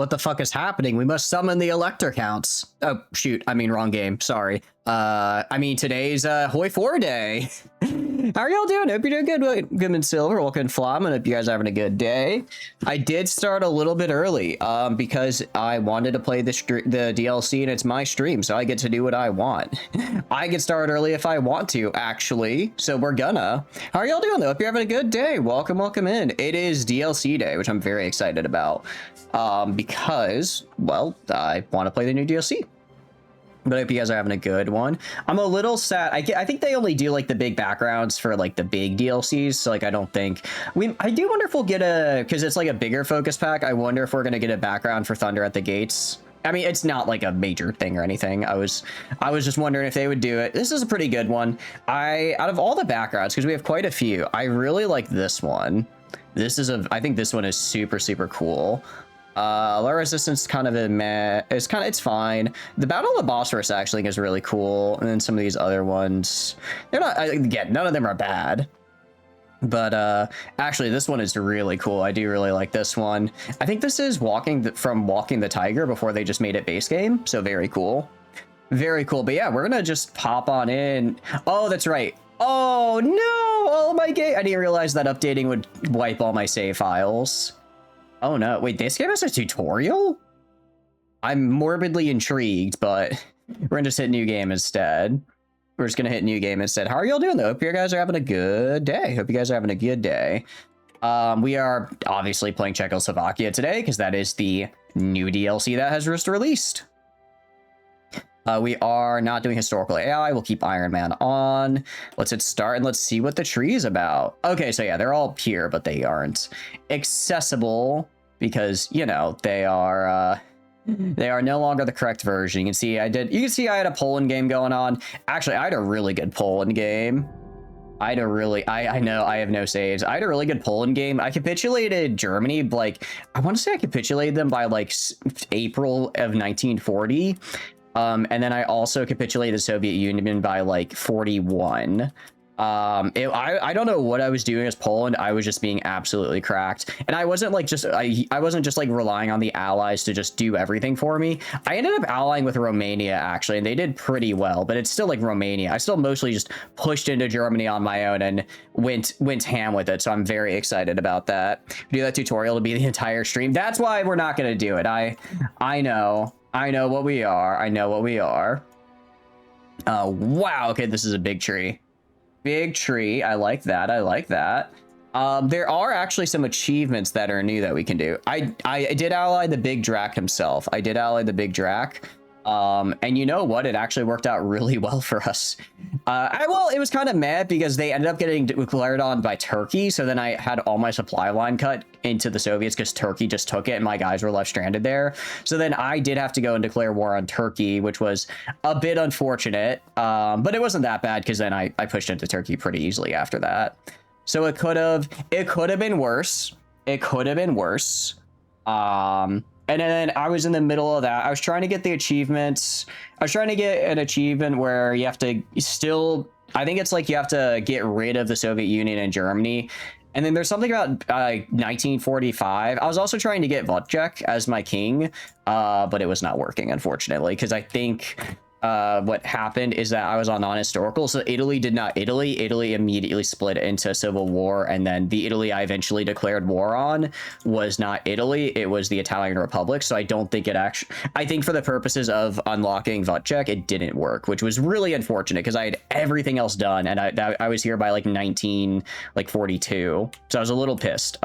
What the fuck is happening? We must summon the Elector Counts. Oh, shoot. I mean, wrong game. Sorry. I mean, today's Hoi 4 day. How are y'all doing? Hope you're doing good. Goodman Silver, welcome Flom, and hope you guys are having a good day. I did start a little bit early because I wanted to play the DLC, and it's my stream, so I get to do what I want. I get started early if I want to, actually, so we're gonna. How are y'all doing, though? Hope you're having a good day. Welcome in. It is DLC day, which I'm very excited about because, well, I want to play the new DLC. But I hope you guys are having a good one. I'm a little sad. I think they only do like the big backgrounds for like the big DLCs. So like, I don't think I do wonder if we'll get because it's like a bigger focus pack. I wonder if we're going to get a background for Thunder at the Gates. I mean, it's not like a major thing or anything. I was just wondering if they would do it. This is a pretty good one. Out of all the backgrounds, because we have quite a few, I really like this one. I think this one is super, super cool. Low resistance kind of it's fine. The Battle of the Bosphorus actually is really cool, and then some of these other ones, they're not, again, none of them are bad, but actually this one is really cool. I do really like this one. I think this is Walking the Tiger before they just made it base game, so very cool. Very cool. But yeah, we're gonna just pop on in. Oh, that's right. Oh no, all my game, I didn't realize that updating would wipe all my save files. Oh no, wait, this gave us a tutorial? I'm morbidly intrigued, but we're gonna just hit new game instead. We're just gonna hit new game instead. How are y'all doing though? Hope you guys are having a good day. We are obviously playing Czechoslovakia today because that is the new DLC that has just released. We are not doing historical AI. We'll keep Iron Man on. Let's hit start and let's see what the tree is about. Okay, so yeah, they're all here, but they aren't accessible because, you know, they are no longer the correct version. You can see I had a Poland game going on. Actually, I had a really good Poland game. I know I have no saves. I had a really good Poland game. I capitulated Germany, like, I want to say I capitulated them by like April of 1940. And then I also capitulated the Soviet Union by like 41. I don't know what I was doing as Poland. I was just being absolutely cracked. And I wasn't like I wasn't just like relying on the allies to just do everything for me. I ended up allying with Romania actually, and they did pretty well, but it's still like Romania. I still mostly just pushed into Germany on my own and went ham with it. So I'm very excited about that. Do that tutorial to be the entire stream. That's why we're not going to do it. I know what we are. Oh, wow. Okay, this is a big tree. Big tree. I like that. There are actually some achievements that are new that we can do. I did ally the Big Drac himself. And you know what? It actually worked out really well for us. Well, it was kind of mad because they ended up getting declared on by Turkey. So then I had all my supply line cut into the Soviets because Turkey just took it and my guys were left stranded there. So then I did have to go and declare war on Turkey, which was a bit unfortunate. But it wasn't that bad because then I pushed into Turkey pretty easily after that. So it could have been worse. And then I was in the middle of that. I was trying to get the achievements. I was trying to get an achievement where you have to I think it's like you have to get rid of the Soviet Union and Germany. And then there's something about 1945. I was also trying to get Wojciech as my king, but it was not working, unfortunately, because I think what happened is that I was on non-historical, so Italy immediately split into civil war, and then the Italy I eventually declared war on was not Italy, it was the Italian Republic. So I don't think I think for the purposes of unlocking Wojciech, it didn't work, which was really unfortunate because I had everything else done, and I was here by like 1942. So I was a little pissed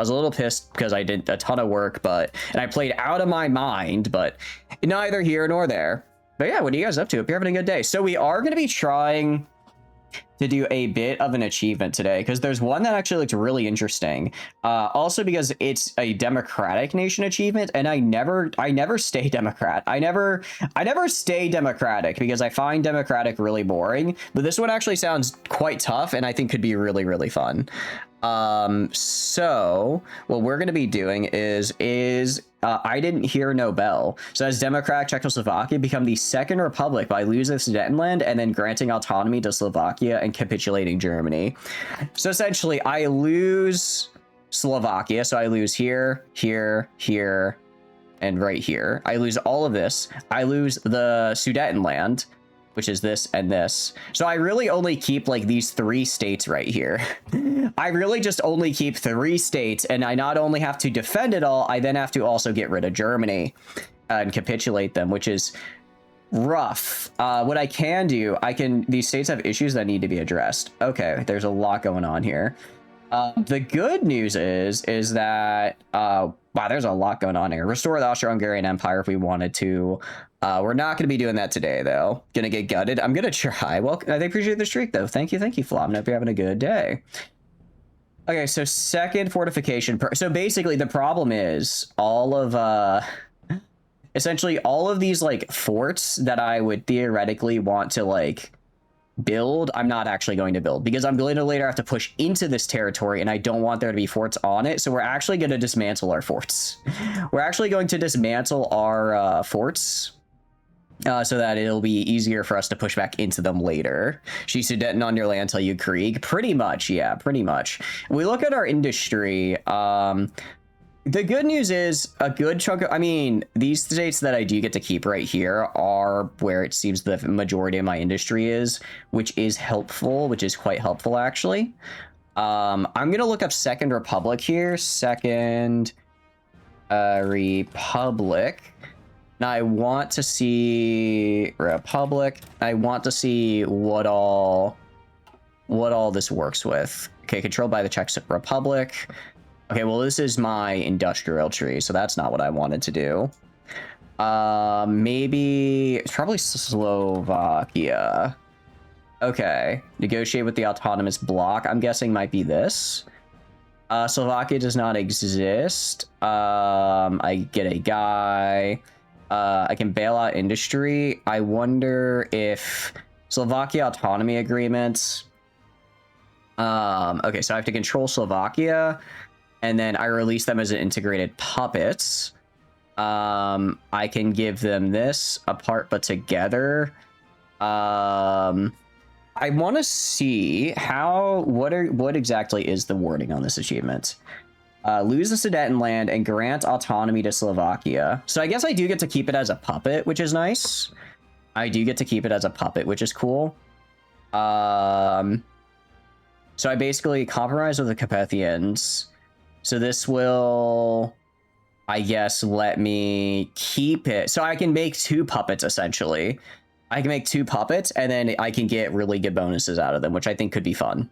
because I did a ton of work, and I played out of my mind, but neither here nor there. But yeah, what are you guys up to? Hope you're having a good day. So we are going to be trying to do a bit of an achievement today because there's one that actually looks really interesting. Also because it's a democratic nation achievement, and I never stay Democrat. I never stay democratic because I find democratic really boring. But this one actually sounds quite tough, and I think could be really, really fun. So what we're going to be doing is I didn't hear no bell. So as Democratic Czechoslovakia become the second republic by losing Sudetenland and then granting autonomy to Slovakia and capitulating Germany. So essentially I lose Slovakia. So I lose here, and right here. I lose all of this. I lose the Sudetenland, which is this and this. So I really only keep like these 3 states right here. I really just only keep 3 states, and I not only have to defend it all, I then have to also get rid of Germany and capitulate them, which is rough. What I can do, these states have issues that need to be addressed. Okay, there's a lot going on here. The good news is that, wow, there's a lot going on here. Restore the Austro-Hungarian Empire if we wanted to. We're not going to be doing that today, though. Gonna get gutted. I'm gonna try. Well, I appreciate the streak, though. Thank you, Flom. I hope you're having a good day. Okay, so second fortification. So basically, the problem is all of, essentially all of these, like, forts that I would theoretically want to, like, build, I'm not actually going to build, because I'm going to later have to push into this territory, and I don't want there to be forts on it, so we're actually going to dismantle our forts. We're actually going to dismantle our forts, so that it'll be easier for us to push back into them later. She's Sudeten on your land till you Krieg. Pretty much, yeah, pretty much. We look at our industry, the good news is a good chunk of, I mean, these states that I do get to keep right here are where it seems the majority of my industry is, which is helpful, which is quite helpful, actually. I'm going to look up Second Republic here. Second Republic. Now I want to see Republic. I want to see what all this works with. Okay, controlled by the Czech Republic. Okay, well, this is my industrial tree, so that's not what I wanted to do. Maybe it's probably Slovakia. Okay, negotiate with the autonomous bloc. I'm guessing might be this. Slovakia does not exist. I get a guy. I can bail out industry. I wonder if Slovakia autonomy agreements. Okay, so I have to control Slovakia, and then I release them as an integrated puppets. I can give them this apart but together. I want to see what exactly is the wording on this achievement. Lose the Sudetenland and grant autonomy to Slovakia. So I guess I do get to keep it as a puppet, which is nice. I do get to keep it as a puppet, which is cool. So I basically compromise with the Carpathians. So this will, I guess, let me keep it. So I can make 2 puppets, essentially. I can make 2 puppets, and then I can get really good bonuses out of them, which I think could be fun.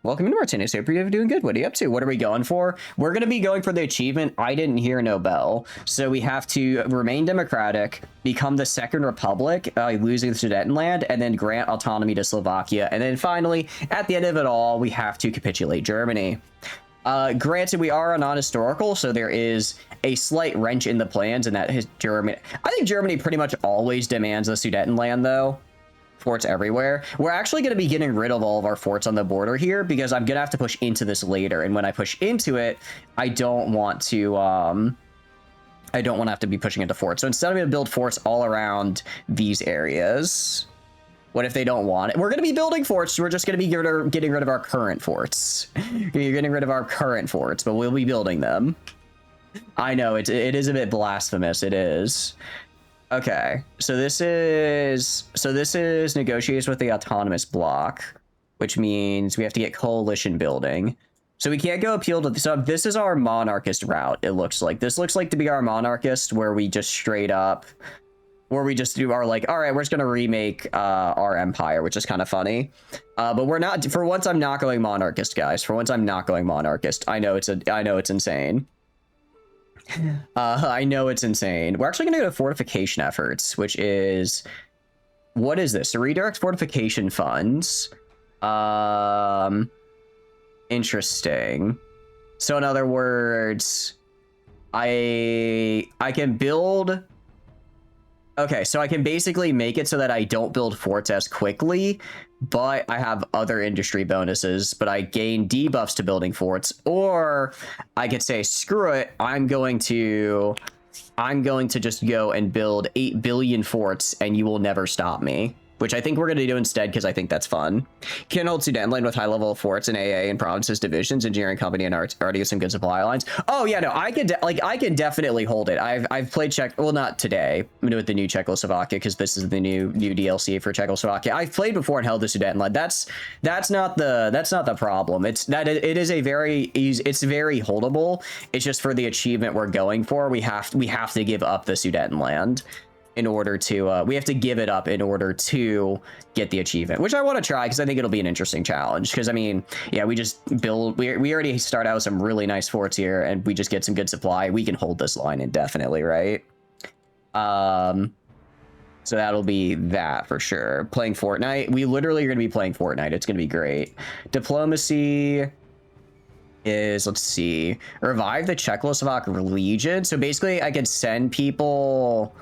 Welcome to Martinez. Hope you're doing good. What are you up to? What are we going for? We're going to be going for the achievement, I didn't hear no bell. So we have to remain democratic, become the Second Republic, losing the Sudetenland, and then grant autonomy to Slovakia. And then finally, at the end of it all, we have to capitulate Germany. Granted, we are a non-historical, so there is a slight wrench in the plans, and that is Germany. I think Germany pretty much always demands the Sudetenland, though. Forts everywhere. We're actually going to be getting rid of all of our forts on the border here, because I'm going to have to push into this later, and when I push into it, I don't want to have to be pushing into forts. So instead, I'm going to build forts all around these areas. What if they don't want it? We're going to be building forts. We're just going to be getting rid of our current forts. You're getting rid of our current forts, but we'll be building them. I know, it is a bit blasphemous. It is. Okay, so this is negotiates with the autonomous bloc, which means we have to get coalition building. So we can't go appeal to, so this is our monarchist route, it looks like. This looks like to be our monarchist, where we just straight up, where we just do our, like, all right, we're just going to remake our empire, which is kind of funny. But we're not, for once, I'm not going monarchist, guys. For once, I'm not going monarchist. I know it's insane. I know it's insane. We're actually going to go to fortification efforts, which is, what is this? So redirect fortification funds. Interesting. So in other words, I can build. Okay, so I can basically make it so that I don't build forts as quickly, but I have other industry bonuses, but I gain debuffs to building forts. Or I could say, screw it, I'm going to just go and build 8 billion forts, and you will never stop me. which I think we're going to do instead because I think that's fun. Can hold Sudetenland with high-level forts and AA and provinces, divisions, engineering company, and already have some good supply lines. Oh yeah, no, I can definitely hold it. I've played Czech, well, not today, I'm with the new Czechoslovakia because this is the new DLC for Czechoslovakia. I've played before and held the Sudetenland. That's not the problem. It is a very easy, it's very holdable. It's just for the achievement we're going for, we have to give up the Sudetenland in order to we have to give it up in order to get the achievement, which I want to try because I think it'll be an interesting challenge. Because I mean, yeah, we just build, we already start out with some really nice forts here, and we just get some good supply. We can hold this line indefinitely, right? So that'll be that for sure. Playing Fortnite, we literally are going to be playing Fortnite. It's going to be great. Diplomacy is, let's see, revive the Czechoslovak Legion. So basically I could send people,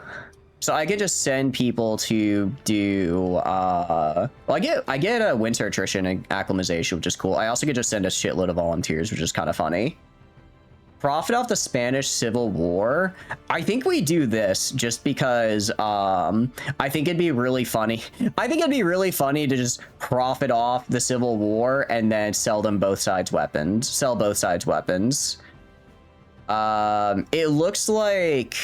so I could just send people to do well, I get a winter attrition and acclimatization, which is cool. I also could just send a shitload of volunteers, which is kind of funny. Profit off the Spanish Civil War. I think we do this just because I think it'd be really funny. I think it'd be really funny to just profit off the Civil War and then sell them both sides weapons. Sell both sides weapons. It looks like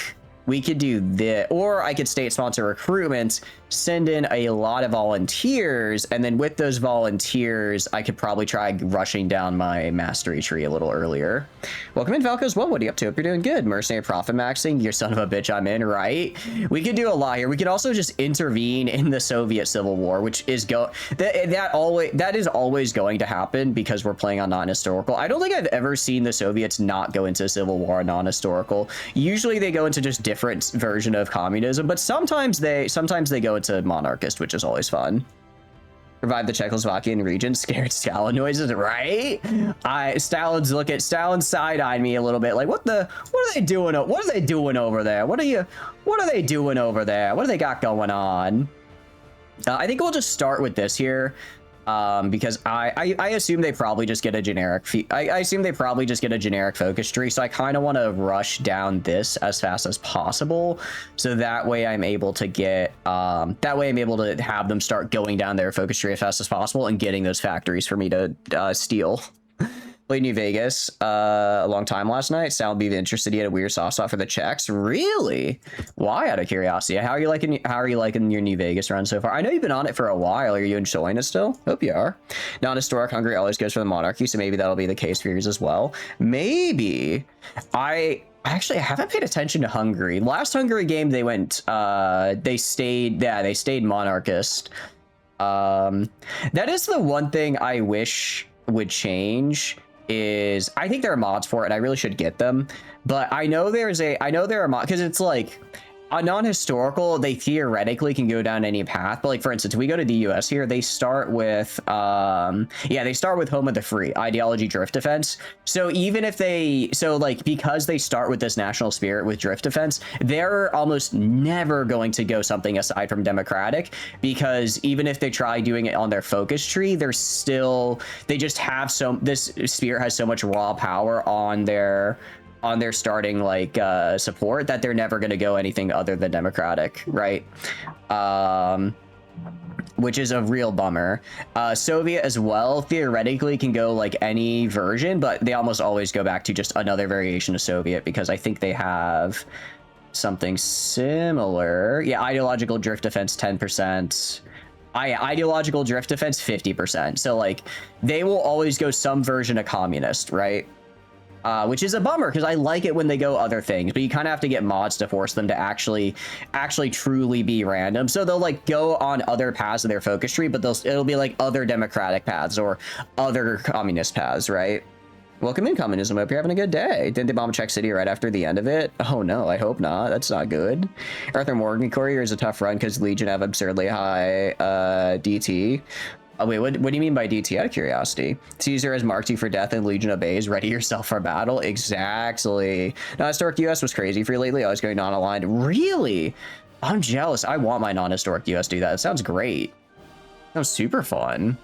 we could do this, or I could state sponsor recruitment, send in a lot of volunteers, and then with those volunteers, I could probably try rushing down my mastery tree a little earlier. Welcome in, Falco, as well. What are you up to? Hope you're doing good. Mercenary profit maxing. Your son of a bitch, I'm in, right? We could do a lot here. We could also just intervene in the Soviet Civil War, which is that is always going to happen because we're playing on non-historical. I don't think I've ever seen the Soviets not go into Civil War non-historical. Usually they go into just different version of communism, but sometimes they go into monarchist, which is always fun. Revive the Czechoslovakian region. Scared Stalin noises, right? Stalin side-eyed me a little bit, like, what are they doing? What are they doing over there? What are they doing over there? What do they got going on? I think we'll just start with this here. Because I assume they probably just get a generic I assume they probably just get a generic focus tree, so I kind of want to rush down this as fast as possible, so that way I'm able to get have them start going down their focus tree as fast as possible and getting those factories for me to steal. Played New Vegas a long time last night. Sal would be interested. He had a weird soft spot for the Czechs. Really? Why? Out of curiosity. How are you liking your New Vegas run so far? I know you've been on it for a while. Are you enjoying it still? Hope you are. Non-historic Hungary always goes for the monarchy, so maybe that'll be the case for yours as well. Maybe. I haven't paid attention to Hungary. Last Hungary game they went they stayed monarchist. That is the one thing I wish would change. Is I think there are mods for it and I really should get them, but I know there are mods because it's like a non-historical, they theoretically can go down any path, but like for instance, we go to the US here, they start with they start with Home of the Free, ideology, drift defense. So even if because they start with this national spirit with drift defense, they're almost never going to go something aside from democratic, because even if they try doing it on their focus tree, this spirit has so much raw power on their starting support that they're never going to go anything other than democratic, right? Which is a real bummer. Soviet as well theoretically can go like any version, but they almost always go back to just another variation of Soviet because I think they have something similar. Yeah, ideological drift defense 10%. Ideological drift defense 50%. So like they will always go some version of communist, right? Which is a bummer because I like it when they go other things, but you kind of have to get mods to force them to actually truly be random. So they'll like go on other paths of their focus tree, but it'll be like other democratic paths or other communist paths, right? Welcome in, communism. Hope you're having a good day. Didn't they bomb Czech City right after the end of it? Oh no, I hope not. That's not good. Arthur Morgan Courier is a tough run because Legion have absurdly high DT. Oh, wait, what do you mean by DT? Out of curiosity. Caesar has marked you for death and Legion obeys. Ready yourself for battle. Exactly. Non-historic US was crazy for you lately. I was going non-aligned. Really? I'm jealous. I want my non-historic US to do that. It sounds great. That was super fun.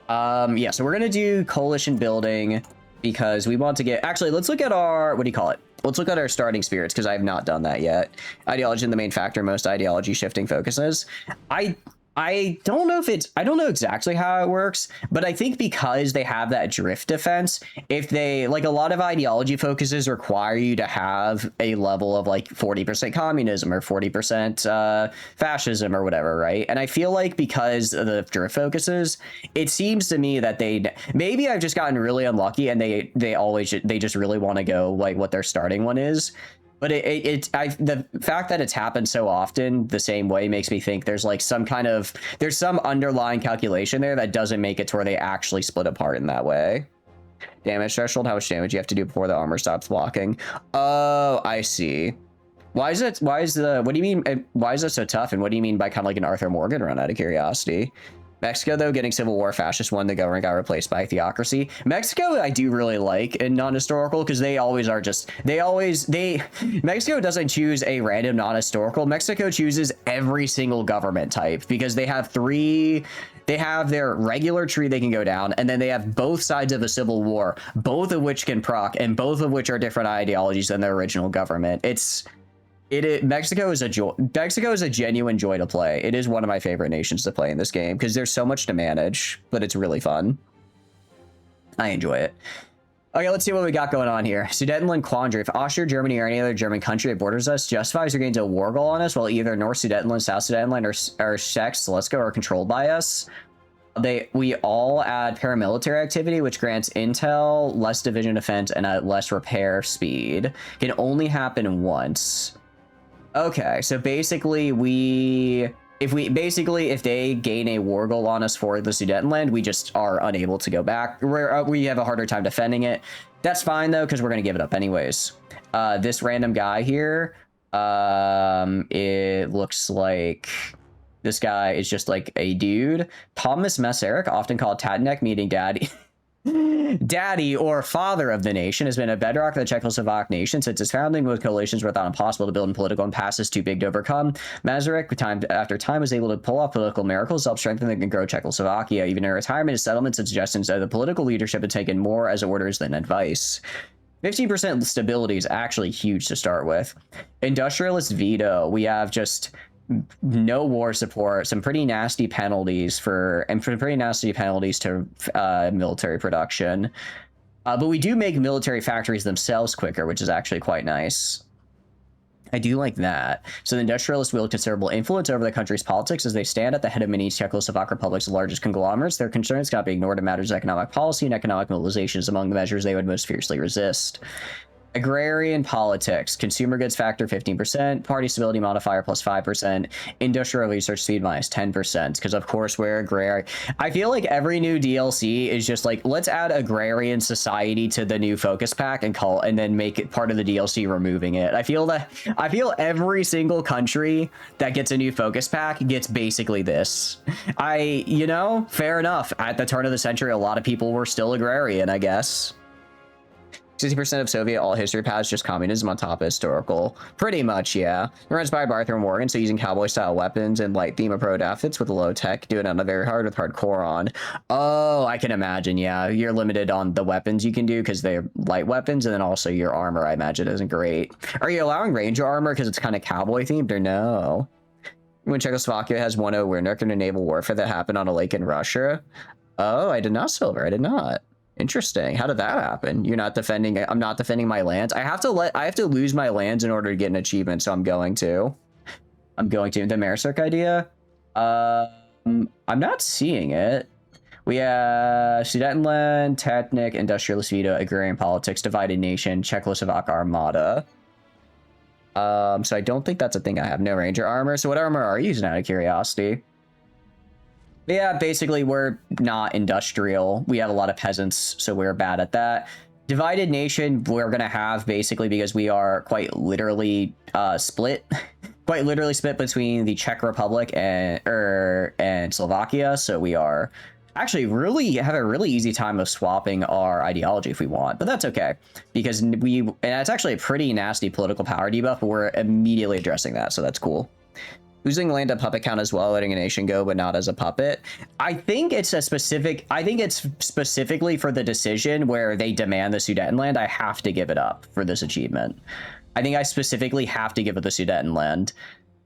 Yeah, so we're going to do coalition building because we want to get... Actually, let's look at our... What do you call it? Let's look at our starting spirits, because I have not done that yet. Ideology in the main factor, most ideology shifting focuses. I don't know if I don't know exactly how it works, but I think because they have that drift defense, if they, like, a lot of ideology focuses require you to have a level of like 40% communism or 40% fascism or whatever, right? And I feel like because of the drift focuses, it seems to me that maybe I've just gotten really unlucky and they just really want to go like what their starting one is. But the fact that it's happened so often the same way makes me think there's like some underlying calculation there that doesn't make it to where they actually split apart in that way. Damage threshold, how much damage you have to do before the armor stops blocking. Oh, I see. What do you mean? Why is it so tough? And what do you mean by kind of like an Arthur Morgan run, out of curiosity? Mexico, though, getting civil war, fascist one, the government got replaced by theocracy. Mexico, I do really like in non-historical, because Mexico doesn't choose a random non-historical. Mexico chooses every single government type, because they have their regular tree they can go down, and then they have both sides of a civil war, both of which can proc, and both of which are different ideologies than their original government. Mexico is a genuine joy to play. It is one of my favorite nations to play in this game because there's so much to manage, but it's really fun. I enjoy it. Okay, let's see what we got going on here. Sudetenland Quandary. If Austria, Germany, or any other German country that borders us justifies or gains a war goal on us, while either North Sudetenland, South Sudetenland, or Czech, Silesia are controlled by us, we all add paramilitary activity, which grants intel, less division defense, and a less repair speed. Can only happen once. Okay, so basically if they gain a war goal on us for the Sudetenland, we just are unable to go back. We have a harder time defending it. That's fine though, because we're gonna give it up anyways. This random guy here, it looks like this guy is just like a dude. Thomas Meseric, often called Tatanek, meaning daddy. Daddy, or father of the nation, has been a bedrock of the Czechoslovak nation since its founding, with coalitions were thought impossible to build and political impasses too big to overcome. Masaryk, time after time, was able to pull off political miracles, help strengthen and grow Czechoslovakia. Even in retirement, his settlements and suggestions of the political leadership had taken more as orders than advice. 15% stability is actually huge to start with. Industrialist veto, we have just no war support, some pretty nasty penalties to military production, but we do make military factories themselves quicker, which is actually quite nice. I do like that. So the industrialists wield considerable influence over the country's politics as they stand at the head of many Czechoslovak republics' largest conglomerates. Their concerns cannot be ignored in matters of economic policy, and economic mobilization is among the measures they would most fiercely resist. Agrarian politics, consumer goods factor 15%, party stability modifier plus 5%, industrial research speed minus 10%, because of course we're agrarian. I feel like every new DLC is just like, let's add agrarian society to the new focus pack and then make it part of the DLC, removing it. I feel every single country that gets a new focus pack gets basically this. Fair enough. At the turn of the century, a lot of people were still agrarian, I guess. 60% of Soviet alt history paths just communism on top of historical. Pretty much, yeah. We're inspired by Arthur Morgan, so using cowboy-style weapons and light theme approach outfits with low tech, doing it on a very hard with hardcore on. Oh, I can imagine, yeah. You're limited on the weapons you can do because they're light weapons, and then also your armor, I imagine, isn't great. Are you allowing ranger armor because it's kind of cowboy-themed, or no? When Czechoslovakia has 1-0 we're in a naval warfare that happened on a lake in Russia. Oh, I did not, Silver. I did not. Interesting. How did that happen? You're not defending. I'm not defending my lands. I have to lose my lands in order to get an achievement. So I'm going to the Marisuk idea. I'm not seeing it. We have Sudetenland, Tatanek, Industrialist Veto, Agrarian Politics, Divided Nation, Czechoslovak Armada. So I don't think that's a thing I have. No ranger armor. So what armor are you using, out of curiosity? Yeah, basically, we're not industrial. We have a lot of peasants, so we're bad at that. Divided Nation, we're going to have, basically, because we are quite literally split. Quite literally split between the Czech Republic and Slovakia, so we are actually have a really easy time of swapping our ideology if we want, but that's okay, because and it's actually a pretty nasty political power debuff, but we're immediately addressing that, so that's cool. Losing land to puppet count as well, letting a nation go, but not as a puppet. I think it's specifically for the decision where they demand the Sudetenland. I have to give it up for this achievement. I think I specifically have to give it the Sudetenland.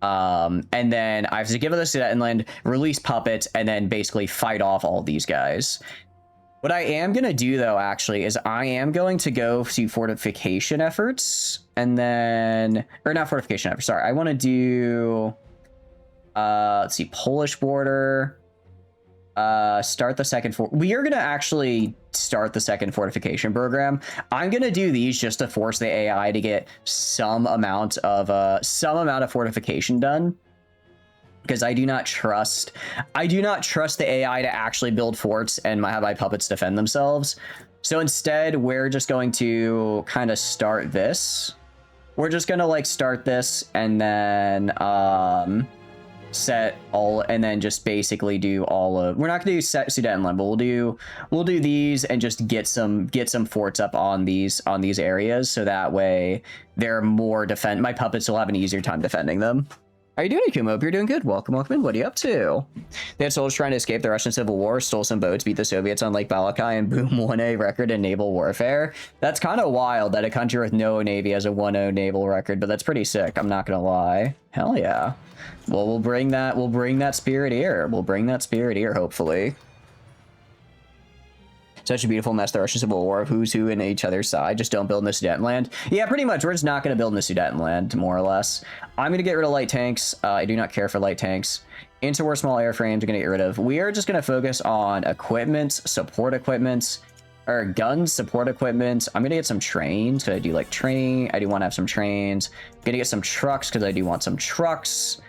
And then I have to give it the Sudetenland, release puppets, and then basically fight off all these guys. What I am going to do, though, actually, is I am going to go to fortification efforts, and then... Or not fortification efforts, sorry. I want to do... let's see, Polish border. Start the second... We are going to actually start the second fortification program. I'm going to do these just to force the AI to get some amount of fortification done. Because I do not trust the AI to actually build forts and have my puppets defend themselves. So instead, we're just going to kind of start this. We're just going to like start this and then set all, and then just basically do all of, we're not going to do Sudetenland, but we'll do these and just get some forts up on these areas, so that way they're more my puppets will have an easier time defending them. How you doing, Akumo? Hope you're doing good. Welcome, welcome in. What are you up to? They had soldiers trying to escape the Russian Civil War, stole some boats, beat the Soviets on Lake Balakai, and boom, 1A record in naval warfare. That's kind of wild that a country with no navy has a 1-0 naval record, but that's pretty sick. I'm not gonna lie. Hell yeah. Well, we'll bring that spirit here. We'll bring that spirit here, hopefully. Such a beautiful mess, the Russian Civil War of who's who in each other's side. Just don't build in the Sudetenland. Yeah, pretty much. We're just not going to build in the Sudetenland, more or less. I'm going to get rid of light tanks. I do not care for light tanks. Interwar small airframes are going to get rid of. We are just going to focus on equipment, support equipments, or guns, support equipment. I'm going to get some trains because I do like training. I do want to have some trains. I'm going to get some trucks because I do want some trucks.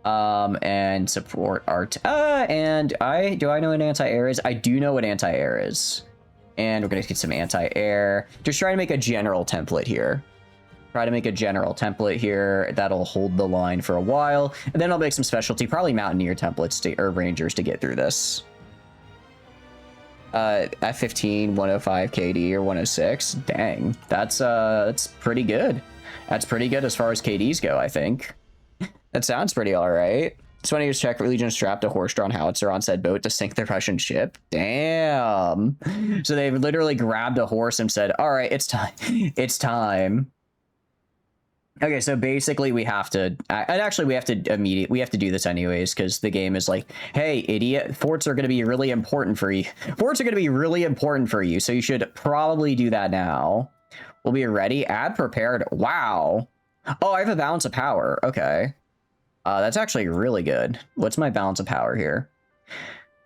And support art. And do I know what anti-air is? I do know what anti-air is. And we're going to get some anti-air. Just try to make a general template here. That'll hold the line for a while. And then I'll make some specialty, probably mountaineer templates or rangers to get through this. F15, 105 KD or 106. Dang, that's pretty good. That's pretty good as far as KDs go, I think. That sounds pretty all right. It's funny, Czech Legion strapped a horse-drawn howitzer on said boat to sink the Russian ship. Damn. So they literally grabbed a horse and said, all right, it's time. It's time. Okay, so basically we have to, and actually we have to do this anyways, because the game is like, hey, idiot, forts are going to be really important for you. So you should probably do that now. We'll be ready. Add prepared. Wow. Oh, I have a balance of power. Okay. That's actually really good. What's my balance of power here?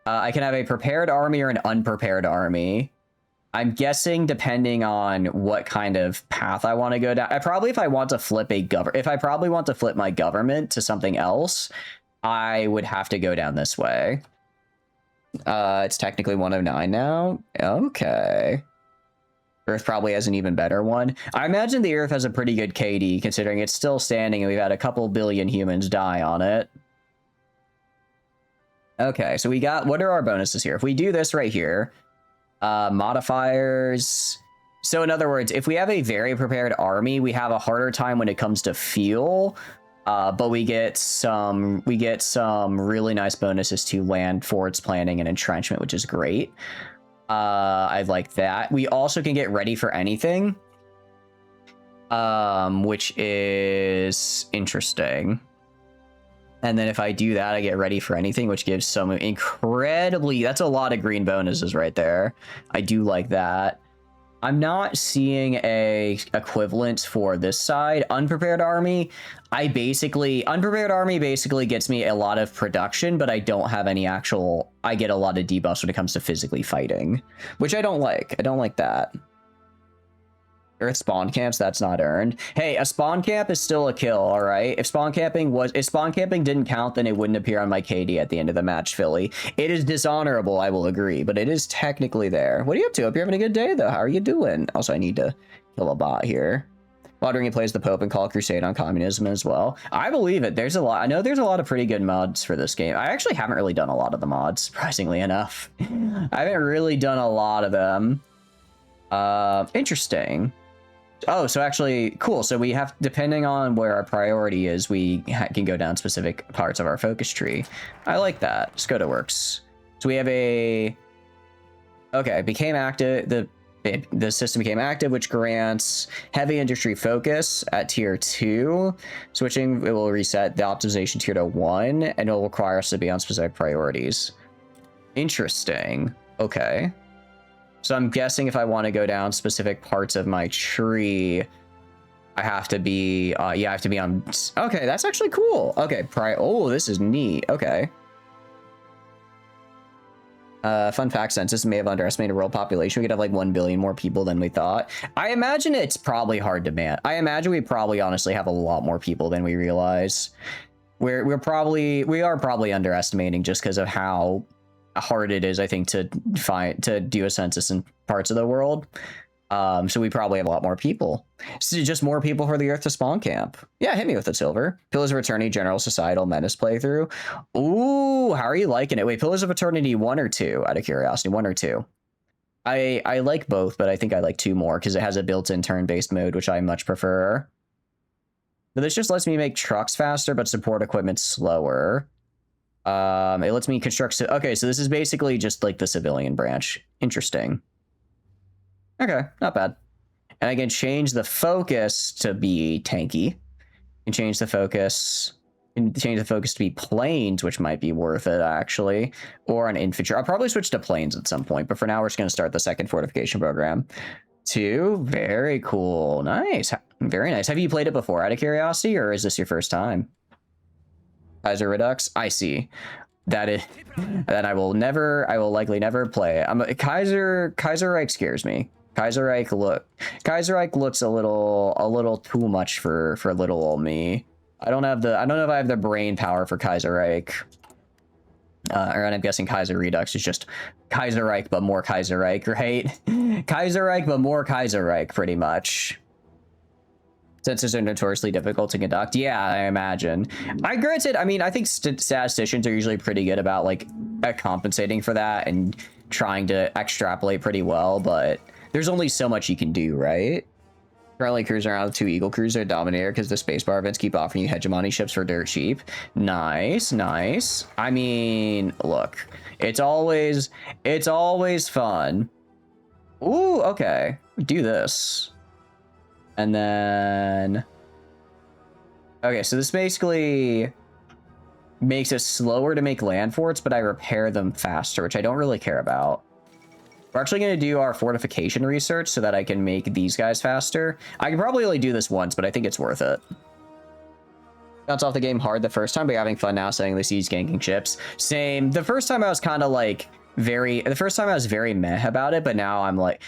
I can have a prepared army or an unprepared army. I'm guessing depending on what kind of path I want to go down. If I want to flip my government to something else, I would have to go down this way. It's technically 109 now. Okay. Earth probably has an even better one. I imagine the Earth has a pretty good KD, considering it's still standing and we've had a couple billion humans die on it. Okay, so we got, what are our bonuses here? If we do this right here, modifiers. So in other words, if we have a very prepared army, we have a harder time when it comes to fuel, but we get some really nice bonuses to land, forts, planning, and entrenchment, which is great. I like that. We also can get ready for anything, which is interesting. And then if I do that, I get ready for anything, which gives some that's a lot of green bonuses right there. I do like that. I'm not seeing a equivalent for this side. Unprepared army, unprepared army basically gets me a lot of production, but I don't have any I get a lot of debuffs when it comes to physically fighting, which I don't like. I don't like that. Earth spawn camps, that's not earned. Hey, a spawn camp is still a kill, all right? If spawn camping didn't count, then it wouldn't appear on my KD at the end of the match, Philly. It is dishonorable, I will agree, but it is technically there. What are you up to? Hope you're having a good day, though. How are you doing? Also, I need to kill a bot here. Modern plays the Pope and call crusade on communism as well. I believe it. I know there's a lot of pretty good mods for this game. I actually haven't really done a lot of the mods, surprisingly enough. I haven't really done a lot of them. Interesting. Oh, so actually, cool. So we have, depending on where our priority is, we can go down specific parts of our focus tree. I like that. Skoda works. So we have a, okay, became active. The system became active, which grants heavy industry focus at tier 2. Switching, it will reset the optimization tier to 1, and it will require us to be on specific priorities. Interesting. Okay. So I'm guessing if I want to go down specific parts of my tree, I have to be, yeah, I have to be on, okay, that's actually cool. Okay, oh, this is neat. Okay. Fun fact, census may have underestimated world population. We could have like 1 billion more people than we thought. I imagine it's probably hard to man. I imagine we probably honestly have a lot more people than we realize. We are probably underestimating just because of how hard it is, I think, to do a census in parts of the world. So we probably have a lot more people. So just more people for the Earth to spawn camp. Yeah, hit me with it, Silver. Pillars of Eternity General Societal Menace playthrough. Ooh, how are you liking it? Wait, Pillars of Eternity 1 or 2? Out of curiosity, 1 or 2? I like both, but I think I like 2 more because it has a built-in turn-based mode, which I much prefer. But this just lets me make trucks faster, but support equipment slower. It lets me construct. Okay, so this is basically just like the civilian branch. Interesting. Okay, not bad. And I can change the focus to be tanky. And change the focus. And change the focus to be planes, which might be worth it actually, or an infantry. I'll probably switch to planes at some point, but for now we're just going to start the second fortification program. 2, very cool, nice, very nice. Have you played it before, out of curiosity, or is this your first time? Kaiser Redux, I see. That is that I will likely never play. Kaiser Reich scares me. Kaiser Reich looks a little too much for little old me. I don't know if I have the brain power for Kaiser Reich. Or I'm guessing Kaiser Redux is just Kaiser Reich, but more Kaiser Reich, right? Kaiser Reich, but more Kaiser Reich, pretty much. Census are notoriously difficult to conduct. Yeah, I imagine. Granted, I mean, I think statisticians are usually pretty good about, like, compensating for that and trying to extrapolate pretty well, but there's only so much you can do, right? Currently cruising around with 2 Eagle Cruiser Dominator because the spacebar events keep offering you hegemony ships for dirt cheap. Nice, nice. I mean, look, it's always fun. Ooh, okay. Do this. And then, okay, so this basically makes it slower to make land forts, but I repair them faster, which I don't really care about. We're actually going to do our fortification research so that I can make these guys faster. I can probably only do this once, but I think it's worth it. Bounce off the game hard the first time, but having fun now setting the siege, ganking ships. Same. The first time I was kind of like very meh about it, but now I'm like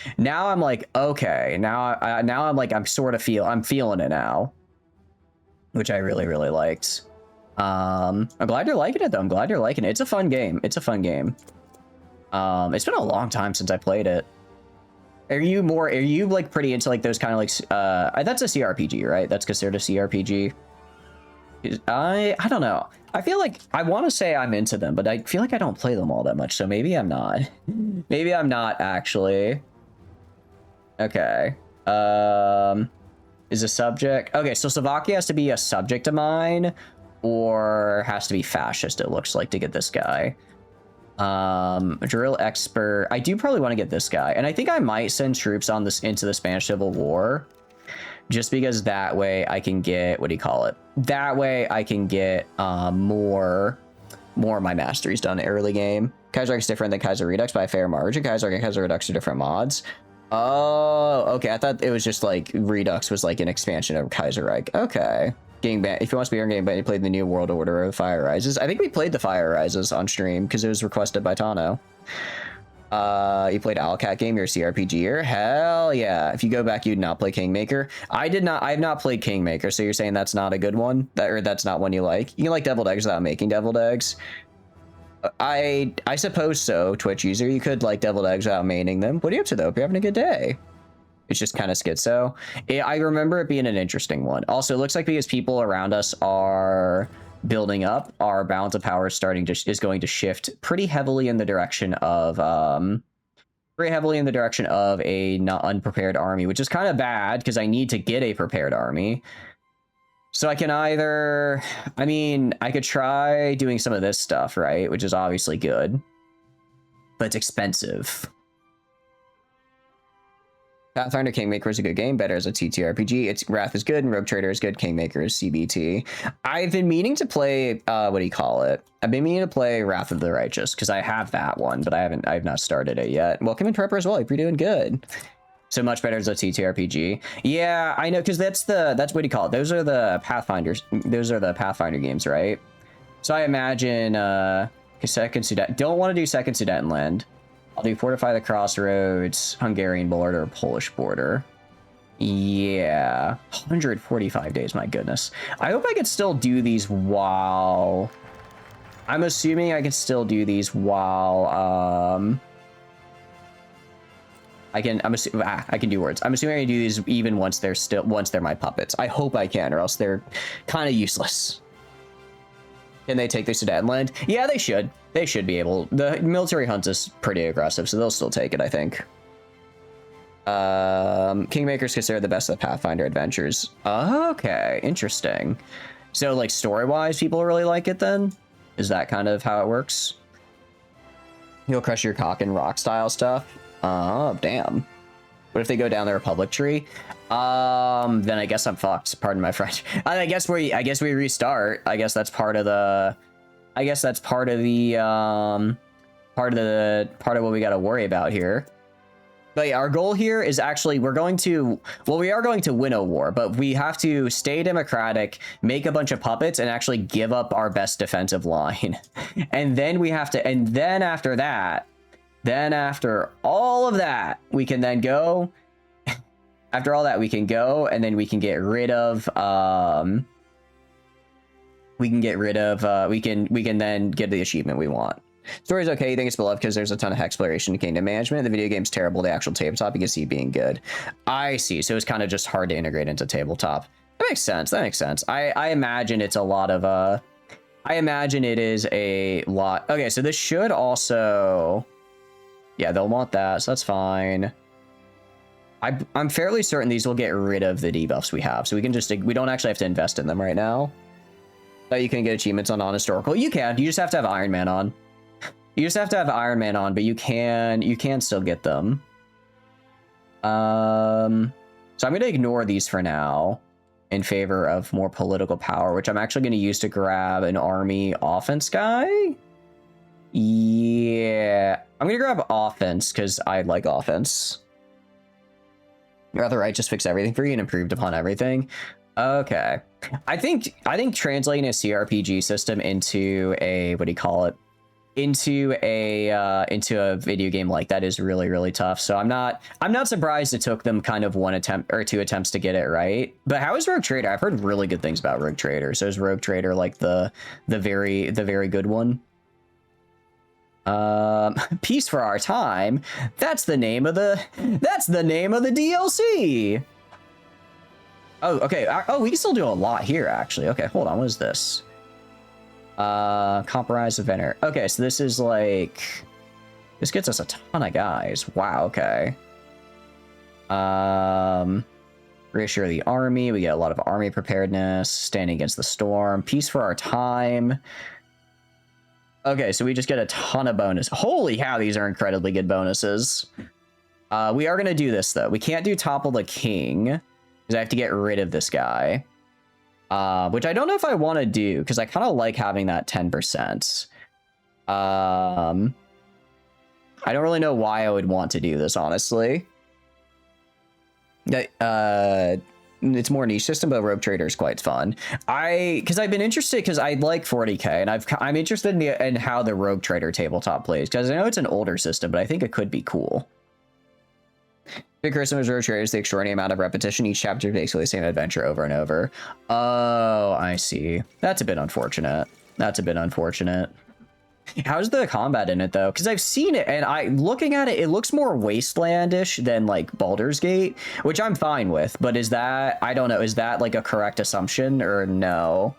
okay, now I'm sort of feeling it now, which I really liked. I'm glad you're liking it though. I'm glad you're liking it. It's a fun game. It's been a long time since I played it. Are you like pretty into like those kind of like that's a CRPG, right? That's considered a CRPG. I don't know. I feel like I want to say I'm into them, but I feel like I don't play them all that much, so maybe I'm not. Maybe I'm not actually. Okay. Is a subject. Okay, so Slovakia has to be a subject of mine, or has to be fascist, it looks like, to get this guy. Drill expert. I do probably want to get this guy, and I think I might send troops on this into the Spanish Civil War. Just because that way I can get, what do you call it? That way I can get more of my masteries done early game. Kaiser Reich is different than Kaiser Redux by a fair margin. Kaiser Reich and Kaiser Redux are different mods. Oh, okay. I thought it was just like Redux was like an expansion of Kaiser Reich. Okay. Game ban. If you want to be your game ban, you played the New World Order or the Fire Rises. I think we played the Fire Rises on stream because it was requested by Tano. You played Owlcat game, you're a CRPGer? Hell yeah. If you go back, you'd not play Kingmaker. I have not played Kingmaker, so you're saying that's not a good one? That's not one you like? You can like deviled eggs without making deviled eggs? I suppose so, Twitch user. You could like deviled eggs without maining them. What are you up to though? Hope you're having a good day. It's just kind of schizo. I remember it being an interesting one. Also, it looks like because people around us are building up, our balance of power is going to shift pretty heavily in the direction of very heavily in the direction of a not unprepared army, which is kind of bad because I need to get a prepared army. So I can either, I mean, I could try doing some of this stuff, right? Which is obviously good, but it's expensive. Pathfinder Kingmaker is a good game, better as a TTRPG. Its Wrath is good, and Rogue Trader is good. Kingmaker is CBT. I've been meaning to play, what do you call it? I've been meaning to play Wrath of the Righteous, because I have that one, but I've not started it yet. Welcome in Prepper as well, if you're doing good. So much better as a TTRPG. Yeah, I know, because that's what do you call it? Those are the Pathfinders. Those are the Pathfinder games, right? So I imagine, Second Sudet. Don't want to do Second Sudetenland. I'll do Fortify the Crossroads, Hungarian border, Polish border. Yeah, 145 days, my goodness. I hope I can still do these while... I'm assuming I can still do these while, I can do words. I'm assuming I can do these even once they're my puppets. I hope I can, or else they're kind of useless. Can they take the Sudetenland? Yeah, they should. They should be able. The military hunt is pretty aggressive, so they'll still take it, I think. Kingmaker's considered the best of the Pathfinder adventures. Okay, interesting. So, like, story-wise, people really like it then? Is that kind of how it works? You'll crush your cock and rock style stuff? Oh, damn. What if they go down the Republic tree? Then I guess I'm fucked. Pardon my French. I guess we restart. I guess that's part of the. I guess that's part of the part of what we got to worry about here. But yeah, our goal here is actually we are going to win a war, but we have to stay democratic, make a bunch of puppets, and actually give up our best defensive line. And then we have to. And then after that. Then after all of that, we can then go. After all that, we can go, and then we can get rid of. We can then get the achievement we want. Story's okay. You think it's beloved because there's a ton of exploration and kingdom management. The video game's terrible. The actual tabletop you can see being good. I see. So it's kind of just hard to integrate into tabletop. That makes sense. That makes sense. I imagine it's a lot of I imagine it is a lot. Okay, so this should also. Yeah, they'll want that, so that's fine. I'm fairly certain these will get rid of the debuffs we have, so we don't actually have to invest in them right now. But you can get achievements on non-historical. You can. You just have to have Iron Man on. You just have to have Iron Man on, but you can still get them. So I'm gonna ignore these for now in favor of more political power, which I'm actually gonna use to grab an army offense guy. Yeah, I'm gonna grab offense because I like offense. Rather, right, just fix everything for you and improved upon everything. Okay, I think translating a CRPG system into a into a video game like that is really, really tough. So I'm not surprised it took them kind of one attempt or two attempts to get it right. But how is Rogue Trader? I've heard really good things about Rogue Trader. So is Rogue Trader like the very good one? Peace for Our Time. That's the name of the DLC. Oh, okay. Oh, we can still do a lot here, actually. Okay, hold on. What is this? Compromise of Vener. Okay, so this is like... This gets us a ton of guys. Wow, okay. Reassure the army. We get a lot of army preparedness. Standing against the storm. Peace for Our Time. Okay, so we just get a ton of bonus. Holy cow, these are incredibly good bonuses. We are going to do this, though. We can't do Topple the King, because I have to get rid of this guy. Which I don't know if I want to do, because I kind of like having that 10%. I don't really know why I would want to do this, honestly. It's more niche system, but Rogue Trader is quite fun. Because I've been interested, because I like 40k, and I'm interested in how the Rogue Trader tabletop plays, because I know it's an older system, but I think it could be cool. Big criticism of Rogue Trader is the extraordinary amount of repetition. Each chapter is basically the same adventure over and over. Oh, I see. That's a bit unfortunate. That's a bit unfortunate. How's the combat in it, though? Because I've seen it, and looking at it, it looks more Wastelandish than, like, Baldur's Gate, which I'm fine with. But is that, I don't know, is that, like, a correct assumption, or no?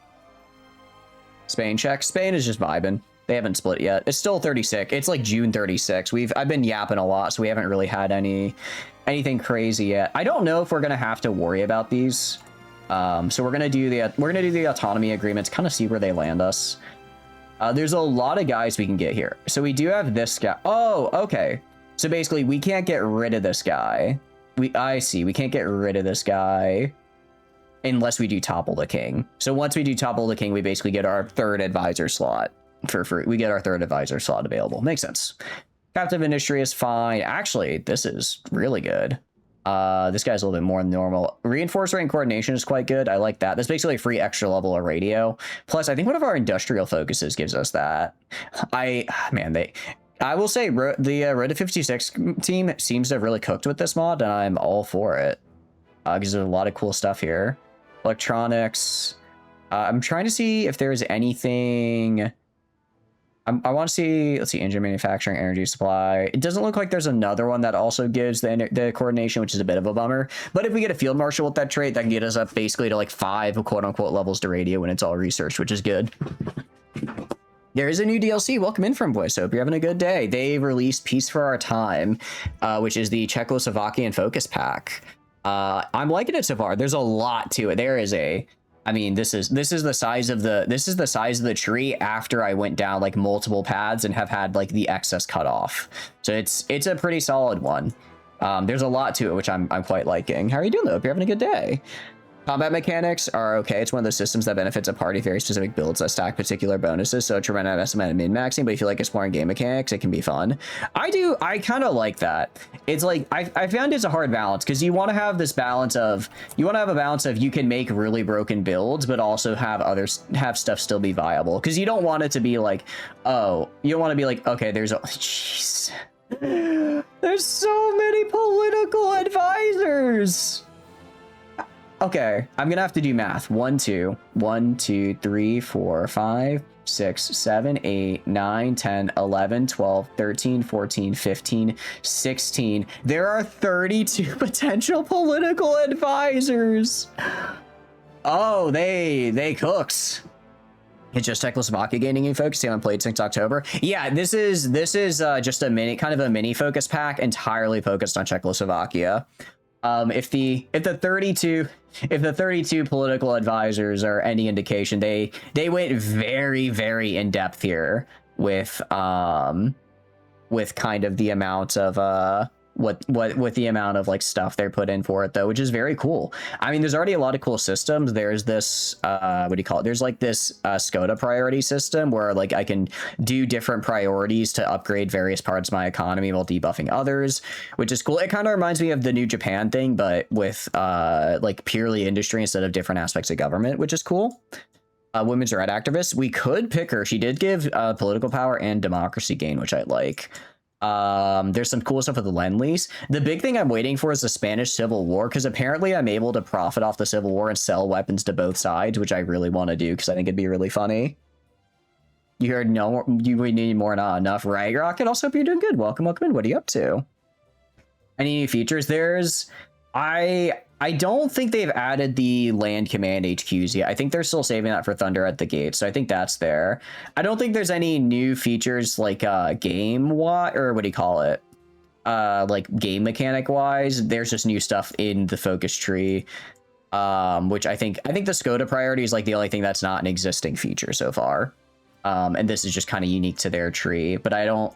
Spain check? Spain is just vibing. They haven't split yet. It's still 36. It's like June 36. I've been yapping a lot, so we haven't really had anything crazy yet. I don't know if we're gonna have to worry about these. So we're gonna do the autonomy agreements, kind of see where they land us. There's a lot of guys we can get here. So we do have this guy. Oh, okay. So basically, we can't get rid of this guy. I see. We can't get rid of this guy unless we do topple the king. So once we do topple the king, we basically get our third advisor slot for free. We get our third advisor slot available. Makes sense. Captive industry is fine. Actually, this is really good. This guy's a little bit more than normal. Reinforced rank coordination is quite good. I like that. That's basically a free extra level of radio. Plus, I think one of our industrial focuses gives us that. I will say the Road to 56 team seems to have really cooked with this mod, and I'm all for it. Because there's a lot of cool stuff here. Electronics. I'm trying to see if there's anything. I want to see, let's see, engine manufacturing, energy supply. It doesn't look like there's another one that also gives the coordination, which is a bit of a bummer. But if we get a field marshal with that trait, that can get us up basically to like 5 quote-unquote levels to radio when it's all researched, which is good. There is a new DLC. Welcome in from Voice. Hope you're having a good day. They released Peace for Our Time, which is the Czechoslovakian focus pack. I'm liking it so far. There's a lot to it. There is a... I mean, this is the size of the tree after I went down like multiple paths and have had like the excess cut off. So it's a pretty solid one. There's a lot to it, which I'm quite liking. How are you doing though? Hope you're having a good day. Combat mechanics are okay. It's one of those systems that benefits a party very specific builds that stack particular bonuses. So a tremendous amount of min-maxing, but if you like exploring game mechanics, it can be fun. I kind of like that. It's like, I found it's a hard balance because you want to have this balance of, you can make really broken builds, but also have stuff still be viable. Because you don't want it to be like, oh, you don't want to be like, okay, jeez. There's so many political advisors. Okay, I'm gonna have to do math. 1, 2, 3, 4, 5, 6, 7, 8, 9, 10, 11, 12, 13, 14, 15, 16. There are 32 potential political advisors. Oh, they cooks. It's just Czechoslovakia gaining in focus. They haven't played since October. Yeah, this is just a mini focus pack entirely focused on Czechoslovakia. If the 32 political advisors are any indication, they went very, very in depth here with kind of the amount of with the amount of like stuff they put in for it though, which is very cool. I mean, there's already a lot of cool systems. There's this what do you call it? There's like this Skoda priority system where like I can do different priorities to upgrade various parts of my economy while debuffing others, which is cool. It kind of reminds me of the New Japan thing, but with like purely industry instead of different aspects of government, which is cool. Women's right activist, we could pick her. She did give political power and democracy gain, which I like. There's some cool stuff with the Lend-Lease. The big thing I'm waiting for is the Spanish Civil War, because apparently I'm able to profit off the Civil War and sell weapons to both sides, which I really want to do because I think it'd be really funny. You heard no, we need more, not enough, right? Rocket, also hope you're doing good. Welcome in. What are you up to? Any new features? I don't think they've added the land command HQs yet. I think they're still saving that for Thunder at the Gate, so I think that's there. I don't think there's any new features like game or what do you call it? Like game mechanic wise. There's just new stuff in the focus tree, which I think the Skoda priority is like the only thing that's not an existing feature so far. And this is just kind of unique to their tree, but I don't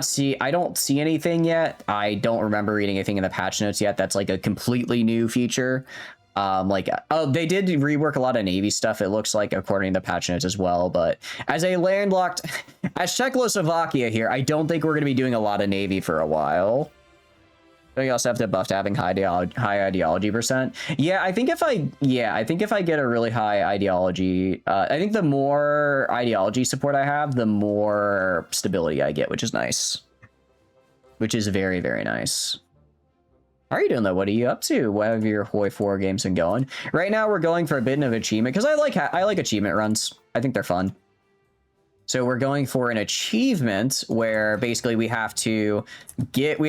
see anything yet. I don't remember reading anything in the patch notes yet that's like a completely new feature. They did rework a lot of Navy stuff, it looks like, according to the patch notes as well. But as Czechoslovakia here, I don't think we're going to be doing a lot of Navy for a while. You also have to buff to having high ideology percent. Yeah, I think if I get a really high ideology, I think the more ideology support I have, the more stability I get, which is nice. Which is very, very nice. How are you doing though? What are you up to? What have your Hoi 4 games been going? Right now we're going for a bit of achievement because I like achievement runs. I think they're fun. So we're going for an achievement where basically we have to give up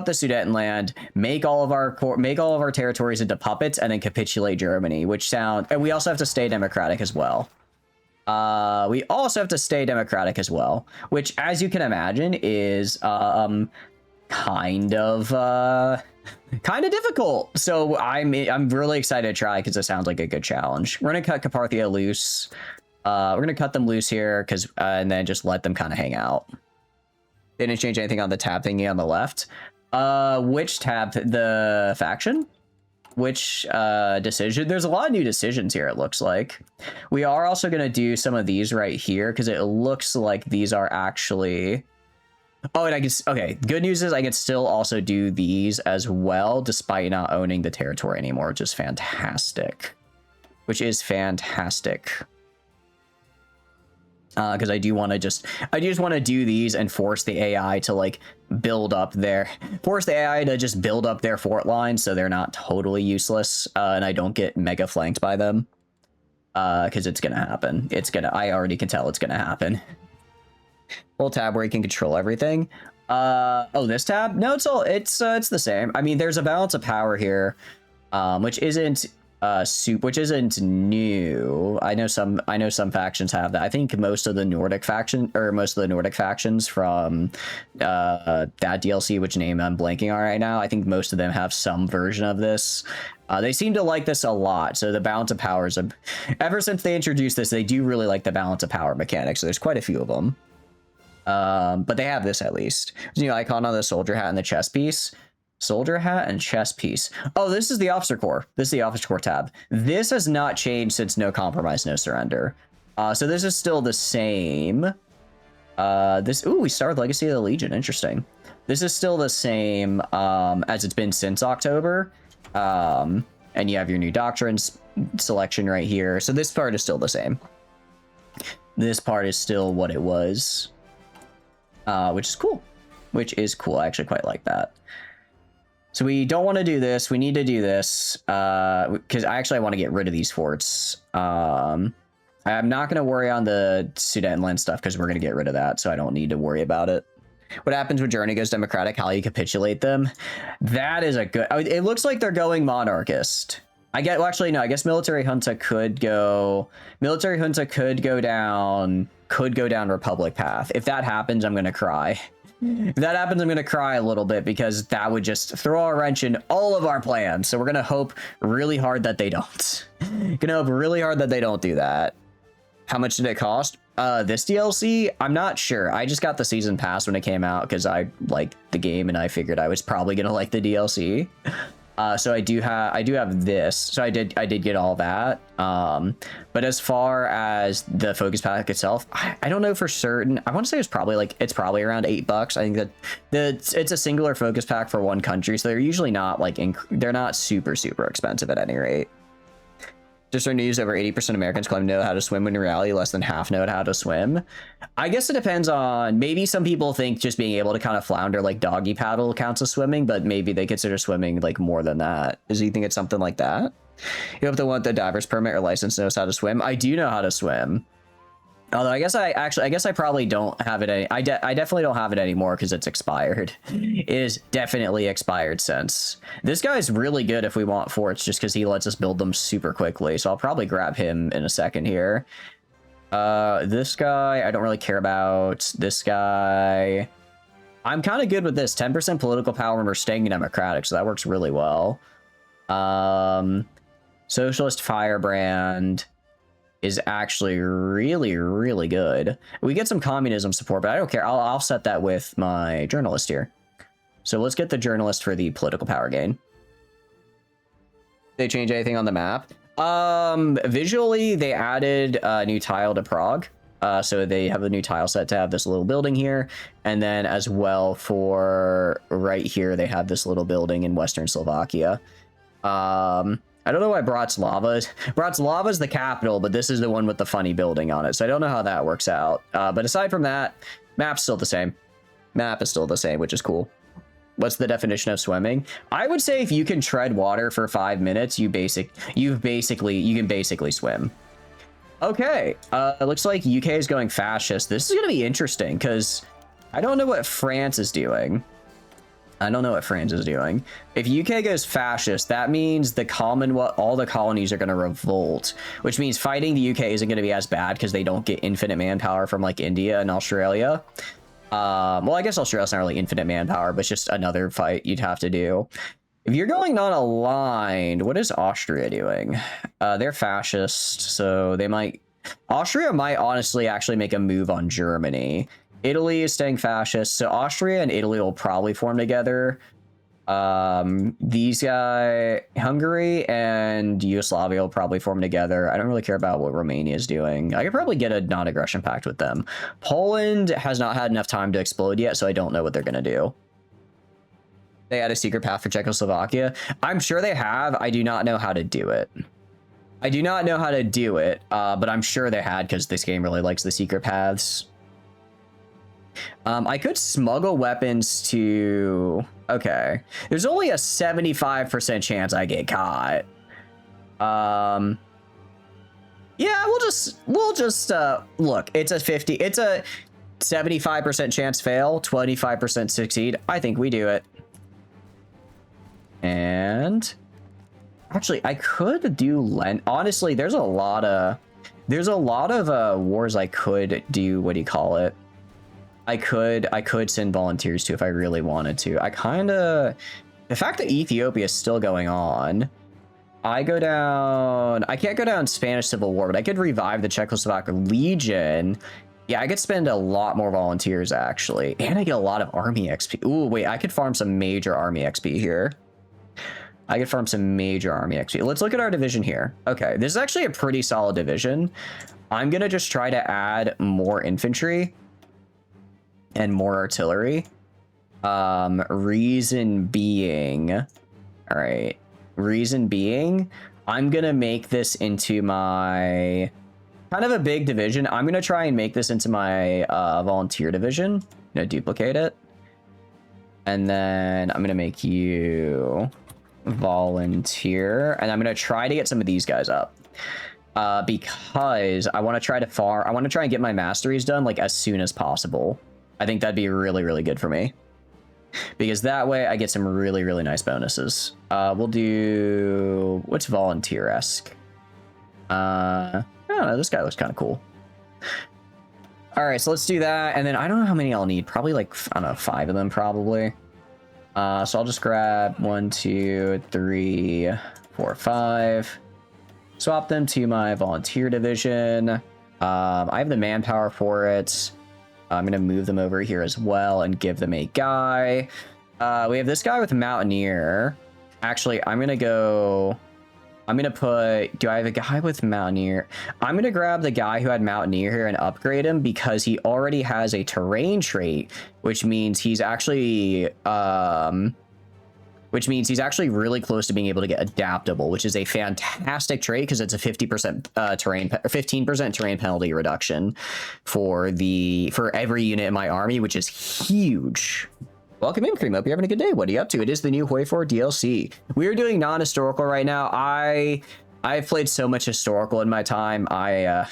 the Sudetenland, make all of our territories into puppets, and then capitulate Germany. And we also have to stay democratic as well. We also have to stay democratic as well, which, as you can imagine, is kind of difficult. So I'm really excited to try because it sounds like a good challenge. We're gonna cut Carpathia loose. We're gonna cut them loose here because and then just let them kind of hang out. They didn't change anything on the tab thingy on the left. Which tab? The faction? Which decision? There's a lot of new decisions here, it looks like. We are also going to do some of these right here because it looks like these are actually... Oh, and I can... Okay, good news is I can still also do these as well despite not owning the territory anymore, which is fantastic. Which is fantastic. Because I do want to just want to do these and force the AI to like build up force the AI to just build up their fort lines so they're not totally useless and I don't get mega flanked by them. Because it's gonna happen. I already can tell it's gonna happen. Little tab where you can control everything. Oh, this tab? No, it's the same. I mean, there's a balance of power here, which isn't new. I know some factions have that. I think most of the Nordic factions from that DLC, which name I'm blanking on right now, I think most of them have some version of this. They seem to like this a lot. So the balance of powers, ever since they introduced this, they do really like the balance of power mechanic. So there's quite a few of them. But they have this at least. There's a new icon on the soldier hat and the chess piece. Soldier hat and chess piece. Oh, this is the officer corps. This is the officer corps tab. This has not changed since No Compromise, No Surrender. So this is still the same. We started Legacy of the Legion. Interesting. This is still the same as it's been since October. And you have your new doctrines selection right here. So this part is still the same. This part is still what it was. Which is cool. I actually quite like that. So we don't want to do this. We need to do this because I want to get rid of these forts. I'm not going to worry on the Sudetenland stuff because we're going to get rid of that. So I don't need to worry about it. What happens when Germany goes democratic? How you capitulate them? That is a good... It looks like they're going monarchist. I guess military junta could go down Republic path. If that happens, I'm going to cry. If that happens, I'm going to cry a little bit because that would just throw a wrench in all of our plans. So we're going to hope really hard that they don't. Do that. How much did it cost? This DLC? I'm not sure. I just got the season pass when it came out because I liked the game and I figured I was probably going to like the DLC. So I do have this. So I did get all that. But as far as the focus pack itself, I don't know for certain. I want to say it's probably around $8. I think that it's a singular focus pack for one country. So they're usually not they're not super expensive at any rate. Just our news, over 80% of Americans claim to know how to swim, when in reality less than half know how to swim. I guess it depends on, maybe some people think just being able to kind of flounder like doggy paddle counts as swimming, but maybe they consider swimming like more than that. Do you think it's something like that? You hope the one with the diver's permit or license knows how to swim. I do know how to swim. Although I guess I probably don't have it. I definitely don't have it anymore because it's expired. It is definitely expired since. This guy's really good if we want forts just because he lets us build them super quickly. So I'll probably grab him in a second here. This guy, I don't really care about. This guy, I'm kind of good with this. 10% political power and we're staying democratic, so that works really well. Socialist firebrand is actually really good. We get some communism support, but I don't care. I'll set that with my journalist here. So let's get the journalist for the political power gain. They change anything on the map? Visually, they added a new tile to Prague. So they have a new tile set to have this little building here. And then as well for right here, they have this little building in Western Slovakia. I don't know why Bratislava is the capital, but this is the one with the funny building on it. So I don't know how that works out. But aside from that, map's still the same. Map is still the same, which is cool. What's the definition of swimming? I would say if you can tread water for 5 minutes, you can basically swim. Okay, it looks like UK is going fascist. This is going to be interesting because I don't know what France is doing. I don't know what France is doing. If UK goes fascist, that means the Commonwealth, all the colonies are going to revolt, which means fighting the UK isn't going to be as bad because they don't get infinite manpower from like India and Australia. Well, I guess Australia's not really infinite manpower, but it's just another fight you'd have to do. If you're going non-aligned, what is Austria doing? They're fascist, so they might... Austria might honestly actually make a move on Germany. Italy is staying fascist, so Austria and Italy will probably form together. These guys, Hungary and Yugoslavia will probably form together. I don't really care about what Romania is doing. I could probably get a non-aggression pact with them. Poland has not had enough time to explode yet, so I don't know what they're going to do. They had a secret path for Czechoslovakia. I'm sure they have. I do not know how to do it. I do not know how to do it, but I'm sure they had because this game really likes the secret paths. I could smuggle weapons to... Okay. There's only a 75% chance I get caught. Yeah, we'll just look, it's a 75% chance fail, 25% succeed. I think we do it. And actually, I could do Lent. Honestly, there's a lot of wars I could do. What do you call it? I could send volunteers to if I really wanted to. The fact that Ethiopia is still going on, I can't go down Spanish Civil War, but I could revive the Czechoslovak Legion. Yeah, I could spend a lot more volunteers actually, and I get a lot of army XP. Ooh, wait, I could farm some major army XP here. Let's look at our division here. Okay, this is actually a pretty solid division. I'm gonna just try to add more infantry and more artillery. Reason being, I'm gonna make this into my kind of a big division. I'm gonna try and make this into my volunteer division. I'm gonna duplicate it, and then I'm gonna make you volunteer, and I'm gonna try to get some of these guys up because I want to try and get my masteries done like as soon as possible. I think that'd be really, really good for me because that way I get some really, really nice bonuses. We'll do what's volunteer-esque. I don't know, this guy looks kind of cool. All right, so let's do that, and then I don't know how many I'll need. Probably like, I don't know, 5 of them probably. So I'll just grab 1, 2, 3, 4, 5. Swap them to my volunteer division. I have the manpower for it. I'm going to move them over here as well and give them a guy. We have this guy with Mountaineer. Actually, do I have a guy with Mountaineer? I'm going to grab the guy who had Mountaineer here and upgrade him because he already has a terrain trait, which means he's actually really close to being able to get adaptable, which is a fantastic trait because it's a 15% terrain penalty reduction for every unit in my army, which is huge. Welcome in, Cream. Hope you're having a good day. What are you up to? It is the new Hoi 4 DLC. We are doing non-historical right now. I've played so much historical in my time. I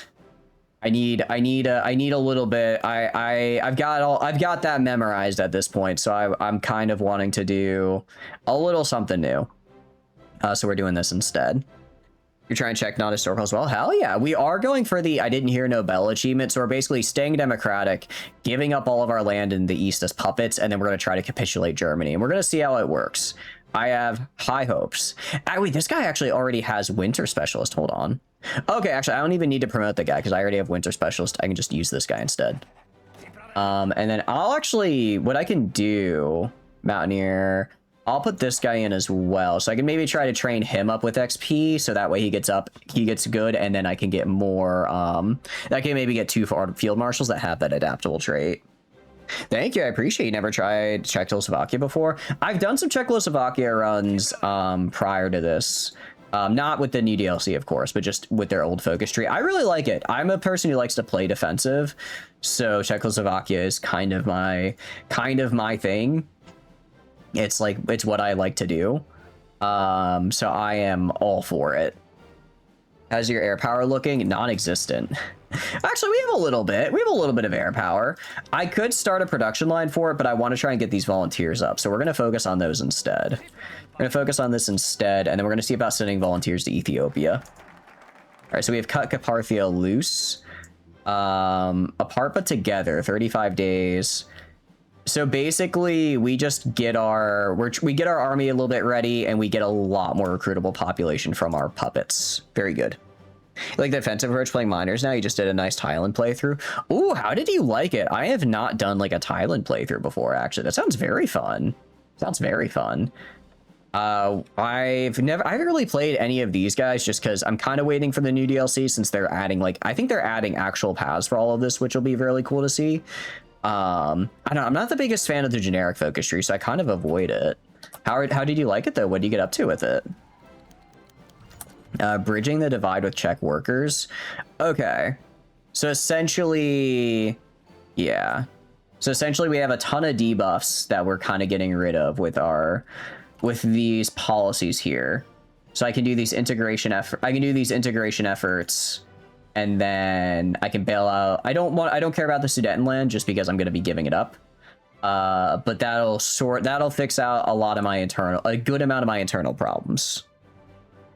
need a little bit. I've got that memorized at this point, so I'm kind of wanting to do a little something new. So we're doing this instead. You're trying to check non-historical as well? Hell yeah. We are going for the I didn't hear Nobel achievement, so we're basically staying democratic, giving up all of our land in the East as puppets, and then we're going to try to capitulate Germany, and we're going to see how it works. I have high hopes. Wait, this guy actually already has Winter Specialist. Hold on. Okay, actually, I don't even need to promote the guy because I already have Winter Specialist. I can just use this guy instead. And then what I can do, Mountaineer, I'll put this guy in as well. So I can maybe try to train him up with XP. So that way he gets good. And then I can get more, I can maybe get 2 field marshals that have that adaptable trait. Thank you. I appreciate you. Never tried Czechoslovakia before. I've done some Czechoslovakia runs prior to this. Not with the new DLC, of course, but just with their old focus tree. I really like it. I'm a person who likes to play defensive. So Czechoslovakia is kind of my thing. It's what I like to do. So I am all for it. How's your air power looking? Non-existent. Actually, we have a little bit. We have a little bit of air power. I could start a production line for it, but I want to try and get these volunteers up. So we're going to focus on those instead. We're going to focus on this instead, and then we're going to see about sending volunteers to Ethiopia. All right, so we have cut Carpathia loose. Apart but together, 35 days. So basically, we just get we get our army a little bit ready, and we get a lot more recruitable population from our puppets. Very good. Like the defensive approach playing miners now. You just did a nice Thailand playthrough. Ooh, how did you like it? I have not done like a Thailand playthrough before, actually. That sounds very fun. Sounds very fun. I haven't really played any of these guys just because I'm kind of waiting for the new DLC since they're adding I think they're adding actual paths for all of this, which will be really cool to see. I don't know, I'm not the biggest fan of the generic focus tree, so I kind of avoid it. How did you like it though? What did you get up to with it? Bridging the divide with Czech workers. Okay. So essentially, yeah. So essentially we have a ton of debuffs that we're kind of getting rid of with these policies here. So I can do these integration efforts, and then I can bail out. I don't care about the Sudetenland just because I'm going to be giving it up. But that'll fix out a good amount of my internal problems.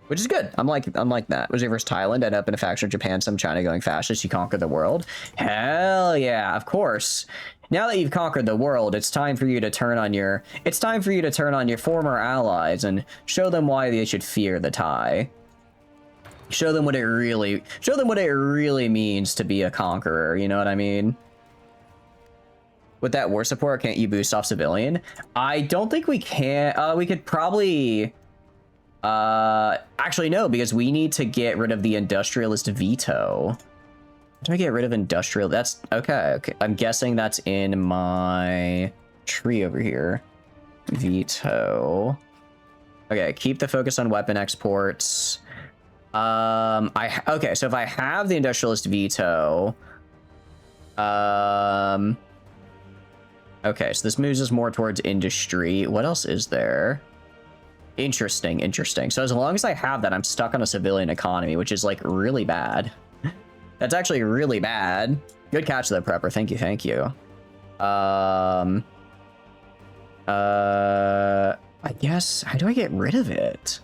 Which is good. I'm like that. Was it versus Thailand? End up in a faction of Japan, some China going fascist, you conquer the world? Hell yeah, of course. Now that you've conquered the world, it's time for you to turn on your former allies and show them why they should fear the Thai. Show them what it really means to be a conqueror, you know what I mean? With that war support, can't you boost off civilian? I don't think we can. We could probably actually no, because we need to get rid of the industrialist veto. How do I get rid of industrial? That's okay. I'm guessing that's in my tree over here. Veto. Okay, keep the focus on weapon exports. Okay, so if I have the industrialist veto, okay, so this moves us more towards industry. What else is there? Interesting. So as long as I have that, I'm stuck on a civilian economy, which is like really bad. That's actually really bad. Good catch though, Prepper. Thank you. I guess, how do I get rid of it?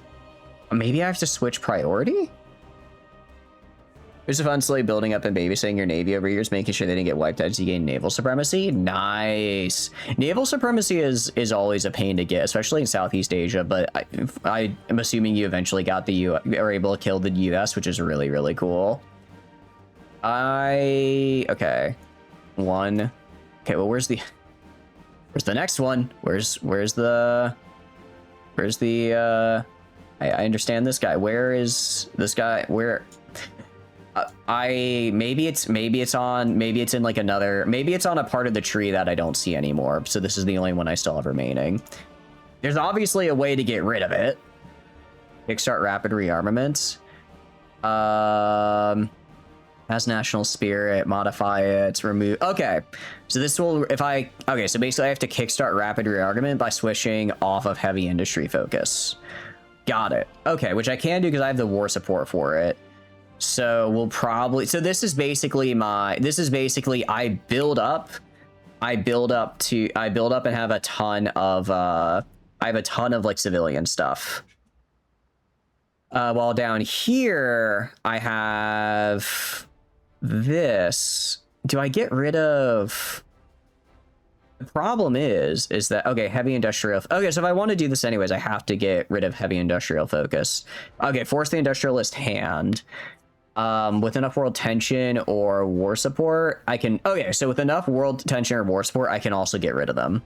Maybe I have to switch priority? There's a fun slowly building up and babysitting your navy over years, making sure they didn't get wiped out as you gain naval supremacy. Nice. Naval supremacy is always a pain to get, especially in Southeast Asia, but I am assuming you eventually got are able to kill the US, which is really, really cool. Okay. One. Okay, well, where's the next one? Where's the I understand this guy. Where is this guy? Where? Maybe it's in a part of the tree that I don't see anymore. So this is the only one I still have remaining. There's obviously a way to get rid of it. Kickstart rapid rearmament. Has national spirit, modify it, remove. Okay, so this will, okay, so basically I have to kickstart rapid rearmament by switching off of heavy industry focus. Got it. Okay, which I can do because I have the war support for it. So we'll probably, so this is basically I build up and have a ton of like civilian stuff. While down here I have this. Do I get rid of? The problem is that, okay, heavy industrial. Okay, so if I want to do this anyways, I have to get rid of heavy industrial focus. Okay, force the industrialist hand. With enough world tension or war support, I can. Okay, so with enough world tension or war support, I can also get rid of them.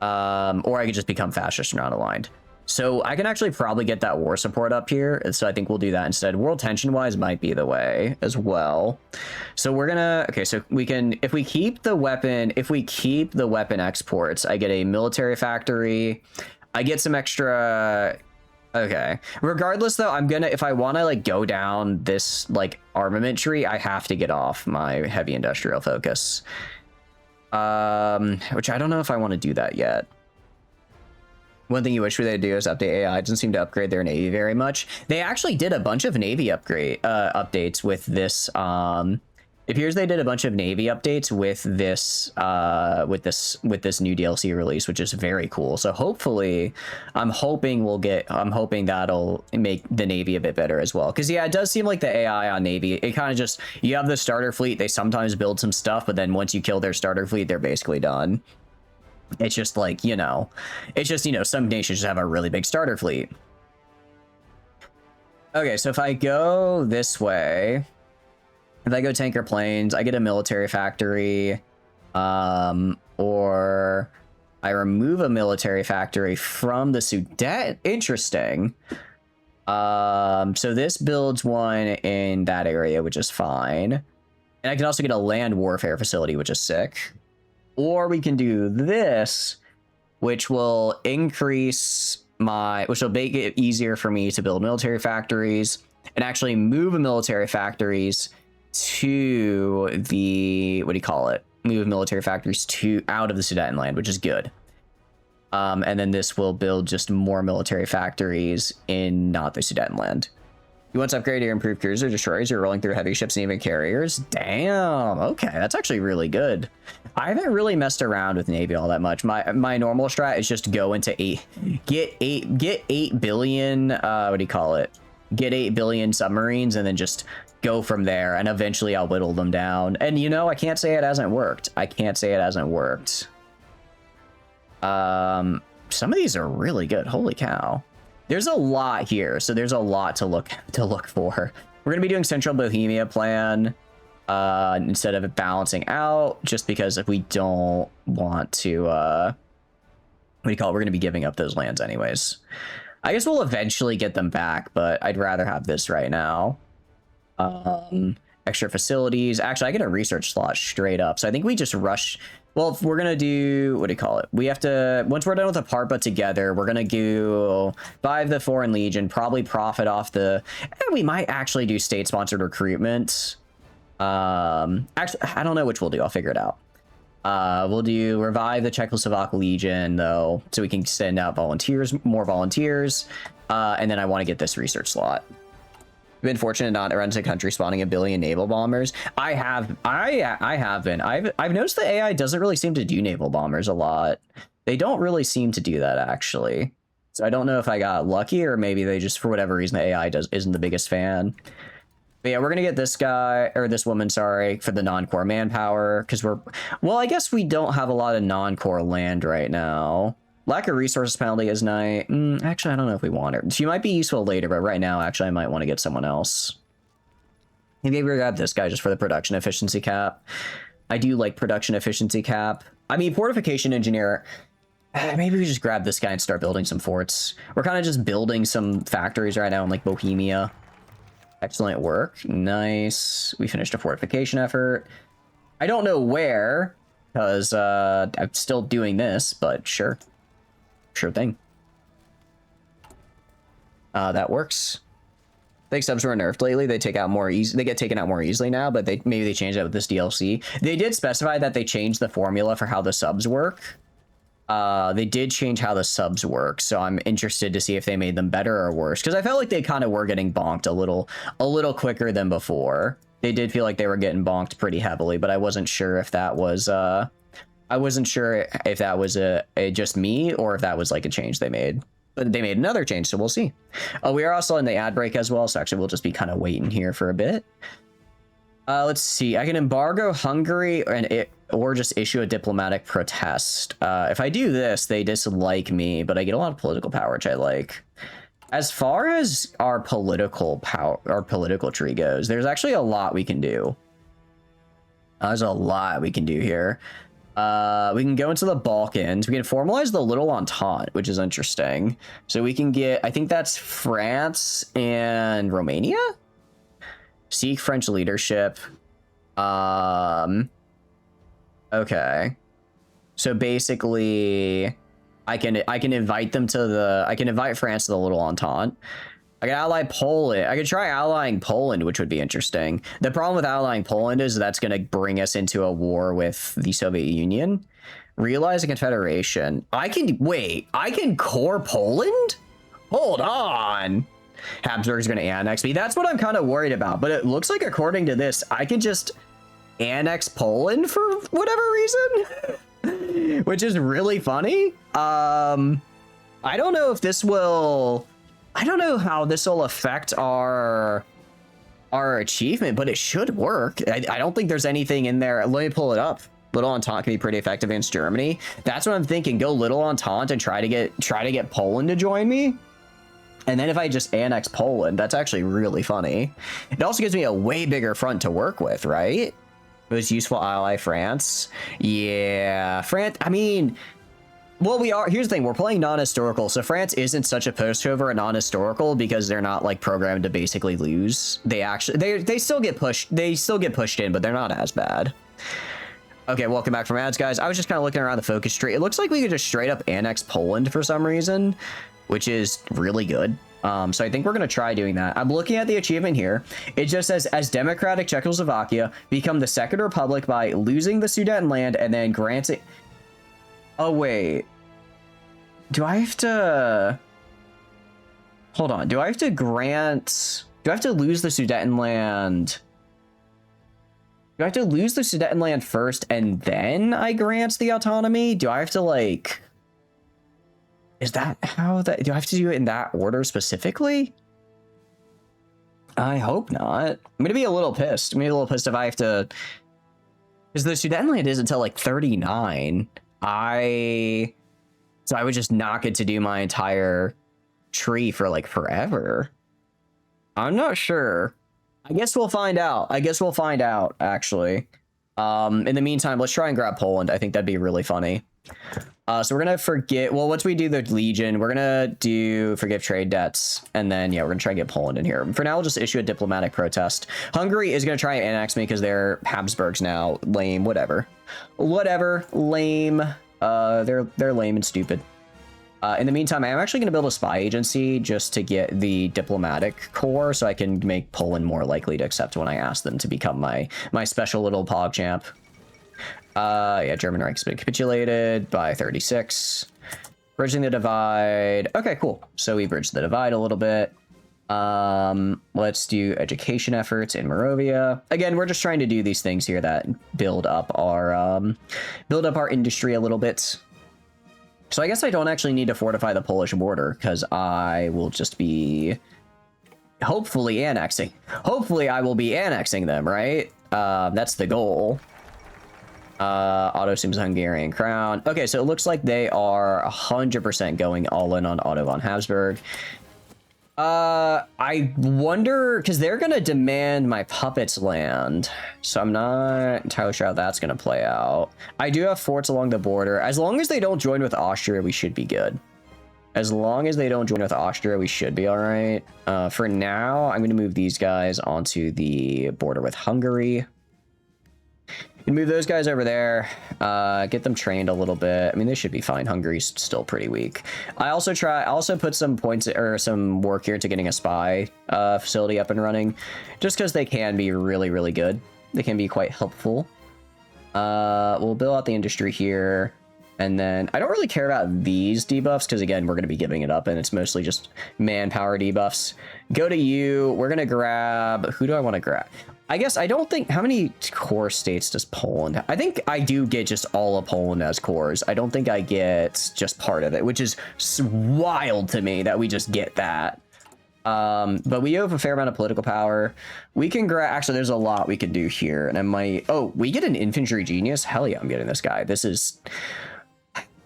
Or I could just become fascist or not aligned. So I can actually probably get that war support up here. So I think we'll do that instead. World tension wise might be the way as well. So we're gonna, okay, so we can, if we keep the weapon exports, I get a military factory. I get some extra, okay. Regardless though, I'm gonna, if I wanna like go down this like armament tree, I have to get off my heavy industrial focus. Which I don't know if I want to do that yet. One thing you wish they'd do is update AI. It doesn't seem to upgrade their navy very much. They actually did a bunch of navy updates with this. It appears they did a bunch of navy updates with this new DLC release, which is very cool. So hopefully, I'm hoping that'll make the navy a bit better as well. Because yeah, it does seem like the AI on navy, it kind of just, you have the starter fleet. They sometimes build some stuff, but then once you kill their starter fleet, they're basically done. It's just like, you know, some nations just have a really big starter fleet. Okay, so if I go this way, if I go tanker planes, I get a military factory, or I remove a military factory from the Sudan. Interesting. So this builds one in that area, which is fine. And I can also get a land warfare facility, which is sick. Or we can do this, which will which will make it easier for me to build military factories and actually move military factories to the, move military factories out of the Sudetenland, which is good. And then this will build just more military factories in not the Sudetenland. You want to upgrade your improved cruiser destroyers? You're rolling through heavy ships and even carriers. Damn. Okay, that's actually really good. I haven't really messed around with Navy all that much. My normal strat is just go into get 8 billion. Get 8 billion submarines and then just go from there. And eventually I'll whittle them down. And you know, I can't say it hasn't worked. Some of these are really good. Holy cow. There's a lot here, so there's a lot to look for. We're gonna be doing Central Bohemia plan instead of it balancing out, just because if we don't want to, we're gonna be giving up those lands anyways. I guess we'll eventually get them back, but I'd rather have this right now. Extra facilities. Actually, I get a research slot straight up, so I think we just rush. Well, if we're gonna do, we have to, once we're done with the part, but together, we're gonna go buy the Foreign Legion, probably profit off and we might actually do state-sponsored recruitment. Actually, I don't know which we'll do. I'll figure it out. We'll do revive the Czechoslovakia Legion, though, so we can send out more volunteers. And then I want to get this research slot. Been fortunate not to run into a country spawning a billion naval bombers. I have been. I've noticed the AI doesn't really seem to do naval bombers a lot. They don't really seem to do that, actually. So I don't know if I got lucky or maybe they just, for whatever reason, the AI isn't the biggest fan. But yeah, we're gonna get this guy, or this woman, sorry, for the non-core manpower, because well, I guess we don't have a lot of non-core land right now. Lack of resources penalty is nice. Actually, I don't know if we want her. She might be useful later, but right now, actually, I might want to get someone else. Maybe we grab this guy just for the production efficiency cap. I do like production efficiency cap. I mean, fortification engineer. Maybe we just grab this guy and start building some forts. We're kind of just building some factories right now in like Bohemia. Excellent work. Nice. We finished a fortification effort. I don't know where, because I'm still doing this, but sure. Sure thing. That works. I think subs were nerfed lately. They get taken out more easily now, but maybe they changed that with this DLC. They did specify that they changed the formula for how the subs work. They did change how the subs work, so I'm interested to see if they made them better or worse, because I felt like they kind of were getting bonked a little quicker than before. They did feel like they were getting bonked pretty heavily, but I wasn't sure if that was just me or if that was like a change they made. But they made another change, so we'll see. We are also in the ad break as well, so actually we'll just be kind of waiting here for a bit. Let's see. I can embargo Hungary or just issue a diplomatic protest. If I do this, they dislike me, but I get a lot of political power, which I like. As far as our political tree goes, there's actually a lot we can do. There's a lot we can do here. We can go into the Balkans. We can formalize the Little Entente, which is interesting. So we can get, I think that's France and Romania? Seek French leadership. Okay. So basically, I can invite France to the Little Entente. I could ally Poland. I could try allying Poland, which would be interesting. The problem with allying Poland is that's going to bring us into a war with the Soviet Union. Realize a confederation. I can core Poland? Hold on. Habsburg's going to annex me. That's what I'm kind of worried about. But it looks like, according to this, I can just annex Poland for whatever reason, which is really funny. I don't know if this will... I don't know how this will affect our achievement, but it should work. I don't think there's anything in there. Let me pull it up. Little Entente can be pretty effective against Germany. That's what I'm thinking. Go Little Entente and try to get Poland to join me. And then if I just annex Poland, that's actually really funny. It also gives me a way bigger front to work with, right? Most useful ally, France. Yeah, France. I mean, well, here's the thing, we're playing non-historical, so France isn't such a pushover at non-historical because they're not like programmed to basically lose. They still get pushed in, but they're not as bad. Okay, welcome back from ads, guys. I was just kind of looking around the focus tree. It looks like we could just straight up annex Poland for some reason, which is really good. So I think we're going to try doing that. I'm looking at the achievement here. It just says, as democratic Czechoslovakia, become the second republic by losing the Sudetenland and then granting... Oh, wait. Do I have to... Hold on. Do I have to grant... Do I have to lose the Sudetenland? Do I have to lose the Sudetenland first and then I grant the autonomy? Do I have to, like... Is that how that... Do I have to do it in that order specifically? I hope not. I'm going to be a little pissed. I'm going to be a little pissed if I have to... Because the Sudetenland is until, like, 39. So I would just not get to do my entire tree for like forever. I'm not sure. I guess we'll find out. Actually. In the meantime, let's try and grab Poland. I think that'd be really funny. So we're gonna forget, well, once we do the Legion, we're gonna forgive trade debts, and then yeah, we're gonna try and get Poland in here. For now, we'll just issue a diplomatic protest. Hungary is gonna try and annex me because they're Habsburgs now. Lame, whatever, lame. They're lame and stupid. In the meantime, I'm actually gonna build a spy agency just to get the diplomatic corps, so I can make Poland more likely to accept when I ask them to become my special little PogChamp. Yeah, German Reich's been capitulated by 36. Bridging the divide. Okay, cool. So we bridged the divide a little bit. Let's do education efforts in Moravia. Again, we're just trying to do these things here that build up our industry a little bit. So I guess I don't actually need to fortify the Polish border because I will just be hopefully annexing. Hopefully I will be annexing them, right? That's the goal. Otto assumes Hungarian crown. Okay, so it looks like they are 100% going all in on Otto von Habsburg. I wonder, because they're going to demand my puppets land, so I'm not entirely sure how that's going to play out. I do have forts along the border. As long as they don't join with Austria, we should be good. As long as they don't join with Austria, we should be all right. For now, I'm going to move these guys onto the border with Hungary. And move those guys over there, get them trained a little bit. I mean, they should be fine. Hungary's still pretty weak. I also put some points or some work here to getting a spy facility up and running, just because they can be really, really good. They can be quite helpful. We'll build out the industry here. And then I don't really care about these debuffs because, again, we're going to be giving it up and it's mostly just manpower debuffs. Go to you. We're going to grab... Who do I want to grab? I guess I don't think... How many core states does Poland have? I think I do get just all of Poland as cores. I don't think I get just part of it, which is wild to me that we just get that. But we have a fair amount of political power. We can grab... Actually, there's a lot we could do here. And I might... Oh, we get an infantry genius? Hell yeah, I'm getting this guy. This is...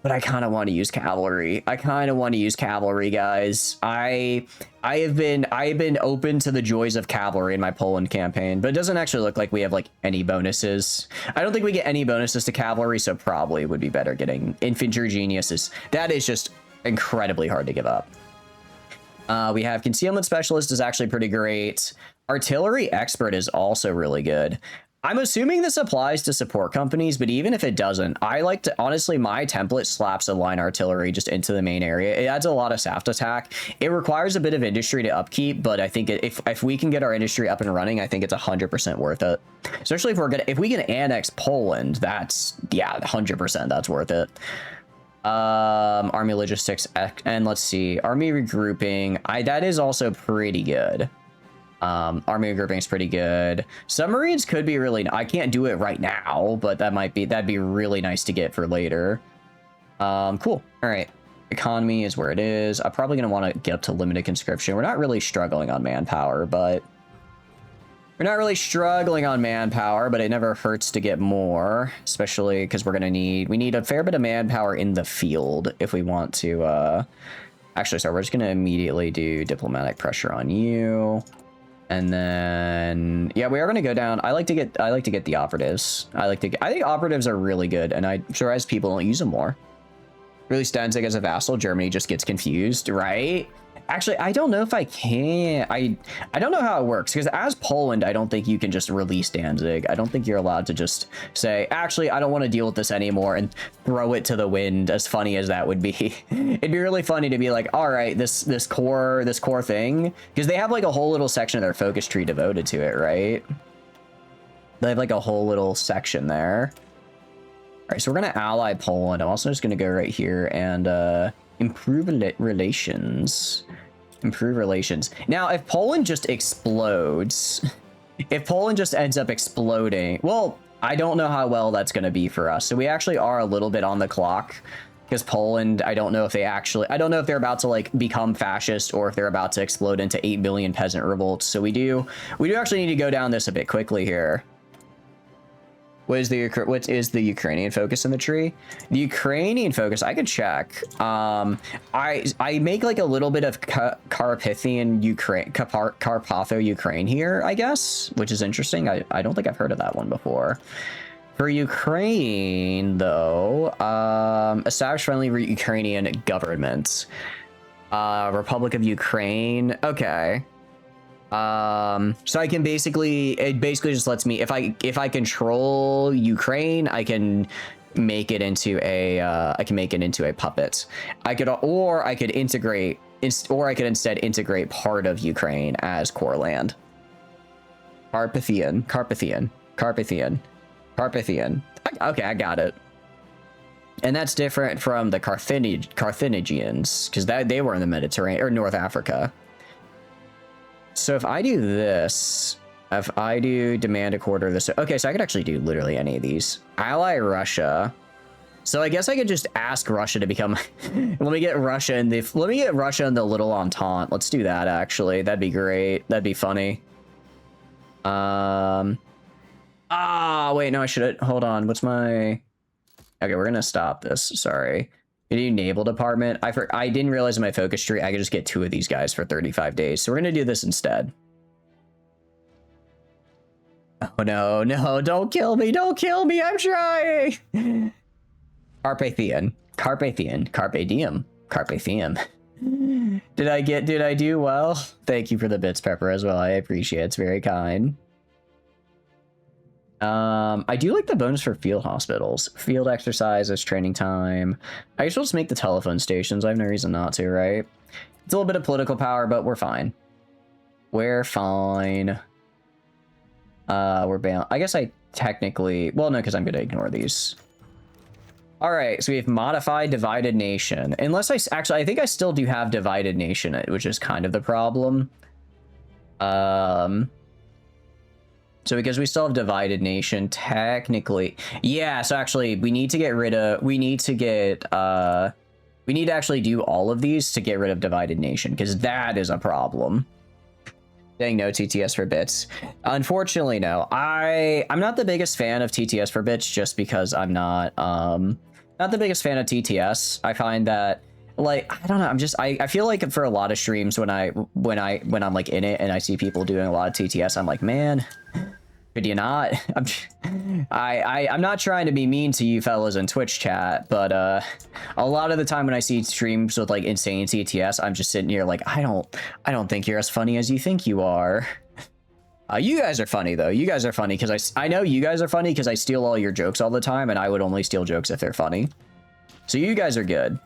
But I kind of want to use cavalry. Guys. I have been open to the joys of cavalry in my Poland campaign, but it doesn't actually look like we have like any bonuses. I don't think we get any bonuses to cavalry, so probably would be better getting infantry geniuses. That is just incredibly hard to give up. We have concealment specialist is actually pretty great. Artillery expert is also really good. I'm assuming this applies to support companies, but even if it doesn't, I like to, honestly, my template slaps a line artillery just into the main area. It adds a lot of soft attack. It requires a bit of industry to upkeep, but I think if we can get our industry up and running, I think it's 100% worth it. Especially if we can annex Poland, that's, yeah, 100% that's worth it. Army logistics, and let's see, army regrouping. That is also pretty good. Army grouping is pretty good. Submarines could be really, I can't do it right now, but that'd be really nice to get for later. Cool. All right. Economy is where it is. I'm probably going to want to get up to limited conscription. We're not really struggling on manpower, but it never hurts to get more, especially because we need a fair bit of manpower in the field if we want to, actually, so we're just going to immediately do diplomatic pressure on you. And then, yeah, we are going to go down. I like to get the operatives. I think operatives are really good, and I'm sure as people don't use them more. Really Danzig as a vassal, Germany just gets confused, right? Actually, I don't know if I can. I don't know how it works, because as Poland, I don't think you can just release Danzig. I don't think you're allowed to just say, actually, I don't want to deal with this anymore, and throw it to the wind, as funny as that would be. It'd be really funny to be like, all right, this core thing, because they have like a whole little section of their focus tree devoted to it, right? They have like a whole little section there. All right, so we're going to ally Poland. I'm also just going to go right here and improve relations. Improve relations. Now, if Poland just explodes, if Poland just ends up exploding, well, I don't know how well that's going to be for us. So we actually are a little bit on the clock, because Poland, I don't know if they're about to like become fascist or if they're about to explode into 8 billion peasant revolts. So we do actually need to go down this a bit quickly here. What is the Ukrainian focus in the tree? The Ukrainian focus, I could check. I make like a little bit of Carpathian Ukraine, Carpatho Ukraine here, I guess, which is interesting. I don't think I've heard of that one before. For Ukraine, though, establish friendly Ukrainian government. Republic of Ukraine. Okay. So I can it basically just lets me, if I control Ukraine, I can make it into a puppet. I could instead integrate part of Ukraine as core land. Carpathian. Okay, I got it. And that's different from the Carthaginians, because they were in the Mediterranean or North Africa. So if I do this, if I do demand a quarter of this, okay, so I could actually do literally any of these. Ally Russia. So I guess I could just ask Russia to become, let me get Russia in the little Entente. Let's do that, actually. That'd be great. That'd be funny. Wait, no, I should, hold on. What's my, okay, we're gonna stop this. Sorry. New naval department. I didn't realize in my focus tree I could just get 2 of these guys for 35 days. So we're gonna do this instead. Oh no, don't kill me, I'm trying. Carpathian, Carpe diem. Did I do well? Thank you for the bits, Pepper, as well. I appreciate it. It's very kind. I do like the bonus for field hospitals. Field exercises, training time. I guess we'll just make the telephone stations. I have no reason not to, right? It's a little bit of political power, but we're fine. We're fine. We're bound. I guess I technically... Well, no, because I'm going to ignore these. All right, so we have modified divided nation. Unless I think I still do have divided nation, which is kind of the problem. So because we still have divided nation, technically, yeah, so actually we need to actually do all of these to get rid of divided nation, because that is a problem. Saying no TTS for bits. Unfortunately, no. I'm not the biggest fan of TTS for bits, just because I'm not the biggest fan of TTS. I find that, like, I don't know, I feel like for a lot of streams when I'm like in it and I see people doing a lot of TTS, I'm like, man, could you not? I'm not trying to be mean to you fellas in Twitch chat, but a lot of the time when I see streams with like insane TTS, I'm just sitting here like, I don't think you're as funny as you think you are. You guys are funny though. You guys are funny because I know you guys are funny because I steal all your jokes all the time, and I would only steal jokes if they're funny. So you guys are good.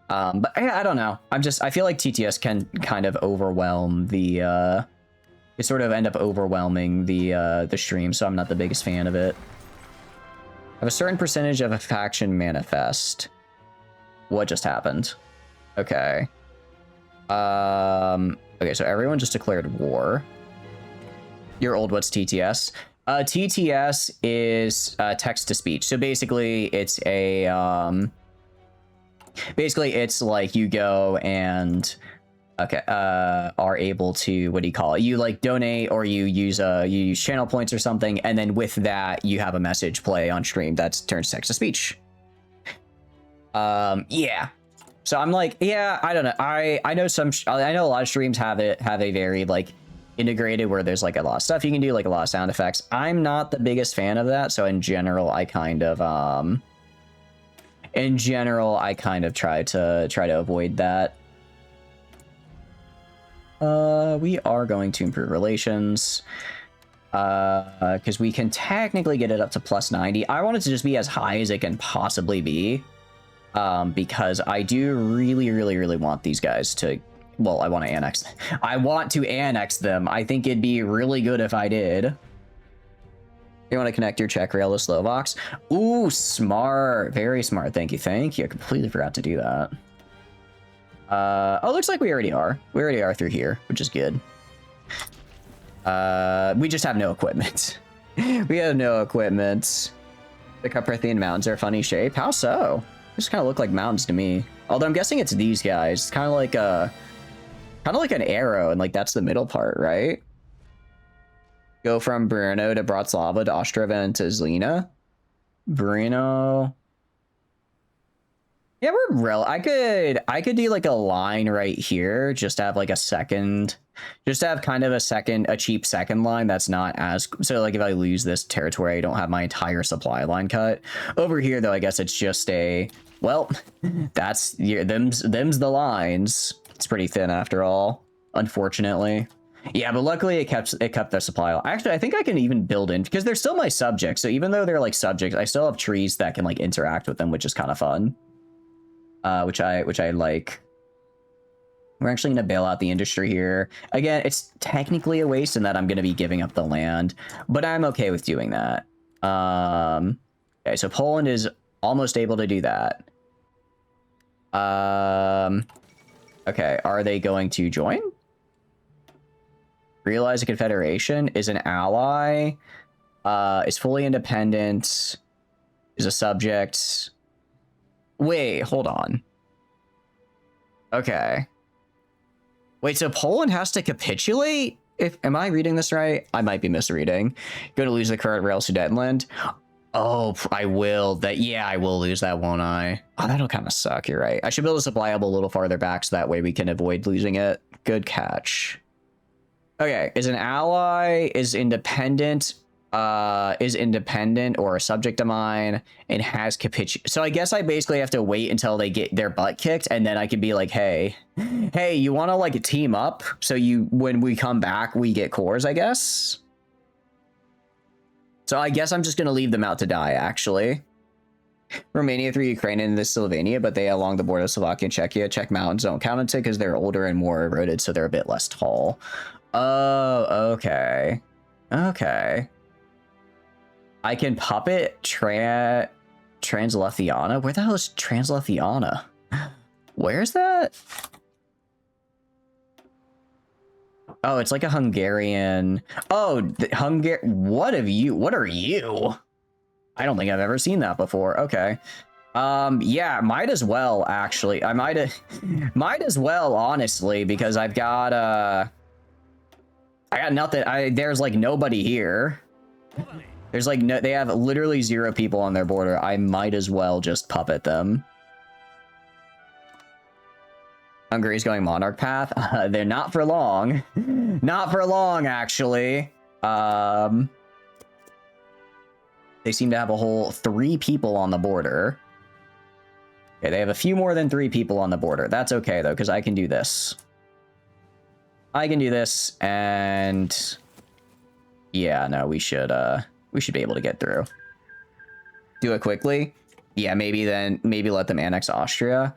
But I don't know. I feel like TTS can kind of overwhelm the it sort of end up overwhelming the stream, so I'm not the biggest fan of it. Have a certain percentage of a faction manifest. What just happened? Okay. Okay, so everyone just declared war. You're old, what's TTS? TTS is text to speech. So basically it's a it's like you go and are able to, what do you call it? You like donate, or you use channel points or something, and then with that you have a message play on stream that turns text to speech. Yeah. So I'm like, yeah, I don't know. I know a lot of streams have a very like integrated where there's like a lot of stuff you can do, like a lot of sound effects. I'm not the biggest fan of that, so in general I kind of try to avoid that. We are going to improve relations because we can technically get it up to plus 90. I want it to just be as high as it can possibly be, because I do really want these guys to, well, I want to annex them. I think it'd be really good if I did. You want to connect your Czech rail to Slovaks? Ooh, smart. Very smart. Thank you. I completely forgot to do that. Oh, looks like we already are. We already are through here, which is good. We just have no equipment. We have no equipment. The Carpathian Mountains are a funny shape. How so? They just kind of look like mountains to me. Although I'm guessing it's these guys. It's kind of like an arrow, and like that's the middle part, right? Go from Brno to Bratislava to Ostrava and to Zlina. Brno. Yeah, I could do like a line right here, just have like a cheap second line that's not as, so like if I lose this territory, I don't have my entire supply line cut. Over here though, I guess it's just well, that's them's the lines. It's pretty thin after all, unfortunately. Yeah, but luckily it kept their supply. Actually, I think I can even build in, because they're still my subjects. So even though they're like subjects, I still have trees that can like interact with them, which is kind of fun. Which I like. We're actually going to bail out the industry here. Again, it's technically a waste in that I'm going to be giving up the land, but I'm okay with doing that. Okay, so Poland is almost able to do that. Okay, are they going to join? Realize a confederation, is an ally, is fully independent, is a subject. Wait, hold on. Okay. Wait, so Poland has to capitulate? Am I reading this right? I might be misreading. Going to lose the current Rail Sudetenland? Oh, I will. I will lose that, won't I? Oh, that'll kind of suck. You're right. I should build a supply hub a little farther back so that way we can avoid losing it. Good catch. Okay, is an ally, is independent or a subject of mine, and has capitulated. So I guess I basically have to wait until they get their butt kicked, and then I can be like, hey, you want to like team up? So when we come back, we get cores, I guess. So I guess I'm just going to leave them out to die, actually. Romania through Ukraine and this Slovenia, but they along the border of Slovakia and Czechia. Czech mountains don't count into because they're older and more eroded, so they're a bit less tall. Oh, okay. Okay. I can puppet Translathiana? Where the hell is Translathiana? Where's that? Oh, it's like a Hungarian. Oh, What are you? I don't think I've ever seen that before. Okay. Yeah, might as well, actually. I might as well, honestly, because I got nothing. There's like nobody here. There's like they have literally 0 people on their border. I might as well just puppet them. Hungary's going monarch path. They're not for long. Not for long, actually. They seem to have a whole 3 people on the border. Okay, they have a few more than 3 people on the border. That's okay, though, because I can do this. I can do this, and Yeah, no, we should be able to get through. Do it quickly. Yeah, maybe let them annex Austria.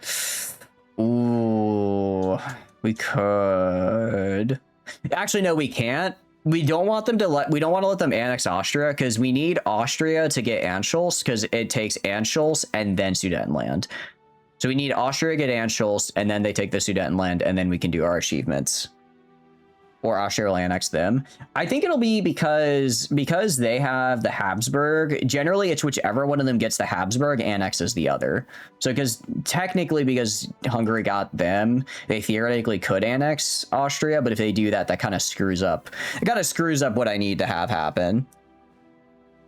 Ooh, we could. Actually, no, we can't. We don't want to let them annex Austria because we need Austria to get Anschluss because it takes Anschluss and then Sudetenland. So we need Austria to get Anschluss and then they take the Sudetenland and then we can do our achievements. Or Austria will annex them. I think it'll be because they have the Habsburg. Generally, it's whichever one of them gets the Habsburg annexes the other. So because Hungary got them, they theoretically could annex Austria, but if they do that, that kind of screws up. It kind of screws up what I need to have happen.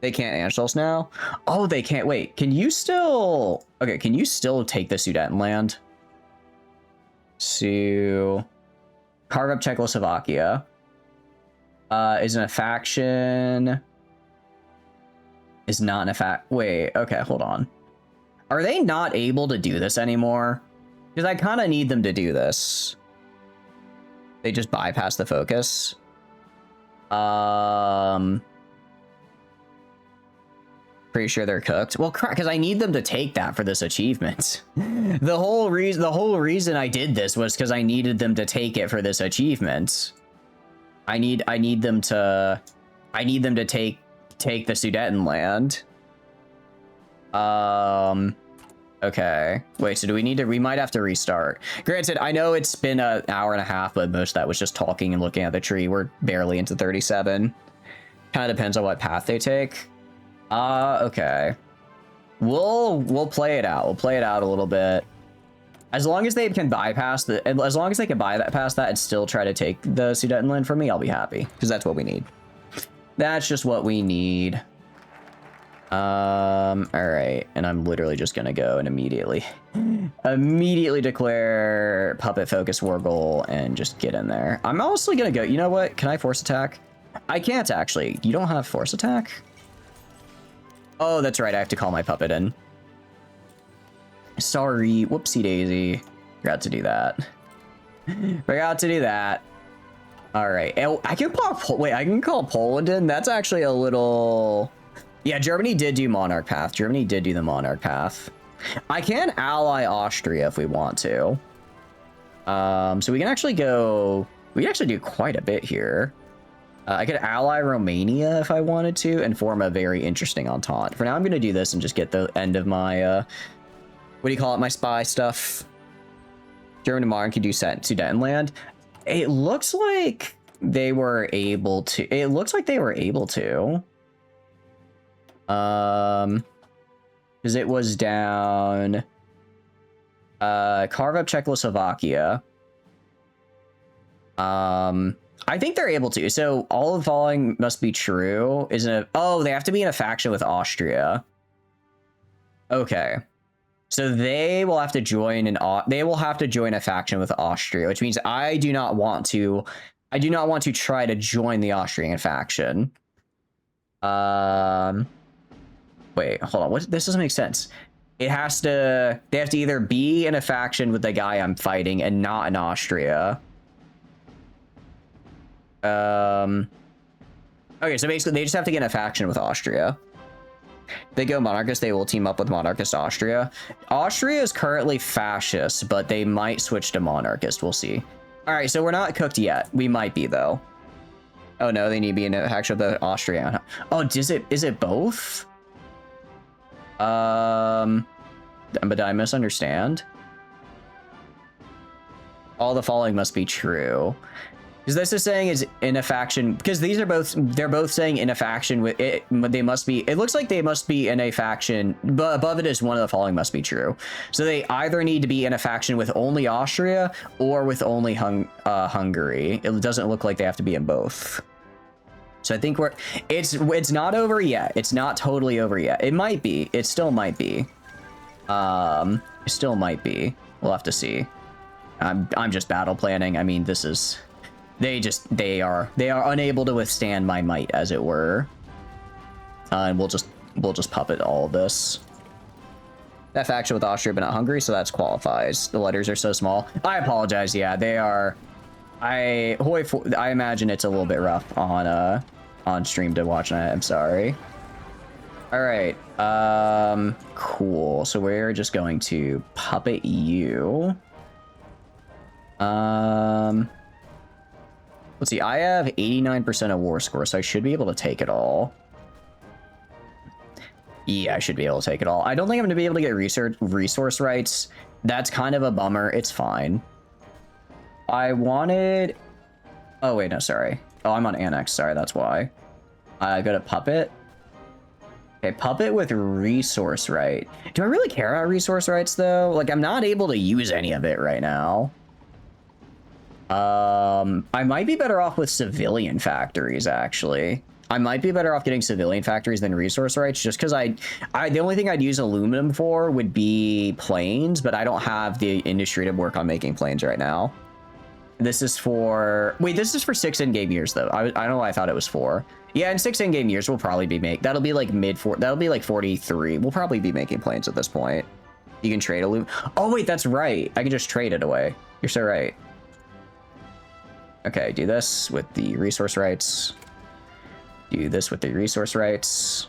They can't Anschluss now? Oh, they can't. Wait, can you still... Okay, can you still take the Sudetenland? So... Carve up Czechoslovakia. Is in a faction. Is not in a fact. Wait, okay, hold on. Are they not able to do this anymore? Because I kind of need them to do this. They just bypass the focus. Pretty sure they're cooked. Well, crap, because I need them to take that for this achievement. The whole reason I did this was because I needed them to take it for this achievement. I need them to take the Sudetenland. Okay. Wait, so do we need to... We might have to restart. Granted, I know it's been an hour and a half, but most of that was just talking and looking at the tree. We're barely into 37. Kind of depends on what path they take. Okay. We'll play it out. We'll play it out a little bit. As long as they can bypass as long as they can bypass that and still try to take the Sudetenland from me, I'll be happy. Because that's what we need. That's just what we need. Alright. And I'm literally just gonna go and immediately declare Puppet Focus War Goal and just get in there. I'm also gonna go, you know what? Can I force attack? I can't actually. You don't have force attack? Oh, that's right. I have to call my puppet in. Sorry. Whoopsie daisy. Forgot to do that. Forgot to do that. All right. I can call Poland in. That's actually a little... Yeah, Germany did do Monarch Path. Germany did do the Monarch Path. I can ally Austria if we want to. So we can actually go... We can actually do quite a bit here. I could ally Romania if I wanted to and form a very interesting entente. For now, I'm going to do this and just get the end of my, what do you call it? My spy stuff. German and Martin can do Sudetenland. It looks like they were able to. Because it was down. Carve up Czechoslovakia. I think they're able to. So all of the following must be true. Isn't it? Oh, they have to be in a faction with Austria. Okay. So they will have to join a faction with Austria, which means I do not want to try to join the Austrian faction. Wait, hold on. This doesn't make sense. They have to either be in a faction with the guy I'm fighting and not in Austria. Okay, so basically they just have to get in a faction with Austria. If they go monarchist, they will team up with monarchist Austria. Austria is currently fascist, but they might switch to monarchist. We'll see. All right, so we're not cooked yet. We might be though. Oh no, they need to be in a faction with Austria. Oh, is it both? But did I misunderstand? All the following must be true. Because this is saying is in a faction, because they're both saying in a faction with it, they must be, it looks like they must be in a faction, but above it is one of the following must be true. So they either need to be in a faction with only Austria or with only Hungary. It doesn't look like they have to be in both. So I think it's not over yet. It's not totally over yet. It might be. It still might be. It still might be. We'll have to see. I'm just battle planning. I mean, this is... They are unable to withstand my might, as it were. And we'll just puppet all of this. That faction with Austria, but not Hungary, so that's qualifies. The letters are so small. I apologize. Yeah, they are. I imagine it's a little bit rough on on stream to watch that. I'm sorry. All right. Cool. So we're just going to puppet you. Let's see. I have 89% of war score, so I should be able to take it all. Yeah, I should be able to take it all. I don't think I'm going to be able to get resource rights. That's kind of a bummer. It's fine. I wanted... Oh, wait, no, sorry. Oh, I'm on Annex. Sorry, that's why. I go to Puppet. Okay, Puppet with resource right. Do I really care about resource rights, though? Like, I'm not able to use any of it right now. I might be better off with civilian factories, actually. I might be better off getting civilian factories than resource rights, just because the only thing I'd use aluminum for would be planes, but I don't have the industry to work on making planes right now. This is for... Wait, this is for 6 in-game years, though. I don't know why I thought it was 4. Yeah, in 6 in-game years, we'll probably be that'll be like that'll be like 43. We'll probably be making planes at this point. You can trade aluminum. Oh, wait, that's right. I can just trade it away. You're so right. Okay, do this with the resource rights. Do this with the resource rights.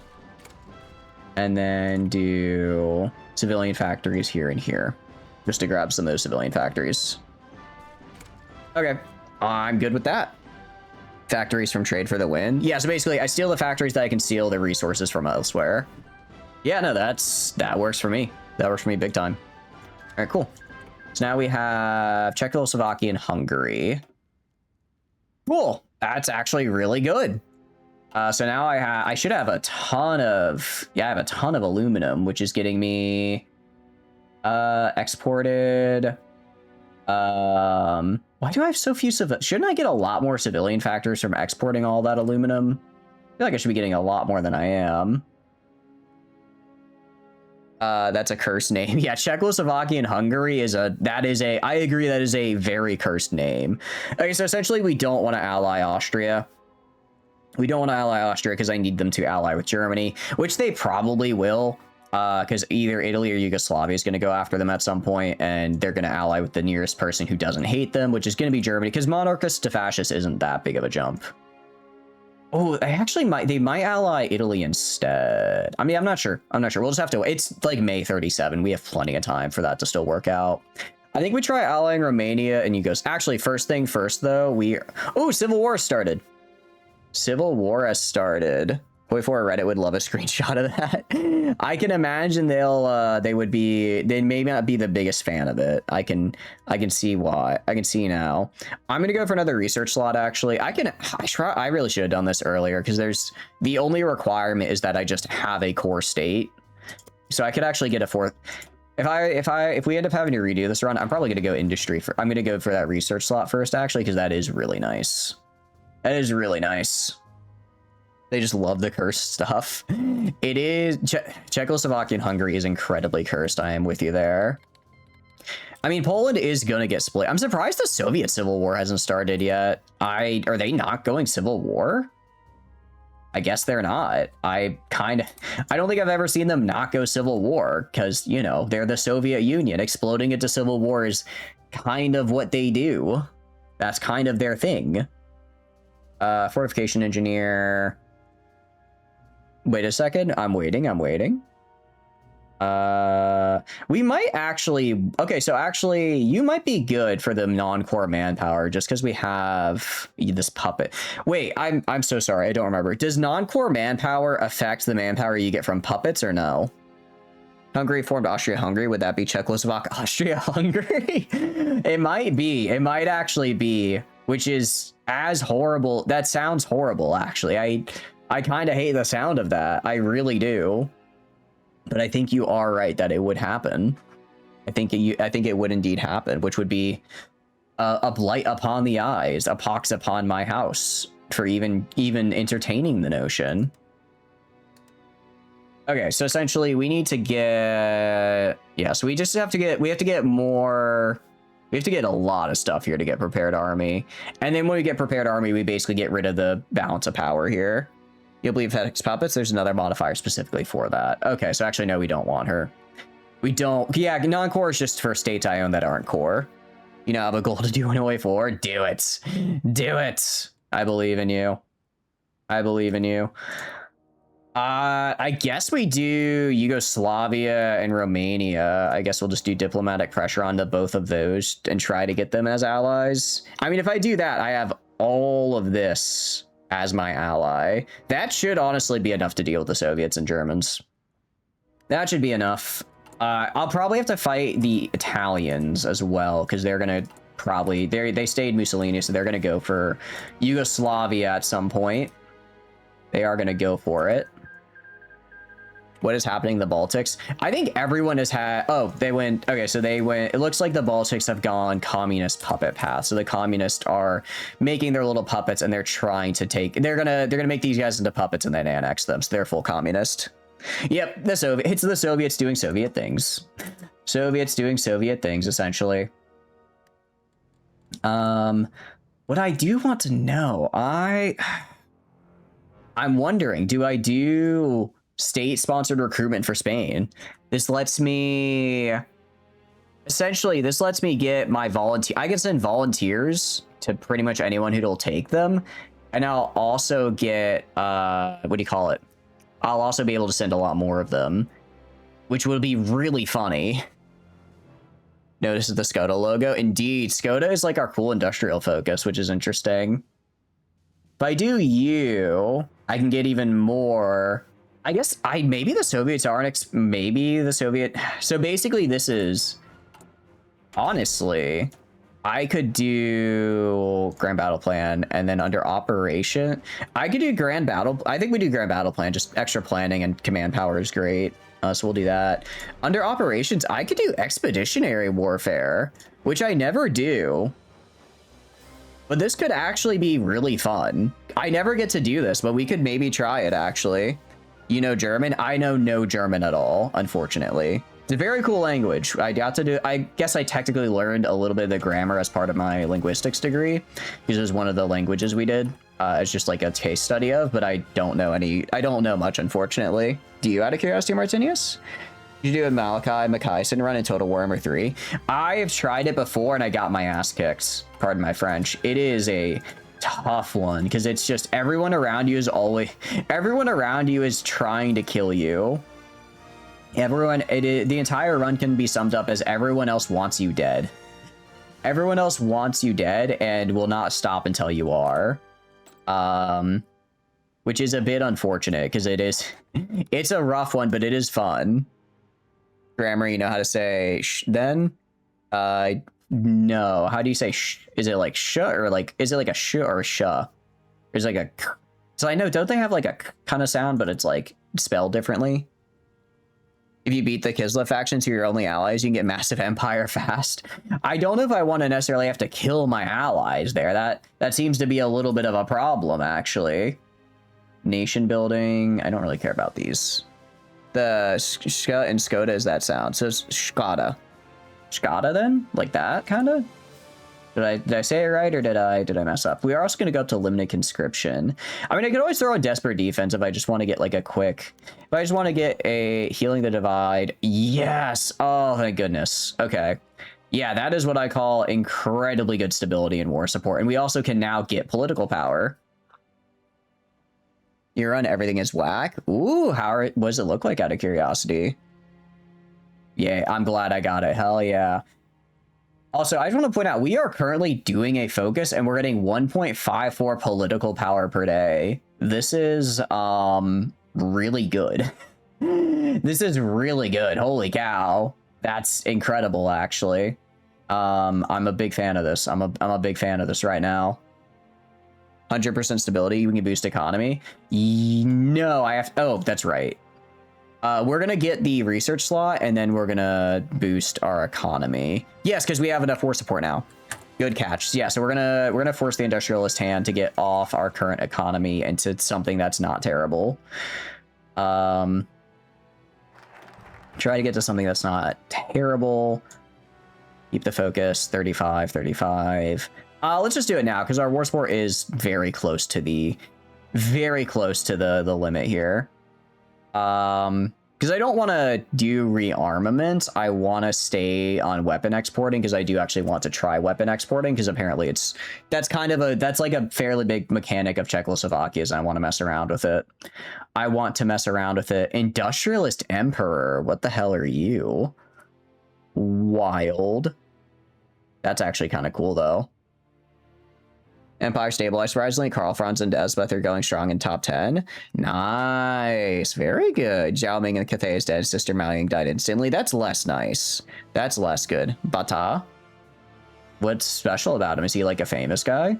And then do civilian factories here and here. Just to grab some of those civilian factories. Okay, I'm good with that. Factories from trade for the win. Yeah, so basically I steal the factories that I can steal the resources from elsewhere. Yeah, no, that works for me. That works for me big time. All right, cool. So now we have Czechoslovakia and Hungary. Cool. That's actually really good. So now I should have a ton of... Yeah, I have a ton of aluminum, which is getting me... exported... Why do I have so few shouldn't I get a lot more civilian factors from exporting all that aluminum? I feel like I should be getting a lot more than I am. That's a cursed name. Yeah, Czechoslovakia and Hungary is I agree, that is a very cursed name. Okay, so essentially we don't want to ally Austria. We don't want to ally Austria because I need them to ally with Germany, which they probably will. Because either Italy or Yugoslavia is going to go after them at some point, and they're going to ally with the nearest person who doesn't hate them, which is going to be Germany, because monarchist to fascist isn't that big of a jump. Oh, they might ally Italy instead. I mean, I'm not sure. We'll just have to, it's like May 37. We have plenty of time for that to still work out. I think we try allying Romania and Yugoslavia. Actually, first thing first, though, oh, Civil War started. Civil War has started. Boy, for Reddit would love a screenshot of that. I can imagine they may not be the biggest fan of it. I can see why. I can see now. I'm gonna go for another research slot. Actually, I really should have done this earlier, because the only requirement is that I just have a core state. So I could actually get a fourth. If we end up having to redo this run, I'm probably gonna go industry I'm gonna go for that research slot first, actually, because that is really nice. That is really nice. They just love the cursed stuff. It is... Czechoslovakia and Hungary is incredibly cursed. I am with you there. I mean, Poland is going to get split. I'm surprised the Soviet Civil War hasn't started yet. Are they not going Civil War? I guess they're not. I don't think I've ever seen them not go Civil War, because, you know, they're the Soviet Union. Exploding into Civil War is kind of what they do. That's kind of their thing. Fortification engineer... Wait a second. I'm waiting. We might actually... Okay, so actually, you might be good for the non-core manpower, just because we have this puppet. Wait, I'm so sorry. I don't remember. Does non-core manpower affect the manpower you get from puppets, or no? Hungary formed Austria-Hungary. Would that be Czechoslovakia, Austria-Hungary? It might be. It might actually be, which is as horrible. That sounds horrible, actually. I kind of hate the sound of that. I really do. But I think you are right that it would happen. I think it would indeed happen, which would be a blight upon the eyes, a pox upon my house for even entertaining the notion. Okay, so essentially we need to get... Yeah, so we just have to get... We have to get more... We have to get a lot of stuff here to get prepared army. And then when we get prepared army, we basically get rid of the balance of power here. You'll believe FedEx puppets? There's another modifier specifically for that. Okay, so actually, no, we don't want her. We don't... Yeah, non-core is just for states I own that aren't core. You know, have a goal to do an OA4? Do it. Do it. I believe in you. I believe in you. I guess we do Yugoslavia and Romania. I guess we'll just do diplomatic pressure onto both of those and try to get them as allies. I mean, if I do that, I have all of this as my ally. That should honestly be enough to deal with the Soviets and Germans. That should be enough. I'll probably have to fight the Italians as well, because they're gonna probably they stayed Mussolini, so they're gonna go for Yugoslavia at some point. They are gonna go for it. What is happening in the Baltics? I think everyone has had... Oh, they went... Okay, so they went... It looks like the Baltics have gone communist puppet path. So the communists are making their little puppets, and they're trying to take... They're gonna make these guys into puppets and then annex them. So they're full communist. Yep, it's the Soviets doing Soviet things. Soviets doing Soviet things, essentially. What I do want to know... I'm wondering, do I do... state-sponsored recruitment for Spain? This lets me... Essentially, this lets me get my volunteer... I can send volunteers to pretty much anyone who'll take them. And I'll also get... what do you call it? I'll also be able to send a lot more of them, which would be really funny. Notice the Skoda logo. Indeed, Skoda is like our cool industrial focus, which is interesting. If I do you, I can get even more... I guess maybe the Soviets aren't maybe the Soviet. So basically this is, honestly, I could do Grand Battle Plan, and then under Operation, I could do Grand Battle. I think we do Grand Battle Plan, just extra planning and command power is great. So we'll do that. Under Operations, I could do Expeditionary Warfare, which I never do. But this could actually be really fun. I never get to do this, but we could maybe try it actually. You know German? I know no German at all, unfortunately. It's a very cool language. I guess I technically learned a little bit of the grammar as part of my linguistics degree, because it was one of the languages we did as just like a case study of, but I don't know much, unfortunately. Do you, out of curiosity, Martinius? Did you do a Mackayson run in Total Warhammer 3? I have tried it before and I got my ass kicked. Pardon my French. It is a tough one, because it's just everyone around you is trying to kill you. The entire run can be summed up as everyone else wants you dead. Everyone else wants you dead and will not stop until you are. Which is a bit unfortunate, because it's a rough one, but it is fun. Grammar, you know how to say then? No. How do you say sh? Is it like sh, or like, is it like a sh or a sh? There's like a k. So I know, don't they have like a k kind of sound, but it's like spelled differently? If you beat the Kislev faction to your only allies, you can get massive empire fast. I don't know if I want to necessarily have to kill my allies there. That seems to be a little bit of a problem, actually. Nation building. I don't really care about these. The sk and Skoda is that sound. So it's Skoda. Skoda then? Like that, kind of? Did I say it right, or did I mess up? We are also going to go up to limited conscription. I mean, I could always throw a desperate defense if I just want to get like a quick... If I just want to get a healing the divide. Yes! Oh, thank goodness. Okay. Yeah, that is what I call incredibly good stability and war support. And we also can now get political power. You run everything is whack. Ooh, what does it look like, out of curiosity? Yeah, I'm glad I got it. Hell yeah. Also, I just want to point out, we are currently doing a focus and we're getting 1.54 political power per day. This is really good. This is really good. Holy cow. That's incredible, actually. I'm a big fan of this. I'm a big fan of this right now. 100% stability, we can boost economy. No, I have... Oh, that's right. We're gonna get the research slot, and then we're gonna boost our economy. Yes, because we have enough war support now. Good catch. Yeah, so we're gonna force the industrialist hand to get off our current economy into something that's not terrible. Try to get to something that's not terrible. Keep the focus. 35, 35. Let's just do it now, because our war support is very close to the limit here. Because I don't want to do rearmaments. I want to stay on weapon exporting because I do actually want to try weapon exporting because apparently that's like a fairly big mechanic of Czechoslovakia's, and I want to mess around with it. I want to mess around with it. Industrialist Emperor. What the hell are you? Wild. That's actually kind of cool, though. Empire stabilized. Surprisingly, Karl Franz and Elsbeth are going strong in top 10. Nice. Very good. Zhao Ming and Cathay is dead. Sister Mao Ying died instantly. That's less nice. That's less good. Bata? What's special about him? Is he like a famous guy?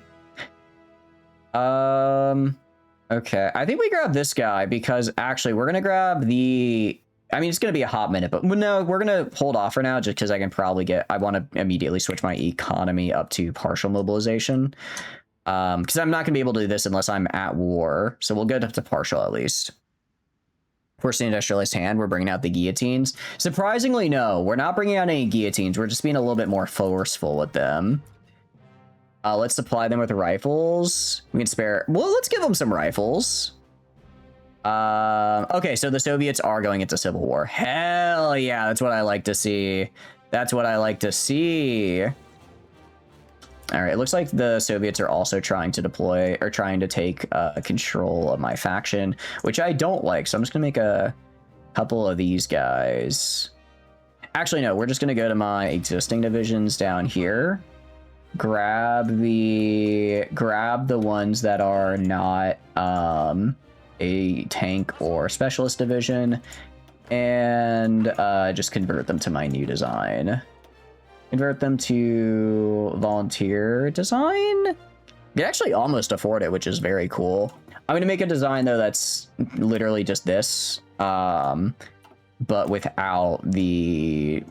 Okay. I think we grab this guy because actually we're going to grab the... I mean, it's going to be a hot minute, but no, we're going to hold off for now just because I can probably I want to immediately switch my economy up to partial mobilization. Because I'm not going to be able to do this unless I'm at war. So we'll get up to partial at least. Force the industrialist hand. We're bringing out the guillotines. Surprisingly, no, we're not bringing out any guillotines. We're just being a little bit more forceful with them. Let's supply them with rifles. We can spare... Well, let's give them some rifles. Okay, so the Soviets are going into civil war. Hell yeah, that's what I like to see. That's what I like to see. All right, it looks like the Soviets are also trying to deploy or trying to take control of my faction, which I don't like. So I'm just gonna make a couple of these guys. Actually, no, we're just gonna go to my existing divisions down here. Grab the ones that are not a tank or specialist division, and just convert them to my new design. Convert them to volunteer design. You can actually almost afford it, which is very cool. I'm gonna make a design though that's literally just this, but without the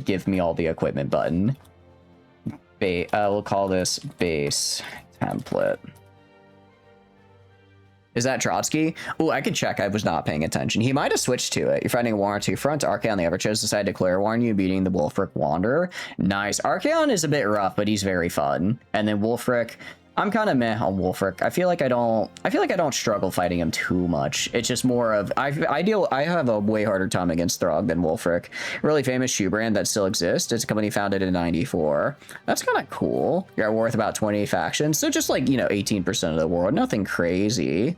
give me all the equipment button. We'll call this base template. Is that Trotsky? Oh, I could check. I was not paying attention. He might have switched to it. You're fighting a war on two fronts. Archaon, the Everchose, decided to declare war on you, beating the Wolfric Wanderer. Nice. Archaon is a bit rough, but he's very fun. And then Wolfric, I'm kind of meh on Wolfric. I feel like I don't struggle fighting him too much. It's just more of I have a way harder time against Throg than Wolfric. Really famous shoe brand that still exists. It's a company founded in '94. That's kind of cool. You're at war with about 20 factions, so just like 18% of the world. Nothing crazy.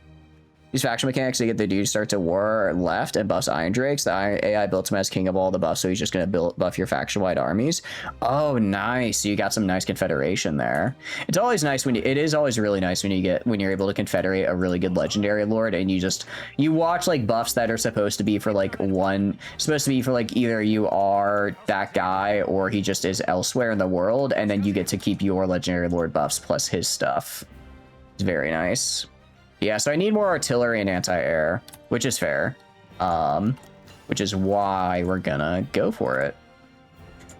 These faction mechanics to get the dude start to war left and buffs Iron Drakes. The AI built him as king of all the buffs, so he's just going to buff your faction-wide armies. Oh, nice. So you got some nice confederation there. It's always nice when it is always really nice when you're able to confederate a really good legendary lord, and you watch like buffs that are supposed to be for like either you are that guy or he just is elsewhere in the world, and then you get to keep your legendary lord buffs plus his stuff. It's very nice. Yeah, so I need more artillery and anti-air, which is fair. Which is why we're gonna go for it.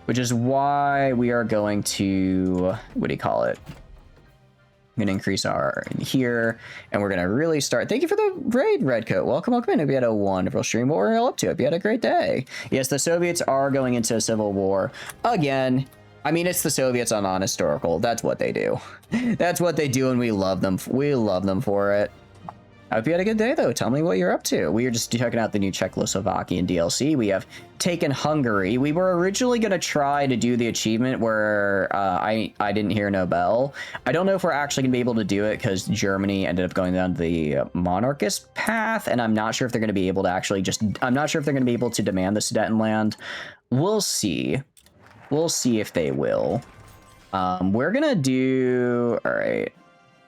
Which is why we are going to, what do you call it? I'm gonna increase our here, and we're gonna really start. Thank you for the raid, Redcoat. Welcome in. Hope you had a wonderful stream. What we're all up to. Hope you had a great day. Yes, the Soviets are going into a civil war again. I mean, it's the Soviets on non-historical. That's what they do. That's what they do, and we love them. We love them for it. I hope you had a good day, though. Tell me what you're up to. We are just checking out the new Czechoslovakian DLC. We have taken Hungary. We were originally going to try to do the achievement where I didn't hear Nobel. I don't know if we're actually going to be able to do it because Germany ended up going down the monarchist path, and I'm not sure if they're going to be able to actually I'm not sure if they're going to be able to demand the Sudetenland. We'll see. We'll see if they will. We're gonna do... All right.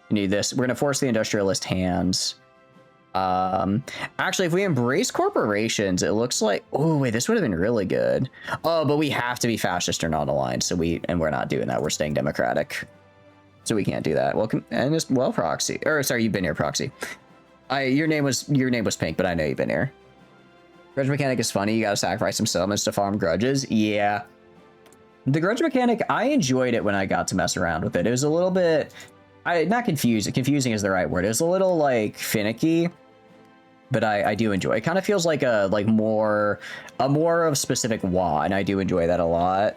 Need this. We're gonna force the industrialist hands. Actually, if we embrace corporations, it looks like... Oh, wait, this would have been really good. Oh, but we have to be fascist or not aligned, so we're not doing that. We're staying democratic. So we can't do that. Welcome, and this... Well, Proxy. Or, sorry, you've been here, Proxy. Your name was Pink, but I know you've been here. Grudge mechanic is funny. You gotta sacrifice some settlements to farm grudges. Yeah. The grudge mechanic, I enjoyed it when I got to mess around with it. It was a little bit, not confusing. Confusing is the right word. It was a little like finicky, but I do enjoy it. It kind of feels like a more of specific WoW, and I do enjoy that a lot.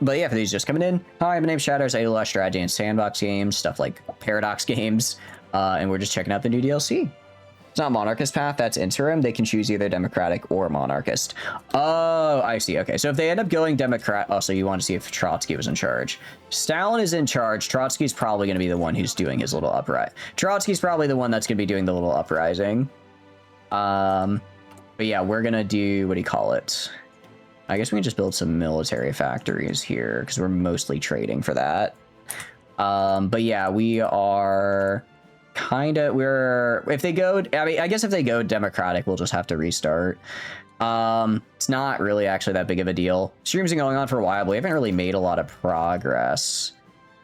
But yeah, for these just coming in, hi, my name's Shatters. I do a lot of strategy and sandbox games, stuff like Paradox games, and we're just checking out the new DLC. It's not monarchist path, that's interim. They can choose either democratic or monarchist. Oh, I see. Okay, so if they end up going Democrat... Oh, so you want to see if Trotsky was in charge. Stalin is in charge. Trotsky's probably going to be the one who's doing his little uprising. Trotsky's probably the one that's going to be doing the little uprising. But yeah, we're going to do... What do you call it? I guess we can just build some military factories here, because we're mostly trading for that. But yeah, we are... if they go, I mean, I guess if they go democratic, we'll just have to restart. It's not really actually that big of a deal. Streams been going on for a while, but we haven't really made a lot of progress.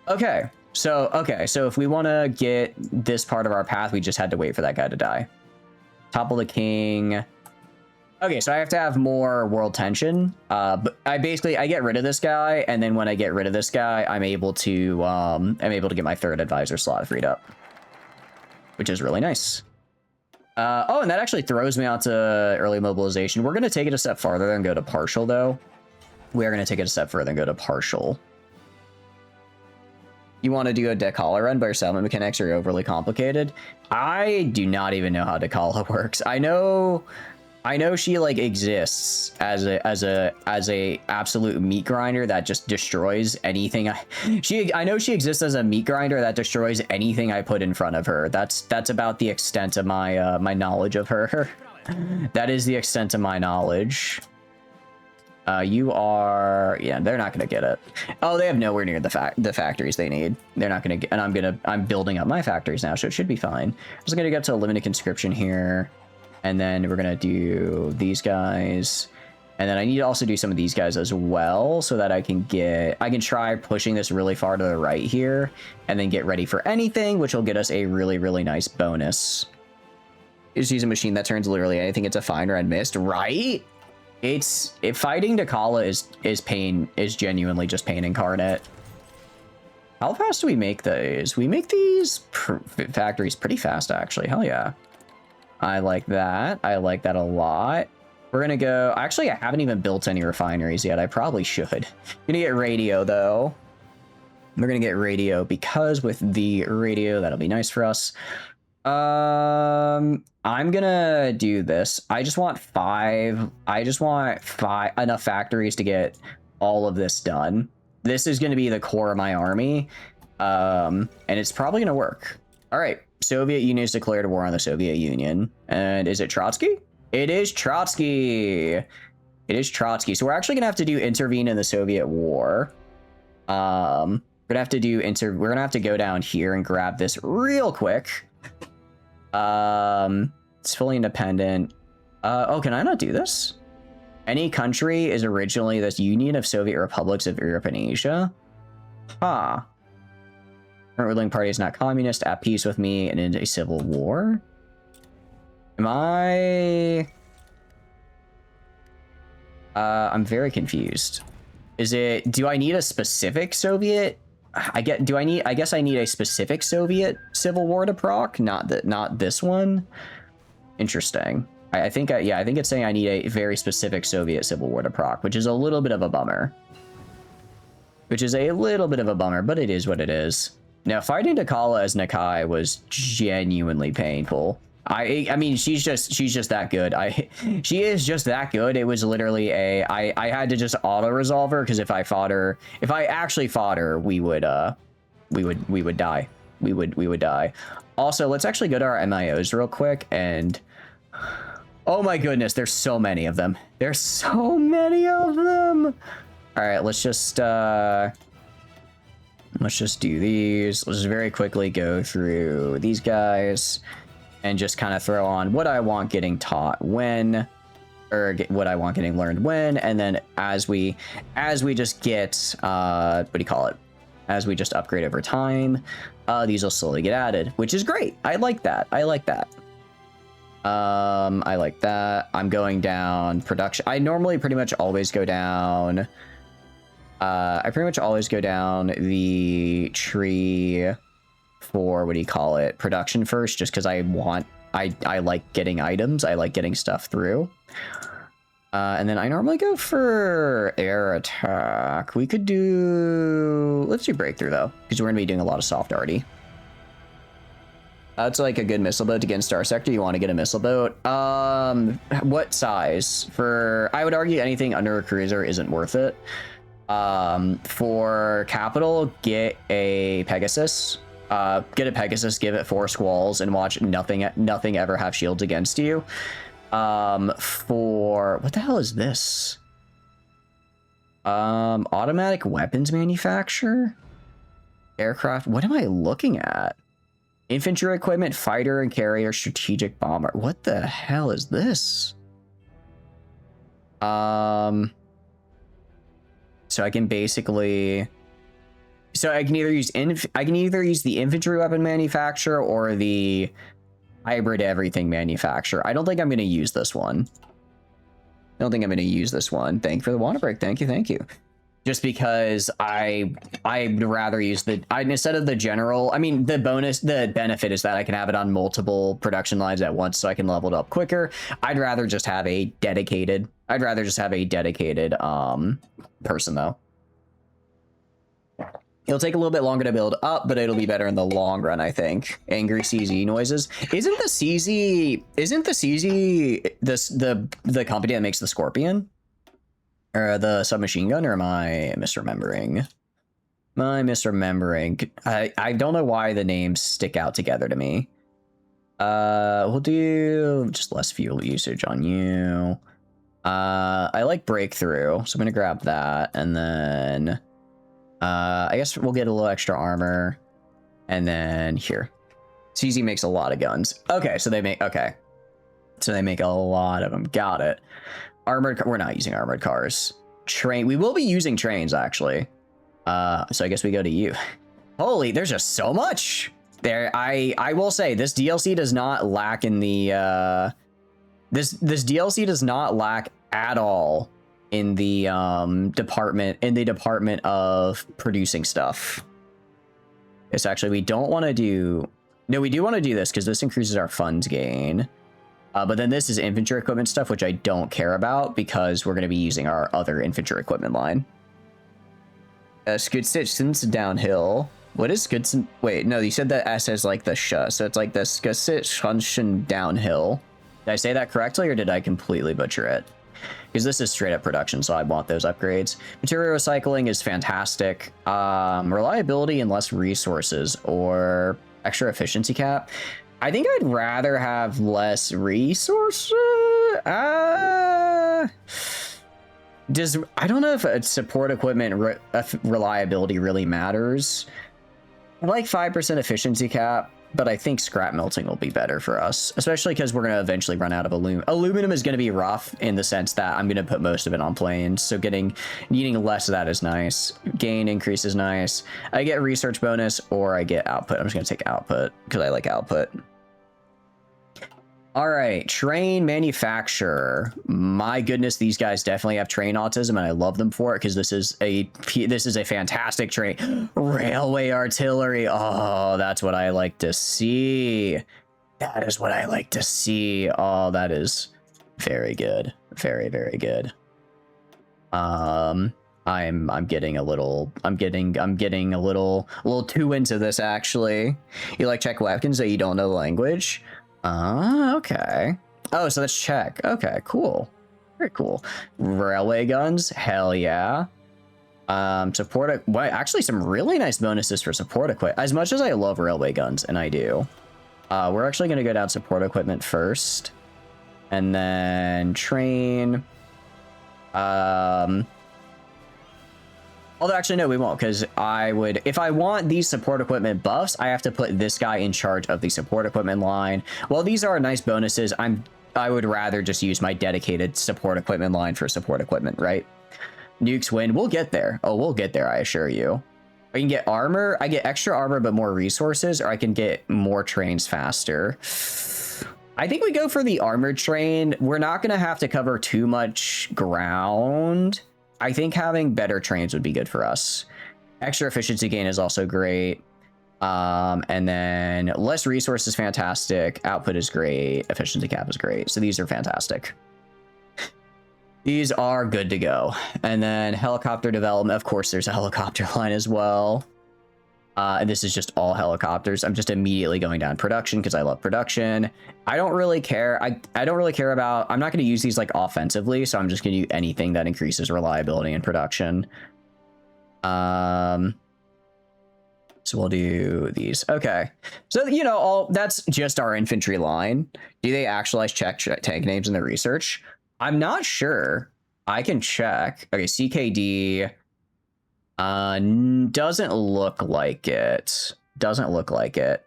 Okay, so if we want to get this part of our path, we just had to wait for that guy to die. Topple the king. Okay, so I have to have more world tension. But I get rid of this guy, and then when I get rid of this guy, I'm able to get my third advisor slot freed up, which is really nice. Oh, and that actually throws me out to early mobilization. We're going to take it a step farther and go to partial, though. We are going to take it a step further and go to partial. You want to do a Decala run, but your settlement mechanics are overly complicated? I do not even know how Decala works. I know she like exists as a absolute meat grinder that just destroys anything. I know she exists as a meat grinder that destroys anything I put in front of her. That's about the extent of my my knowledge of her. That is the extent of my knowledge. You are, yeah, they're not gonna get it. Oh, they have nowhere near the factories they need. They're not gonna get, and I'm building up my factories now, so it should be fine. I'm just gonna get to a limited conscription here. And then we're going to do these guys. And then I need to also do some of these guys as well so that I can try pushing this really far to the right here and then get ready for anything, which will get us a really, really nice bonus. Just use a machine that turns literally anything into fine red mist, right? Fighting Decala is genuinely just pain incarnate. How fast do we make these? We make these factories pretty fast, actually. Hell yeah. I like that. I like that a lot. We're going to go... Actually, I haven't even built any refineries yet. I probably should. Going to get radio, though. We're going to get radio because with the radio, that'll be nice for us. I'm going to do this. I just want enough factories to get all of this done. This is going to be the core of my army. And it's probably going to work. All right. Soviet Union has declared war on the Soviet Union. And is it Trotsky? It is Trotsky. It is Trotsky. So we're actually gonna have to intervene in the Soviet war. We're gonna have to go down here and grab this real quick. It's fully independent. Oh, can I not do this? Any country is originally this Union of Soviet Republics of Europe and Asia. Huh. Current ruling party is not communist, at peace with me, and in a civil war? Am I... I'm very confused. Do I need a specific Soviet? I guess I need a specific Soviet civil war to proc, not this one. Interesting. I think it's saying I need a very specific Soviet civil war to proc, which is a little bit of a bummer. But it is what it is. Now, fighting Decala as Nakai was genuinely painful. I mean, she's just that good. She is just that good. It was literally I had to just auto resolve her because if I actually fought her, we would die. We would die. Also, let's actually go to our MIOs real quick and oh my goodness, there's so many of them. There's so many of them. All right, let's just do these. Let's just very quickly go through these guys and just kind of throw on what I want getting taught when, or what I want getting learned when, and then as we just get what do you call it? As we just upgrade over time, these will slowly get added, which is great. I like that. I like that. I'm going down production. I normally pretty much always go down. I pretty much always go down the tree for, what do you call it, production first, just because I like getting items. I like getting stuff through. And then I normally go for air attack. We could do, let's do breakthrough though, because we're going to be doing a lot of soft arty. That's like a good missile boat to get in Star Sector. You want to get a missile boat. What size? I would argue anything under a cruiser isn't worth it. For capital, get a Pegasus. Get a Pegasus, give it 4 squalls, and watch nothing ever have shields against you. For what the hell is this? Automatic weapons manufacturer, aircraft. What am I looking at? Infantry equipment, fighter and carrier, strategic bomber. What the hell is this? So I can basically, I can either use the infantry weapon manufacturer or the hybrid everything manufacturer. I don't think I'm going to use this one. Thank you for the water break. Thank you. Just because I'd rather use instead of the general. I mean, the benefit is that I can have it on multiple production lines at once, so I can level it up quicker. I'd rather just have a dedicated person though. It'll take a little bit longer to build up, but it'll be better in the long run, I think. Angry CZ noises. Isn't the CZ the company that makes the Scorpion? Or the submachine gun, or am I misremembering? I don't know why the names stick out together to me. We'll do just less fuel usage on you. I like breakthrough, so I'm gonna grab that, and then I guess we'll get a little extra armor, and then here. CZ makes a lot of guns. Okay, so they make a lot of them. Got it. We're not using armored cars. We will be using trains, actually. So I guess we go to you. Holy, there's just so much there. I will say this DLC does not lack in the this DLC does not lack at all in the department of producing stuff. It's actually, we don't want to do, no, we do want to do this because this increases our funds gain. But then this is infantry equipment stuff, which I don't care about because we're going to be using our other infantry equipment line. Skudsic downhill. What is Skudsic? Wait, no, you said that S is like the sh, so it's like the Skudsic downhill. Did I say that correctly, or did I completely butcher it? Because this is straight up production, so I want those upgrades. Material recycling is fantastic. Reliability and less resources, or extra efficiency cap. I think I'd rather have less resources. I don't know if support equipment reliability really matters. I like 5% efficiency cap, but I think scrap melting will be better for us, especially because we're going to eventually run out of aluminum. Aluminum is going to be rough in the sense that I'm going to put most of it on planes, so needing less of that is nice. Gain increase is nice. I get research bonus, or I get output. I'm just going to take output because I like output. All right, train manufacturer. My goodness, these guys definitely have train autism, and I love them for it because this is a fantastic train. Railway artillery. Oh, that's what I like to see. That is what I like to see. Oh, that is very good. Very, very good. I'm getting a little too into this, actually. You like Czech weapons that you don't know the language? Okay. Oh, so that's Czech. Okay, cool. Very cool. Railway guns, hell yeah. Support, well, actually some really nice bonuses for support equipment. As much as I love railway guns, and I do, we're actually going to go down support equipment first, and then train. Although actually no, we won't, because if I want these support equipment buffs, I have to put this guy in charge of the support equipment line. While these are nice bonuses, I would rather just use my dedicated support equipment line for support equipment, right? Nukes win. We'll get there. Oh, we'll get there, I assure you. I can get armor. I get extra armor but more resources, or I can get more trains faster. I think we go for the armored train. We're not going to have to cover too much ground. I think having better trains would be good for us. Extra efficiency gain is also great. And then less resource is fantastic. Output is great. Efficiency cap is great. So these are fantastic. These are good to go. And then helicopter development. Of course, there's a helicopter line as well. And this is just all helicopters. I'm just immediately going down production because I love production. I don't really care. I don't really care about, I'm not going to use these like offensively, so I'm just going to use anything that increases reliability and production. So we'll do these. Okay. So, you know, all that's just our infantry line. Do they actualize Czech tank names in the research? I'm not sure. I can check. Okay, CKD doesn't look like it. Doesn't look like it.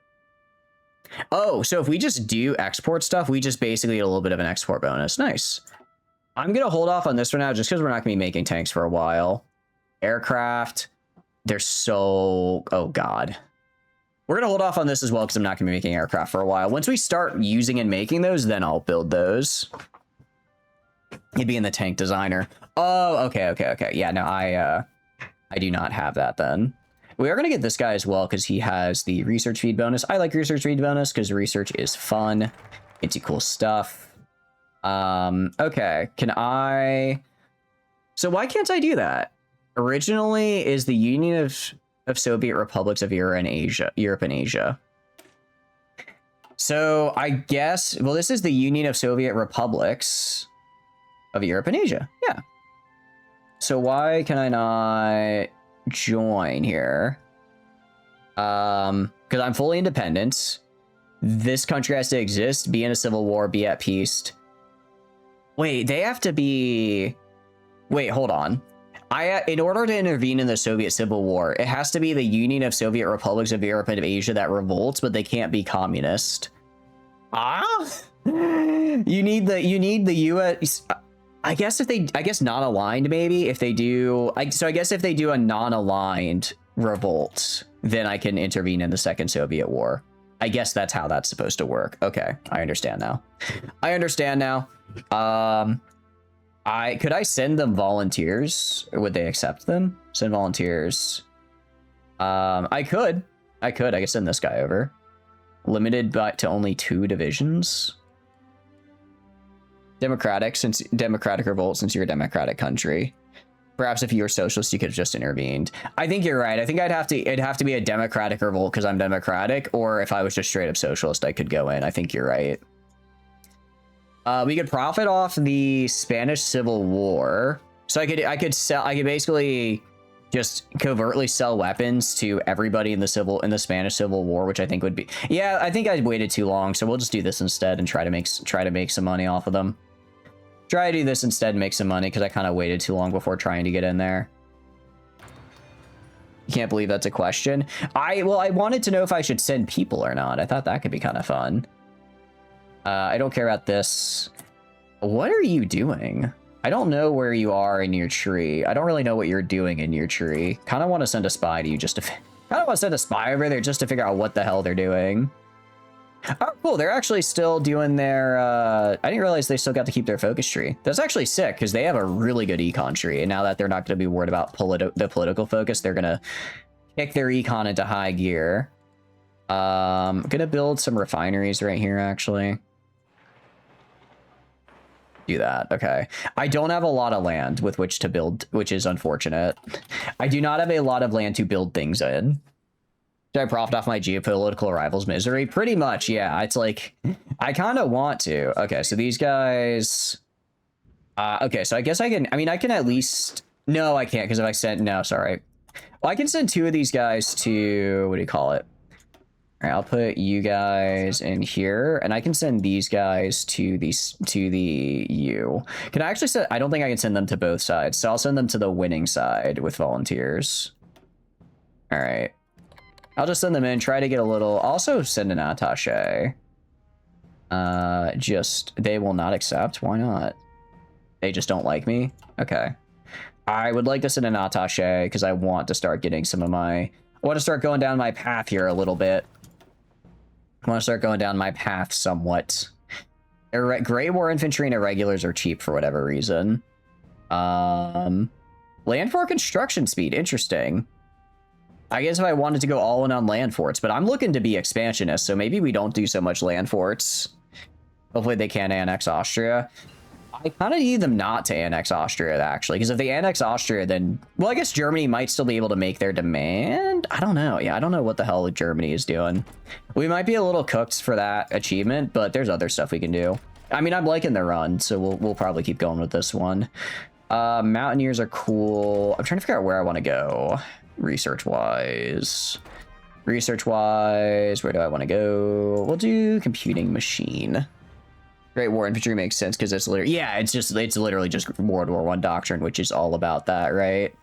Oh, so if we just do export stuff, we just basically get a little bit of an export bonus. Nice. I'm going to hold off on this for now just because we're not going to be making tanks for a while. Aircraft. They're so... Oh, God. We're going to hold off on this as well because I'm not going to be making aircraft for a while. Once we start using and making those, then I'll build those. He'd be in the tank designer. Oh, okay. Yeah, no, I do not have that then. We are going to get this guy as well because he has the research feed bonus. I like research feed bonus because research is fun. It's cool stuff. Okay, can I... So why can't I do that? Originally is the Union of Soviet Republics of Europe and Asia. So I guess, well, this is the Union of Soviet Republics of Europe and Asia. Yeah. So why can I not join here? Because I'm fully independent. This country has to exist, be in a civil war, be at peace. Wait, they have to be... Wait, hold on. In order to intervene in the Soviet Civil War, it has to be the Union of Soviet Republics of Europe and of Asia that revolts, but they can't be communist. You need the US. I guess not aligned, maybe if they do. So I guess if they do a non-aligned revolt, then I can intervene in the Second Soviet War. I guess that's how that's supposed to work. Okay, I understand now. Could I send them volunteers? Or would they accept them? Send volunteers. I could send this guy over. Limited to only 2 divisions. Democratic revolt, since you're a democratic country. Perhaps if you were socialist, you could have just intervened. I think you're right. I think it'd have to be a democratic revolt because I'm democratic, or if I was just straight up socialist, I could go in. I think you're right. We could profit off the Spanish Civil War. So I could basically just covertly sell weapons to everybody in the Spanish Civil War, which I think would be... Yeah, I think I waited too long, so we'll just do this instead and try to make some money off of them. Try to do this instead and make some money because I kind of waited too long before trying to get in there. You can't believe that's a question. I wanted to know if I should send people or not. I thought that could be kind of fun. I don't care about this. What are you doing? I don't know where you are in your tree. I don't really know what you're doing in your tree. Kind of want to send a spy to you just to... Kind of want to send a spy over there just to figure out what the hell they're doing. Oh, cool. They're actually still doing their... I didn't realize they still got to keep their focus tree. That's actually sick because they have a really good econ tree. And now that they're not going to be worried about the political focus, they're going to kick their econ into high gear. I'm going to build some refineries right here, actually. Do that. Okay. I don't have a lot of land with which to build, which is unfortunate. I do not have a lot of land to build things in. Should I profit off my geopolitical rivals' misery? Pretty much, yeah. It's like, I kind of want to. Okay, so these guys... okay, so I guess I can at least... No, I can't, because if I send... No, sorry. Well, I can send 2 of these guys to... What do you call it? All right, I'll put you guys in here, and I can send these guys to the U. Can I actually send... I don't think I can send them to both sides, so I'll send them to the winning side with volunteers. All right. I'll just send them in, try to get a little... Also send an attaché. They will not accept. Why not? They just don't like me? Okay. I would like to send an attaché, because I want to start getting some of my... I want to start going down my path here a little bit. I want to start going down my path somewhat. Gray War infantry and irregulars are cheap for whatever reason. Land for construction speed. Interesting. I guess if I wanted to go all in on land forts, but I'm looking to be expansionist, so maybe we don't do so much land forts. Hopefully they can't annex Austria. I kind of need them not to annex Austria, actually, because if they annex Austria, then, well, I guess Germany might still be able to make their demand. I don't know. Yeah, I don't know what the hell Germany is doing. We might be a little cooked for that achievement, but there's other stuff we can do. I mean, I'm liking the run, so we'll probably keep going with this one. Mountaineers are cool. I'm trying to figure out where I want to go research-wise. Research-wise, where do I want to go? We'll do computing machine. Great War Infantry makes sense because it's literally, yeah, it's literally just World War I doctrine, which is all about that, right?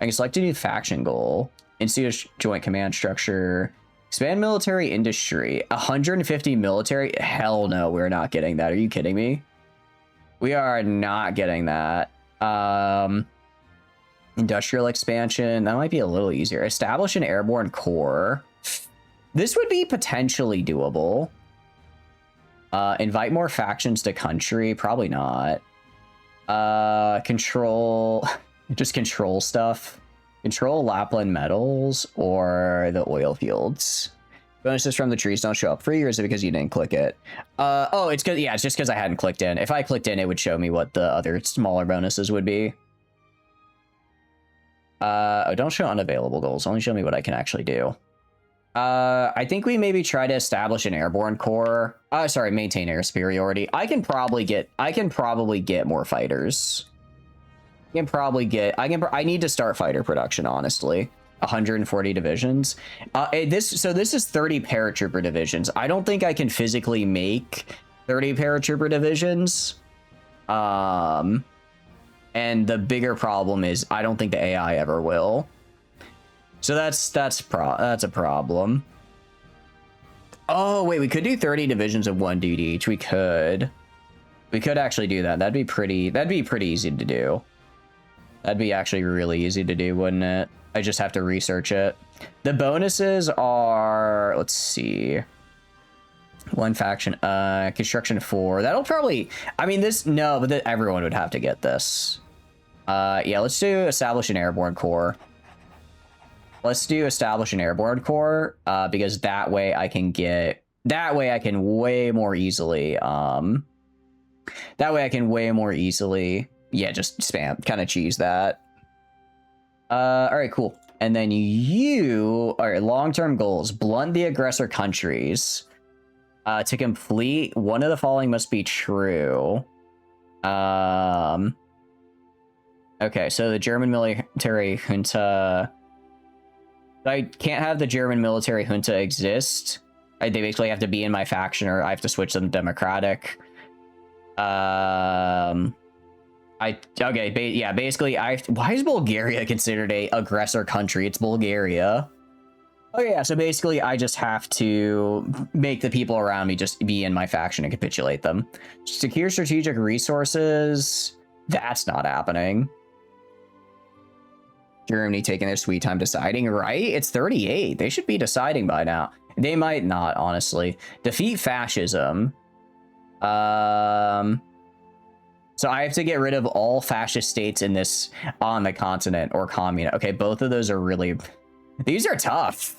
I can select a new faction goal, institute joint command structure, expand military industry, 150 military. Hell no, we're not getting that. Are you kidding me? We are not getting that. Industrial expansion, that might be a little easier. Establish an airborne corps. This would be potentially doable. Invite more factions to country, probably not. Control, just control stuff. Control Lapland metals or the oil fields. Bonuses from the trees don't show up for you, or is it because you didn't click it? Oh, it's because, yeah, it's just because I hadn't clicked in. If I clicked in, it would show me what the other smaller bonuses would be. Oh, don't show unavailable goals. Only show me what I can actually do. I think we maybe try to establish an airborne corps. Sorry, maintain air superiority. I can probably get more fighters. I need to start fighter production, honestly. 140 divisions. This is 30 paratrooper divisions. I don't think I can physically make 30 paratrooper divisions. And the bigger problem is I don't think the AI ever will. So that's a problem. Oh wait, we could do 30 divisions of 1 dude each. We could actually do that. That'd be pretty easy to do. That'd be actually really easy to do, wouldn't it? I just have to research it. The bonuses are, let's see. One faction, construction 4. That'll probably, I mean, but everyone would have to get this. Yeah, let's do establish an airborne corps. Let's do establish an airborne corps, because that way I can way more easily, yeah, just spam, kind of cheese that. All right, cool. And then all right, long-term goals, blunt the aggressor countries. To complete, one of the following must be true. Okay, so the German military junta, I can't have the German military junta exist. They basically have to be in my faction, or I have to switch them to democratic. Basically, why is Bulgaria considered a aggressor country? It's Bulgaria. Oh yeah, so basically I just have to make the people around me just be in my faction and capitulate them. Secure strategic resources. That's not happening. Germany taking their sweet time deciding, right? It's 38. They should be deciding by now. They might not, honestly. Defeat fascism. So I have to get rid of all fascist states on the continent, or commune. Okay, both of those are really, these are tough.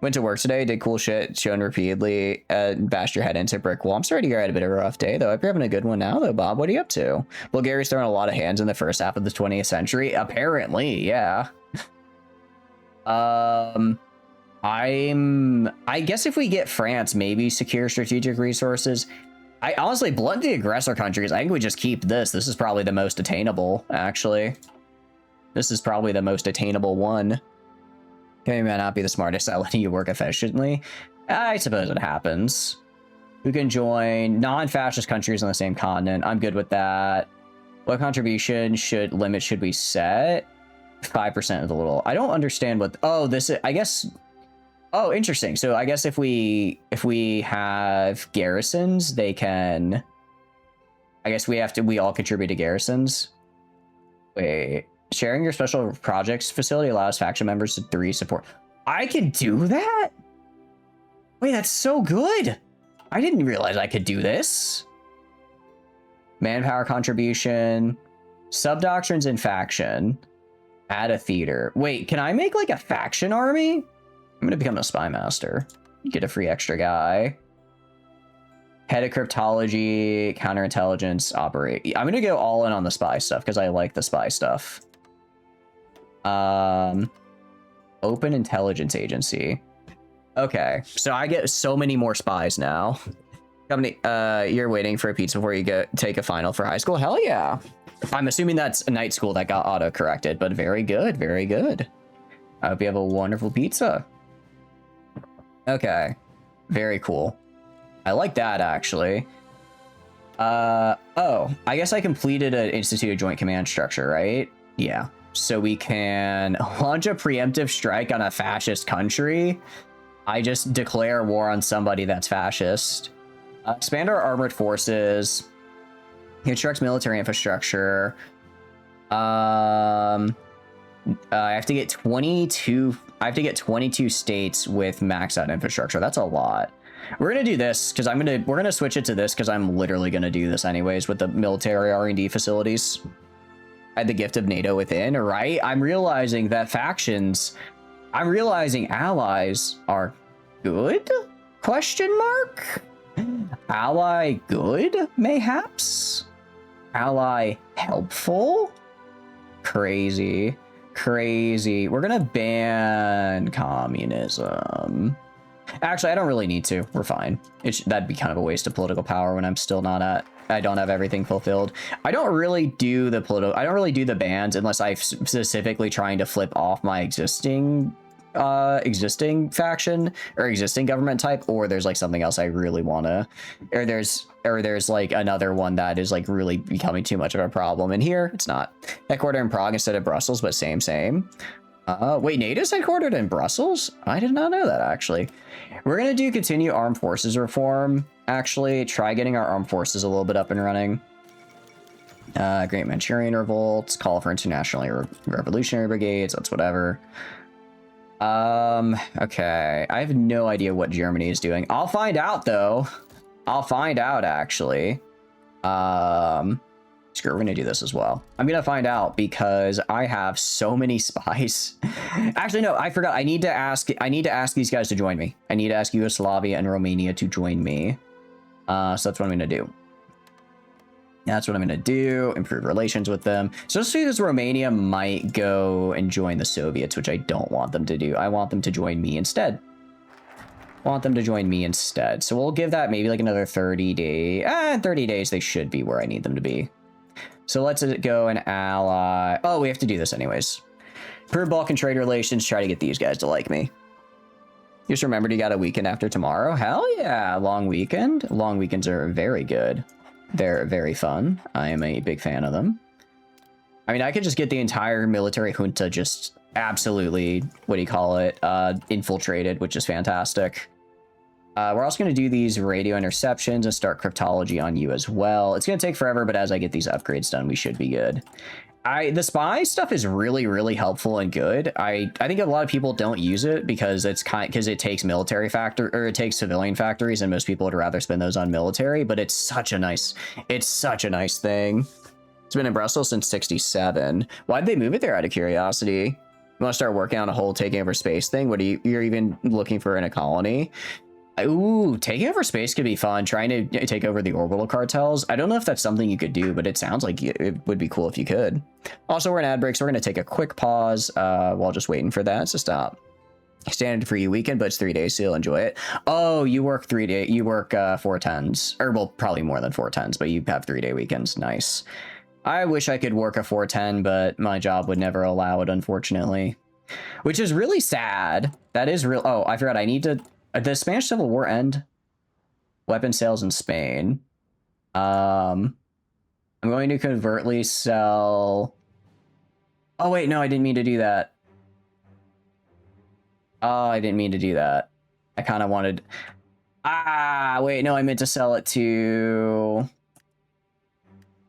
Went to work today, did cool shit, shown repeatedly, bashed your head into brick wall. I'm sorry to hear I had a bit of a rough day, though. I hope you're having a good one now, though, Bob. What are you up to? Bulgaria's throwing a lot of hands in the first half of the 20th century. Apparently, yeah. I guess if we get France, maybe secure strategic resources. I honestly, blunt the aggressor countries. I think we just keep this. This is probably the most attainable, actually. This is probably the most attainable one. Okay, may not be the smartest at letting you work efficiently. I suppose it happens. Who can join non-fascist countries on the same continent? I'm good with that. What contribution limit should we set? 5% of the little. I don't understand what. Oh, this is. I guess. Oh, interesting. So I guess if we have garrisons, they can. I guess we all contribute to garrisons. Wait. Sharing your special projects facility allows faction members to 3 support. I can do that? Wait, that's so good. I didn't realize I could do this. Manpower contribution. Sub-doctrines in faction. Add a theater. Wait, can I make like a faction army? I'm going to become a spy master. Get a free extra guy. Head of cryptology, counterintelligence, operate. I'm gonna go all in on the spy stuff because I like the spy stuff. Open intelligence agency. Okay, so I get so many more spies now. Company, you're waiting for a pizza before you go take a final for high school? Hell yeah. I'm assuming that's a night school that got auto-corrected, but very good, very good. I hope you have a wonderful pizza. Okay, very cool. I like that, actually. Oh, I guess I completed an Institute of Joint Command structure, right? Yeah. So we can launch a preemptive strike on a fascist country. I just declare war on somebody that's fascist. Expand our armored forces. Construct military infrastructure. I have to get 22. I have to get 22 states with maxed out infrastructure. That's a lot. We're gonna do this because we're gonna switch it to this because I'm literally gonna do this anyways with the military R&D facilities. I had the gift of NATO within, right? I'm realizing that I'm realizing allies are good? Question mark? Ally good, mayhaps? Ally helpful? Crazy. Crazy. We're gonna ban communism. Actually, I don't really need to. We're fine. That'd be kind of a waste of political power when I'm still not at... I don't have everything fulfilled. I don't really do the bans unless I'm specifically trying to flip off my existing faction or existing government type, or there's like something else I really want to, or there's like another one that is like really becoming too much of a problem. And here it's not. Headquartered in Prague instead of Brussels, but same. Wait, NATO's headquartered in Brussels? I did not know that, actually. We're gonna do continue armed forces reform. Actually, try getting our armed forces a little bit up and running. Great Manchurian revolts, call for international revolutionary brigades. That's whatever. Okay. I have no idea what Germany is doing. I'll find out, though. I'll find out, actually. Screw, we're gonna do this as well. I'm gonna find out because I have so many spies. Actually, no, I forgot. I need to ask these guys to join me. I need to ask Yugoslavia and Romania to join me. So that's what I'm gonna do. That's what I'm gonna do. Improve relations with them. So just because Romania might go and join the Soviets, which I don't want them to do. I want them to join me instead. So we'll give that maybe like another 30 days. 30 days, they should be where I need them to be. So let's go and ally. Oh, we have to do this anyways. Improve Balkan trade relations. Try to get these guys to like me. Just remembered you got a weekend after tomorrow. Hell yeah, long weekend. Long weekends are very good. They're very fun. I am a big fan of them. I mean, I could just get the entire military junta just absolutely, what do you call it, infiltrated, which is fantastic. We're also going to do these radio interceptions and start cryptology on you as well. It's going to take forever, but as I get these upgrades done, we should be good. The spy stuff is really, really helpful and good. I think a lot of people don't use it because it takes it takes civilian factories, and most people would rather spend those on military, but it's such a nice thing. It's been in Brussels since 67. Why'd they move it there out of curiosity? You want to start working on a whole taking over space thing? You're even looking for in a colony? Ooh, taking over space could be fun. Trying to take over the orbital cartels. I don't know if that's something you could do, but it sounds like it would be cool if you could. Also, we're in ad break, so we're going to take a quick pause while just waiting for that to stop. Standard for you weekend, but it's 3 days, so you'll enjoy it. Oh, you work 3 days. You work 4 10s, or well, probably more than 4 10s, but you have 3 day weekends. Nice. I wish I could work a 410, but my job would never allow it, unfortunately, which is really sad. That is real. Oh, I forgot. I need to. The Spanish Civil War end. Weapon sales in Spain. I'm going to covertly sell. Oh wait, no, I didn't mean to do that. Oh, I didn't mean to do that. I kind of wanted. Wait, no, I meant to sell it to.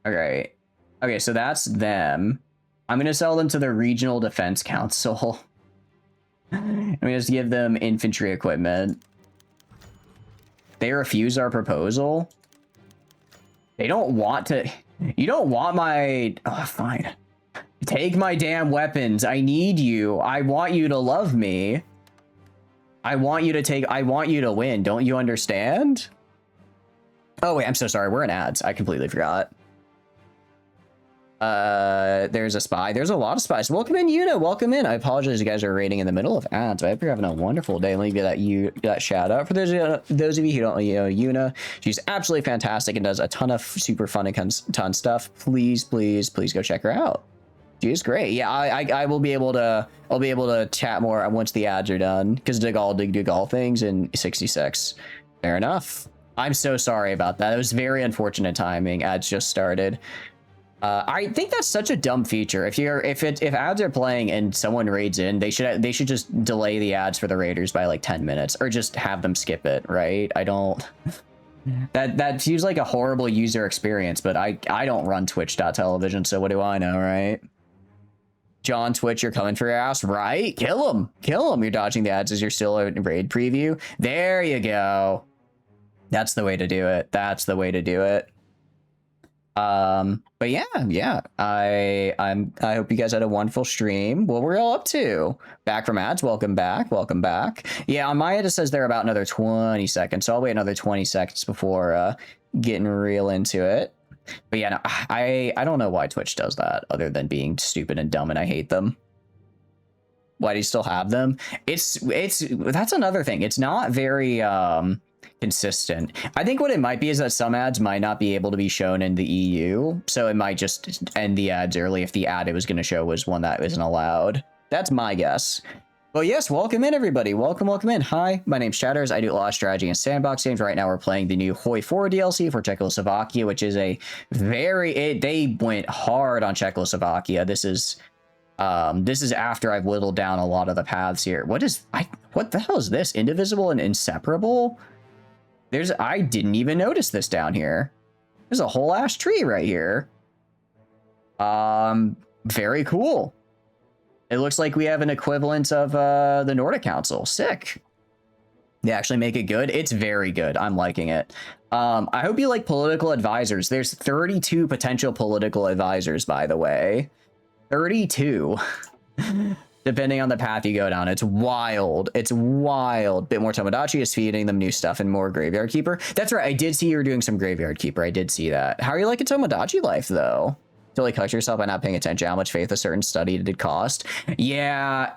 Okay. Okay, so that's them. I'm going to sell them to the Regional Defense Council. I'm going to just give them infantry equipment. They refuse our proposal. They don't want to... You don't want my... Oh, fine. Take my damn weapons. I need you. I want you to love me. I want you to win. Don't you understand? Oh wait, I'm so sorry. We're in ads. I completely forgot. There's a spy. There's a lot of spies. Welcome in, Una. Welcome in. I apologize, you guys are raiding in the middle of ads. I hope you're having a wonderful day. Let me get that shout out for those of you who don't know Una. She's absolutely fantastic and does a ton of super fun and ton stuff. Please go check her out. She's great. Yeah, I will be able to. I'll be able to chat more once the ads are done because dig all things in 66. Fair enough. I'm so sorry about that. It was very unfortunate timing. Ads just started. I think that's such a dumb feature. If ads are playing and someone raids in, they should just delay the ads for the raiders by like 10 minutes or just have them skip it, right? I don't. That seems like a horrible user experience, but I don't run Twitch.television, so what do I know, right? John Twitch, you're coming for your ass, right? Kill him. You're dodging the ads as you're still in raid preview. There you go. That's the way to do it. But yeah, I hope you guys had a wonderful stream. What we're all up to? Back from ads. Welcome back. Yeah, on my end it says they're about another 20 seconds, so I'll wait another 20 seconds before getting real into it. But yeah, no, I don't know why Twitch does that other than being stupid and dumb, and I hate them. Why do you still have them? It's that's another thing. It's not very consistent. I think what it might be is that some ads might not be able to be shown in the EU, so it might just end the ads early if the ad it was going to show was one that isn't allowed. That's my guess. But yes, welcome in, everybody. Welcome in. Hi, my name's Chatters. I do a lot of strategy and sandbox games. Right now, we're playing the new Hoi 4 DLC for Czechoslovakia, which is a they went hard on Czechoslovakia. This is after I've whittled down a lot of the paths here. What the hell is this? Indivisible and inseparable? I didn't even notice this down here. There's a whole ash tree right here. Very cool. It looks like we have an equivalent of the Nordic Council. Sick. They actually make it good. It's very good. I'm liking it. I hope you like political advisors. There's 32 potential political advisors, by the way. 32. Depending on the path you go down. It's wild. Bit more Tomodachi is feeding them new stuff and more Graveyard Keeper. That's right. I did see you were doing some Graveyard Keeper. I did see that. How are you liking Tomodachi life, though? Totally cut yourself by not paying attention how much faith a certain study did cost. Yeah,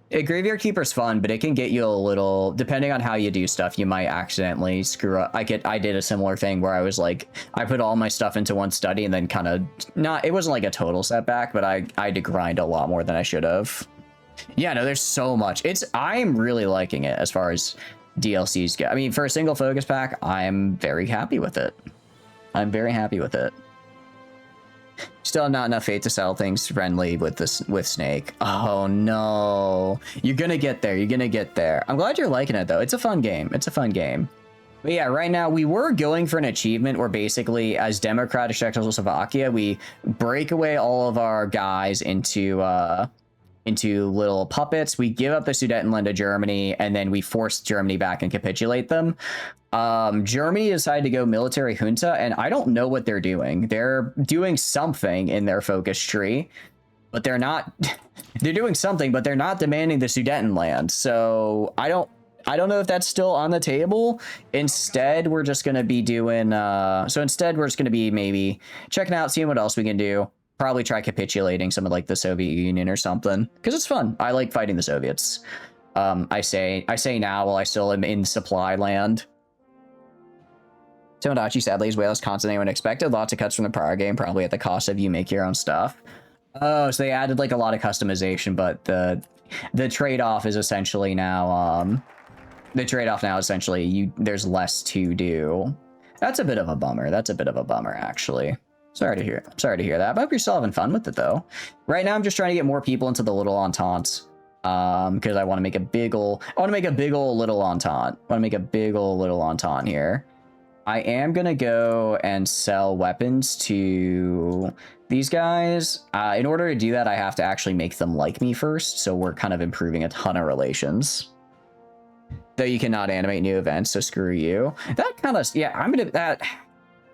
Graveyard Keeper's fun, but it can get you a little, depending on how you do stuff, you might accidentally screw up. I did a similar thing where I was like, I put all my stuff into one study and then kind of it wasn't like a total setback, but I had to grind a lot more than I should have. Yeah, no, there's so much. I'm really liking it as far as DLCs go. I mean, for a single focus pack, I'm very happy with it. Still not enough faith to sell things friendly with Snake. Oh no. You're gonna get there. I'm glad you're liking it though. It's a fun game. But yeah, right now we were going for an achievement where basically as democratic Czechoslovakia, we break away all of our guys into little puppets. We give up the Sudetenland to Germany, and then we force Germany back and capitulate them. Germany decided to go military junta, and I don't know what they're doing. They're doing something in their focus tree, but they're not. They're doing something, but they're not demanding the Sudetenland. So I don't know if that's still on the table. Instead, we're just going to be doing. Instead, we're just going to be maybe checking out, seeing what else we can do. Probably try capitulating some of like the Soviet Union or something, because it's fun. I like fighting the Soviets. I say now while I still am in supply land. Tomodachi sadly is way less constant than anyone expected. Lots of cuts from the prior game, probably at the cost of you make your own stuff. Oh, so they added like a lot of customization, but the trade-off is essentially now there's less to do. That's a bit of a bummer. Actually. Sorry to hear that. But I hope you're still having fun with it though. Right now I'm just trying to get more people into the little ententes. Because I want to make a big ol' little entente here. I am gonna go and sell weapons to these guys. In order to do that, I have to actually make them like me first. So we're kind of improving a ton of relations. Though you cannot animate new events, so screw you. That kind of, yeah,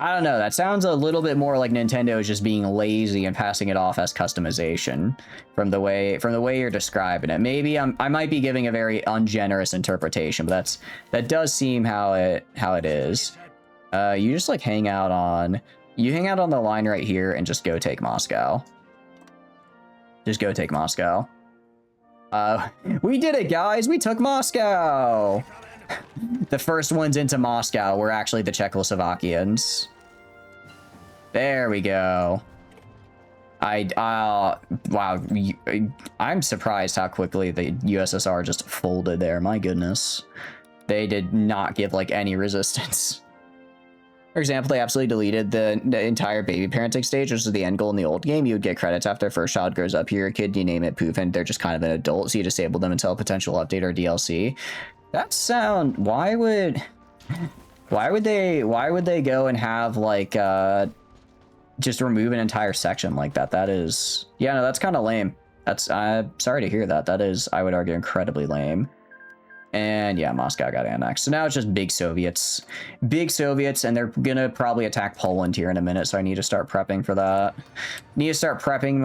I don't know. That sounds a little bit more like Nintendo is just being lazy and passing it off as customization from the way you're describing it. Maybe I might be giving a very ungenerous interpretation, but that does seem how it is. You just like hang out on the line right here and just go take Moscow. Just go take Moscow. We did it, guys. We took Moscow. The first ones into Moscow were actually the Czechoslovakians. There we go. Wow. I'm surprised how quickly the USSR just folded there. My goodness. They did not give like any resistance. For example, they absolutely deleted the entire baby parenting stage, which is the end goal in the old game. You would get credits after their first child grows up. You're a kid, you name it, poof, and they're just kind of an adult, so you disable them until a potential update or DLC. That sound... Why would they go and have, like, just remove an entire section like that? That is... Yeah, no, that's kind of lame. That's... I'm sorry to hear that. That is, I would argue, incredibly lame. And yeah, Moscow got annexed. So now it's just big Soviets. Big Soviets, and they're gonna probably attack Poland here in a minute, so I need to start prepping for that. Need to start prepping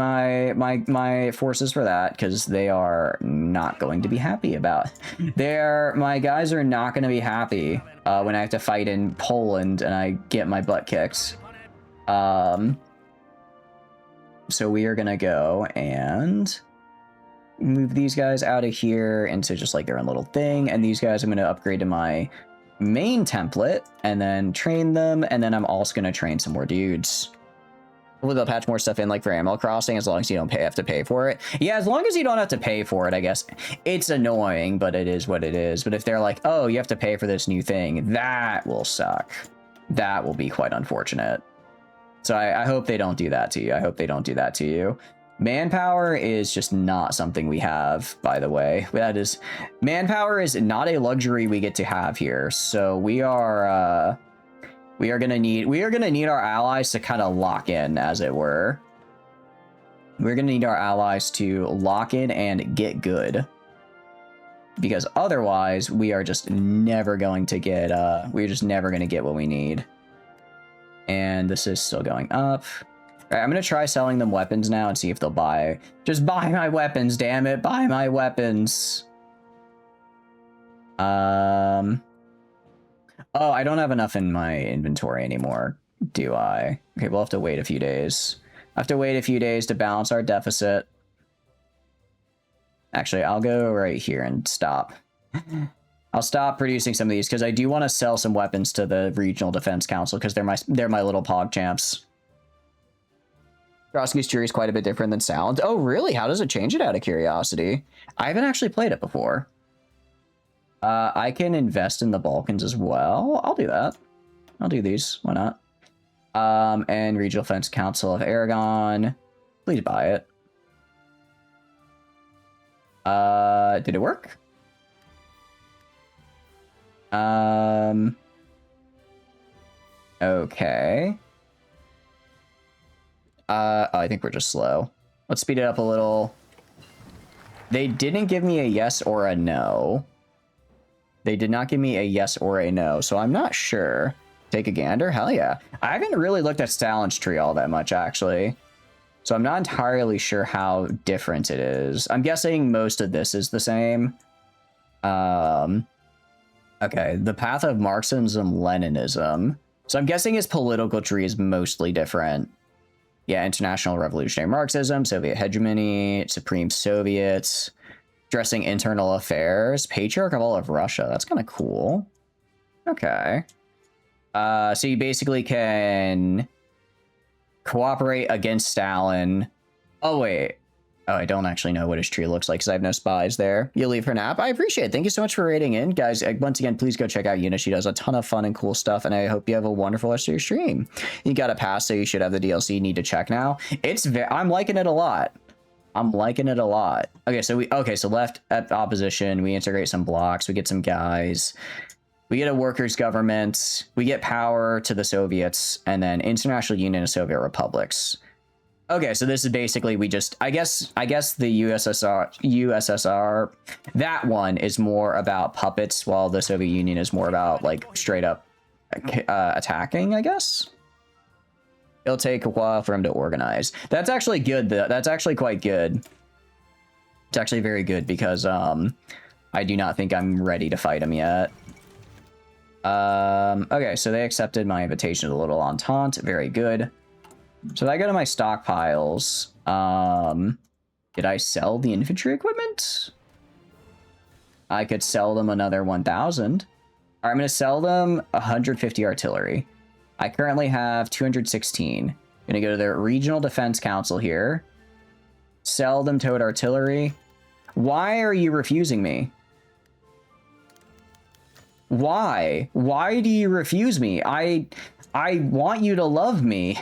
my forces for that, because they are not going to be happy about. My guys are not gonna be happy when I have to fight in Poland and I get my butt kicked. So we are gonna go and move these guys out of here into just like their own little thing, and these guys I'm going to upgrade to my main template and then train them, and then I'm also going to train some more dudes. Hopefully they'll patch more stuff in, like for Animal Crossing, as long as you don't have to pay for it. Yeah, as long as you don't have to pay for it, I guess. It's annoying, but it is what it is. But if they're like, oh, you have to pay for this new thing, that will suck. That will be quite unfortunate. So I hope they don't do that to you. I hope they don't do that to you. Manpower is just not something we have, by the way. Manpower is not a luxury we get to have here. So we are gonna need our allies to kind of lock in, as it were. We're gonna need our allies to lock in and get good, because otherwise we are just never going to get what we need. And this is still going up. All right, I'm going to try selling them weapons now and see if they'll buy. Just buy my weapons, damn it. Buy my weapons. Oh, I don't have enough in my inventory anymore, do I? Okay, we'll have to wait a few days. I have to wait a few days to balance our deficit. Actually, I'll go right here and stop. I'll stop producing some of these because I do want to sell some weapons to the Regional Defense Council, because they're my little pog champs. Grosky's Jury is quite a bit different than Sound. Oh, really? How does it change it, out of curiosity? I haven't actually played it before. I can invest in the Balkans as well. I'll do that. I'll do these. Why not? And Regional Defense Council of Aragon. Please buy it. Did it work? Okay. I think we're just slow. Let's speed it up a little. They didn't give me a yes or a no. They did not give me a yes or a no, so I'm not sure. Take a gander? Hell yeah. I haven't really looked at Stalin's tree all that much, actually. So I'm not entirely sure how different it is. I'm guessing most of this is the same. Okay, the path of Marxism-Leninism. So I'm guessing his political tree is mostly different. Yeah, International Revolutionary Marxism, Soviet hegemony, Supreme Soviets, addressing internal affairs, Patriarch of all of Russia. That's kind of cool. Okay. So you basically can cooperate against Stalin. Oh, wait. Oh, I don't actually know what his tree looks like because I have no spies there. You leave her nap. I appreciate it. Thank you so much for rating in. Guys, once again, please go check out Una. She does a ton of fun and cool stuff, and I hope you have a wonderful rest of your stream. You got a pass, so you should have the DLC. You need to check now. I'm liking it a lot. I'm liking it a lot. Okay, so left at opposition. We integrate some blocks. We get some guys. We get a workers' government. We get power to the Soviets, and then International Union of Soviet Republics. Okay, so this is basically I guess the USSR, that one is more about puppets, while the Soviet Union is more about like straight up attacking, I guess. It'll take a while for him to organize. That's actually good. That's actually quite good. It's actually very good because I do not think I'm ready to fight him yet. Okay, so they accepted my invitation to the Little Entente. Very good. So if I go to my stockpiles, did I sell the infantry equipment? I could sell them another 1,000. All right, I'm going to sell them 150 artillery. I currently have 216. I'm going to go to the Regional Defense Council here. Sell them towed artillery. Why are you refusing me? Why? Why do you refuse me? I want you to love me.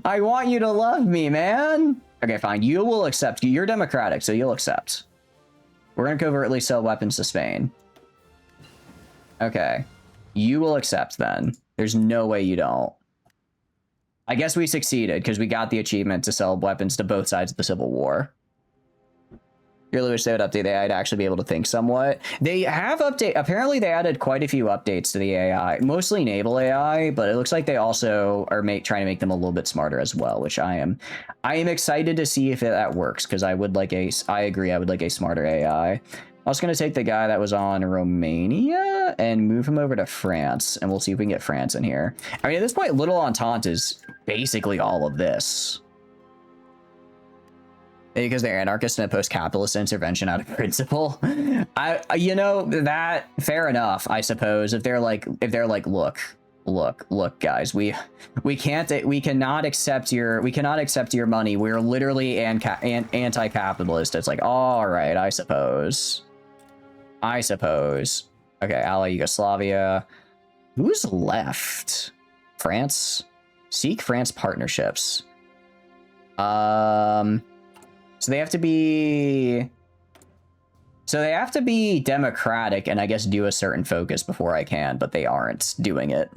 I want you to love me, man. Okay, fine. You will accept. You're democratic, so you'll accept. We're going to covertly sell weapons to Spain. Okay. You will accept then. There's no way you don't. I guess we succeeded because we got the achievement to sell weapons to both sides of the Civil War. Really wish they would update the AI to actually be able to think somewhat. They have apparently they added quite a few updates to the AI, mostly naval AI, but it looks like they also are trying to make them a little bit smarter as well, which I am excited to see if that works, because I agree, I would like a smarter AI. I was going to take the guy that was on Romania and move him over to France, and we'll see if we can get France in here. I mean, at this point, Little Entente is basically all of this. Because they're anarchists and oppose capitalist intervention out of principle. You know, that fair enough, I suppose. If they're like, look, guys, we cannot accept your money. We're literally anti-capitalist. It's like, all right, I suppose. Okay, ally Yugoslavia. Who's left? France. Seek France partnerships. So they have to be democratic and I guess do a certain focus before I can, but they aren't doing it.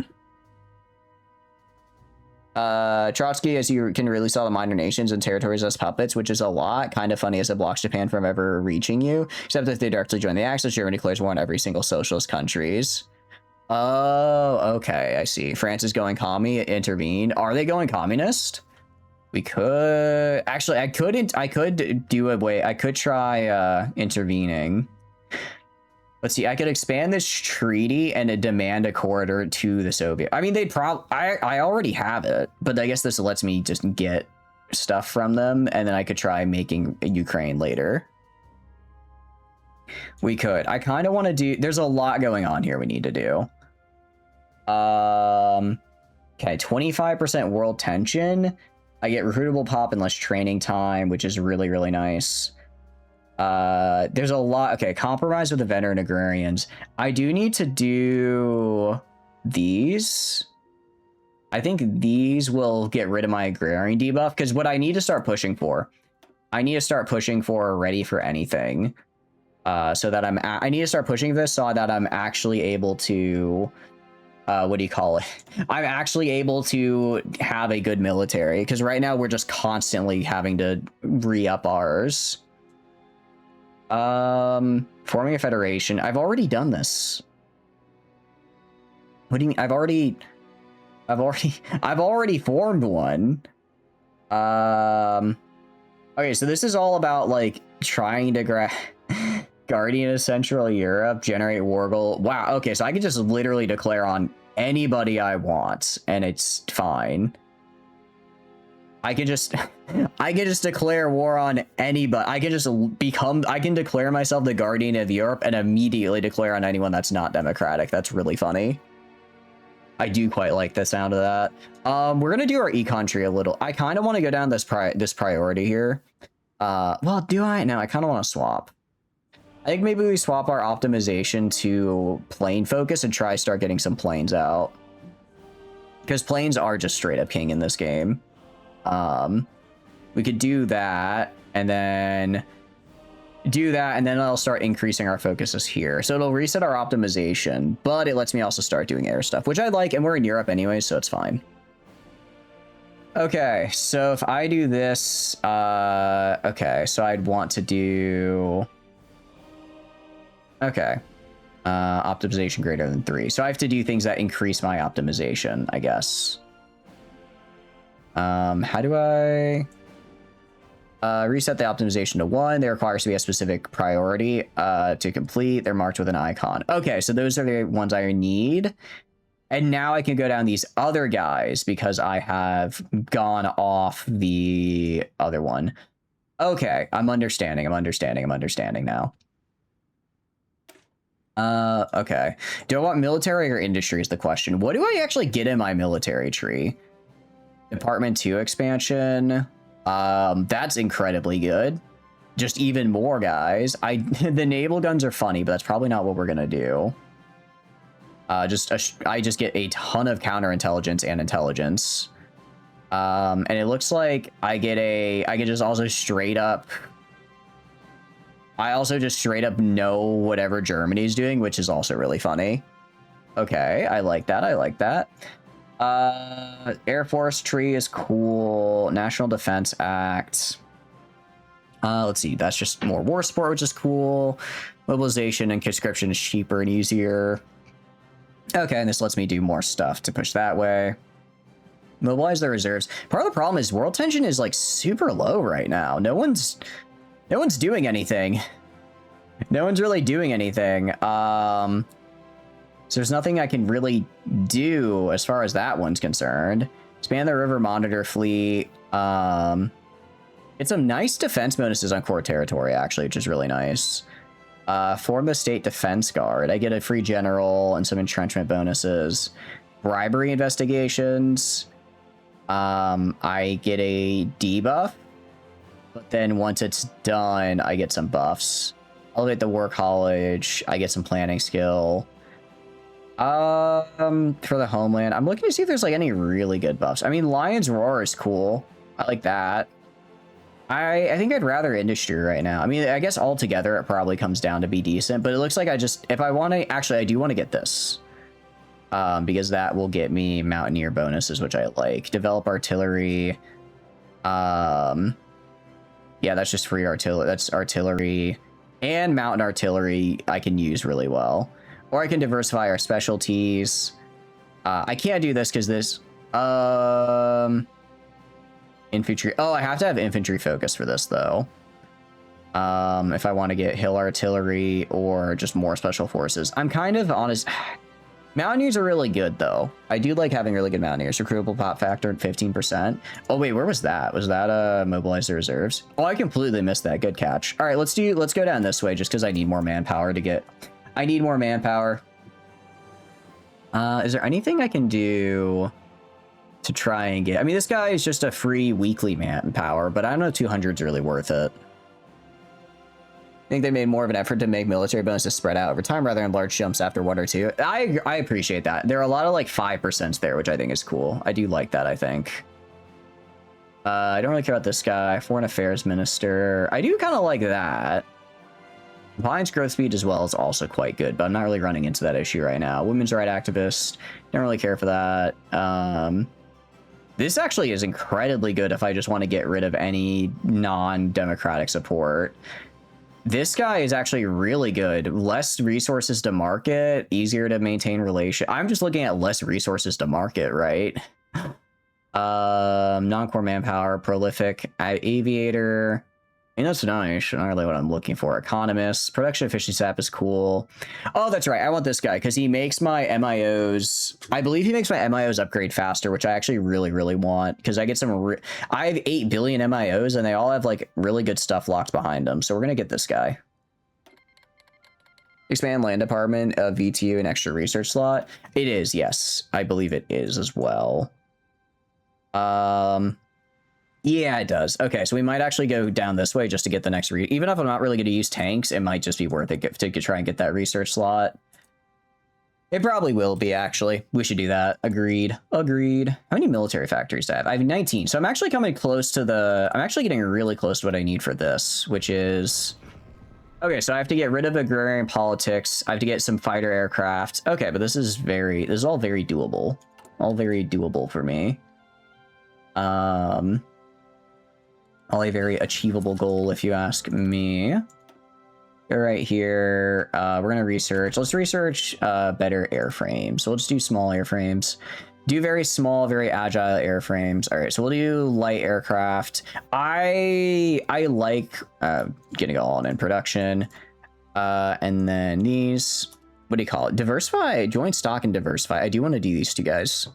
Trotsky, as you can release all the minor nations and territories as puppets, which is a lot. Kind of funny as it blocks Japan from ever reaching you, except if they directly join the Axis. Germany declares war on every single socialist countries. Oh, okay, I see. France is going commie, intervene. Are they going communist? We could actually, I could try intervening. Let's see, I could expand this treaty and demand a corridor to the Soviet. I mean, I already have it, but I guess this lets me just get stuff from them, and then I could try making Ukraine later. We could. I kind of want to do, there's a lot going on here we need to do. Okay, 25% world tension. I get recruitable pop and less training time, which is really, really nice. There's a lot. Okay, compromise with the veteran agrarians. I do need to do these. I think these will get rid of my agrarian debuff, because what I need to start pushing for, ready for anything. So that I need to start pushing this so that I'm actually able to what do you call it? I'm actually able to have a good military, because right now we're just constantly having to re-up ours. Forming a federation. I've already done this. What do you mean? I've already formed one. Okay, so this is all about like trying to Guardian of Central Europe, generate war goal. Wow, okay, so I can just literally declare on anybody I want, and it's fine. I can just declare war on anybody. I can declare myself the Guardian of Europe and immediately declare on anyone that's not democratic. That's really funny. I do quite like the sound of that. We're gonna do our econ tree a little. I kind of want to go down this priority here. Well, do I? No, I kind of want to swap. I think maybe we swap our optimization to plane focus and start getting some planes out, because planes are just straight up king in this game. We could do that and then I'll start increasing our focuses here. So it'll reset our optimization, but it lets me also start doing air stuff, which I like, and we're in Europe anyway, so it's fine. Okay, so if I do this, okay, so I'd want to do, okay, optimization greater than 3. So I have to do things that increase my optimization, I guess. How do I reset the optimization to 1? They require us to be a specific priority to complete. They're marked with an icon. Okay, so those are the ones I need. And now I can go down these other guys because I have gone off the other one. Okay, I'm understanding now. Okay. Do I want military or industry is the question. What do I actually get in my military tree? Department 2 expansion. That's incredibly good. Just even more guys. The naval guns are funny, but that's probably not what we're gonna do. I just get a ton of counterintelligence and intelligence. And it looks like I can just also straight up. I also just straight up know whatever Germany's doing, which is also really funny. Okay, I like that. I like that. Air Force tree is cool. National Defense Act. Let's see. That's just more war support, which is cool. Mobilization and conscription is cheaper and easier. Okay, and this lets me do more stuff to push that way. Mobilize the reserves. Part of the problem is world tension is like super low right now. No one's doing anything. No one's really doing anything. So there's nothing I can really do as far as that one's concerned. Expand the river monitor fleet. It's some nice defense bonuses on core territory, actually, which is really nice. Form the state defense guard. I get a free general and some entrenchment bonuses. Bribery investigations. I get a debuff. But then once it's done, I get some buffs. Elevate the war college. I get some planning skill. For the homeland, I'm looking to see if there's like any really good buffs. I mean, Lion's Roar is cool. I like that. I think I'd rather industry right now. I mean, I guess altogether it probably comes down to be decent, but it looks like if I want to, actually, I do want to get this. Because that will get me Mountaineer bonuses, which I like. Develop artillery. Yeah, that's just free artillery. That's artillery and mountain artillery I can use really well. Or I can diversify our specialties. I can't do this because this... infantry. Oh, I have to have infantry focus for this, though. If I want to get hill artillery or just more special forces. I'm kind of honest... Mountaineers are really good, though. I do like having really good Mountaineers. Recruitable pop factor at 15%. Oh, wait, where was that? Was that mobilize the reserves? Oh, I completely missed that. Good catch. All right, let's go down this way just because I need more manpower to get... I need more manpower. Is there anything I can do to try and get... I mean, this guy is just a free weekly manpower, but I don't know if 200 is really worth it. I think they made more of an effort to make military bonuses spread out over time rather than large jumps after 1 or 2. I appreciate that. There are a lot of like 5% there, which I think is cool. I do like that, I think. I don't really care about this guy. Foreign Affairs Minister. I do kind of like that. Compliance growth speed as well is also quite good, but I'm not really running into that issue right now. Women's right activist. Don't really care for that. This actually is incredibly good if I just want to get rid of any non-democratic support. This guy is actually really good. Less resources to market, easier to maintain relation. I'm just looking at less resources to market, right? Non-core manpower, prolific aviator. And that's nice. Not really what I'm looking for. Economist. Production efficiency sap is cool. Oh, that's right. I want this guy because he makes my MIOs. I believe he makes my MIOs upgrade faster, which I actually really, really want because I get some. I have 8 billion MIOs and they all have like really good stuff locked behind them. So we're going to get this guy. Expand land department, VTU, an extra research slot. It is. Yes, I believe it is as well. Yeah, it does. Okay, so we might actually go down this way just to get the next even if I'm not really going to use tanks, it might just be worth it to try and get that research slot. It probably will be, actually. We should do that. Agreed. Agreed. How many military factories do I have? I have 19. So I'm actually coming close to I'm actually getting really close to what I need for this, which is... Okay, so I have to get rid of agrarian politics. I have to get some fighter aircraft. Okay, but this is all very doable. All very doable for me. All a very achievable goal, if you ask me. Go right here. We're going to research. Let's research better airframes. So we'll just do small airframes. Do very small, very agile airframes. All right, so we'll do light aircraft. I like getting all in production. And then these. what do you call it? Diversify, join stock and diversify. I do want to do these two guys.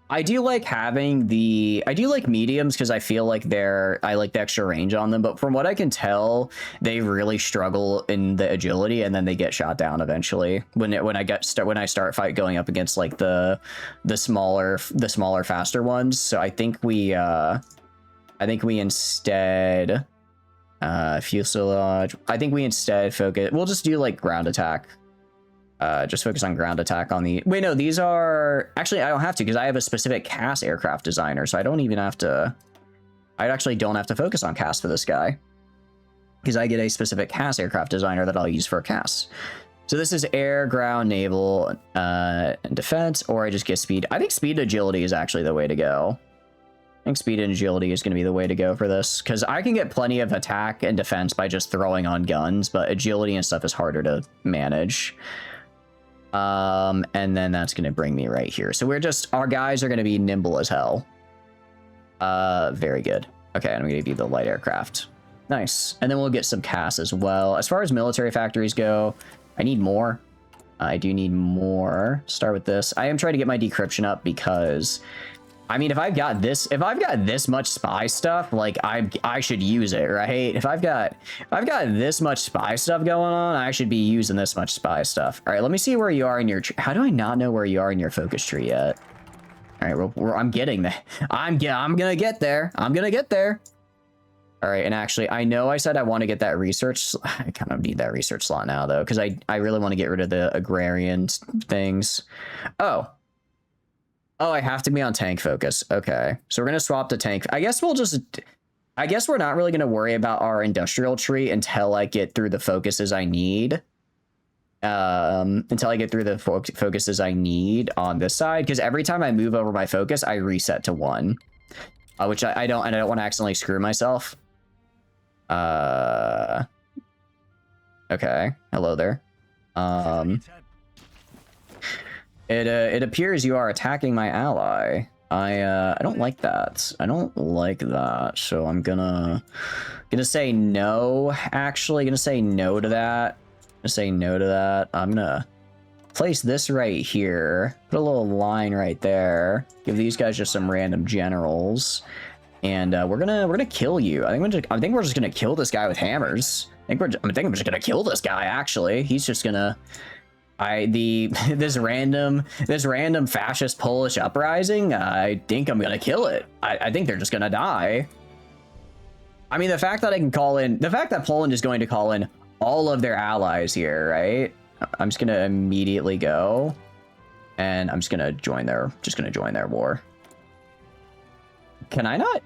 I do like having I do like mediums because I feel like I like the extra range on them, but from what I can tell, they really struggle in the agility and then they get shot down eventually when I start fight going up against like the smaller faster ones. So I think we instead fuselage. I think we instead focus. We'll just do like ground attack. Just focus on ground attack on the... Wait, no, these are... Actually, I don't have to because I have a specific CAS aircraft designer, so I don't even have to... I actually don't have to focus on CAS for this guy because I get a specific CAS aircraft designer that I'll use for CAS. So this is air, ground, naval, and defense, or I just get speed. I think speed and agility is actually the way to go. I think speed and agility is going to be the way to go for this because I can get plenty of attack and defense by just throwing on guns, but agility and stuff is harder to manage. And then that's going to bring me right here. So our guys are going to be nimble as hell. Very good. Okay, I'm going to give you the light aircraft. Nice. And then we'll get some CAS as well. As far as military factories go, I need more. I do need more. Start with this. I am trying to get my decryption up because... I mean, if I've got this much spy stuff, like I should use it, right? If I've got this much spy stuff going on, I should be using this much spy stuff. All right, let me see where you are in your. How do I not know where you are in your focus tree yet? All right, I'm getting there. I'm gonna get there. I'm gonna get there. All right, and actually, I know I said I want to get that research. I kind of need that research slot now though, because I really want to get rid of the agrarian things. Oh, I have to be on tank focus. Okay. So we're going to swap to tank. I guess we're not really going to worry about our industrial tree until I get through the focuses I need. Until I get through the focuses I need on this side. Because every time I move over my focus, I reset to 1. Which I don't want to accidentally screw myself. Okay. Hello there. It appears you are attacking my ally. I don't like that. I don't like that. So I'm gonna say no. Actually, gonna say no to that. I'm gonna place this right here. Put a little line right there. Give these guys just some random generals, and we're gonna kill you. I think we're just gonna kill this guy with hammers. I think I'm just gonna kill this guy. Actually, he's just gonna. This random fascist Polish uprising, I think I'm gonna kill it. I think they're just gonna die. I mean, the fact that Poland is going to call in all of their allies here, right? I'm just gonna immediately go, and I'm just gonna join their war. Can I not?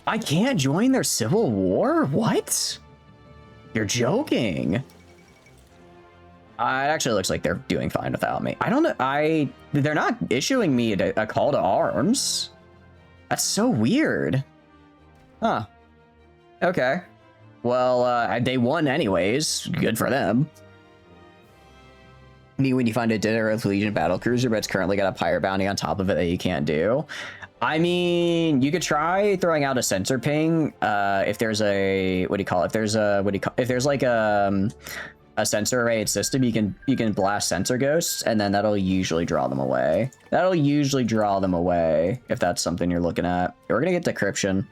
I can't join their civil war? What? You're joking. It actually looks like they're doing fine without me. I don't know. They're not issuing me a call to arms. That's so weird. Huh. Okay. Well, they won anyways. Good for them. When you find a dinner with Legion battlecruiser, but it's currently got a pirate bounty on top of it that you can't do. I mean, you could try throwing out a sensor ping. If there's a if there's like a sensor arrayed system, you can blast sensor ghosts, and then that'll usually draw them away. If that's something you're looking at. We're gonna get decryption.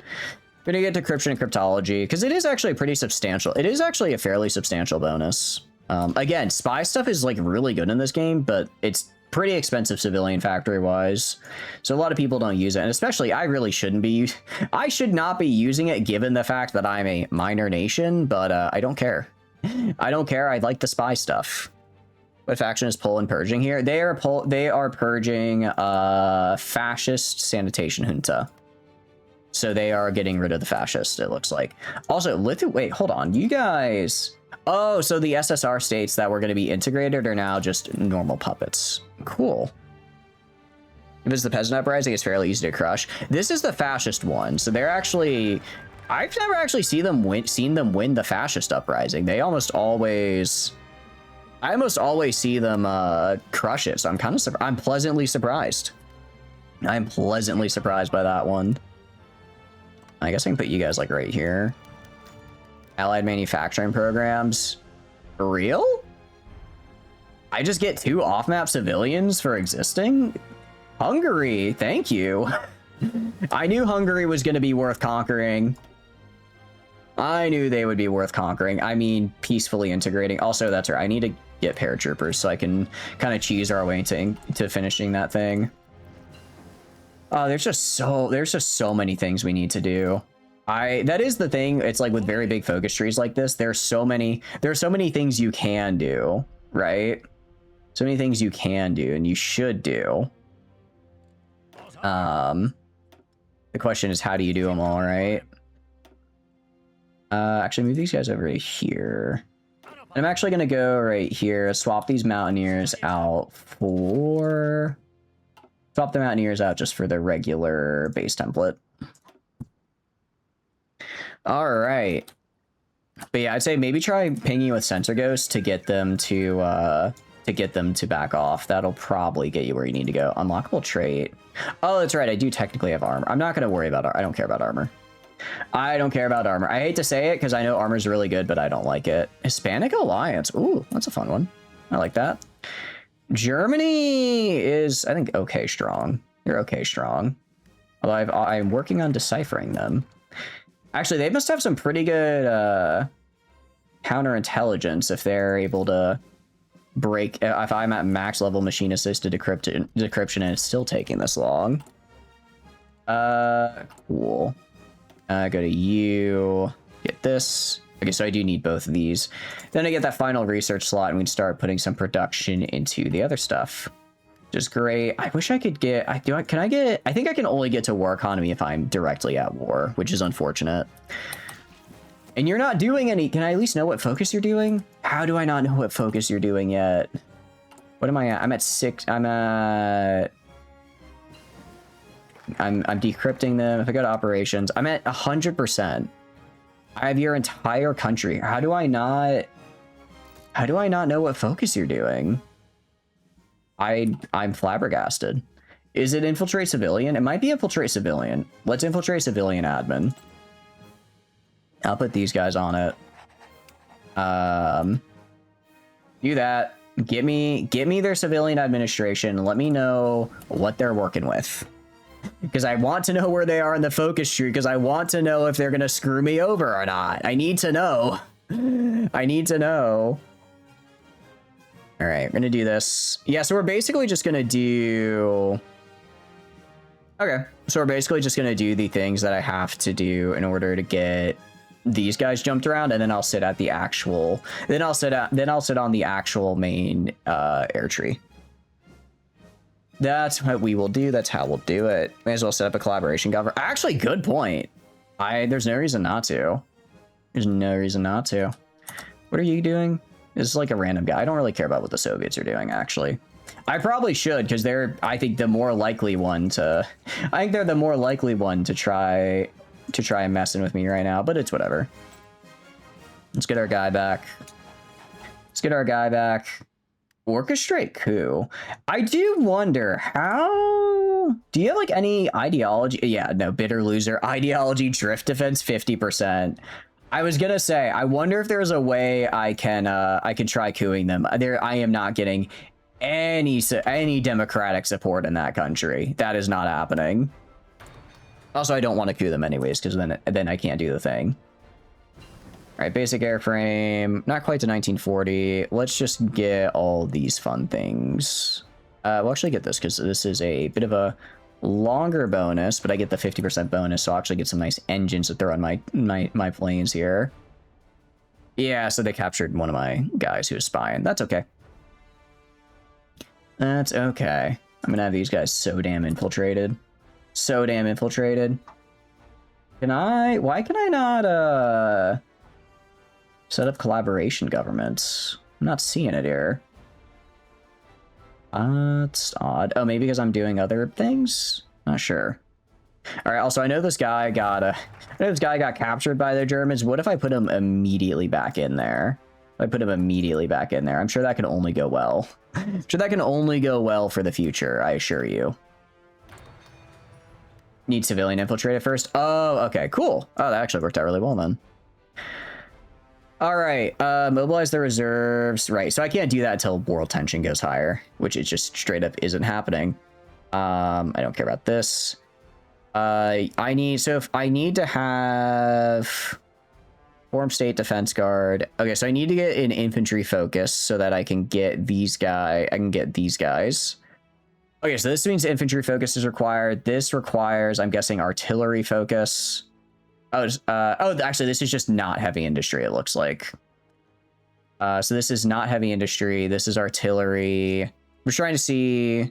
We're gonna get decryption and cryptology because it is actually pretty substantial. It is actually a fairly substantial bonus. Again, spy stuff is like really good in this game, but it's pretty expensive civilian factory wise, so a lot of people don't use it, and especially I really shouldn't be. I should not be using it given the fact that I'm a minor nation, but I don't care. I don't care. I like the spy stuff. What faction is Poland purging here? They are purging fascist sanitation junta. So they are getting rid of the fascist, it looks like. Also, wait, hold on. You guys... Oh, so the SSR states that were going to be integrated are now just normal puppets. Cool. If it's the peasant uprising, it's fairly easy to crush. This is the fascist one, so they're actually... I've never actually seen them win the fascist uprising. They almost always... I almost always see them crush it, so I'm pleasantly surprised. I'm pleasantly surprised by that one. I guess I can put you guys like right here. Allied manufacturing programs. For real? I just get 2 off-map civilians for existing? Hungary, thank you. I knew Hungary was going to be worth conquering. I knew they would be worth conquering. I mean, peacefully integrating. Also, that's right. I need to get paratroopers so I can kind of cheese our way to finishing that thing. There's just so many things we need to do. That is the thing. It's like with very big focus trees like this, there's so many things you can do, right? So many things you can do and you should do. The question is, how do you do them all, right? Actually, move these guys over here. And I'm actually going to go right here, swap these Mountaineers out for... Swap the Mountaineers out just for the regular base template. All right. But yeah, I'd say maybe try pinging with Sensor Ghost to get them to back off. That'll probably get you where you need to go. Unlockable trait. Oh, that's right. I do technically have armor. I'm not going to worry about I don't care about armor. I don't care about armor. I hate to say it because I know armor's really good, but I don't like it. Hispanic Alliance. Ooh, that's a fun one. I like that. Germany is, I think, okay strong. They're okay strong. Although I'm working on deciphering them. Actually, they must have some pretty good counterintelligence if they're able to break. If I'm at max level machine assisted decryption and it's still taking this long. Cool. Go to you. Get this. Okay, so I do need both of these. Then I get that final research slot and we start putting some production into the other stuff. Which is great. I wish I could get... I think I can only get to war economy if I'm directly at war, which is unfortunate. And you're not doing any... Can I at least know what focus you're doing? How do I not know what focus you're doing yet? What am I at? I'm at 6... I'm decrypting them. If I go to operations, I'm at 100%. I have your entire country. How do I not know what focus you're doing? I'm flabbergasted. Is it infiltrate civilian? It might be infiltrate civilian. Let's infiltrate civilian admin. I'll put these guys on it. Do that. Get me their civilian administration. Let me know what they're working with. Because I want to know where they are in the focus tree, because I want to know if they're going to screw me over or not. I need to know. I need to know. All right, we're going to do this. Yeah, so we're basically just going to do... Okay, so we're basically just going to do the things that I have to do in order to get these guys jumped around, and then I'll sit at the actual... Then I'll sit on the actual main air tree. That's what we will do. That's how we'll do it. May as well set up a collaboration government. Actually, good point. There's no reason not to. There's no reason not to. What are you doing? This is like a random guy. I don't really care about what the Soviets are doing, actually. I probably should, because they're, I think, the more likely one to... I think they're the more likely one to try messing with me right now, but it's whatever. Let's get our guy back. Let's get our guy back. Orchestrate coup. I do wonder how... Do you have like any ideology? Yeah, no, bitter loser. Ideology drift defense 50%. I was gonna say, I wonder if there's a way I can try cooing them. I am not getting any democratic support in that country. That is not happening. Also, I don't want to coup them anyways, because then I can't do the thing. All right, basic airframe, not quite to 1940. Let's just get all these fun things. We'll actually get this because this is a bit of a longer bonus, but I get the 50% bonus, so I'll actually get some nice engines to throw on my planes here. Yeah, so they captured one of my guys who was spying. That's okay. That's okay. I'm gonna have these guys so damn infiltrated. So damn infiltrated. Why can I not, set up collaboration governments? I'm not seeing it here. It's odd. Oh, maybe because I'm doing other things? Not sure. All right, also, I know this guy got captured by the Germans. What if I put him immediately back in there? If I put him immediately back in there, I'm sure that can only go well. I'm sure that can only go well for the future, I assure you. Need civilian infiltrated first? Oh, okay, cool. Oh, that actually worked out really well then. All right, mobilize the reserves. Right, so I can't do that until world tension goes higher, which is just straight up isn't happening. I don't care about this. If I need to have form state defense guard. Okay, so I need to get an infantry focus so that I can get these guys. Okay, so this means infantry focus is required. This requires, I'm guessing, artillery focus. Actually, this is just not heavy industry, it looks like. So this is not heavy industry. This is artillery. We're trying to see...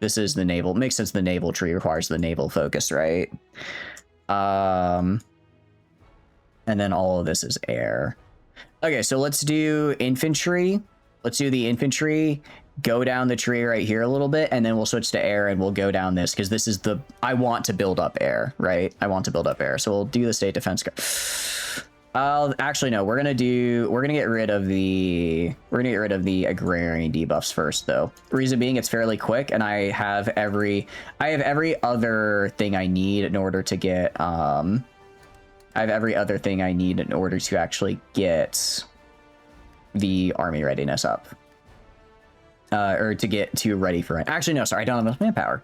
This is the naval. Makes sense the naval tree requires the naval focus, right? And then all of this is air. Okay, so let's do infantry. Let's do the infantry. Go down the tree right here a little bit, and then we'll switch to air, and we'll go down this, because this is the... I want to build up air, right? I want to build up air. So we'll do the state defense guard. Actually, no, we're gonna get rid of the agrarian debuffs first, though. Reason being, it's fairly quick, and I have every other thing I need in order to get I have every other thing I need in order to actually get the army readiness up, or to get to ready for it. Actually, no, sorry, I don't have enough manpower.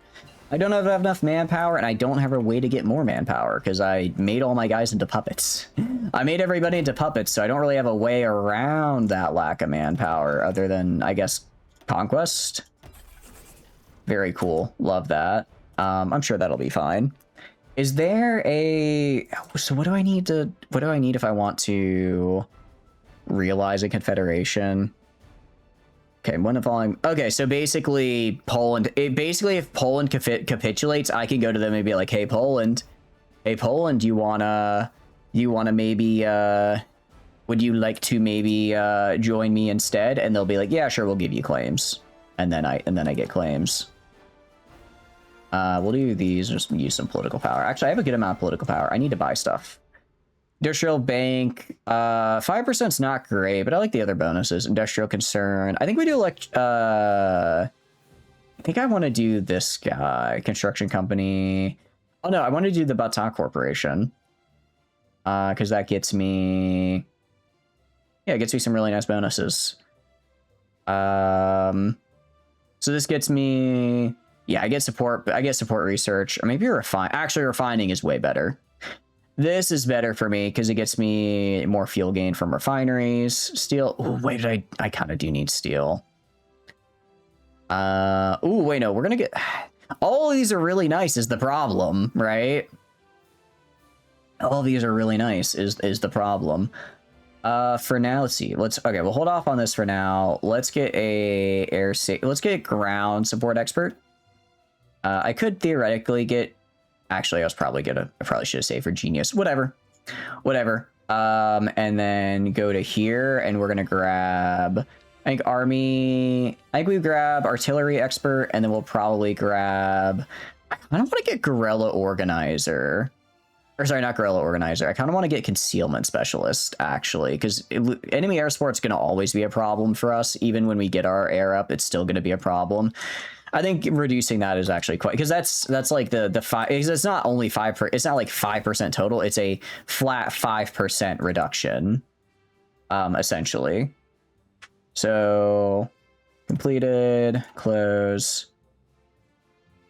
I don't have enough manpower, and I don't have a way to get more manpower because I made all my guys into puppets. I made everybody into puppets, so I don't really have a way around that lack of manpower other than, I guess, conquest. Very cool. Love that. I'm sure that'll be fine. Is there a... So what do I need if I want to realize a confederation? Okay, one of the following. Okay, so basically Poland. If Poland capitulates, I can go to them and be like, "Hey Poland, you wanna maybe would you like to maybe join me instead?" And they'll be like, "Yeah, sure, we'll give you claims." And then I get claims. We'll do these. Just use some political power. Actually, I have a good amount of political power. I need to buy stuff. Industrial bank, 5% is not great, but I like the other bonuses. Industrial concern. I think we do I think I want to do this guy. Construction company. Oh no, I want to do the Baton Corporation. Because that gets me... Yeah, it gets me some really nice bonuses. So this gets me... Yeah, I get support research. Or maybe refine. Actually, refining is way better. This is better for me because it gets me more fuel gain from refineries. Steel. Oh, wait, I kind of do need steel. Oh, wait, no, we're going to get... All of these are really nice is the problem, right? All of these are really nice is the problem. For now, let's see. Okay, we'll hold off on this for now. Let's get let's get ground support expert. I could theoretically get... Actually, I probably should have saved for genius. Whatever. And then go to here, and we're gonna grab, I think we grab artillery expert, and then we'll probably grab... I kind of want to get guerrilla organizer. Or sorry, not guerrilla organizer. I kind of want to get concealment specialist, actually, because enemy air support's gonna always be a problem for us. Even when we get our air up, it's still gonna be a problem. I think reducing that is actually quite, because that's like the 5, it's not only 5%, it's not like 5% total, it's a flat 5% reduction, essentially. So completed, close.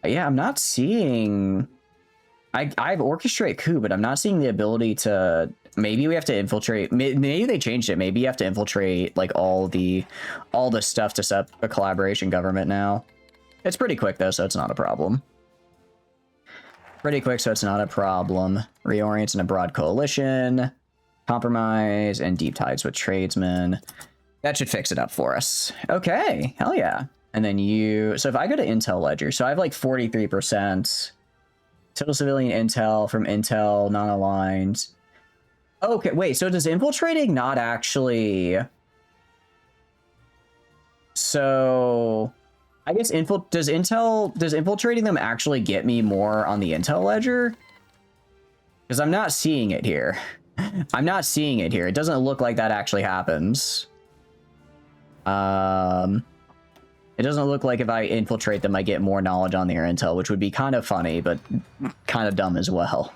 Yeah, I'm not seeing, I've orchestrate coup, but I'm not seeing the ability to, maybe we have to infiltrate, maybe they changed it, maybe you have to infiltrate like all the stuff to set up a collaboration government now. It's pretty quick, though, so it's not a problem. Reorient in a broad coalition. Compromise and deep ties with tradesmen. That should fix it up for us. Okay, hell yeah. And then so if I go to Intel Ledger, so I have like 43%. Total civilian intel from Intel, non-aligned. Okay, wait, so does infiltrating not actually... So... I guess does infiltrating them actually get me more on the Intel ledger? Because I'm not seeing it here. It doesn't look like that actually happens. It doesn't look like if I infiltrate them, I get more knowledge on their intel, which would be kind of funny, but kind of dumb as well.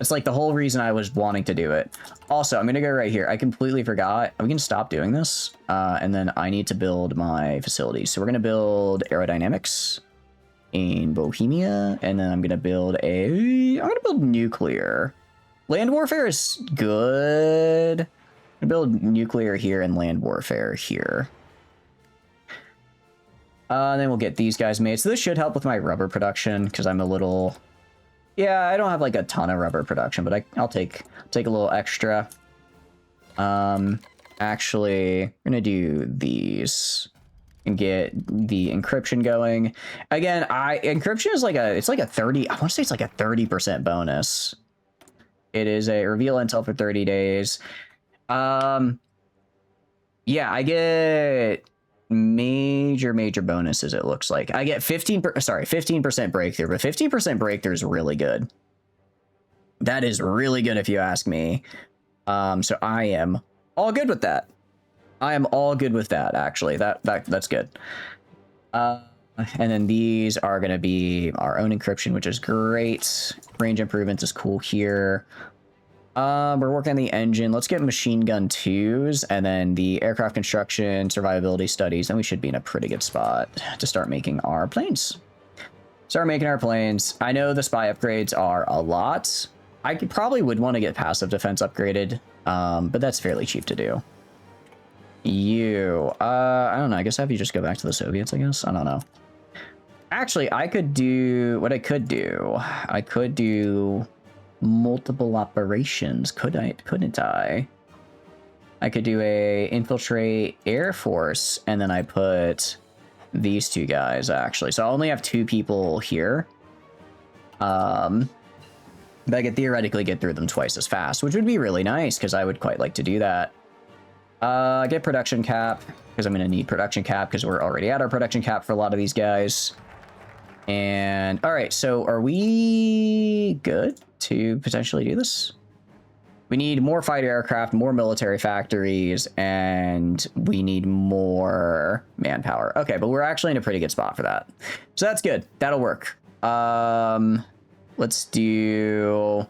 It's like the whole reason I was wanting to do it. Also, I'm gonna go right here. I completely forgot. We can stop doing this. And then I need to build my facilities. So we're gonna build aerodynamics in Bohemia, and then I'm gonna build nuclear. Land warfare is good. I'm gonna build nuclear here and land warfare here. Then we'll get these guys made. So this should help with my rubber production because I'm a little... Yeah, I don't have like a ton of rubber production, but I'll take a little extra. Actually, I'm gonna do these and get the encryption going. Again, encryption is like a 30, I want to say it's like a 30% bonus. It is a reveal intel for 30 days. Yeah, I get major bonuses, it looks like. I get 15% breakthrough, but 15% breakthrough is really good. That is really good if you ask me. So I am all good with that. I am all good with that, actually. That's good. And then these are going to be our own encryption, which is great. Range improvements is cool here. We're working on the engine. Let's get machine gun 2s and then the aircraft construction, survivability studies, and we should be in a pretty good spot to start making our planes. I know the spy upgrades are a lot. I probably would want to get passive defense upgraded, but that's fairly cheap to do. I don't know. I guess have you just go back to the Soviets, I guess? I don't know. Actually, I could do multiple operations, couldn't I? I could do a infiltrate Air Force, and then I put these two guys, actually. So I only have 2 people here. But I could theoretically get through them twice as fast, which would be really nice, because I would quite like to do that. Get production cap, because I'm going to need production cap, because we're already at our production cap for a lot of these guys. And, alright, so are we good to potentially do this? We need more fighter aircraft, more military factories, and we need more manpower. Okay, but we're actually in a pretty good spot for that. So that's good. That'll work. Let's do...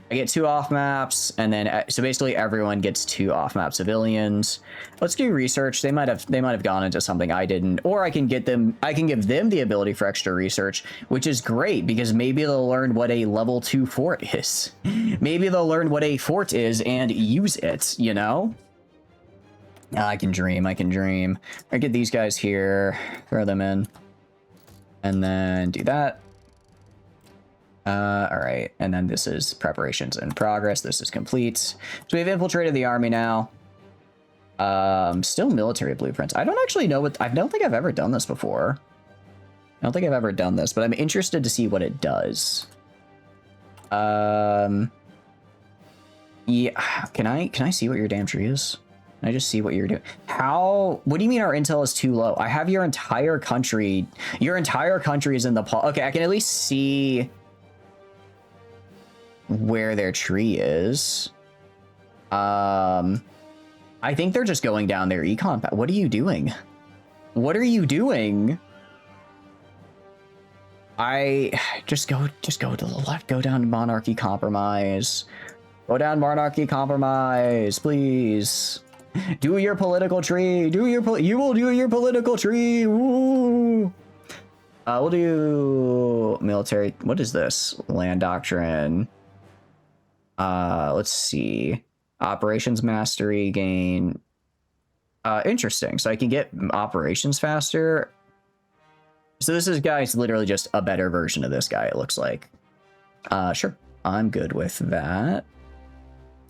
I get 2 off maps, and then so basically everyone gets 2 off map civilians. Let's do research. They might have gone into something I didn't, or I can give them the ability for extra research, which is great because maybe they'll learn what a level 2 fort is. Maybe they'll learn what a fort is and use it, you know? I can dream. I get these guys here, throw them in, and then do that. All right, and then this is preparations in progress. This is complete. So we've infiltrated the army now. Still military blueprints. I don't actually know I don't think I've ever done this before. I don't think I've ever done this, but I'm interested to see what it does. Yeah, can I see what your damn tree is? Can I just see what you're doing? What do you mean our intel is too low? I have your entire country. Your entire country is in the okay, I can at least see where their tree is. I think they're just going down their econ path. What are you doing? What are you doing? I just go to the left. Go down to Monarchy Compromise. Go down Monarchy Compromise, please. Do your political tree. You will do your political tree. Woo. We'll do military. What is this? Land doctrine. Let's see. Operations mastery gain. Interesting. So I can get operations faster. So this guy's literally just a better version of this guy, it looks like. Sure. I'm good with that.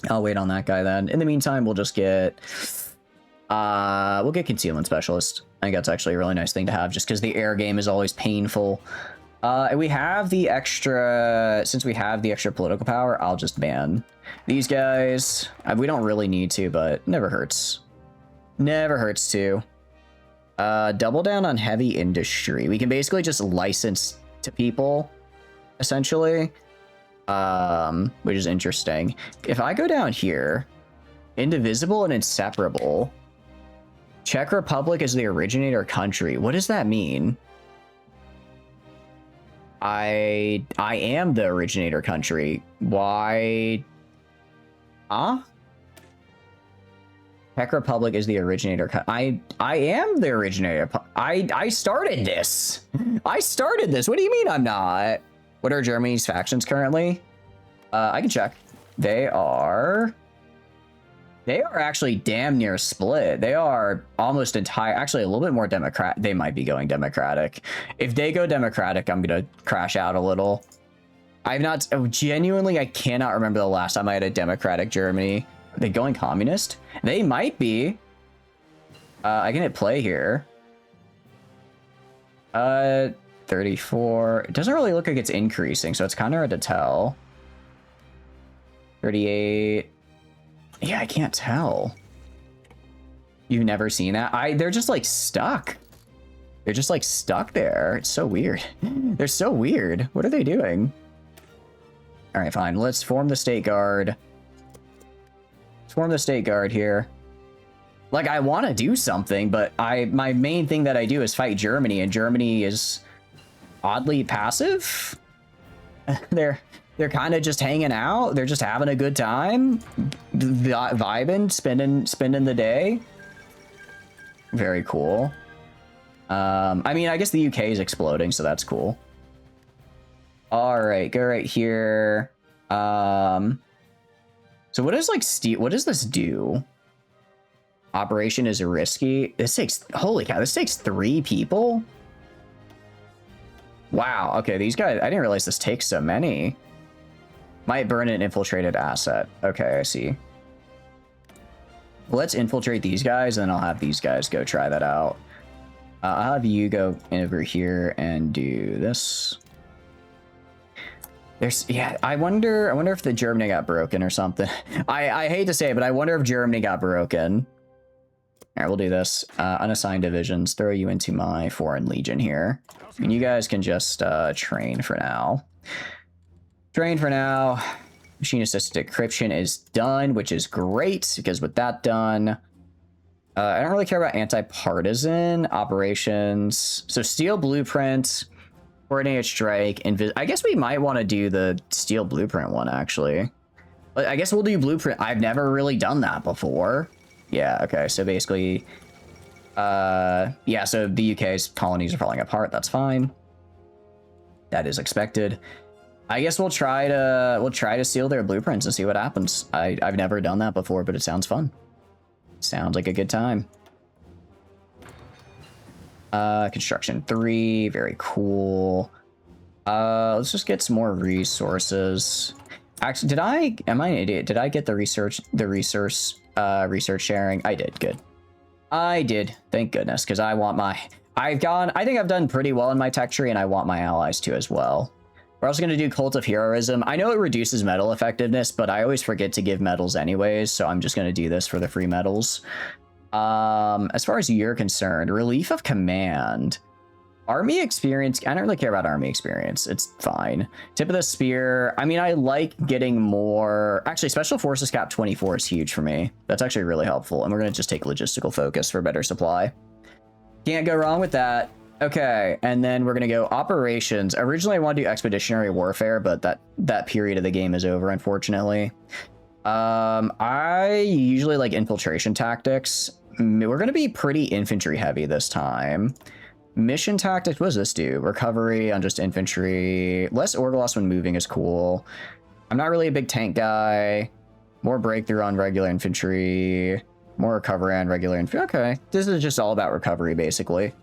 I'll wait on that guy then. In the meantime, we'll just get... we'll get concealment specialist. I think that's actually a really nice thing to have, just because the air game is always painful. And we have the extra... Since we have the extra political power, I'll just ban these guys. We don't really need to, but never hurts. Never hurts to. Double down on heavy industry. We can basically just license to people, essentially. Which is interesting. If I go down here, indivisible and inseparable. Czech Republic is the originator country. What does that mean? I am the originator country. Why? Huh? Czech Republic is the originator. I am the originator. I started this. I started this. What do you mean I'm not? What are Germany's factions currently? I can check. They are actually damn near split. They are almost entire, actually a little bit more Democrat. They might be going Democratic. If they go Democratic, I'm gonna crash out a little. I've not, genuinely, I cannot remember the last time I had a Democratic Germany. Are they going communist? They might be. I can hit play here. 34. It doesn't really look like it's increasing, so it's kind of hard to tell. 38. Yeah, I can't tell. You've never seen that? They're just like stuck. They're just like stuck there. It's so weird. They're so weird. What are they doing? All right, fine. Let's form the state guard. Let's form the state guard here. Like, I want to do something, but my main thing that I do is fight Germany, and Germany is oddly passive. They're kind of just hanging out. They're just having a good time, vibing, spending the day. Very cool. I mean, I guess the UK is exploding, so that's cool. All right, go right here. So what is like what does this do? Operation is risky. This takes, holy cow, this takes 3 people. Wow. Okay, these guys, I didn't realize this takes so many. Might burn an infiltrated asset. Okay, I see. Let's infiltrate these guys, and I'll have these guys go try that out. I'll have you go over here and do this. Yeah, I wonder if the Germany got broken or something. I hate to say it, but I wonder if Germany got broken. All right, we'll do this. Unassigned divisions. Throw you into my foreign legion here. And you guys can just train for now. Train for now. Machine assisted decryption is done, which is great, because with that done, I don't really care about anti-partisan operations. So steel blueprint, coordinated strike, I guess we might want to do the steel blueprint one, actually. But I guess we'll do blueprint. I've never really done that before. Yeah, okay, so basically, yeah, so the UK's colonies are falling apart. That's fine. That is expected. I guess we'll try to steal their blueprints and see what happens. I've never done that before, but it sounds fun. Sounds like a good time. Construction 3, very cool. Let's just get some more resources. Actually, am I an idiot? Did I get the research sharing? I did, good. I did, thank goodness, because I want I think I've done pretty well in my tech tree, and I want my allies to as well. We're also going to do Cult of Heroism. I know it reduces medal effectiveness, but I always forget to give medals anyways, so I'm just going to do this for the free medals. As far as you're concerned, Relief of Command. Army experience, I don't really care about army experience. It's fine. Tip of the Spear. I mean, I like getting more. Actually, Special Forces Cap 24 is huge for me. That's actually really helpful, and we're going to just take logistical focus for better supply. Can't go wrong with that. Okay, and then we're going to go operations. Originally, I wanted to do expeditionary warfare, but that period of the game is over, unfortunately. I usually like infiltration tactics. We're going to be pretty infantry heavy this time. Mission tactics, what does this do? Recovery on just infantry. Less order loss when moving is cool. I'm not really a big tank guy. More breakthrough on regular infantry. More recovery on regular infantry. Okay, this is just all about recovery, basically.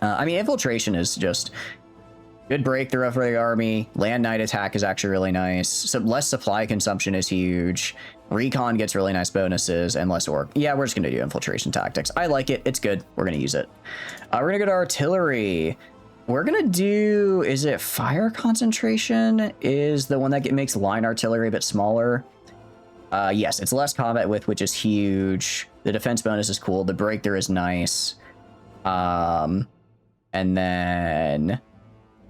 I mean, infiltration is just good breakthrough for the army. Land night attack is actually really nice. Some less supply consumption is huge. Recon gets really nice bonuses and less orc. Yeah, we're just going to do infiltration tactics. I like it. It's good. We're going to use it. We're going to go to artillery. We're going to do, is it fire concentration? Is the one that makes line artillery a bit smaller? Yes, it's less combat width, which is huge. The defense bonus is cool. The breakthrough is nice. And then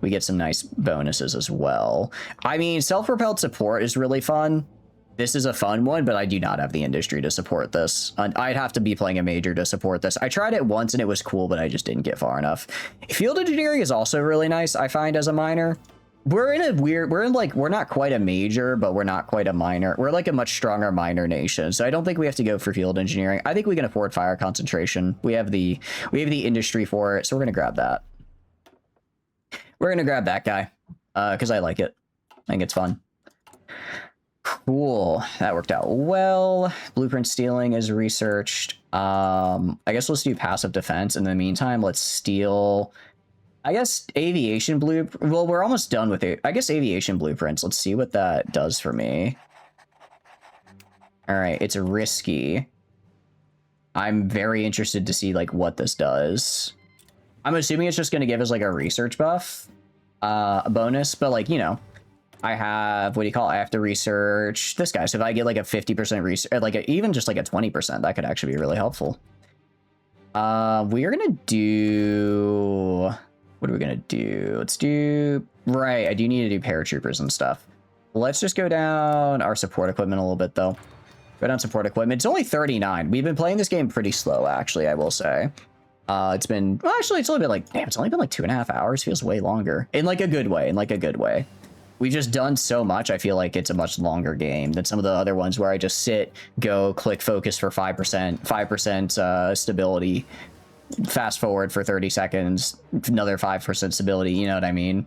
we get some nice bonuses as well. I mean, self-propelled support is really fun. This is a fun one, but I do not have the industry to support this. I'd have to be playing a major to support this. I tried it once and it was cool, but I just didn't get far enough. Field engineering is also really nice, I find, as a minor. We're not quite a major, but we're not quite a minor. We're like a much stronger minor nation. So I don't think we have to go for field engineering. I think we can afford fire concentration. We have the industry for it. So we're going to grab that. We're going to grab that guy because I like it. I think it's fun. Cool. That worked out well. Blueprint stealing is researched. I guess let's do passive defense. In the meantime, let's steal, I guess, aviation blueprint. Well, we're almost done with it. I guess aviation blueprints. Let's see what that does for me. All right. It's risky. I'm very interested to see like what this does. I'm assuming it's just going to give us like a research buff, a bonus, but like, you know, I have, what do you call it? I have to research this guy. So if I get like a 50% research, like even just like a 20%, that could actually be really helpful. We are going to do, what are we going to do? Let's do, right. I do need to do paratroopers and stuff. Let's just go down our support equipment a little bit though. Go down support equipment. It's only 39. We've been playing this game pretty slow, actually, I will say. It's been, well, actually, it's only been like, damn, it's only been like 2.5 hours. Feels way longer. In like a good way, in like a good way. We've just done so much. I feel like it's a much longer game than some of the other ones where I just sit, go, click focus for 5% stability, fast forward for 30 seconds, another 5% stability. You know what I mean?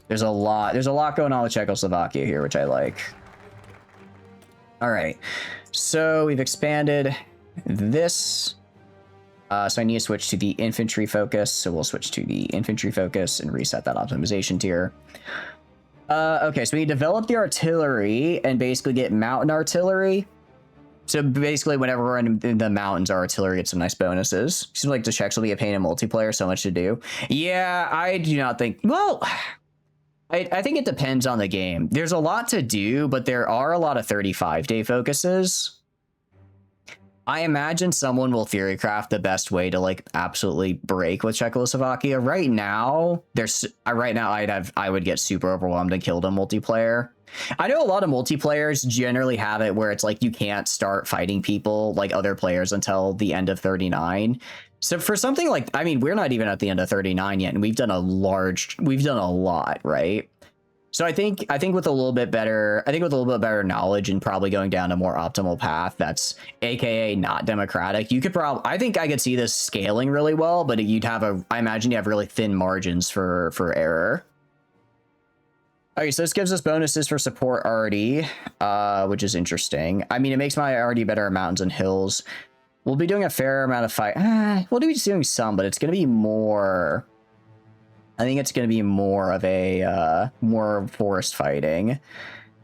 There's a lot going on with Czechoslovakia here, which I like. All right. So we've expanded this. So I need to switch to the infantry focus. So we'll switch to the infantry focus and reset that optimization tier. Okay, so we develop the artillery and basically get mountain artillery. So basically, whenever we're in the mountains, our artillery gets some nice bonuses. Seems like the Czechs will be a pain in multiplayer, so much to do. Yeah, I do not think... Well, I think it depends on the game. There's a lot to do, but there are a lot of 35-day focuses. I imagine someone will theorycraft the best way to like absolutely break with Czechoslovakia. Right now, I would get super overwhelmed and killed in multiplayer. I know a lot of multiplayers generally have it where it's like you can't start fighting people like other players until the end of 39. So for something like, I mean, we're not even at the end of 39 yet, and we've done a lot, right? So I think with a little bit better, knowledge and probably going down a more optimal path, that's AKA not democratic. You could I think I could see this scaling really well, but I imagine you have really thin margins for error. Okay, so this gives us bonuses for support already, which is interesting. I mean, it makes my already better at mountains and hills. We'll be doing a fair amount of fight. We'll be doing some, but it's going to be more... I think it's going to be more of a more forest fighting.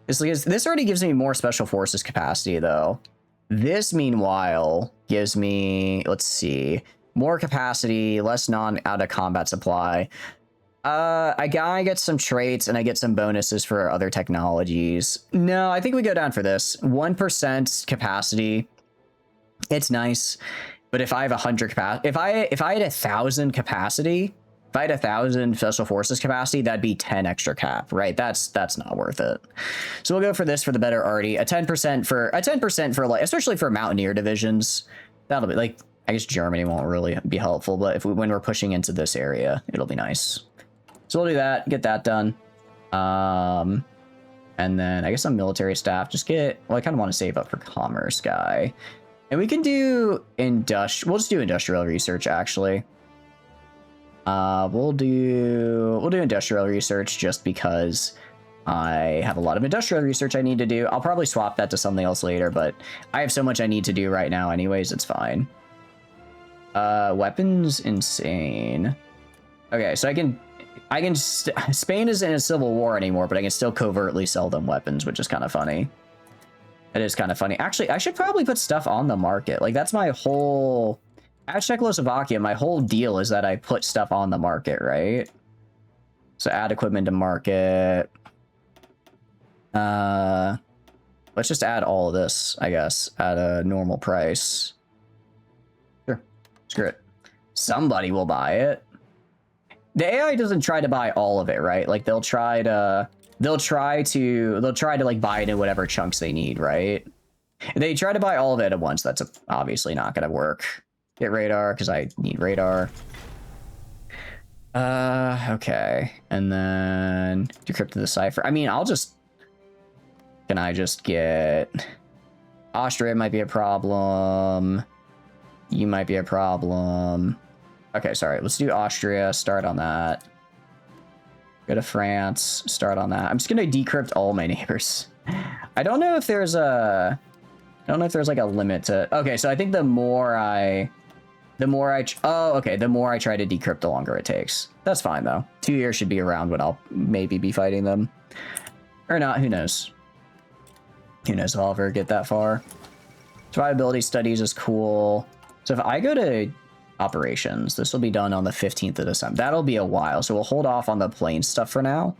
This already gives me more special forces capacity, though. This, meanwhile, gives me, let's see, more capacity, less non-out-of-combat supply. I get some traits, and I get some bonuses for other technologies. No, I think we go down for this. 1% capacity. It's nice. But if I have 100 capacity, if I had 1,000 capacity... If I had 1,000 special forces capacity, that'd be 10 extra cap, right? That's not worth it. So we'll go for this for the better arty. A 10% for like, especially for mountaineer divisions. That'll be like, I guess Germany won't really be helpful, but when we're pushing into this area, it'll be nice. So we'll do that, get that done. And then I guess some military staff, I kind of want to save up for commerce guy. And we can do we'll just do industrial research actually. We'll do industrial research just because I have a lot of industrial research I need to do. I'll probably swap that to something else later, but I have so much I need to do right now anyways, it's fine. Weapons, insane. Okay, so Spain isn't in a civil war anymore, but I can still covertly sell them weapons, which is kind of funny. It is kind of funny. Actually, I should probably put stuff on the market. Like, that's my whole... At Czechoslovakia, my whole deal is that I put stuff on the market, right? So add equipment to market. Let's just add all of this, I guess, at a normal price. Sure. Screw it. Somebody will buy it. The AI doesn't try to buy all of it, right? Like, they'll try to... they'll try to like buy it in whatever chunks they need, right? If they try to buy all of it at once, that's obviously not going to work. Get radar, because I need radar. Okay. And then decrypt the cipher. I mean, can I just get... Austria might be a problem. You might be a problem. Okay, sorry. Let's do Austria. Start on that. Go to France. Start on that. I'm just going to decrypt all my neighbors. I don't know if there's a... I don't know if there's like a limit to... Okay, so I think the more I try to decrypt, the longer it takes. That's fine, though. 2 years should be around when I'll maybe be fighting them. Or not, who knows? Who knows if I'll ever get that far. Survivability studies is cool. So if I go to operations, this will be done on the 15th of December. That'll be a while, so we'll hold off on the plane stuff for now.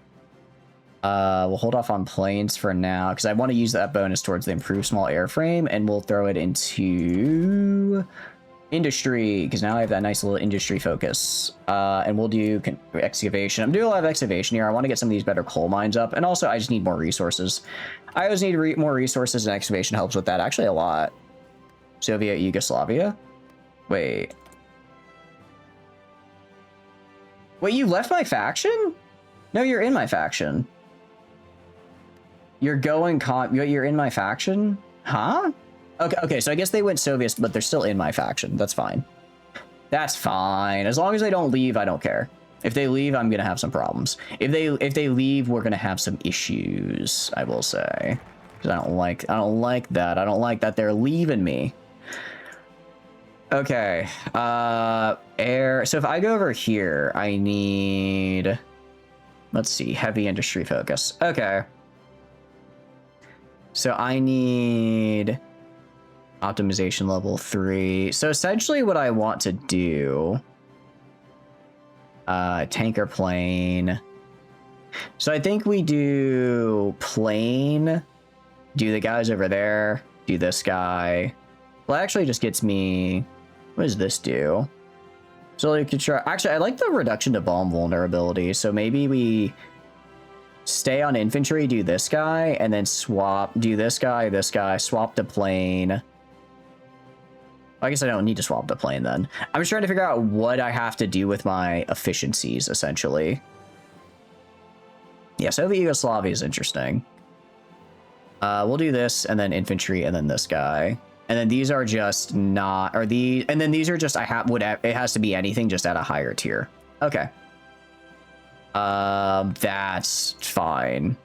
We'll hold off on planes for now, because I want to use that bonus towards the improved small airframe, and we'll throw it into industry, because now I have that nice little industry focus. And we'll do excavation. I'm doing a lot of excavation here. I want to get some of these better coal mines up, and also I just need more resources. I always need more resources, and excavation helps with that, actually a lot. Soviet Yugoslavia? Wait, you left my faction? No, you're in my faction. You're in my faction? Huh? Okay, so I guess they went Soviets, but they're still in my faction. That's fine. That's fine. As long as they don't leave, I don't care. If they leave, I'm gonna have some problems. If they leave, we're gonna have some issues, I will say. Because I don't like that. I don't like that they're leaving me. Okay. Air. So if I go over here, I need... Let's see. Heavy industry focus. Okay. So I need optimization level 3. So essentially what I want to do... tanker plane. So I think we do plane. Do the guys over there. Do this guy. Well, actually just gets me... What does this do? So you could try... Actually, I like the reduction to bomb vulnerability. So maybe we stay on infantry, do this guy, and then swap... Do this guy, swap the plane. I guess I don't need to swap the plane then. I'm just trying to figure out what I have to do with my efficiencies, essentially. Yeah, Soviet Yugoslavia is interesting. We'll do this, and then infantry, and then this guy. And then these are just not... and then these are just... it has to be anything just at a higher tier. Okay. That's fine.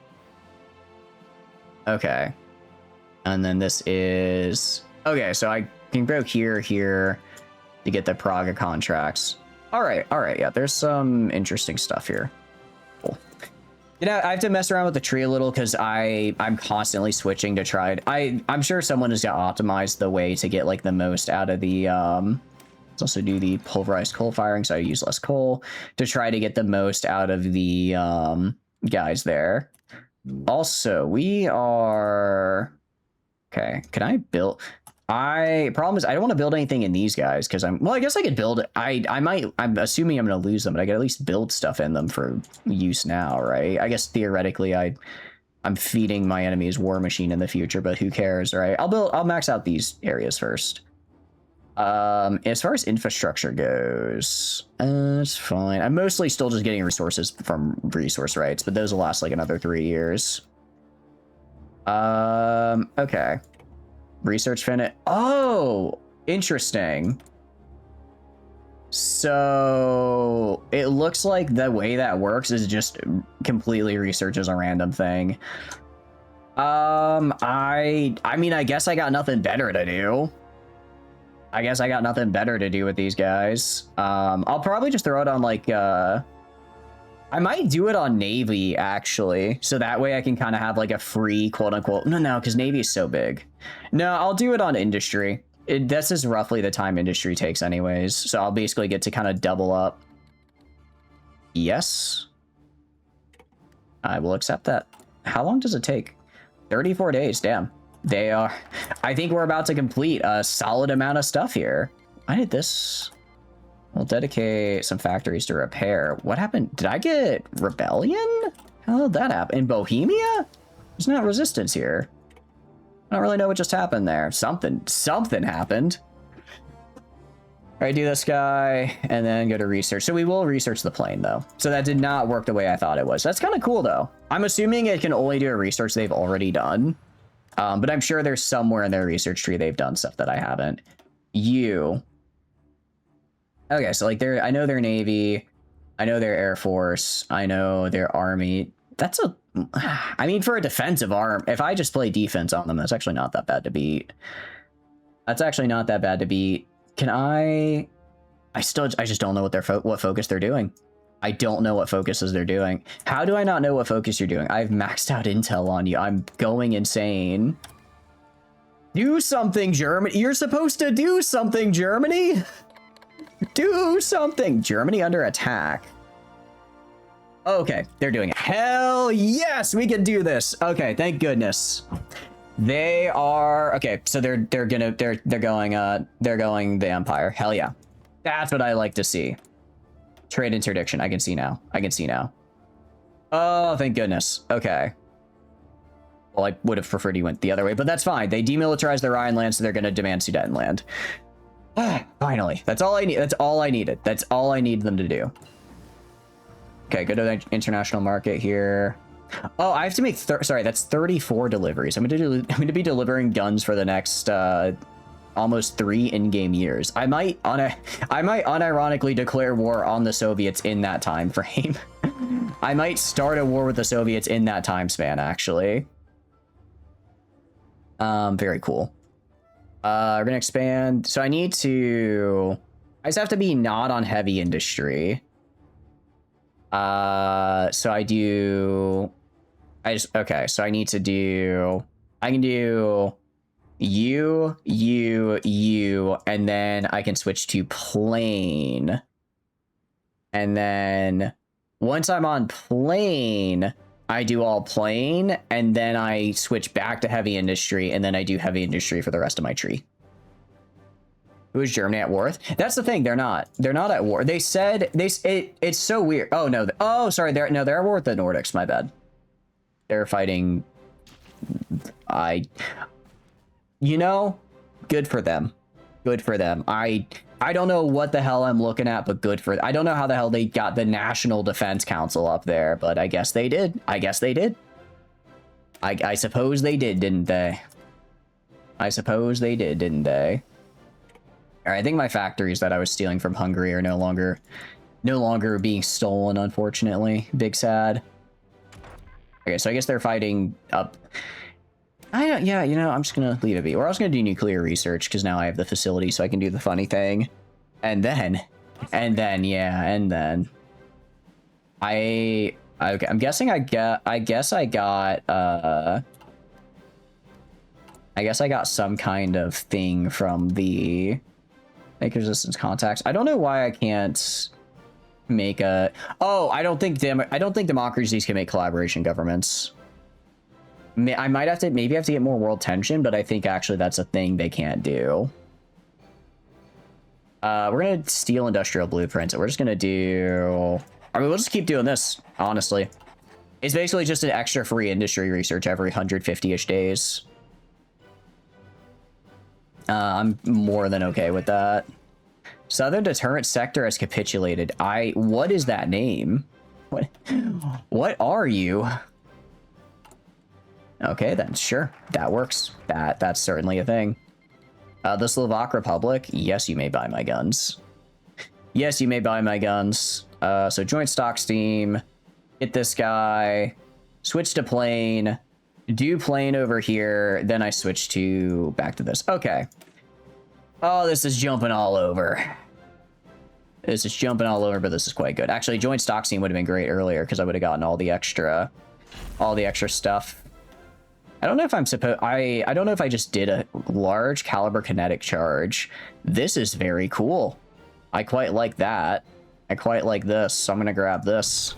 Okay. And then this is... Okay, so I can go here to get the Praga contracts. All right, yeah, there's some interesting stuff here. Cool. You know, I have to mess around with the tree a little because I'm constantly switching to try. I'm sure someone has got optimized the way to get like the most out of the let's also do the pulverized coal firing, so I use less coal to try to get the most out of the guys there. Also, we are okay. Can I build? Problem is I don't want to build anything in these guys because I guess I could build it. I'm assuming I'm gonna lose them, but I could at least build stuff in them for use now, right? I guess theoretically I'm feeding my enemy's war machine in the future, but who cares, right? I'll max out these areas first. As far as infrastructure goes, it's fine. I'm mostly still just getting resources from resource rights, but those will last like another 3 years. Okay. Research Finite. Oh, interesting. So it looks like the way that works is just completely research as a random thing. I mean, I guess I got nothing better to do. With these guys. I'll probably just throw it on like, I might do it on Navy, actually. So that way I can kind of have like a free quote unquote. No, because Navy is so big. No, I'll do it on Industry. This is roughly the time Industry takes anyways. So I'll basically get to kind of double up. Yes. I will accept that. How long does it take? 34 days, damn. They are... I think we're about to complete a solid amount of stuff here. I did this... We'll dedicate some factories to repair. What happened? Did I get rebellion? How did that happen? In Bohemia? There's not resistance here. I don't really know what just happened there. Something happened. All right, do this guy and then go to research. So we will research the plane though. So that did not work the way I thought it was. That's kind of cool though. I'm assuming it can only do a research they've already done. But I'm sure there's somewhere in their research tree they've done stuff that I haven't. Okay, so like I know their Navy. I know their Air Force. I know their Army. I mean, for a defensive arm, if I just play defense on them, that's actually not that bad to beat. That's actually not that bad to beat. Can I just don't know what focus they're doing. I don't know what focuses they're doing. How do I not know what focus you're doing? I've maxed out intel on you. I'm going insane. Do something, Germany. You're supposed to do something, Germany. Do something. Germany under attack. Okay, they're doing it. Hell yes, we can do this. Okay, thank goodness. They are okay. So they're going the Empire. Hell yeah, that's what I like to see. Trade interdiction. I can see now. Oh, thank goodness. Okay. Well, I would have preferred you went the other way, but that's fine. They demilitarized the Rhine land, so they're going to demand Sudetenland. Finally, that's all I need. That's all I needed. That's all I need them to do. Okay, go to the international market here. Oh, I have to make sorry, that's 34 deliveries. I'm going to be delivering guns for the next almost 3 in-game years. I might unironically declare war on the Soviets in that time frame. I might start a war with the Soviets in that time span, actually. Very cool. We're gonna expand. So I just have to be not on heavy industry. So I need to do, I can do you, and then I can switch to plane. And then once I'm on plane, I do all plane, and then I switch back to heavy industry, and then I do heavy industry for the rest of my tree. Who is Germany at war with? That's the thing. They're not at war. They said it's so weird. Oh no. Oh, sorry. They're at war with the Nordics. My bad. They're fighting. Good for them. Good for them. I don't know what the hell I'm looking at, but good for. I don't know how the hell they got the National Defense Council up there, but I guess they did. I suppose they did, didn't they? All right, I think my factories that I was stealing from Hungary are no longer being stolen, unfortunately. Big sad. Okay, so I guess they're fighting up. I'm just gonna leave it be. We're also gonna do nuclear research because now I have the facility, so I can do the funny thing. And then I'm guessing I got some kind of thing from the make resistance contacts. I don't know why I can't make a. Oh, I don't think democracies can make collaboration governments. I might have to get more world tension, but I think actually that's a thing they can't do. We're gonna steal industrial blueprints, and we're just gonna do. I mean, we'll just keep doing this. Honestly, it's basically just an extra free industry research every 150-ish days. I'm more than okay with that. Southern Deterrent Sector has capitulated. What is that name? What are you? Okay, then sure, that works. That's certainly a thing. The Slovak Republic. Yes, you may buy my guns. Yes, you may buy my guns. So joint stock steam. Get this guy. Switch to plane. Do plane over here. Then I switch to back to this. Okay. Oh, this is jumping all over. This is jumping all over, but this is quite good. Actually, joint stock steam would have been great earlier because I would have gotten all the extra stuff. I don't know if I'm supposed. I don't know if I just did a large caliber kinetic charge. This is very cool. I quite like that. I quite like this. So I'm gonna grab this.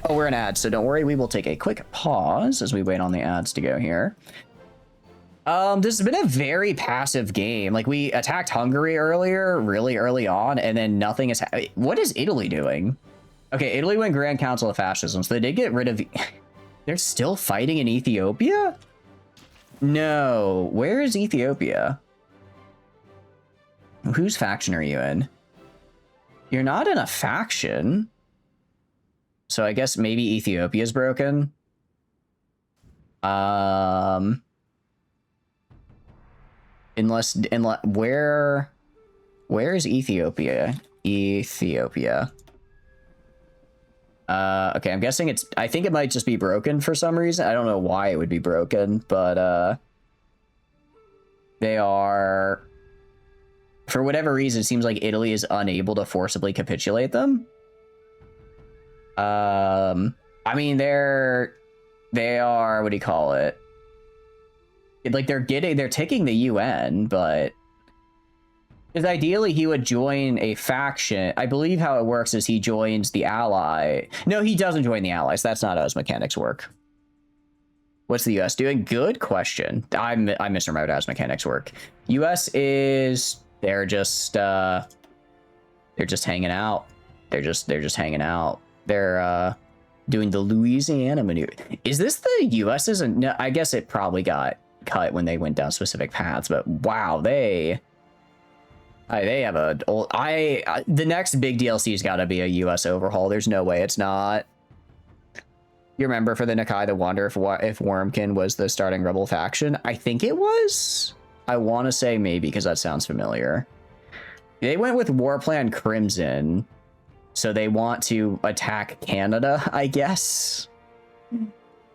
Oh, we're in ads, so don't worry. We will take a quick pause as we wait on the ads to go here. This has been a very passive game. Like, we attacked Hungary earlier, really early on, and then nothing is. What is Italy doing? Okay, Italy went Grand Council of Fascism, so they did get rid of. They're still fighting in Ethiopia? No. Where is Ethiopia? Whose faction are you in? You're not in a faction. So I guess maybe Ethiopia's broken. Unless where is Ethiopia? Ethiopia. Okay, I'm guessing I think it might just be broken for some reason. I don't know why it would be broken, but they are, for whatever reason, it seems like Italy is unable to forcibly capitulate them. I mean, they are, what do you call it? Like they're taking the UN, but because ideally he would join a faction. I believe how it works is he joins the ally. No, he doesn't join the allies. That's not how his mechanics work. What's the US doing? Good question. I misremembered how his mechanics work. US is they're just hanging out. They're just hanging out. They're doing the Louisiana maneuver. Is this the US's? No, I guess it probably got cut when they went down specific paths, but wow, they have the next big DLC's got to be a US overhaul. There's no way it's not. You remember for the Nakai the Wonder if Wormkin was the starting rebel faction? I think it was. I want to say maybe because that sounds familiar. They went with Warplan Crimson, so they want to attack Canada, I guess.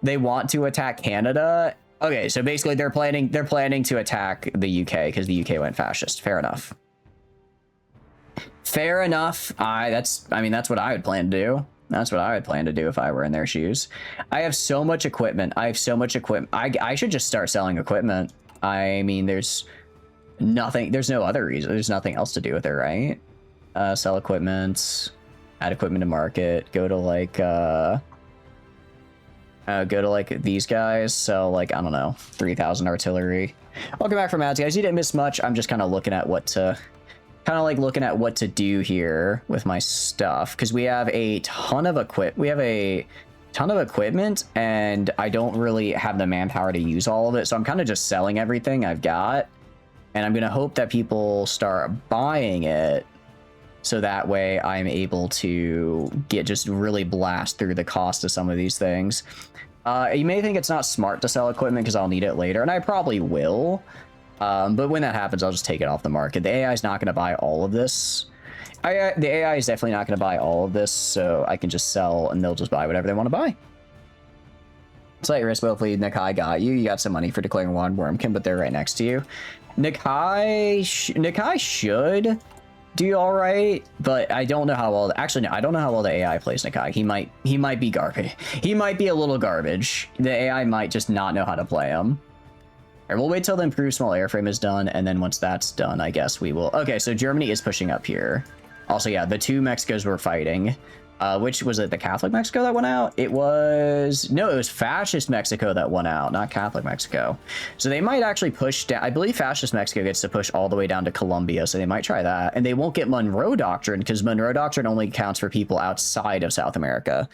They want to attack Canada. Okay, so basically they're planning to attack the UK because the UK went fascist. Fair enough. Fair enough. That's what I would plan to do. That's what I would plan to do if I were in their shoes. I have so much equipment. I should just start selling equipment. I mean, there's nothing. There's no other reason. There's nothing else to do with it, right? Sell equipment, add equipment to market. Go to like these guys. So like, I don't know, 3,000 artillery. Welcome back from ads, guys. You didn't miss much. I'm just kind of looking at what to do here with my stuff, because we have a ton of equipment and I don't really have the manpower to use all of it, so I'm kind of just selling everything I've got, and I'm gonna hope that people start buying it, so that way I'm able to just really blast through the cost of some of these things. You may think it's not smart to sell equipment because I'll need it later, and I probably will. But when that happens, I'll just take it off the market. The AI is not going to buy all of this. The AI is definitely not going to buy all of this, so I can just sell and they'll just buy whatever they want to buy. Slight risk, but hopefully Nakai got you. You got some money for declaring one Wormkin, but they're right next to you. Nakai should do all right, but I don't know how well. Actually, no, I don't know how well the AI plays Nakai. He might be garbage. He might be a little garbage. The AI might just not know how to play him. All right, we'll wait till the improved small airframe is done, and then once that's done, I guess we will. Okay, so Germany is pushing up here. Also, yeah, the two Mexicos were fighting. Which was it? The Catholic Mexico that went out? It was fascist Mexico that won out, not Catholic Mexico. So they might actually push down. I believe fascist Mexico gets to push all the way down to Colombia, so they might try that. And they won't get Monroe Doctrine because Monroe Doctrine only counts for people outside of South America.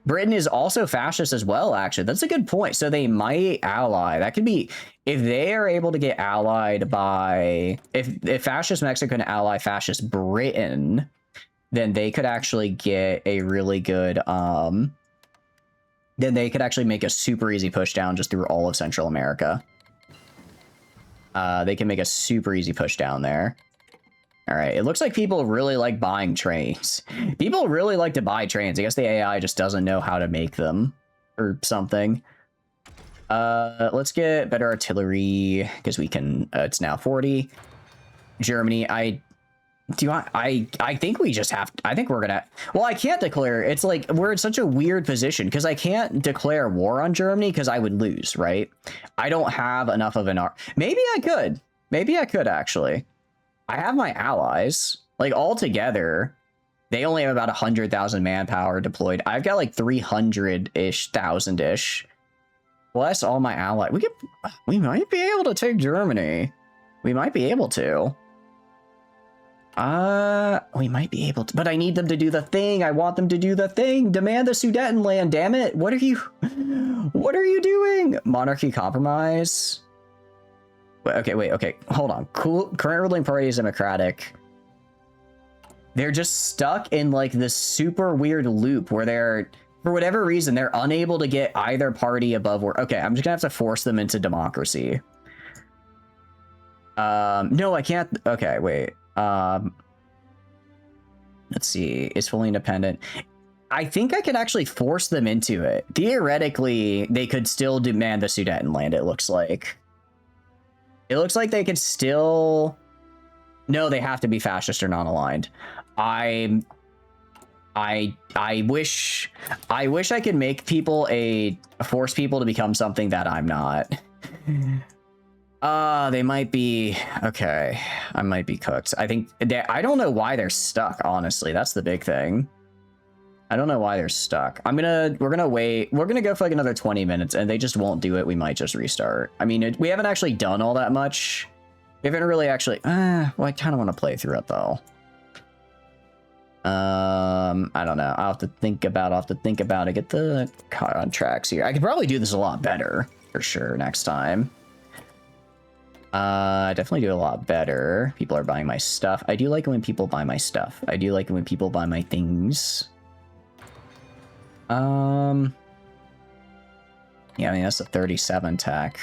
Britain is also fascist as well, actually. That's a good point. So they might ally. That could be, if they are able to get allied by, if fascist Mexico can ally fascist Britain, then they could actually get a really good, then they could actually make a super easy push down just through all of Central America. They can make a super easy push down there. All right, it looks like people really like buying trains. People really like to buy trains. I guess the AI just doesn't know how to make them or something. Let's get better artillery because we can, it's now 40. Germany, I think we just have, I think we're gonna, well, I can't declare, it's like, we're in such a weird position because I can't declare war on Germany because I would lose, right? I don't have enough of an maybe I could actually. I have my allies, like all together, they only have about 100,000 manpower deployed. I've got like 300-ish thousand-ish. Bless all my allies. We might be able to take Germany. We might be able to. We might be able to, but I need them to do the thing. I want them to do the thing. Demand the Sudetenland, damn it. What are you doing? Monarchy compromise. Wait, okay. Hold on. Cool. Current ruling party is Democratic. They're just stuck in like this super weird loop where they're, for whatever reason, they're unable to get either party above or, okay, I'm just gonna have to force them into democracy. No, I can't. Okay, wait. Let's see. It's fully independent. I think I can actually force them into it. Theoretically, they could still demand the Sudetenland, it looks like. It looks like they could still... No, they have to be fascist or non-aligned. I wish I could make people force people to become something that I'm not. They might be... Okay, I might be cooked. I think... I don't know why they're stuck, honestly. That's the big thing. I don't know why they're stuck. We're gonna wait. We're gonna go for like another 20 minutes, and they just won't do it. We might just restart. I mean, we haven't actually done all that much. We haven't really actually... well, I kind of want to play through it, though. I don't know. I'll have to think about it. Get the contracts here. I could probably do this a lot better, for sure, next time. Definitely do a lot better. People are buying my stuff. I do like it when people buy my stuff. I do like it when people buy my things. Yeah, I mean, that's a 37 tech.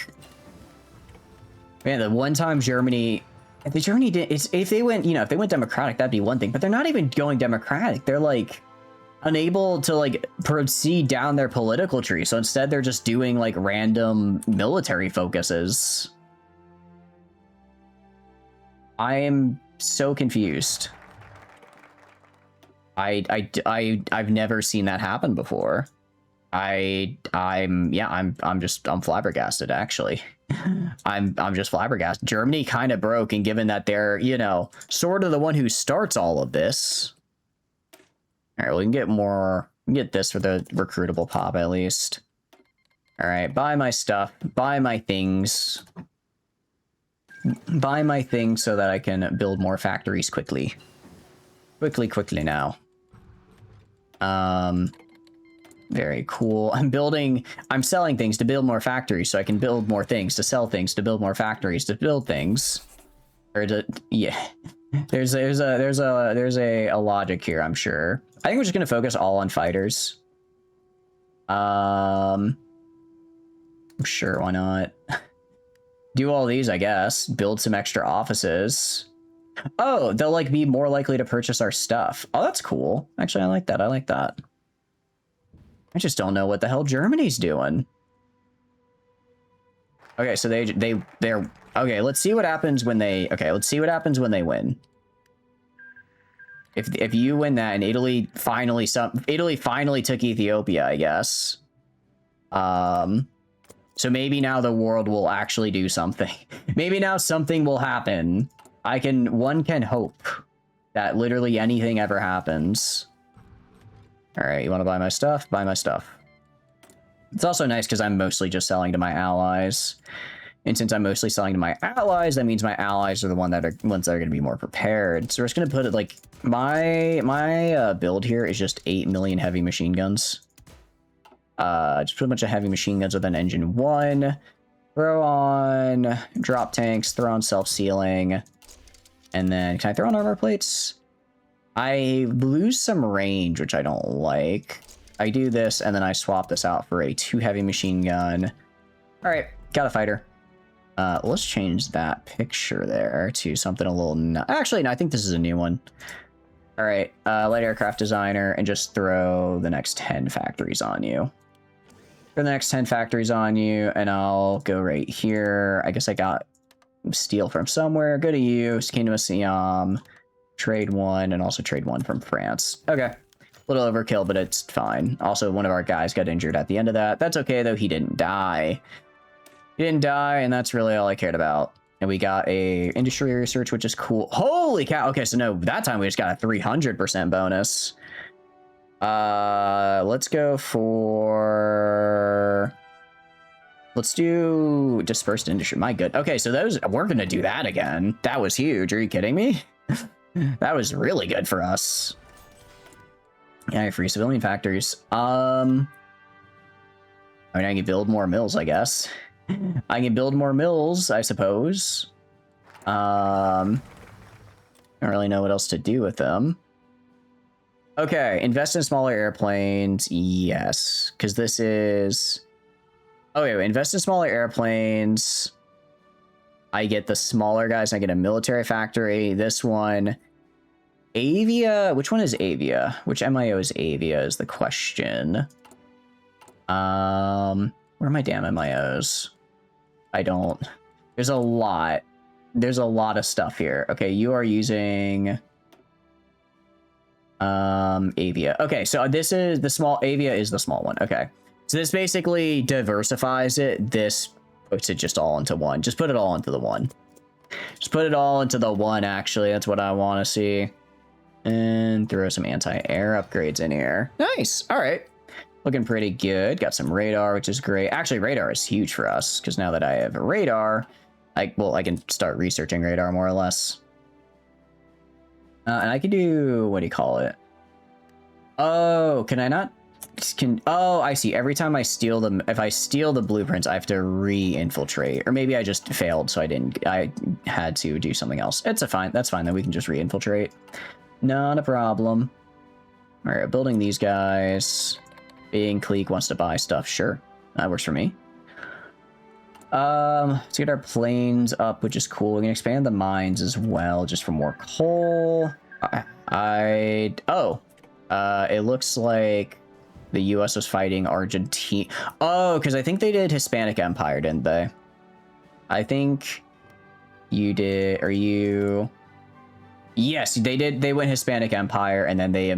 Man, the one time Germany... If Germany did... if they went, you know, if they went democratic, that'd be one thing. But they're not even going democratic. They're, like, unable to, like, proceed down their political tree. So instead, they're just doing, like, random military focuses. I am so confused. I've never seen that happen before. I'm flabbergasted, actually. I'm just flabbergasted. Germany kind of broke, and given that they're, you know, sort of the one who starts all of this. All right, we can get more, we can get this for the recruitable pop at least. All right, buy my stuff, buy my things. Buy my things so that I can build more factories quickly. Quickly now. Very cool. I'm selling things to build more factories so I can build more things, to sell things, to build more factories, to build things. Or to, yeah. There's a logic here, I'm sure. I think we're just gonna focus all on fighters. Sure, why not? Do all these, I guess. Build some extra offices. Oh, they'll like be more likely to purchase our stuff. Oh, that's cool. Actually, I like that. I like that. I just don't know what the hell Germany's doing. Okay, so they're okay. Let's see what happens when they. Okay, let's see what happens when they win. If you win that and Italy finally took Ethiopia, I guess. So maybe now the world will actually do something. Maybe now something will happen. One can hope that literally anything ever happens. All right, you want to buy my stuff? Buy my stuff. It's also nice because I'm mostly just selling to my allies. And since I'm mostly selling to my allies, that means my allies are the ones that are going to be more prepared. So we're just going to put it like, my build here is just 8 million heavy machine guns. Just put a bunch of heavy machine guns with an engine 1. Throw on drop tanks, throw on self-sealing. And then, can I throw on armor plates? I lose some range, which I don't like. I do this, and then I swap this out for a 2 heavy machine gun. All right, got a fighter. Let's change that picture there to something a little... Actually, no, I think this is a new one. All right, light aircraft designer, and just throw the next 10 factories on you. Throw the next 10 factories on you, and I'll go right here. I guess I got steel from somewhere. Go to you, Kingdom of Siam. Trade 1, and also trade 1 from France. Okay. A little overkill, but it's fine. Also, one of our guys got injured at the end of that. That's okay, though. He didn't die. He didn't die, and that's really all I cared about. And we got a industry research, which is cool. Holy cow! Okay, so no, that time we just got a 300% bonus. Let's go for... Let's do dispersed industry. My good. Okay, so we're gonna do that again. That was huge. Are you kidding me? That was really good for us. Yeah, free civilian factories. I mean, I can build more mills, I guess. I can build more mills, I suppose. I don't really know what else to do with them. Okay, invest in smaller airplanes. Yes, because this is... Okay, invest in smaller airplanes. I get the smaller guys. I get a military factory. This one... Avia? Which one is Avia? Which MIO is Avia is the question. Where are my damn MIOs? I don't... There's a lot. There's a lot of stuff here. Okay, you are using... Avia. Okay, so this is the small... Avia is the small one. Okay. So this basically diversifies it. This puts it just all into one. Just put it all into the one. Just put it all into the one, actually. That's what I want to see. And throw some anti-air upgrades in here. Nice. All right. Looking pretty good. Got some radar, which is great. Actually, radar is huge for us, because now that I have a radar, I can start researching radar more or less. And I can do, what do you call it? Oh, can I not? Oh, I see. Every time I steal them, if I steal the blueprints, I have to re-infiltrate. Or maybe I just failed, so I had to do something else. That's fine. That's fine. Then we can just re-infiltrate. Not a problem. All right, building these guys. Being clique wants to buy stuff. Sure, that works for me. Let's get our planes up, which is cool. We can expand the mines as well, just for more coal. It looks like the U.S. was fighting Argentina. Oh, because I think they did Hispanic Empire, didn't they? I think you did. Or you? Yes, they did. They went Hispanic Empire, and then they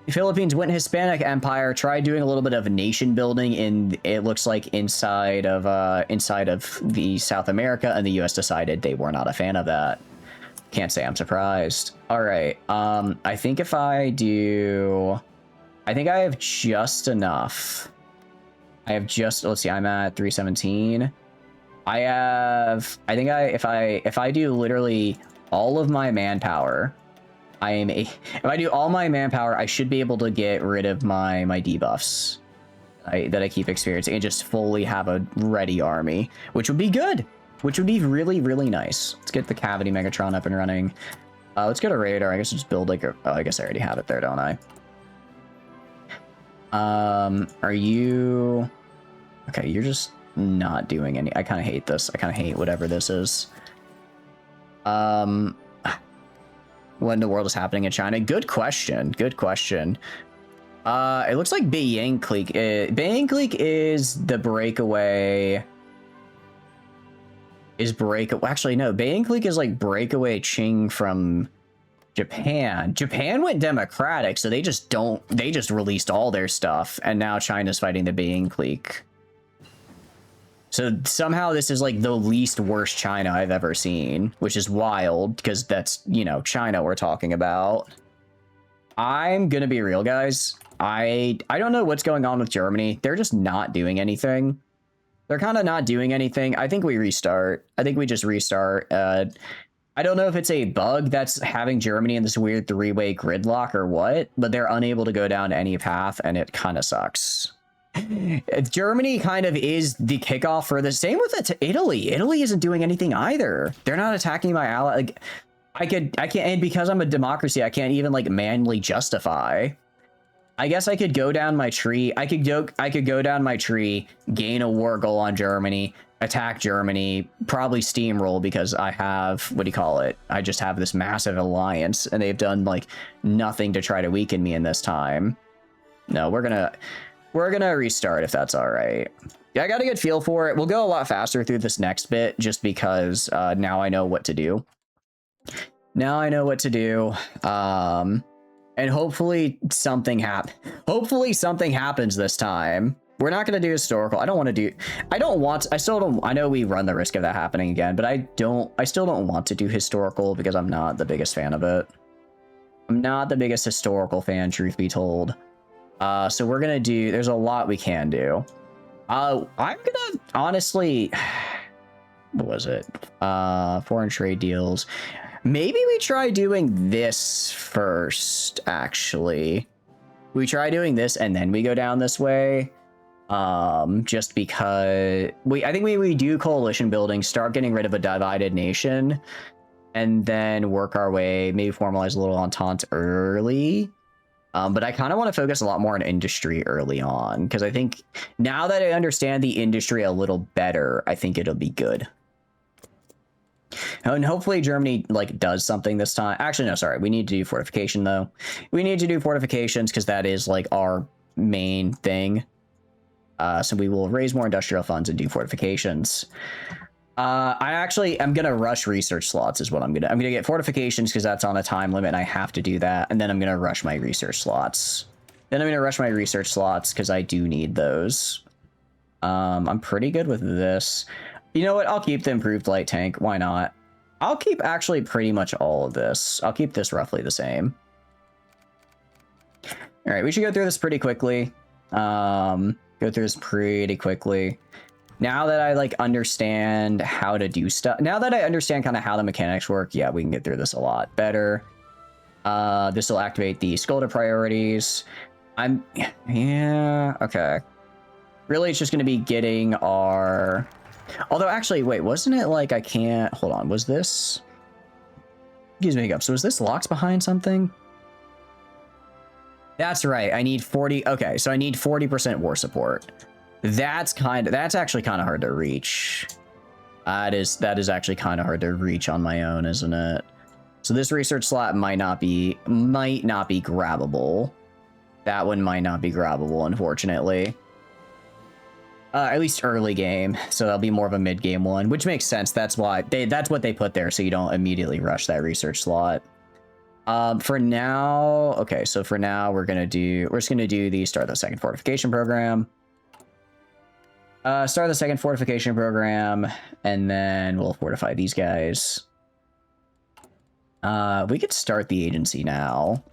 the Philippines went Hispanic Empire, tried doing a little bit of nation building in, it looks like, inside of the South America, and the U.S. decided they were not a fan of that. Can't say I'm surprised. All right, I think if I do, I think I have just enough. I have just, let's see, I'm at 317. I have, I think if I do literally all of my manpower, if I do all my manpower, I should be able to get rid of my debuffs that I keep experiencing and just fully have a ready army, which would be good, which would be really, really nice. Let's get the Cavity Megatron up and running. Let's get a radar. I guess I'll just build like a, oh, I guess I already have it there, don't I? Are you... Okay, you're just not doing any... I kind of hate this. I kind of hate whatever this is. What in the world is happening in China? Good question. Good question. It looks like Beiyang Clique. Beiyang Clique is the breakaway. Actually, no. Beiyang Clique is like breakaway Qing from Japan. Japan went democratic, so they just released all their stuff, and now China's fighting the Beiyang Clique. So somehow this is like the least worst China I've ever seen, which is wild because that's, you know, China we're talking about. I'm gonna be real, guys. I don't know what's going on with Germany. They're just not doing anything. They're kind of not doing anything. I think we restart. I think we just restart. I don't know if it's a bug that's having Germany in this weird three-way gridlock or what, but they're unable to go down any path, and it kind of sucks. Germany kind of is the kickoff for the same with Italy. Italy isn't doing anything either. They're not attacking my ally. Like, I can't, and because I'm a democracy, I can't even like manually justify. I guess I could go down my tree. I could go down my tree, gain a war goal on Germany, attack Germany, probably steamroll because I have, what do you call it? I just have this massive alliance, and they've done like nothing to try to weaken me in this time. No, we're gonna restart if that's all right. Yeah, I got a good feel for it. We'll go a lot faster through this next bit just because now I know what to do. Now I know what to do. And hopefully something happens this time. We're not going to do historical. I know we run the risk of that happening again, but I still don't want to do historical because I'm not the biggest fan of it. I'm not the biggest historical fan, truth be told. So we're gonna do, there's a lot we can do. I'm gonna honestly, what was it? Foreign trade deals. Maybe we try doing this first, actually. We try doing this and then we go down this way. Just because I think we do coalition building, start getting rid of a divided nation, and then work our way, maybe formalize a little entente early. But I kind of want to focus a lot more on industry early on, because I think now that I understand the industry a little better, I think it'll be good. And hopefully Germany like does something this time. Actually, no, sorry. We need to do fortification though. We need to do fortifications because that is like our main thing. So we will raise more industrial funds and do fortifications. I actually am going to rush research slots is what I'm going to get fortifications because that's on a time limit and I have to do that. And then I'm going to rush my research slots. Because I do need those. I'm pretty good with this. You know what? I'll keep the improved light tank. Why not? I'll keep actually pretty much all of this. I'll keep this roughly the same. All right, we should go through this pretty quickly. Now that I like understand how to do stuff, now that I understand kind of how the mechanics work, yeah, we can get through this a lot better. This will activate the Skolda priorities. Yeah, okay. Really, it's just going to be getting our... Although, actually, wait, wasn't it like I can't... Hold on, was this... Excuse me, so was this locked behind something? That's right, I need 40... Okay, so I need 40% war support. That's actually kind of hard to reach. That is actually kind of hard to reach on my own, isn't it? So this research slot might not be grabbable. That one might not be grabbable, unfortunately. At least early game, so that'll be more of a mid-game one, which makes sense. That's what they put there, so you don't immediately rush that research slot. For now, okay, so for now we're just gonna do the start the second fortification program. Start the second fortification program, and then we'll fortify these guys. We could start the agency now.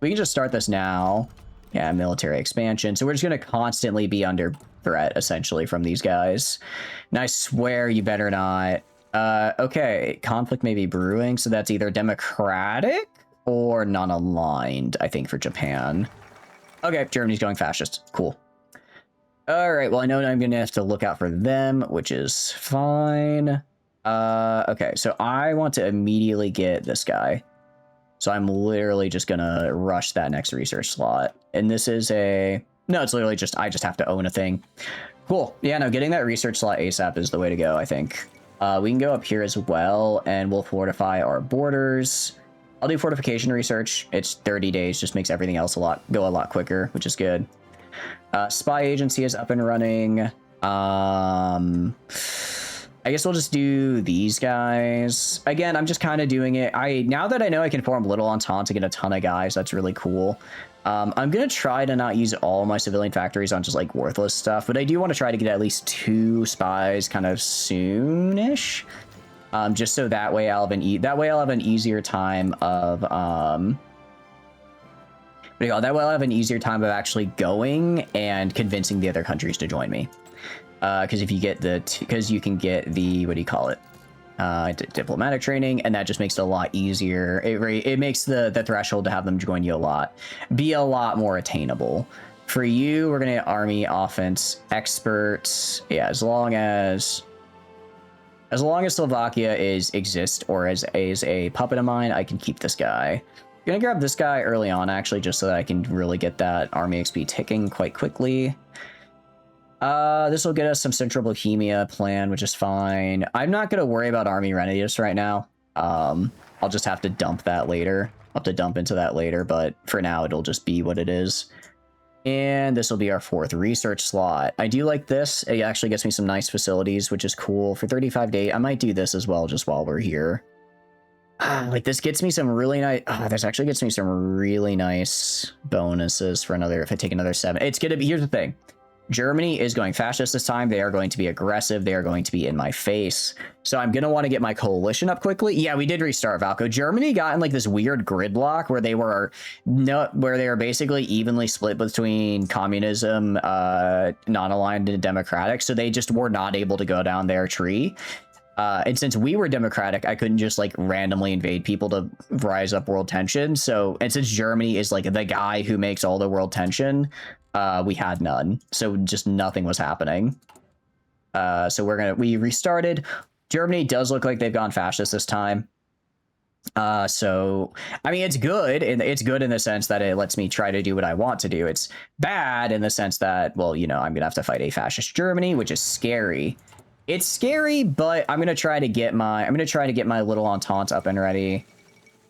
We can just start this now. Yeah, military expansion. So we're just gonna constantly be under threat essentially from these guys, and I swear you better not. Okay, conflict may be brewing, so that's either democratic or non-aligned, I think, for Japan. Okay, Germany's going fascist. Cool. All right, well, I know I'm gonna have to look out for them, which is fine. Okay, so I want to immediately get this guy, so I'm literally just gonna rush that next research slot, and this is a... No, it's literally just, I just have to own a thing. Cool. Yeah, no, getting that research slot ASAP is the way to go, I think. We can go up here as well, and we'll fortify our borders. I'll do fortification research. It's 30 days, just makes everything else go a lot quicker, which is good. Spy agency is up and running. I guess we'll just do these guys. Again, I'm just kind of doing it. Now that I know I can form Little Entente to get a ton of guys, that's really cool. I'm going to try to not use all my civilian factories on just like worthless stuff, but I do want to try to get at least 2 spies kind of soonish. Just so that way I'll have an easier time of that way I'll have an easier time of actually going and convincing the other countries to join me. Because if you get because you can get the, what do you call it? Diplomatic training, and that just makes it a lot easier. It makes the threshold to have them join you be a lot more attainable. For you, we're gonna get army offense experts. Yeah, as long as Slovakia exists or is a puppet of mine, I can keep this guy. I'm gonna grab this guy early on, actually, just so that I can really get that army XP ticking quite quickly. This will get us some Central Bohemia plan, which is fine. I'm not going to worry about army readiness right now. I'll just have to dump that later. I'll have to dump into that later, but for now, it'll just be what it is. And this will be our 4th research slot. I do like this. It actually gets me some nice facilities, which is cool. For 35 days, I might do this as well, just while we're here. Like, this gets me some really nice... this actually gets me some really nice bonuses for another... If I take another 7. It's going to be... Here's the thing. Germany is going fascist this time. They are going to be aggressive. They are going to be in my face. So I'm going to want to get my coalition up quickly. Yeah, we did restart Valco. Germany got in like this weird gridlock where they were basically evenly split between communism, non-aligned and democratic. So they just were not able to go down their tree. And since we were democratic, I couldn't just like randomly invade people to rise up world tension. So, and since Germany is like the guy who makes all the world tension, we had none. So just nothing was happening. So we restarted. Germany does look like they've gone fascist this time. So I mean, it's good, and it's good in the sense that it lets me try to do what I want to do. It's bad in the sense that, well, you know, I'm gonna have to fight a fascist Germany, which is scary. It's scary, but I'm gonna try to get my little entente up and ready.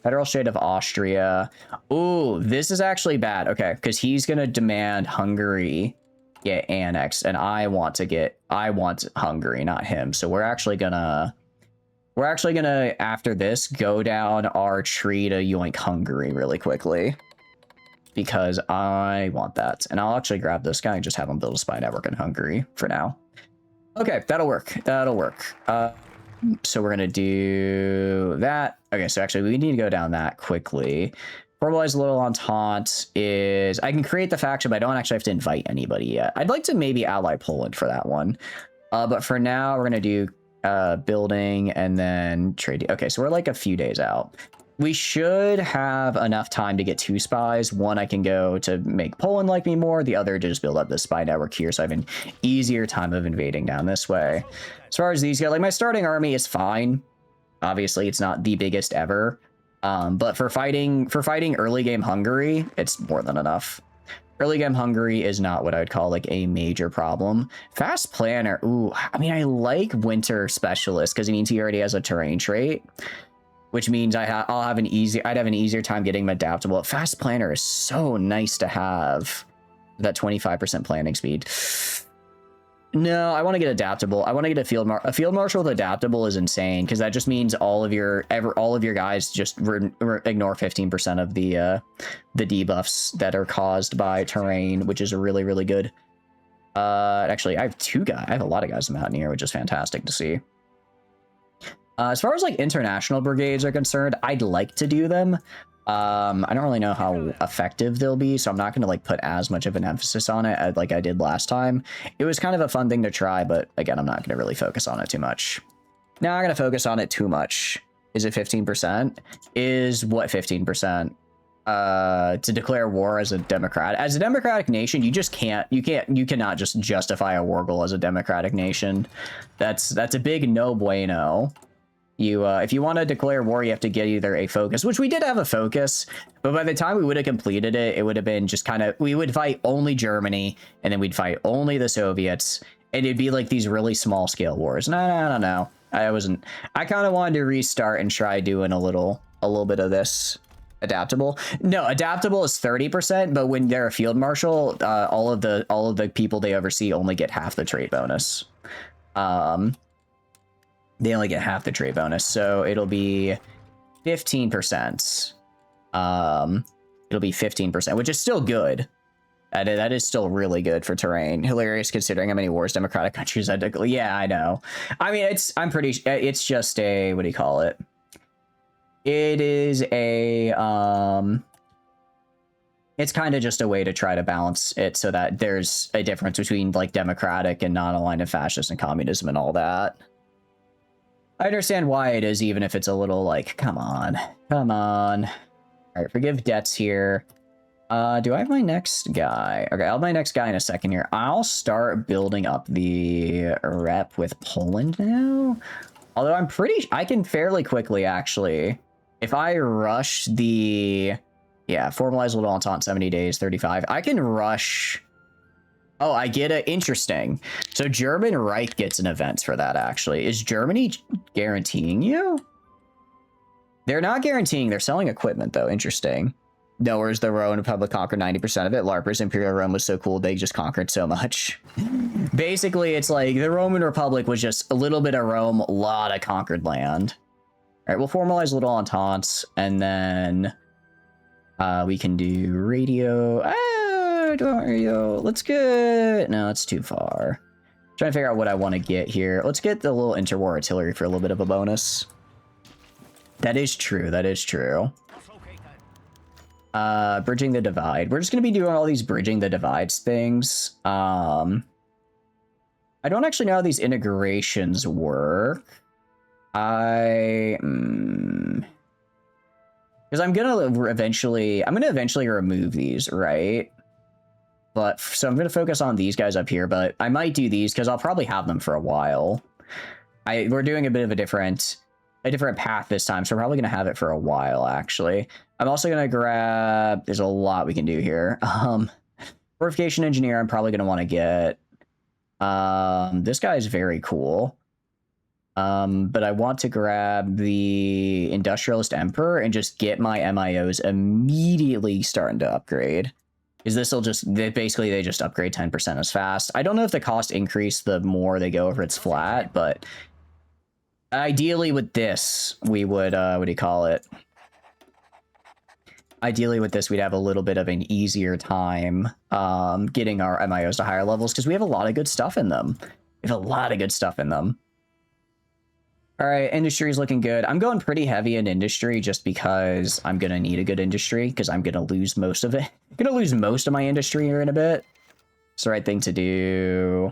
Federal State of Austria. Ooh, this is actually bad. Okay, because he's gonna demand Hungary get annexed, and I want Hungary, not him. So we're actually gonna after this go down our tree to yoink Hungary really quickly, because I want that. And I'll actually grab this guy and just have him build a spy network in Hungary for now. Okay, that'll work. So we're gonna do that. Okay, so actually we need to go down that quickly. Formalize a little entente is I can create the faction, but I don't actually have to invite anybody yet. I'd like to maybe ally Poland for that one. But for now, we're gonna do building and then trade. Okay, so we're like a few days out. We should have enough time to get 2 spies. One I can go to make Poland like me more. The other to just build up this spy network here, so I have an easier time of invading down this way. As far as these go, like my starting army is fine. Obviously, it's not the biggest ever. But for fighting early game Hungary, it's more than enough. Early game Hungary is not what I would call like a major problem. Fast planner. Ooh, I mean, I like winter specialist because it means he already has a terrain trait, which means I'd have an easier time getting him adaptable. Fast planner is so nice to have. That 25% planning speed. No, I want to get adaptable. I want to get a field marshal with adaptable is insane, because that just means all of your guys just ignore 15% of the debuffs that are caused by terrain, which is really, really good. Actually, I have a lot of guys in Mountaineer, which is fantastic to see. As far as like international brigades are concerned, I'd like to do them. I don't really know how effective they'll be, so I'm not going to like put as much of an emphasis on it like I did last time. It was kind of a fun thing to try, but again, I'm not going to really focus on it too much. Now I'm going to focus on it too much. Is it 15%? Is what 15%? To declare war as a democratic nation, you cannot just justify a war goal as a democratic nation. That's a big no bueno. If you want to declare war, you have to get either a focus, which we did have a focus, but by the time we would have completed it, it would have been just kind of, we would fight only Germany, and then we'd fight only the Soviets, and it'd be like these really small scale wars. No. I kind of wanted to restart and try doing a little bit of this. Adaptable. No, adaptable is 30%, but when they're a field marshal, all of the people they oversee only get half the trait bonus. They only get half the trait bonus, so it'll be 15%. It'll be 15%, which is still good. That is still really good for terrain. Hilarious considering how many wars democratic countries had to. Yeah, I know. I mean, it's just a, what do you call it? It is a it's kind of just a way to try to balance it so that there's a difference between like democratic and non-aligned and fascist and communism and all that. I understand why it is, even if it's a little like, come on. All right, forgive debts here. Do I have my next guy? Okay, I'll have my next guy in a second here. I'll start building up the rep with Poland now. Although I can fairly quickly, actually. If I rush the, formalize little entente 70 days, 35, I can rush. Oh, I get it. Interesting. So German Reich gets an event for that, actually. Is Germany guaranteeing you? They're not guaranteeing. They're selling equipment, though. Interesting. No, whereas the Roman Republic conquered 90% of it. LARPers, Imperial Rome was so cool, they just conquered so much. Basically, it's like the Roman Republic was just a little bit of Rome, a lot of conquered land. All right, we'll formalize little ententes, and then we can do radio. Radio. Let's get... No, it's too far. Trying to figure out what I want to get here. Let's get the little interwar artillery for a little bit of a bonus. That is true. Bridging the divide. We're just going to be doing all these bridging the divides things. I don't actually know how these integrations work. Because I'm gonna eventually remove these, right? But so I'm gonna focus on these guys up here, but I might do these because I'll probably have them for a while. We're doing a bit of a different path this time, so we're probably gonna have it for a while, actually. I'm also gonna grab, there's a lot we can do here. Fortification engineer, I'm probably gonna want to get. This guy is very cool. But I want to grab the Industrialist Emperor and just get my MIOs immediately starting to upgrade. Because this will just, they just upgrade 10% as fast. I don't know if the cost increase the more they go over it's flat, but ideally with this, we would, what do you call it? Ideally with this, we'd have a little bit of an easier time getting our MIOs to higher levels because we have a lot of good stuff in them. We have a lot of good stuff in them. All right, industry is looking good. I'm going pretty heavy in industry just because I'm going to need a good industry because I'm going to lose most of it. I'm going to lose most of my industry here in a bit. It's the right thing to do.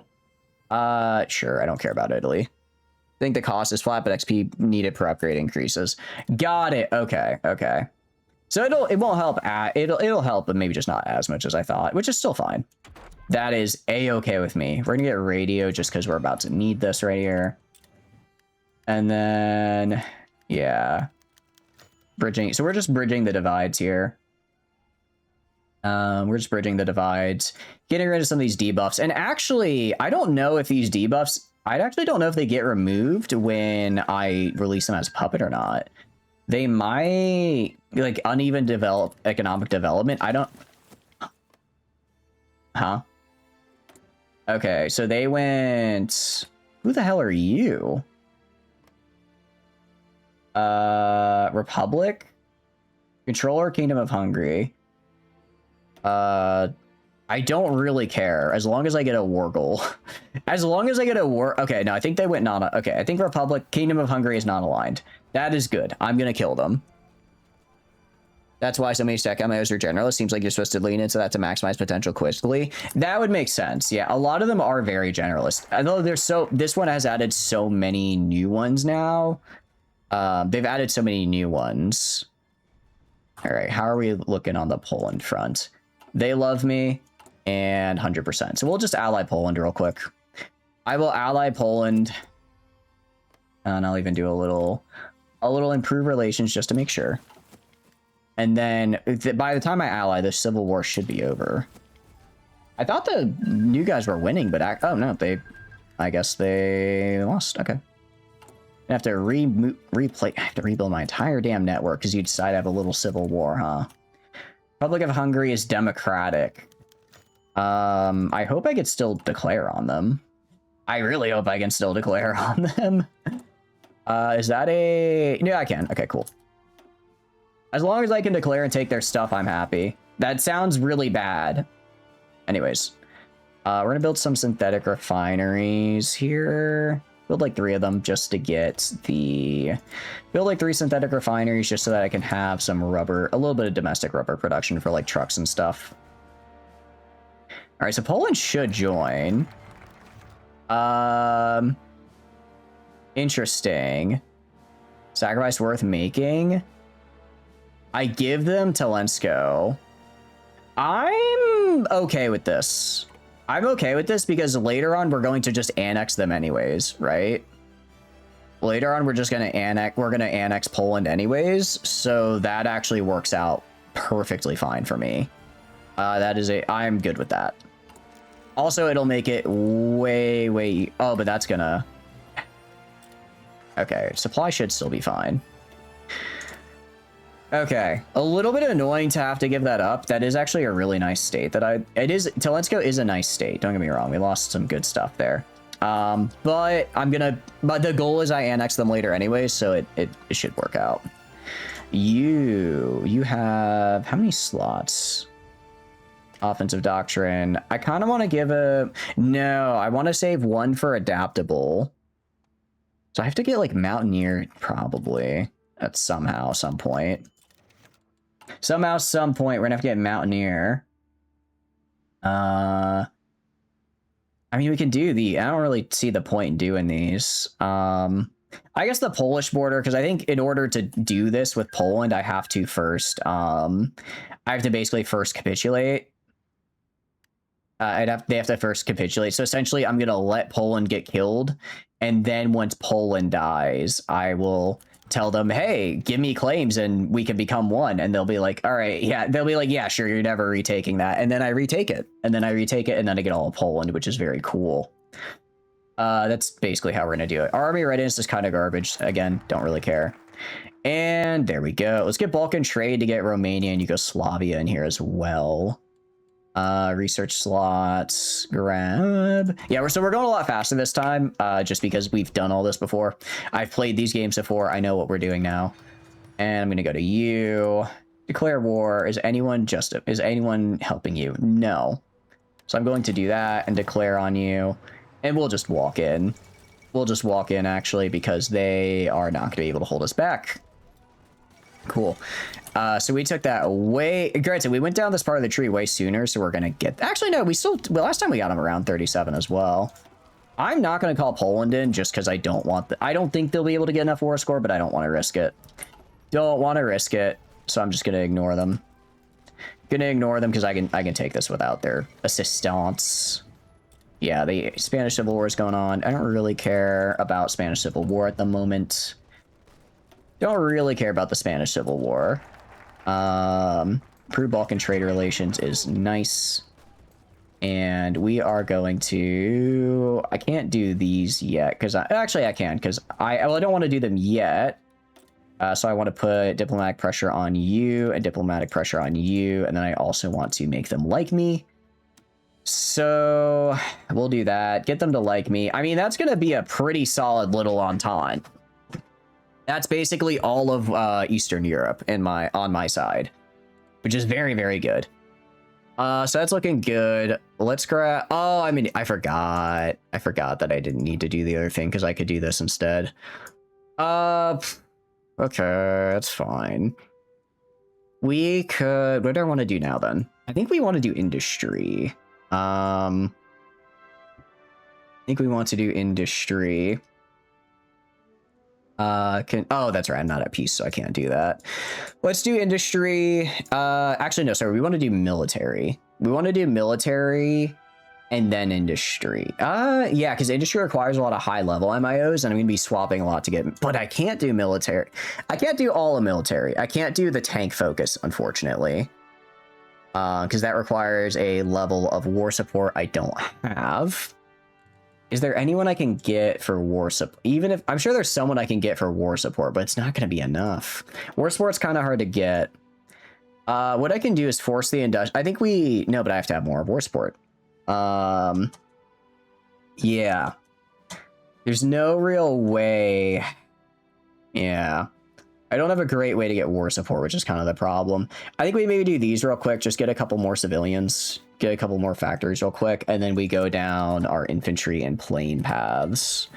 Sure, I don't care about Italy. I think the cost is flat, but XP needed per upgrade increases. Got it. Okay, okay. So it won't help. It'll help, but maybe just not as much as I thought, which is still fine. That is a-okay with me. We're going to get radio just because we're about to need this right here. And then, yeah, bridging. So we're just bridging the divides here. We're just bridging the divides, getting rid of some of these debuffs. And actually, I don't know if these debuffs, I actually don't know if they get removed when I release them as puppet or not. They might, like, uneven economic development. I don't, huh? Okay, so they went, who the hell are you? Republic, Controller, Kingdom of Hungary. I don't really care as long as I get a war goal. As long as I get a war. Okay, no, I think they went non. Okay, I think Republic, Kingdom of Hungary is non-aligned. That is good. I'm gonna kill them. That's why so many stack MIOs are generalists. Seems like you're supposed to lean into that to maximize potential quickly. That would make sense. Yeah, a lot of them are very generalist. I know this one has added so many new ones now. They've added so many new ones. All right, how are we looking on the Poland front? They love me, and 100%. So we'll just ally Poland real quick. I will ally Poland, and I'll even do a little improve relations just to make sure. And then by the time I ally, the civil war should be over. I thought the new guys were winning, but oh no, I guess they lost. Okay. I have to I have to rebuild my entire damn network because you decide to have a little civil war, huh? Republic of Hungary is democratic. I hope I can still declare on them. I really hope I can still declare on them. Is that a... Yeah, I can. Okay, cool. As long as I can declare and take their stuff, I'm happy. That sounds really bad. Anyways, we're gonna build some synthetic refineries here. Build like 3 of them just to get the... Build like 3 synthetic refineries just so that I can have some rubber, a little bit of domestic rubber production for like trucks and stuff. All right, so Poland should join. Interesting. Sacrifice worth making. I give them Telensko. I'm okay with this. I'm okay with this because later on we're going to just annex them anyways, right? Later on we're just going to annex Poland anyways, so that actually works out perfectly fine for me. I'm good with that. Also, it'll make it way, oh, but that's gonna... Okay, supply should still be fine. Okay, a little bit annoying to have to give that up. That is actually a really nice state Telensko is a nice state, don't get me wrong. We lost some good stuff there. But the goal is I annex them later anyway, so it should work out. You have, how many slots? Offensive doctrine. I kind of want to give no, I want to save 1 for adaptable. So I have to get like Mountaineer probably at some point. Somehow, some point, we're gonna have to get Mountaineer. I mean, we can do I don't really see the point in doing these. I guess the Polish border, because I think in order to do this with Poland, I have to first, I have to basically first capitulate. They have to first capitulate. So essentially, I'm gonna let Poland get killed, and then once Poland dies, I will tell them, hey, give me claims and we can become one. And they'll be like, all right, yeah. They'll be like, yeah, sure, you're never retaking that. And then I retake it, and then I retake it, and then I get all of Poland, which is very cool. That's basically how we're gonna do it. Our army readiness is kind of garbage. Again, don't really care. And there we go. Let's get Balkan trade to get Romania and Yugoslavia in here as well. Research slots, grab. Yeah, we're going a lot faster this time, just because we've done all this before. I've played these games before. I know what we're doing now. And I'm gonna go to you. Declare war. Is anyone helping you? No. So I'm going to do that and declare on you. And we'll just walk in. We'll just walk in, actually, because they are not going to be able to hold us back. Cool. So we took that way... Granted, we went down this part of the tree way sooner, so we're going to get... Actually, no, well, last time we got them around 37 as well. I'm not going to call Poland in just because I don't want... I don't think they'll be able to get enough war score, but I don't want to risk it. Don't want to risk it, so I'm just going to ignore them. Going to ignore them because I can take this without their assistance. Yeah, the Spanish Civil War is going on. I don't really care about Spanish Civil War at the moment. Don't really care about the Spanish Civil War. Peru-Balkan trade relations is nice. And we are going to... I can't do these yet, because actually I can, because I don't want to do them yet. So I want to put diplomatic pressure on you and diplomatic pressure on you, and then I also want to make them like me. So we'll do that. Get them to like me. I mean, that's going to be a pretty solid little entente. That's basically all of Eastern Europe on my side, which is very, very good. So that's looking good. Let's grab... Oh, I mean, I forgot that I didn't need to do the other thing because I could do this instead. Okay, that's fine. We could... What do I want to do now, then? I think we want to do industry. I think we want to do industry. Oh, that's right. I'm not at peace, so I can't do that. Let's do industry. Actually, no, sorry. We want to do military. We want to do military and then industry. Yeah, because industry requires a lot of high level MIOs, and I'm going to be swapping a lot to get, but I can't do military. I can't do all of military. I can't do the tank focus, unfortunately. Because that requires a level of war support I don't have. Is there anyone I can get for war support? Even if... I'm sure there's someone I can get for war support, but it's not going to be enough. War support's kind of hard to get. What I can do is force the industrial... I think we... No, but I have to have more war support. Yeah. There's no real way... Yeah. I don't have a great way to get war support, which is kind of the problem. I think we maybe do these real quick, just get a couple more civilians, get a couple more factories real quick, and then we go down our infantry and plane paths.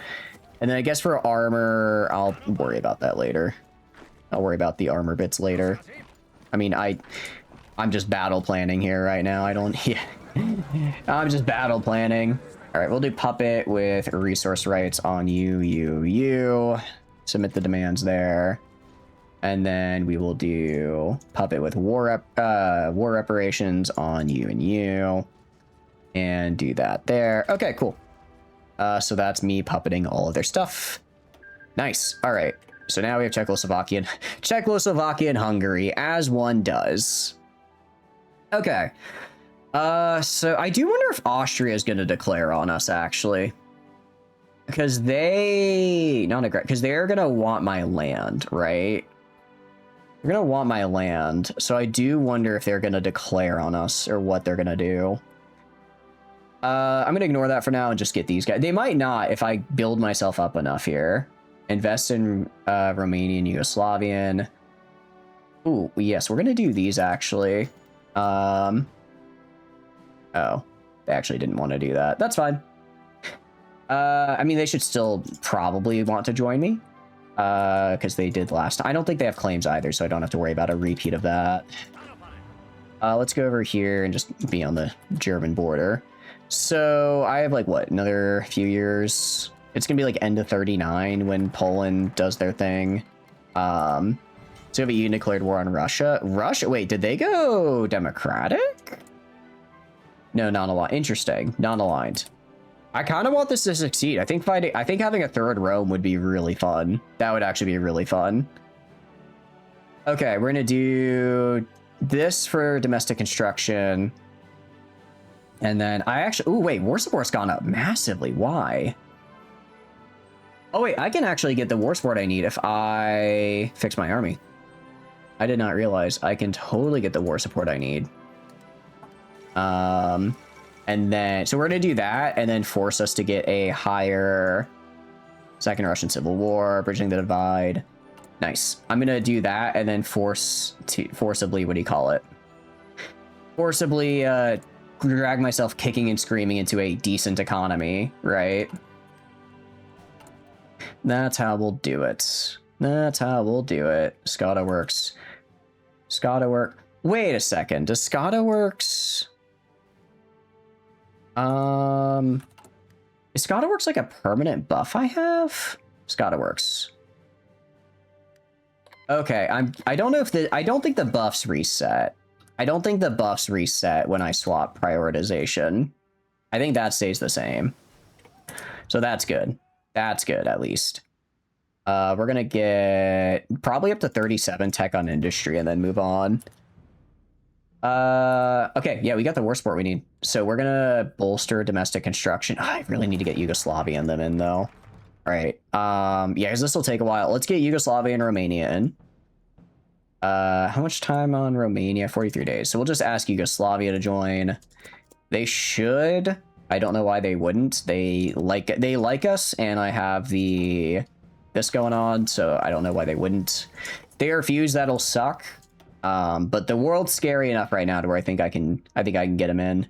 And then I guess for armor, I'll worry about that later. I'll worry about the armor bits later. I mean, I'm just battle planning here right now. I don't... Yeah. I'm just battle planning. All right, we'll do puppet with resource rights on you. Submit the demands there. And then we will do puppet with war reparations on you. And do that there. Okay, cool. So that's me puppeting all of their stuff. Nice. All right. So now we have Czechoslovakia and Hungary, as one does. Okay. So I do wonder if Austria is going to declare on us, actually. Because they're going to want my land, right? They're going to want my land, so I do wonder if they're going to declare on us or what they're going to do. I'm going to ignore that for now and just get these guys. They might not if I build myself up enough here. Invest in Romanian, Yugoslavian. Ooh, yes, we're going to do these, actually. Oh, they actually didn't want to do that. That's fine. I mean, they should still probably want to join me. Because they did last time. I don't think they have claims either, so I don't have to worry about a repeat of that. Let's go over here and just be on the German border. So I have, like, what, another few years? It's gonna be like end of 39 when Poland does their thing. So have a EU declared war on Russia. Russia, wait, did they go democratic? No, non-aligned. Interesting, non-aligned. I kind of want this to succeed. I think having a third Rome would be really fun. That would actually be really fun. Okay, we're gonna do this for domestic construction. And then I actually, oh wait, war support's gone up massively. Why? Oh wait, I can actually get the war support I need if I fix my army. I did not realize I can totally get the war support I need. And then, so we're gonna do that and then force us to get a higher Second Russian Civil War, bridging the divide. Nice. I'm gonna do that and then forcibly, what do you call it? Forcibly, drag myself kicking and screaming into a decent economy, right? That's how we'll do it. That's how we'll do it. Scada works. Scada work. Wait a second. Does Scada works? Is Scada works like a permanent buff I have? Scada works. Okay, I don't know if I don't think the buffs reset. I don't think the buffs reset when I swap prioritization. I think that stays the same. So that's good. That's good, at least. We're gonna get probably up to 37 tech on industry and then move on. Okay, yeah, we got the war support we need. So we're gonna bolster domestic construction. Oh, I really need to get Yugoslavia and them in, though. All right. Yeah, because this will take a while. Let's get Yugoslavia and Romania in. How much time on Romania? 43 days. So we'll just ask Yugoslavia to join. They should. I don't know why they wouldn't. They like us, and I have this going on, so I don't know why they wouldn't. They refuse, that'll suck. But the world's scary enough right now to where I think I can get them in.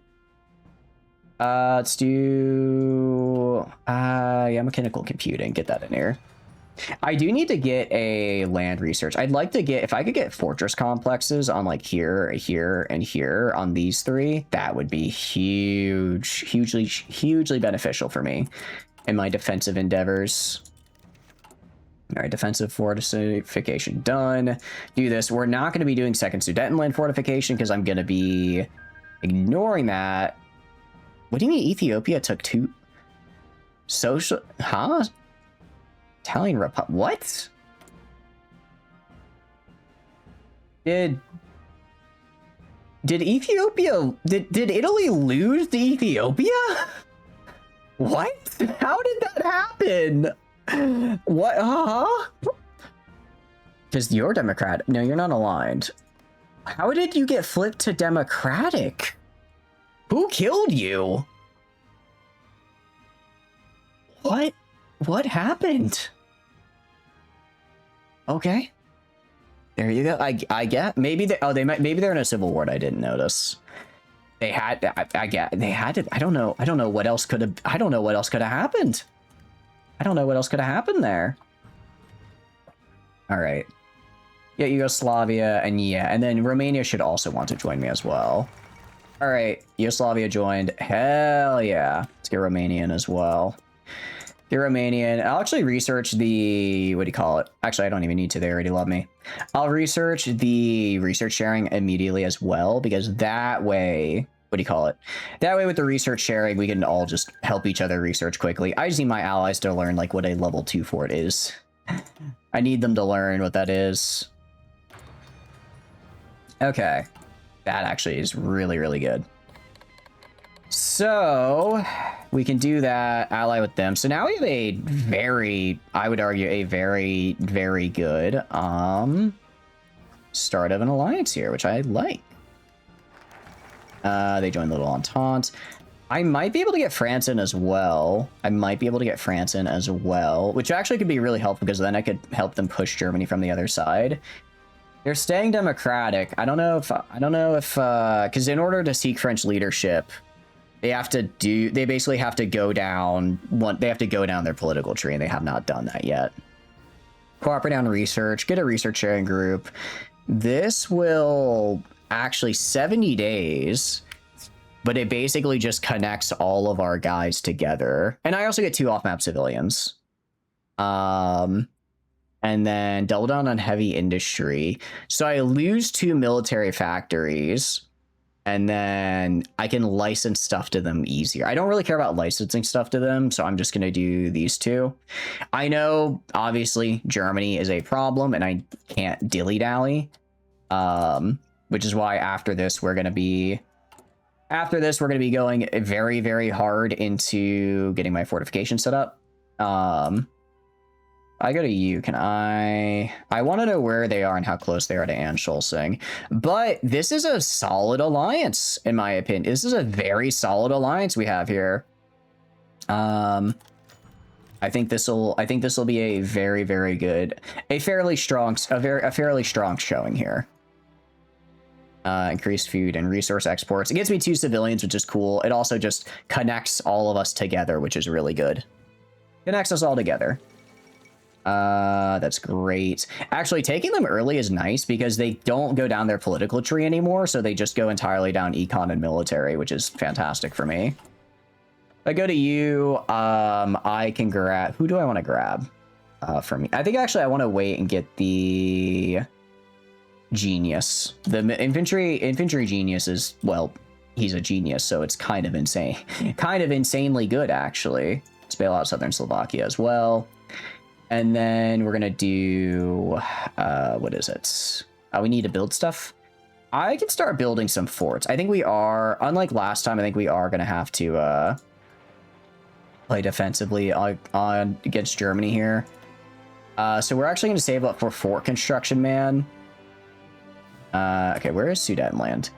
Let's do yeah, mechanical computing. Get that in here. I do need to get a land research. I'd like to get, if I could get fortress complexes on like here, here, and here on these three, that would be hugely beneficial for me in my defensive endeavors. All right, defensive fortification done. Do this. We're not going to be doing second Sudetenland fortification because I'm going to be ignoring that. What do you mean Ethiopia took 2 social? Huh? Italian Republic? What? Did Ethiopia? Did Italy lose to Ethiopia? What? How did that happen? What? Huh? Because you're Democrat. No, you're not aligned. How did you get flipped to Democratic? Who killed you? What? What happened? Okay. There you go. I get maybe maybe they're in a civil war. I didn't notice. They had they had to. I don't know what else could have. I don't know what else could have happened. I don't know what else could have happened there. All right. Yeah, Yugoslavia and yeah, and then Romania should also want to join me as well. All right, Yugoslavia joined. Hell yeah. Let's get Romania in as well. Get Romanian. I'll actually research the, what do you call it? Actually, I don't even need to. They already love me. I'll research the research sharing immediately as well, because that way, what do you call it? That way with the research sharing, we can all just help each other research quickly. I just need my allies to learn like what a level 2 fort is. I need them to learn what that is. Okay. That actually is really, really good. So we can do that, ally with them. So now we have a very, I would argue, a very, very good start of an alliance here, which I like. They joined Little Entente. I might be able to get France in as well. Which actually could be really helpful because then I could help them push Germany from the other side. They're staying democratic. I don't know if, because in order to seek French leadership, they basically have to go down their political tree, and they have not done that yet. Cooperate on research, get a research sharing group. This will actually 70 days. but it basically just connects all of our guys together. And I also get 2 off-map civilians. And then double down on heavy industry. So I lose 2 military factories, and then I can license stuff to them easier. I don't really care about licensing stuff to them, so I'm just going to do these 2. I know, obviously, Germany is a problem, and I can't dilly-dally, which is why after this, we're going to be going very, very hard into getting my fortification set up. I go to you. Can I want to know where they are and how close they are to Anschulzing. But this is a solid alliance, in my opinion. This is a very solid alliance we have here. I think this will be a very, very good, a fairly strong showing here. Increased food and resource exports. It gets me 2 civilians, which is cool. It also just connects all of us together, which is really good. Connects us all together. That's great. Actually, taking them early is nice because they don't go down their political tree anymore, so they just go entirely down econ and military, which is fantastic for me. If I go to you, I can grab... Who do I want to grab from me? I think actually I want to wait and get the genius. The infantry genius is, well, he's a genius, so it's kind of insane. Kind of insanely good, actually. Let's bail out Southern Slovakia as well. And then we're going to do, what is it? We need to build stuff. I can start building some forts. I think we are, unlike last time, I think we are going to have to play defensively on against Germany here. So we're actually going to save up for fort construction, man. Okay, where is Sudetenland?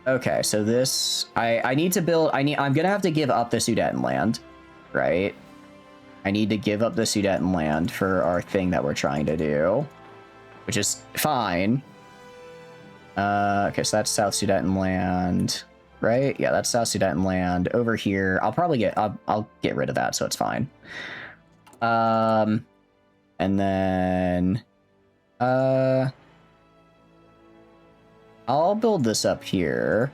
Okay, so this, I need to build, I'm going to have to give up the Sudetenland, right? I need to give up the Sudetenland for our thing that we're trying to do, which is fine. Okay, so that's South Sudetenland, right? Yeah, that's South Sudetenland. Over here, I'll get rid of that, so it's fine. And then, I'll build this up here.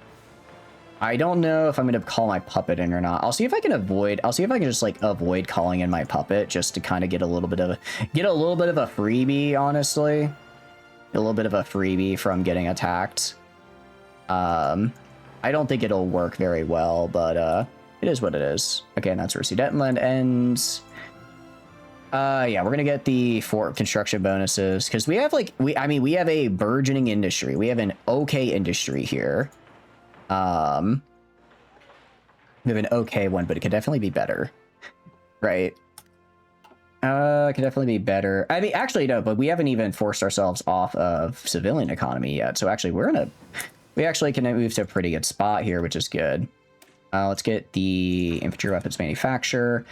I don't know if I'm going to call my puppet in or not. I'll see if I can just like avoid calling in my puppet just to kind of get a little bit of a freebie, honestly. A little bit of a freebie from getting attacked. I don't think it'll work very well, but it is what it is. Okay, and that's where Sudetenland ends. Yeah, we're gonna get the fort construction bonuses because we have we have a burgeoning industry. We have an okay industry here. We have an okay one, but it could definitely be better, right? It could definitely be better. I mean, actually, no, but we haven't even forced ourselves off of civilian economy yet. So actually, we actually can move to a pretty good spot here, which is good. Let's get the infantry weapons manufacturer.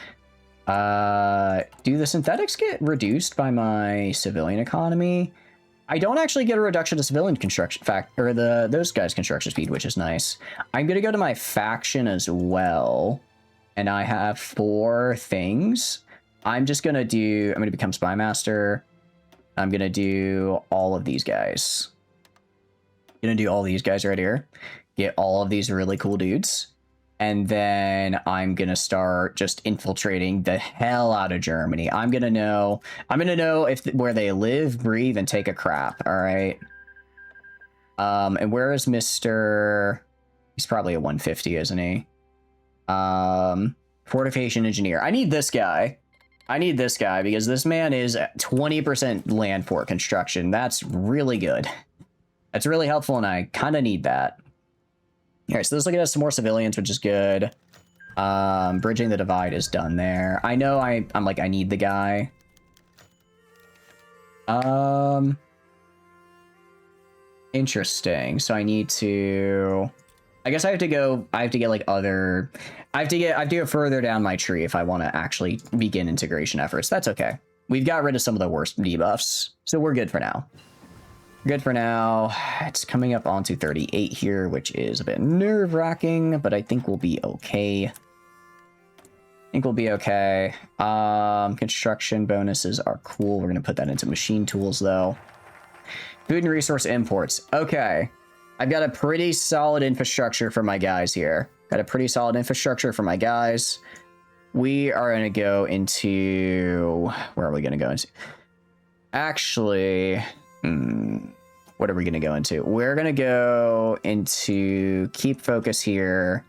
Do the synthetics get reduced by my civilian economy? I don't actually get a reduction to civilian construction those guys' construction speed, which is nice. I'm gonna go to my faction as well, and I have 4 things. I'm gonna become spy master. I'm gonna do all of these guys. Gonna do all these guys right here. Get all of these really cool dudes. And then I'm going to start just infiltrating the hell out of Germany. I'm going to know where they live, breathe, and take a crap. All right. And where is Mr. He's probably a 150, isn't he? Fortification engineer. I need this guy. Because this man is 20% land fort construction. That's really good. That's really helpful, and I kind of need that. All right, so this will get us some more civilians, which is good. Bridging the divide is done there. I know I need the guy. Interesting. So I need to... I guess I have to get like other... I have to go further down my tree if I want to actually begin integration efforts. That's okay. We've got rid of some of the worst debuffs, so we're good for now. Good for now. It's coming up onto 38 here, which is a bit nerve-wracking, but I think we'll be okay. Construction bonuses are cool. We're going to put that into machine tools, though. Food and resource imports. Okay. I've got a pretty solid infrastructure for my guys here. Got a pretty solid infrastructure for my guys. We are going to go into... Where are we going to go into? Actually... what are we going to go into? We're going to go into keep focus here.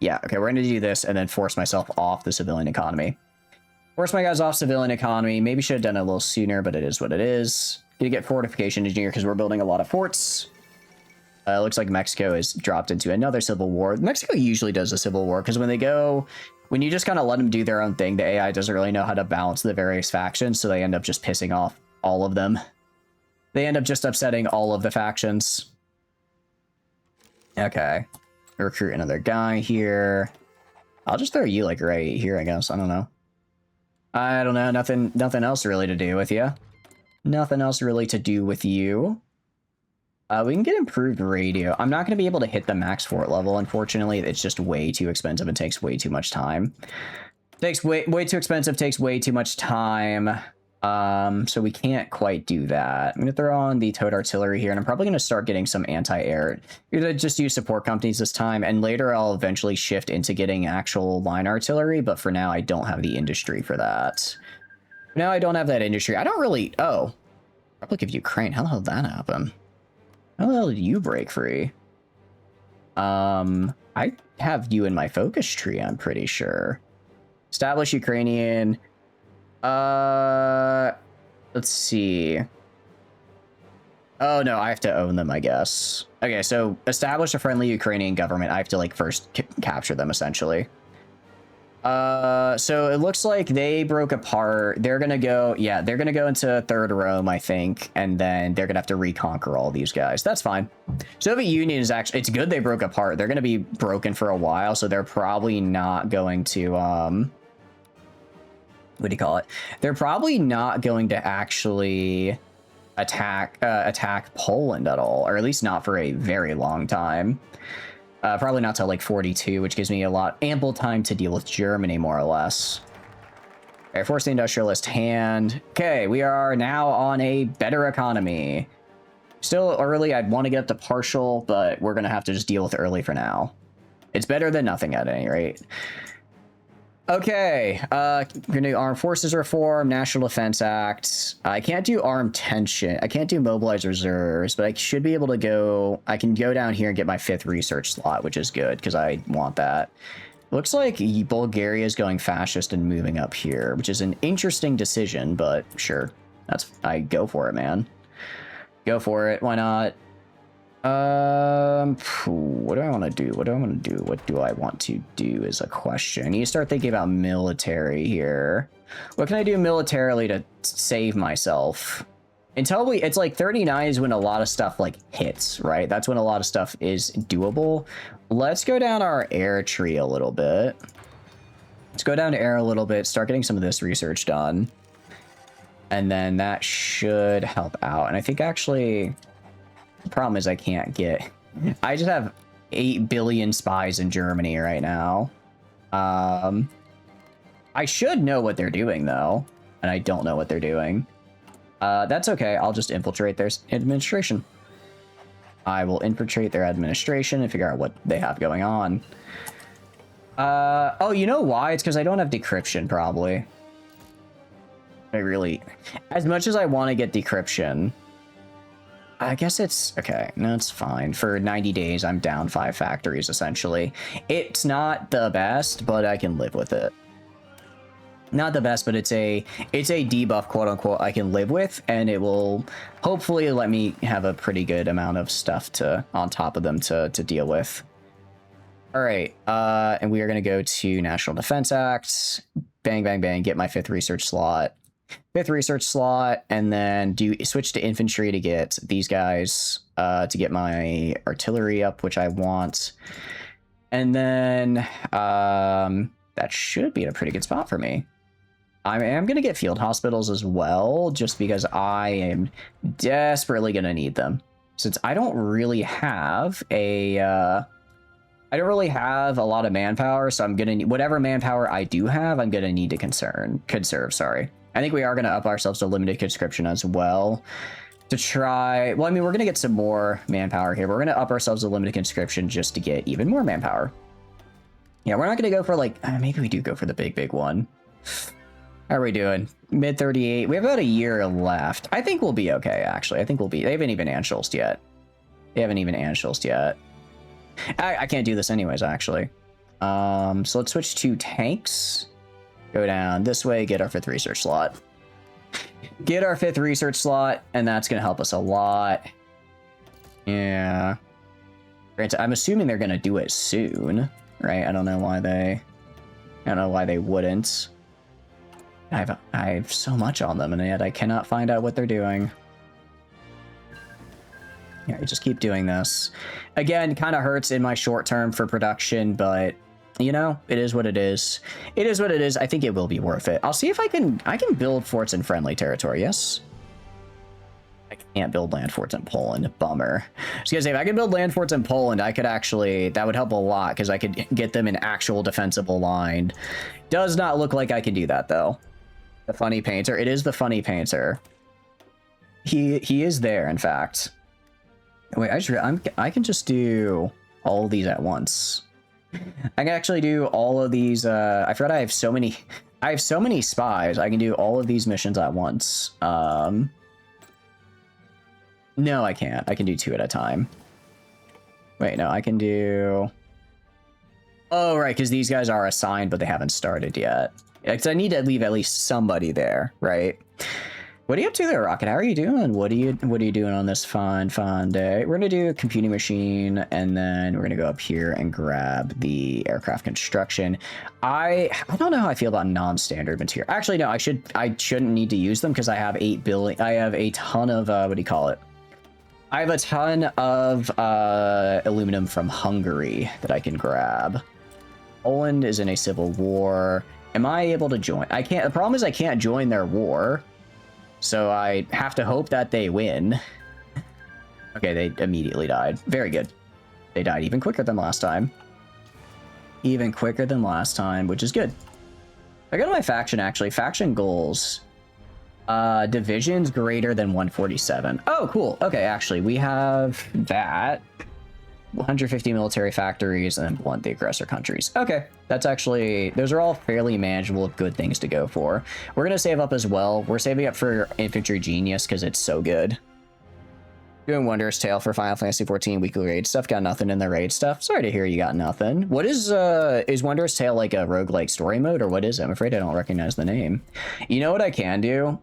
Yeah, okay, we're going to do this and then force myself off the civilian economy. Force my guys off civilian economy. Maybe should have done it a little sooner, but it is what it is. Gonna get fortification engineer because we're building a lot of forts. Looks like Mexico has dropped into another civil war. Mexico usually does a civil war because when you just kind of let them do their own thing, the AI doesn't really know how to balance the various factions, so they end up just pissing off all of them. They end up just upsetting all of the factions. Okay. Recruit another guy here. I'll just throw you like right here, I guess. I don't know. Nothing else really to do with you. Nothing else really to do with you. We can get improved radio. I'm not going to be able to hit the max fort level, unfortunately. It's just way too expensive and takes way too much time. Takes way too expensive, takes way too much time. So we can't quite do that. I'm going to throw on the towed artillery here, and I'm probably going to start getting some anti-air. I'm going to just use support companies this time, and later I'll eventually shift into getting actual line artillery, but for now I don't have the industry for that. Now I don't have that industry. I don't really... Oh. Republic of Ukraine. How the hell did that happen? How the hell did you break free? I have you in my focus tree, I'm pretty sure. Establish Ukrainian... let's see. Oh, no, I have to own them, I guess. Okay, so establish a friendly Ukrainian government. I have to, like, first capture them, essentially. So it looks like they broke apart. They're gonna go, yeah, they're gonna go into Third Rome, I think, and then they're gonna have to reconquer all these guys. That's fine. Soviet Union is actually, it's good they broke apart. They're gonna be broken for a while, so they're probably not going to, what do you call it? They're probably not going to actually attack Poland at all, or at least not for a very long time. Probably not till like 42, which gives me ample time to deal with Germany, more or less. Okay, force the industrialist hand. Okay, we are now on a better economy. Still early, I'd want to get up to partial, but we're going to have to just deal with early for now. It's better than nothing at any rate. Okay, we're gonna do Armed Forces Reform, National Defense Act. I can't do Armed Tension. I can't do Mobilize Reserves, but I should be able to go... I can go down here and get my 5th research slot, which is good, because I want that. Looks like Bulgaria is going fascist and moving up here, which is an interesting decision, but sure. I go for it, man. Go for it, why not? What do I want to do? What do I want to do? What do I want to do is a question. I need to start thinking about military here. What can I do militarily to save myself? Until it's like 39 is when a lot of stuff like hits, right? That's when a lot of stuff is doable. Let's go down our air tree a little bit. Let's go down to air a little bit, start getting some of this research done. And then that should help out. And I think actually... The problem is I can't get... I just have 8 billion spies in Germany right now. I should know what they're doing, though. And I don't know what they're doing. That's okay. I'll just infiltrate their administration. I will infiltrate their administration and figure out what they have going on. Oh, you know why? It's because I don't have decryption, probably. I really... As much as I want to get decryption... I guess it's... Okay, no, it's fine. For 90 days, I'm down 5 factories, essentially. It's not the best, but I can live with it. Not the best, but it's a debuff, quote-unquote, I can live with, and it will hopefully let me have a pretty good amount of stuff on top of them to deal with. All right, and we are going to go to National Defense Act. Bang, bang, bang, get my 5th research slot. 5th research slot, and then switch to infantry to get these guys, to get my artillery up, which I want. And then that should be in a pretty good spot for me. I am going to get field hospitals as well, just because I am desperately going to need them. Since I don't really have a lot of manpower, so I'm going to need whatever manpower I do have, I'm going to need to conserve, sorry. I think we are going to up ourselves to limited conscription as well. to try. Well, I mean, we're gonna get some more manpower here. We're gonna up ourselves a limited conscription just to get even more manpower. Yeah, we're not gonna go for like maybe we do go for the big one. How are we doing? Mid 38. We have about a year left. I think we'll be okay. Actually, I think we'll be. They haven't even anschulzed yet. They haven't even anschulzed yet. I can't do this anyways. Actually, so let's switch to tanks. Go down this way. Get our 5th research slot. Get our 5th research slot, and that's gonna help us a lot. Yeah. I'm assuming they're gonna do it soon, right? I don't know why they wouldn't. I have so much on them, and yet I cannot find out what they're doing. Yeah, I just keep doing this. Again, kind of hurts in my short term for production, but you know, it is what it is. It is what it is. I think it will be worth it. I'll see if I can build forts in friendly territory. Yes. I can't build land forts in Poland. Bummer. I was gonna say, if I could build land forts in Poland, I could actually, that would help a lot because I could get them in actual defensible line. Does not look like I can do that though. The funny painter. It is the funny painter. He is there, in fact. Wait, I can just do all of these at once. I can actually do all of these. I forgot I have so many spies. I can do all of these missions at once. No, I can't. I can do 2 at a time. Wait, no, I can do. Oh, right, because these guys are assigned, but they haven't started yet. Because I need to leave at least somebody there, right? What are you up to there, Rocket? How are you doing? What are you doing on this fun day? We're gonna do a computing machine, and then we're gonna go up here and grab the aircraft construction. I don't know how I feel about non-standard material. Actually, no, I shouldn't need to use them because I have 8 billion. I have a ton of what do you call it? I have a ton of aluminum from Hungary that I can grab. Poland is in a civil war. Am I able to join? I can't. The problem is I can't join their war. So I have to hope that they win. Okay, they immediately died. Very good. They died even quicker than last time. Even quicker than last time, which is good. I go to my faction, actually. Faction goals. Divisions greater than 147. Oh, cool. Okay, actually, we have that. 150 military factories and then blunt the aggressor countries. Okay, that's actually, those are all fairly manageable, good things to go for. We're going to save up as well. We're saving up for Infantry Genius because it's so good. Doing Wondrous Tale for Final Fantasy 14 weekly raid stuff. Got nothing in the raid stuff. Sorry to hear you got nothing. What is Wondrous Tale like a roguelike story mode or what is it? I'm afraid I don't recognize the name. You know what I can do?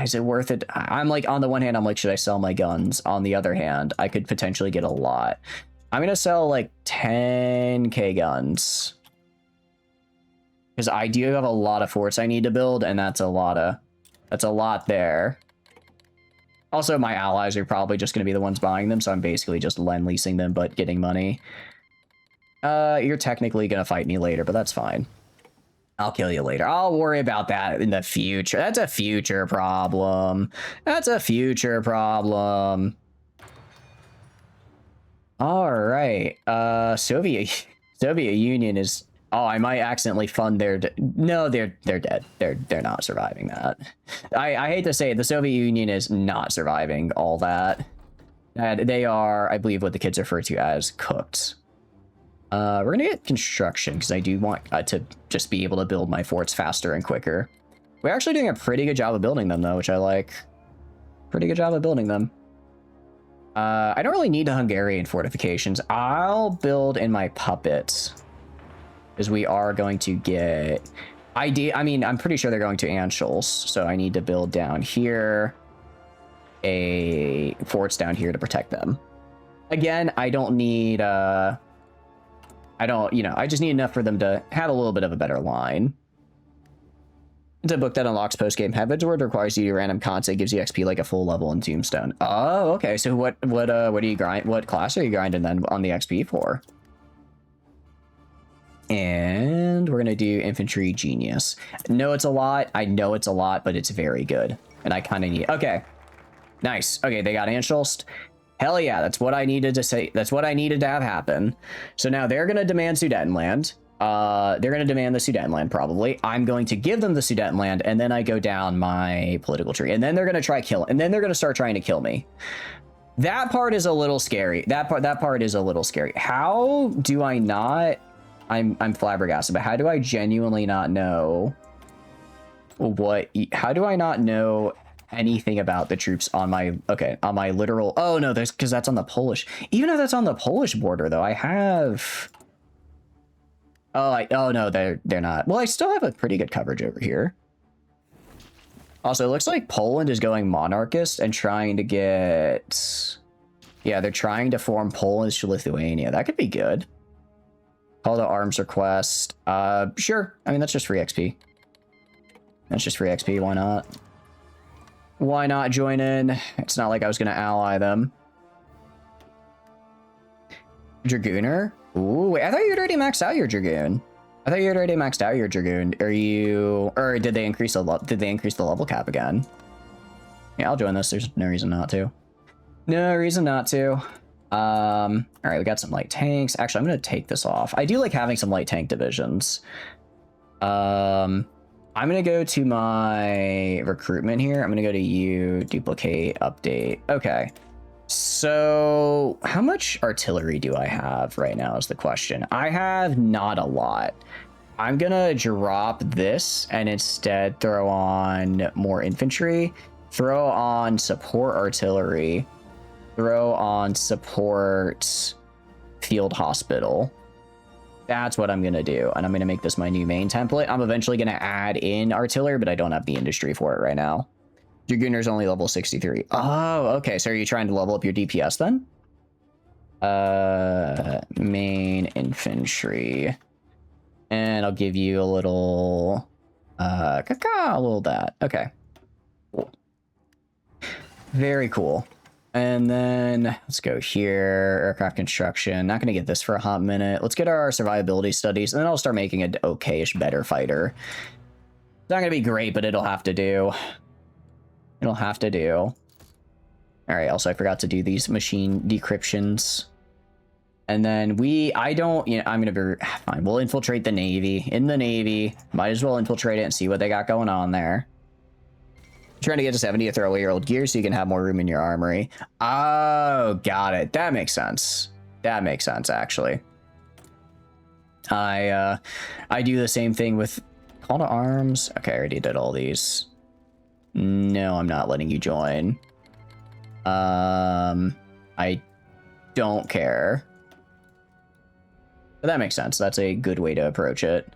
Is it worth it? I'm like, on the one hand, I'm like, should I sell my guns? On the other hand, I could potentially get a lot. I'm going to sell like 10k guns. Because I do have a lot of forts I need to build, and that's a lot there. Also, my allies are probably just going to be the ones buying them, so I'm basically just lend-leasing them, but getting money. You're technically going to fight me later, but that's fine. I'll kill you later. I'll worry about that in the future. That's a future problem. That's a future problem. All right. Soviet Union is. Oh, I might accidentally fund their. No, they're dead. They're not surviving that. I hate to say it, the Soviet Union is not surviving all that. They are, I believe, what the kids refer to as cooked. We're gonna get construction because I do want to just be able to build my forts faster and quicker. We're actually doing a pretty good job of building them though, which I like. Pretty good job of building them. I don't really need the Hungarian fortifications. I'll build in my puppets because we are going to get. I mean, I'm pretty sure they're going to Anschluss, so I need to build down here a forts down here to protect them. Again, I don't need. I just need enough for them to have a little bit of a better line. It's a book that unlocks post-game heavens word requires you to random content, gives you XP like a full level in Tombstone. Oh, okay. So what do you grind? What class are you grinding then on the XP for? And we're gonna do Infantry Genius. No, it's a lot. I know it's a lot, but it's very good. And I kind of need. Okay, nice. Okay, they got Anschluss. Hell yeah, that's what I needed to say. That's what I needed to have happen. So now they're going to demand Sudetenland. They're going to demand the Sudetenland, probably. I'm going to give them the Sudetenland, and then I go down my political tree. And then they're going to try kill, and then they're going to start trying to kill me. That part is a little scary. That part is a little scary. How do I not... I'm flabbergasted, but how do I genuinely not know what... How do I not know anything about the troops on my... Okay, on my literal... Oh, no, there's... Because that's on the Polish... Even if that's on the Polish border, though, I have... Oh, no, they're not. Well, I still have a pretty good coverage over here. Also, it looks like Poland is going monarchist and trying to get... Yeah, they're trying to form Poland to Lithuania. That could be good. Call to arms request. Sure. I mean, that's just free XP. That's just free XP. Why not? Why not join in? It's not like I was going to ally them. Dragooner? Ooh, wait, I thought you'd already maxed out your Dragoon. I thought you had already maxed out your Dragoon. Are you... Or did they increase the level cap again? Yeah, I'll join this. There's no reason not to. No reason not to. All right, we got some light tanks. Actually, I'm going to take this off. I do like having some light tank divisions. I'm going to go to my recruitment here. I'm going to go to you, duplicate, update. Okay. So how much artillery do I have right now is the question. I have not a lot. I'm going to drop this and instead throw on more infantry, throw on support artillery, throw on support field hospital. That's what I'm going to do. And I'm going to make this my new main template. I'm eventually going to add in artillery, but I don't have the industry for it right now. Dragooner's only level 63. Oh, okay. So are you trying to level up your DPS then? Main infantry. And I'll give you a little... a little that. Okay. Cool. Very cool. And then let's go here. Aircraft construction. Not going to get this for a hot minute. Let's get our survivability studies, and then I'll start making an okay-ish better fighter. It's not going to be great, but it'll have to do. It'll have to do. All right. Also, I forgot to do these machine decryptions. And then I'm going to be fine. We'll infiltrate the Navy. In the Navy, might as well infiltrate it and see what they got going on there. Trying to get to 70 to throw away your old gear so you can have more room in your armory. Oh, got it. That makes sense. That makes sense, actually. I do the same thing with call to arms. Okay, I already did all these. No, I'm not letting you join. I don't care. But that makes sense. That's a good way to approach it.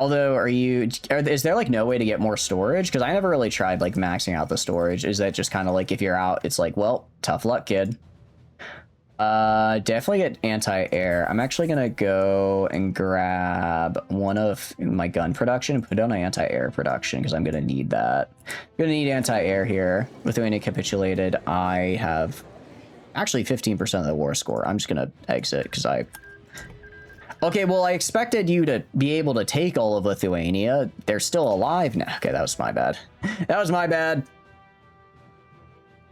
Although, is there like no way to get more storage? Because I never really tried like maxing out the storage. Is that just kind of like if you're out, it's like, well, tough luck, kid. Definitely get anti-air. I'm actually gonna go and grab one of my gun production and put it on my anti-air production because I'm gonna need that. I'm gonna need anti-air here. Lithuania capitulated. I have actually 15% of the war score. I'm just gonna exit because Okay, well, I expected you to be able to take all of Lithuania. They're still alive now. Okay, that was my bad. That was my bad.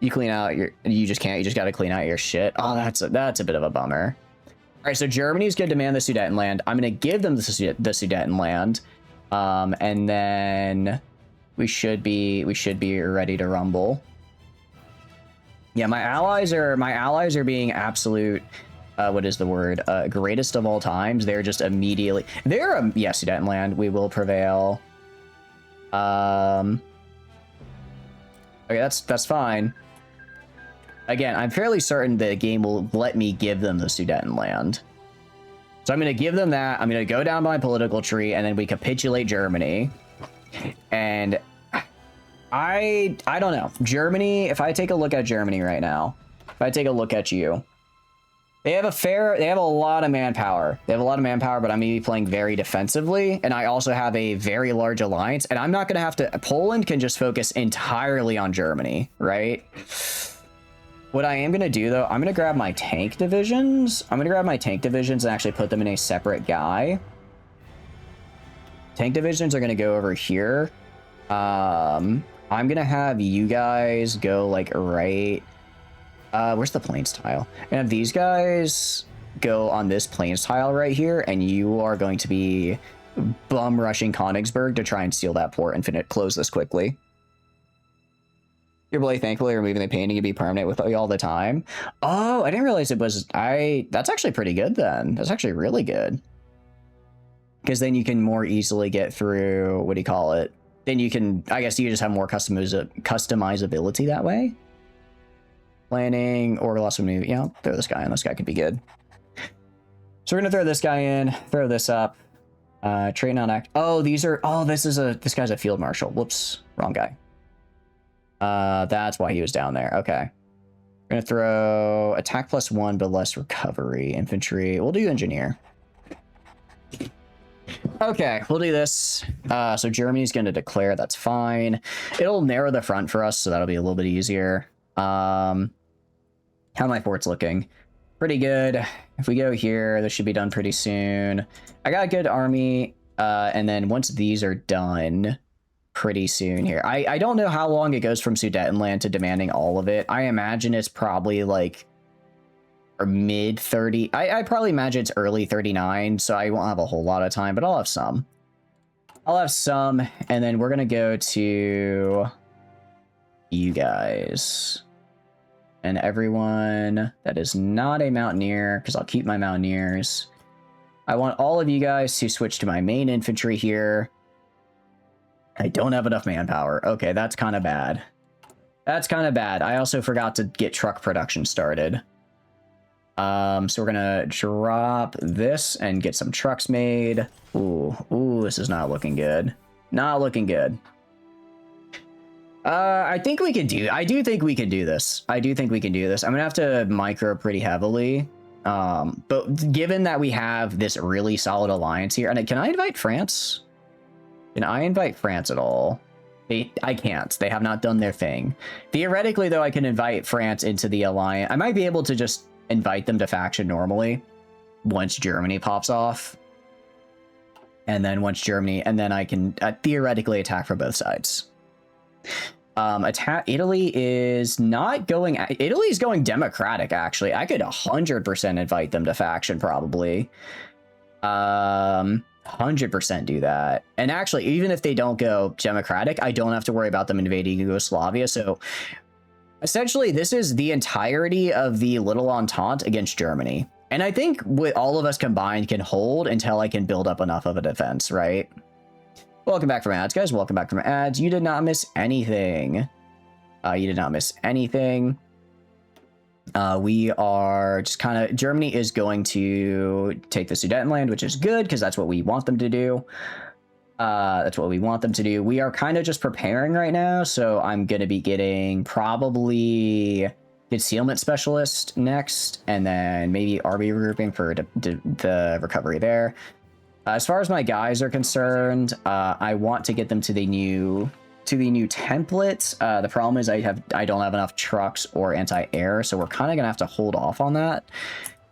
You clean out your... You just can't. You just got to clean out your shit. Oh, that's a bit of a bummer. All right, so Germany's going to demand the Sudetenland. I'm going to give them the Sudetenland. And then we should be ready to rumble. Yeah, my allies are being absolute... what is the word? Greatest of all times. They're just immediately... yeah, Sudetenland. We will prevail. Okay, that's fine. Again, I'm fairly certain the game will let me give them the Sudetenland. So I'm going to give them that. I'm going to go down my political tree, and then we capitulate Germany. And I don't know. Germany, if I take a look at Germany right now, if I take a look at you... They have a lot of manpower. They have a lot of manpower, but I'm going to be playing very defensively. And I also have a very large alliance. And I'm not going to have to... Poland can just focus entirely on Germany, right? What I am going to do, though, I'm going to grab my tank divisions. I'm going to grab my tank divisions and actually put them in a separate guy. Tank divisions are going to go over here. I'm going to have you guys go, like, right... where's the planes tile? And have these guys go on this plains tile right here, and you are going to be bum rushing Königsberg to try and steal that port and close this quickly. You're really thankfully removing the painting to be permanent with you all the time. Oh, I didn't realize it was... That's actually pretty good then. That's actually really good. Because then you can more easily get through... What do you call it? Then you can... I guess you just have more customizability that way. Planning, or also move... Yeah, throw this guy in. This guy could be good. So we're going to throw this guy in. Throw this up. Trait not act... Oh, these are... Oh, this guy's a field marshal. Whoops. Wrong guy. That's why he was down there. Okay. We're gonna throw attack +1, but less recovery. Infantry. We'll do engineer. Okay, we'll do this. So Germany's gonna declare. That's fine. It'll narrow the front for us, so that'll be a little bit easier. How are my forts looking? Pretty good. If we go here, this should be done pretty soon. I got a good army. And then once these are done... pretty soon here. I don't know how long it goes from Sudetenland to demanding all of it. I imagine it's probably like or mid 30. I probably imagine it's early 39, so I won't have a whole lot of time, but I'll have some. And then we're gonna go to you guys and everyone that is not a mountaineer, because I'll keep my mountaineers. I want all of you guys to switch to my main infantry here. I don't have enough manpower. Okay, that's kind of bad. That's kind of bad. I also forgot to get truck production started. So we're gonna drop this and get some trucks made. Ooh, this is not looking good. Not looking good. I do think we can do this. I do think we can do this. I'm gonna have to micro pretty heavily. But given that we have this really solid alliance here, and can I invite France? Can I invite France at all? I can't. They have not done their thing. Theoretically, though, I can invite France into the alliance. I might be able to just invite them to faction normally once Germany pops off. And then once Germany... And then I can theoretically attack from both sides. Italy is not going... Italy's going democratic, actually. I could 100% invite them to faction, probably. 100% do that. And actually, even if they don't go democratic, I don't have to worry about them invading Yugoslavia. So essentially, this is the entirety of the Little Entente against Germany. And I think with all of us combined can hold until I can build up enough of a defense, right? Welcome back from ads, guys. Welcome back from ads. You did not miss anything. You did not miss anything. We are just kind of... Germany is going to take the Sudetenland, which is good, because that's what we want them to do. That's what we want them to do. We are kind of just preparing right now, so I'm going to be getting probably concealment specialist next, and then maybe army regrouping for the recovery there. As far as my guys are concerned, I want to get them to the new templates. The problem is I don't have enough trucks or anti-air, so we're kind of gonna have to hold off on that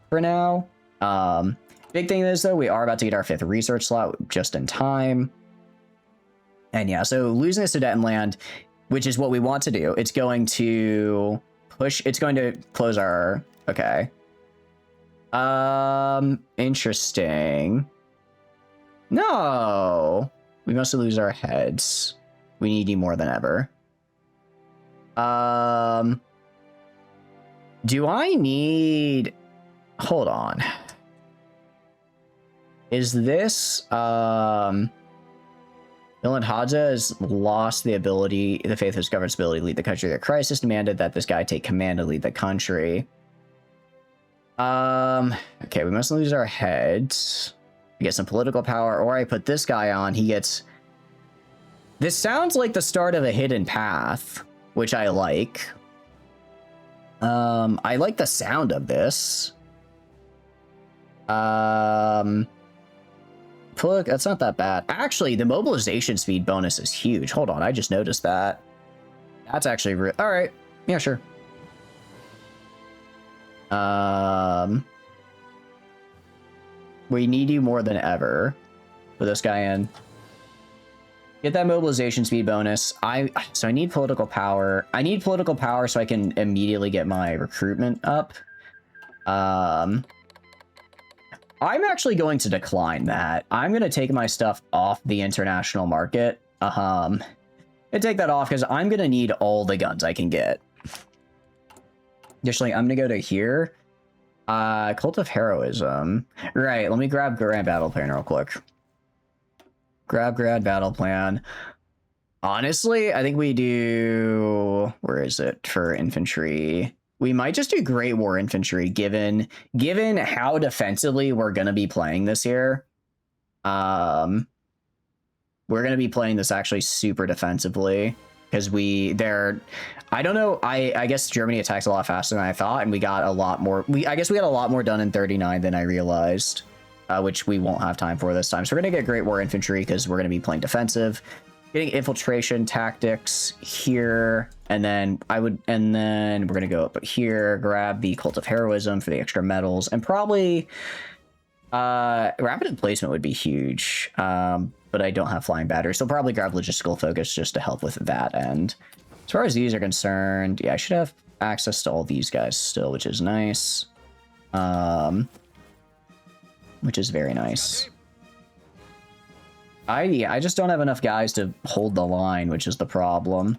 for now. Big thing is, though, we are about to get our 5th research slot just in time. And yeah, so losing the Sudetenland, which is what we want to do, it's going to close our... Okay. Interesting. No! We must lose our heads. We need you more than ever. Do I need... Hold on. Is this... Milan Hadza has lost the faith of his government's ability to lead the country. The crisis demanded that this guy take command to lead the country. Okay, we must lose our heads. We get some political power, or I put this guy on, he gets... This sounds like the start of a hidden path, which I like. I like the sound of this. Look, that's not that bad. Actually, the mobilization speed bonus is huge. Hold on, I just noticed that. That's actually all right. Yeah, sure. We need you more than ever. Put this guy in. Get that mobilization speed bonus. So I need political power. I need political power so I can immediately get my recruitment up. I'm actually going to decline that. I'm going to take my stuff off the international market. And take that off because I'm going to need all the guns I can get. Additionally, I'm going to go to here. Cult of Heroism. Right, let me grab Grand Battle Plan real quick. Grab Grand Battle Plan. Honestly, I think we do... Where is it for infantry? We might just do Great War Infantry, given how defensively we're going to be playing this here. We're going to be playing this actually super defensively. Because I don't know, I guess Germany attacks a lot faster than I thought, and we got a lot more, I guess we got a lot more done in 39 than I realized, which we won't have time for this time. So we're going to get Great War Infantry because we're going to be playing defensive. Getting infiltration tactics here, and then we're going to go up here, grab the Cult of Heroism for the extra medals, and probably rapid emplacement would be huge. But I don't have flying batteries, so I'll probably grab logistical focus just to help with that end. As far as these are concerned, yeah, I should have access to all these guys still, which is nice. Which is very nice. I just don't have enough guys to hold the line, which is the problem.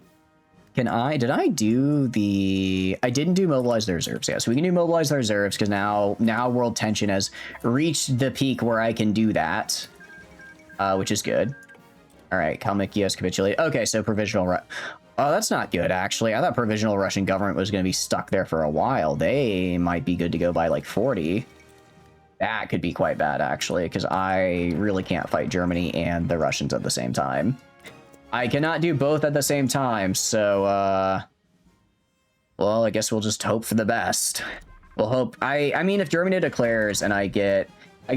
Did I do the... I didn't do mobilize the reserves. Yeah, so we can do mobilize the reserves, because now world tension has reached the peak where I can do that. Which is good. All right, Kalmykios capitulate. Okay, so provisional... Oh, that's not good, actually. I thought provisional Russian government was going to be stuck there for a while. They might be good to go by, like, 40. That could be quite bad, actually, because I really can't fight Germany and the Russians at the same time. I cannot do both at the same time, so, well, I guess we'll just hope for the best. We'll hope... I mean, if Germany declares and I get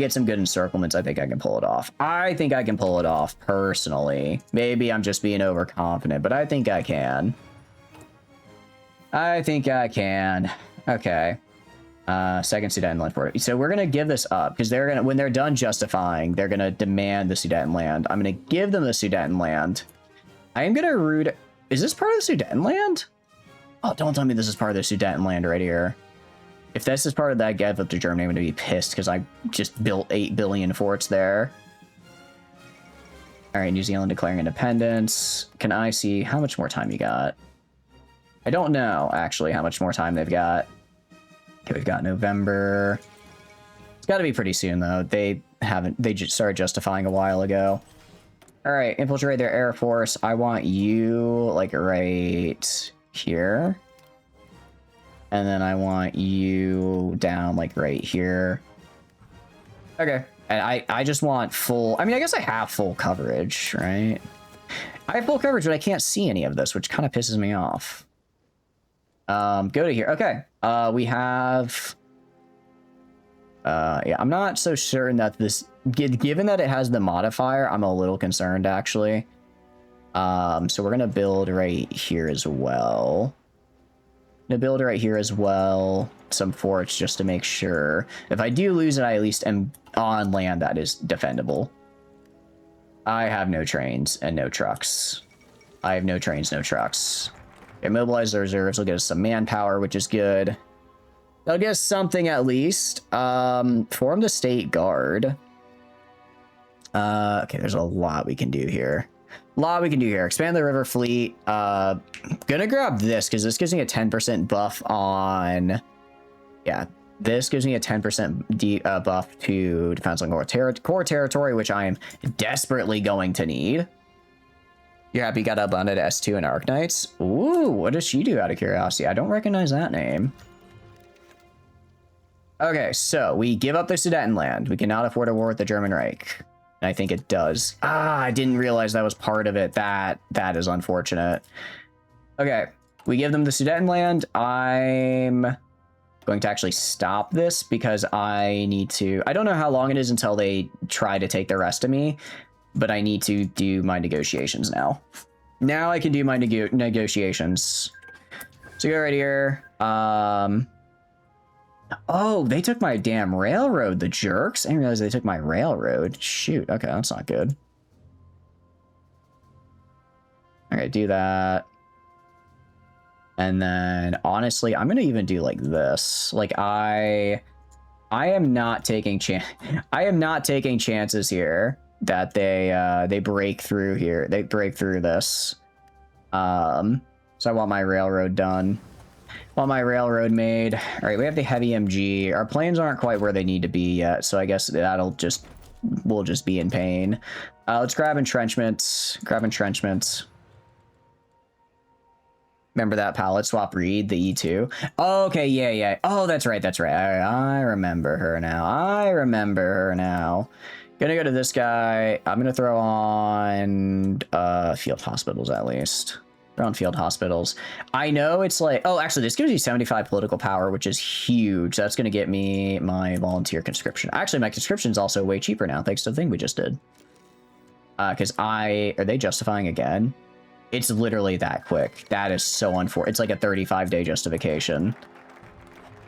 some good encirclements, I think I can pull it off. I think I can pull it off, personally. Maybe I'm just being overconfident, but I think I can. I think I can. Okay. Second Sudetenland for it. So we're gonna give this up, because they're gonna, when they're done justifying, they're gonna demand the Sudetenland. I'm gonna give them the Sudetenland. I am gonna root... Is this part of the Sudetenland? Oh, don't tell me this is part of the Sudetenland right here. If this is part of that give up to Germany, I'm going to be pissed because I just built 8 billion forts there. All right, New Zealand declaring independence. Can I see how much more time you got? I don't know, actually, how much more time they've got. Okay, we've got November. It's got to be pretty soon, though. They just started justifying a while ago. All right, infiltrate their air force. I want you, like, right here. And then I want you down, like, right here. Okay. And I just want full... I mean, I guess I have full coverage, right? I have full coverage, but I can't see any of this, which kind of pisses me off. Go to here. Okay. We have... yeah, I'm not so certain that this... Given that it has the modifier, I'm a little concerned, actually. So we're going to build right here as well. To build right here as well, some forts just to make sure. If I do lose it, I at least am on land that is defendable. I have no trains and no trucks. I have no trains, no trucks. Okay, mobilize the reserves will get us some manpower, which is good. They'll get us something at least. Form the state guard. Okay, there's a lot we can do here. Expand the river fleet. Gonna grab this because this gives me a 10% buff on... Yeah, this gives me a 10% buff to defense on core territory, which I am desperately going to need. You're happy you got abundant S2 and Arknights? Ooh, what does she do out of curiosity? I don't recognize that name. Okay, so we give up the Sudetenland. We cannot afford a war with the German Reich. And I think it does. I didn't realize that was part of it. That is unfortunate. Okay, we give them the Sudetenland. I'm going to actually stop this because I need to... I don't know how long it is until they try to take the rest of me, but I need to do my negotiations now. Now I can do my negotiations. So go right here. Oh, they took my damn railroad, the jerks. I didn't realize they took my railroad. Shoot, okay, that's not good. Okay, do that. And then, honestly, I'm going to even do like this. Like, I I am not taking chances here that they break through here. They break through this. So I want my railroad done. Want my railroad made. All right, we have the heavy MG. Our planes aren't quite where they need to be yet, so I guess we'll just be in pain. Let's grab entrenchments. Grab entrenchments. Remember that pallet swap read, the E2? Oh, okay, yeah. Oh, that's right. I remember her now. Gonna go to this guy. I'm gonna throw on field hospitals at least. Throw on field hospitals. I know it's like, oh, actually, this gives you 75 political power, which is huge. That's gonna get me my volunteer conscription. Actually, my conscription is also way cheaper now, thanks to the thing we just did. Because are they justifying again? It's literally that quick. That is so unfortunate. It's like a 35-day justification.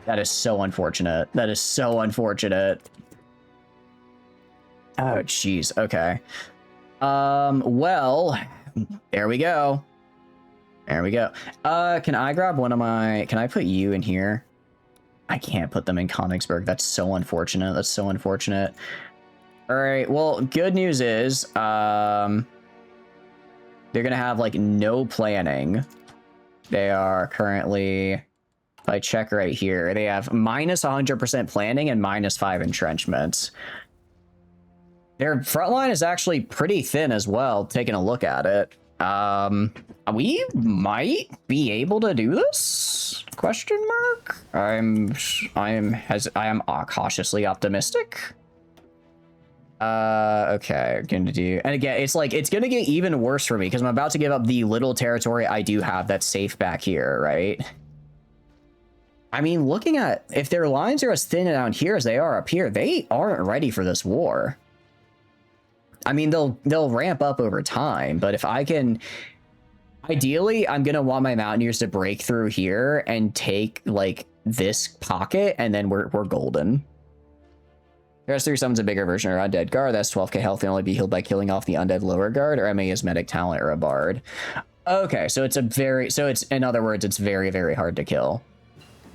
That is so unfortunate. Oh, jeez. Okay. Well, there we go. Can I grab one of my... Can I put you in here? I can't put them in Königsberg. That's so unfortunate. All right. Well, good news is... They're going to have, like, no planning. They are currently, if I check right here, they have minus 100% planning and minus 5 entrenchments. Their front line is actually pretty thin as well, taking a look at it. We might be able to do this? Question mark? I am cautiously optimistic. Okay, gonna do, and again, it's gonna get even worse for me because I'm about to give up the little territory I do have that's safe back here, right? I mean, looking at if their lines are as thin down here as they are up here, they aren't ready for this war. I mean, they'll ramp up over time, but if I can, ideally, I'm gonna want my mountaineers to break through here and take like this pocket, and then we're golden. There's 3 summons a bigger version of Undead Guard. That's 12k health and only be healed by killing off the Undead Lower Guard, or MA is Medic Talent or a Bard. Okay, so it's in other words, it's very, very hard to kill.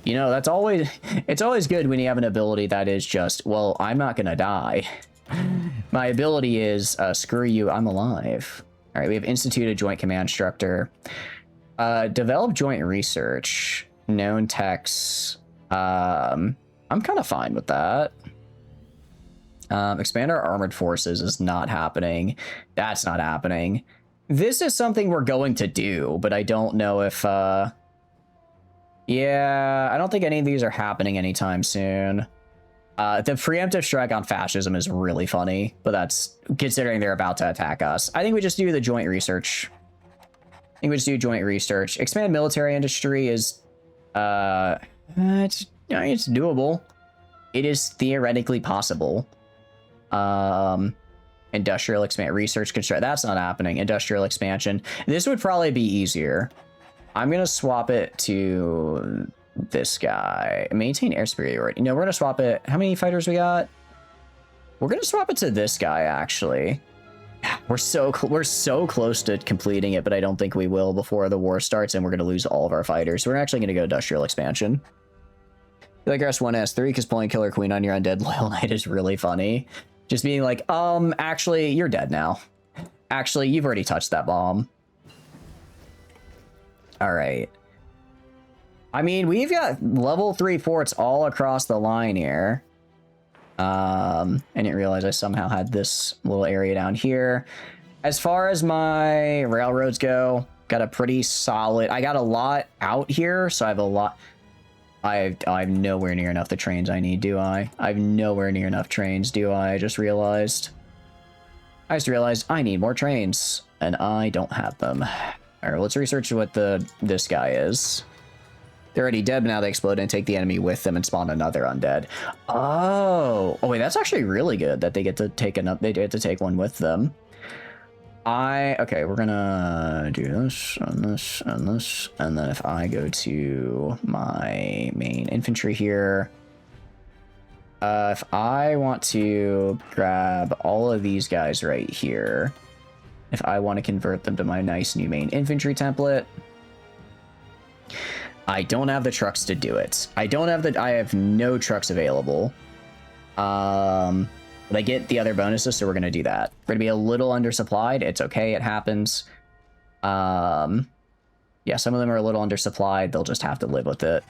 You know, it's always good when you have an ability that is just, well, I'm not gonna die. My ability is, screw you, I'm alive. All right, we have instituted Joint Command Structure. Develop Joint Research. Known techs. I'm kind of fine with that. Expand our armored forces is not happening. That's not happening. This is something we're going to do, but I don't know if, yeah, I don't think any of these are happening anytime soon. The preemptive strike on fascism is really funny, but that's considering they're about to attack us. I think we just do the joint research. Expand military industry is, it's doable. It is theoretically possible. Industrial expansion, research, construct. That's not happening. Industrial expansion. This would probably be easier. I'm gonna swap it to this guy. Maintain air superiority. No, we're gonna swap it. How many fighters we got? We're gonna swap it to this guy. Actually, we're so close to completing it, but I don't think we will before the war starts, and we're gonna lose all of our fighters. So we're actually gonna go industrial expansion. Like S1, S3, because pulling Killer Queen on your Undead Loyal Knight is really funny. Just being like, actually, you're dead now. Actually, you've already touched that bomb. All right. I mean, we've got level 3 forts all across the line here. I didn't realize I somehow had this little area down here. As far as my railroads go, got a pretty solid... I got a lot out here, so I have a lot... I have nowhere near enough the trains I need, do I? I have nowhere near enough trains, do I? I just realized I need more trains, and I don't have them. All right, let's research what this guy is. They're already dead, but now they explode and take the enemy with them and spawn another undead. Oh wait, that's actually really good that they get to take they get to take one with them. Okay, we're gonna do this and this and this, and then if I go to my main infantry here, if I want to grab all of these guys right here, if I want to convert them to my nice new main infantry template, I don't have the trucks to do it. I have no trucks available. But I get the other bonuses, so we're going to do that. We're going to be a little undersupplied. It's okay. It happens. Yeah, some of them are a little undersupplied. They'll just have to live with it.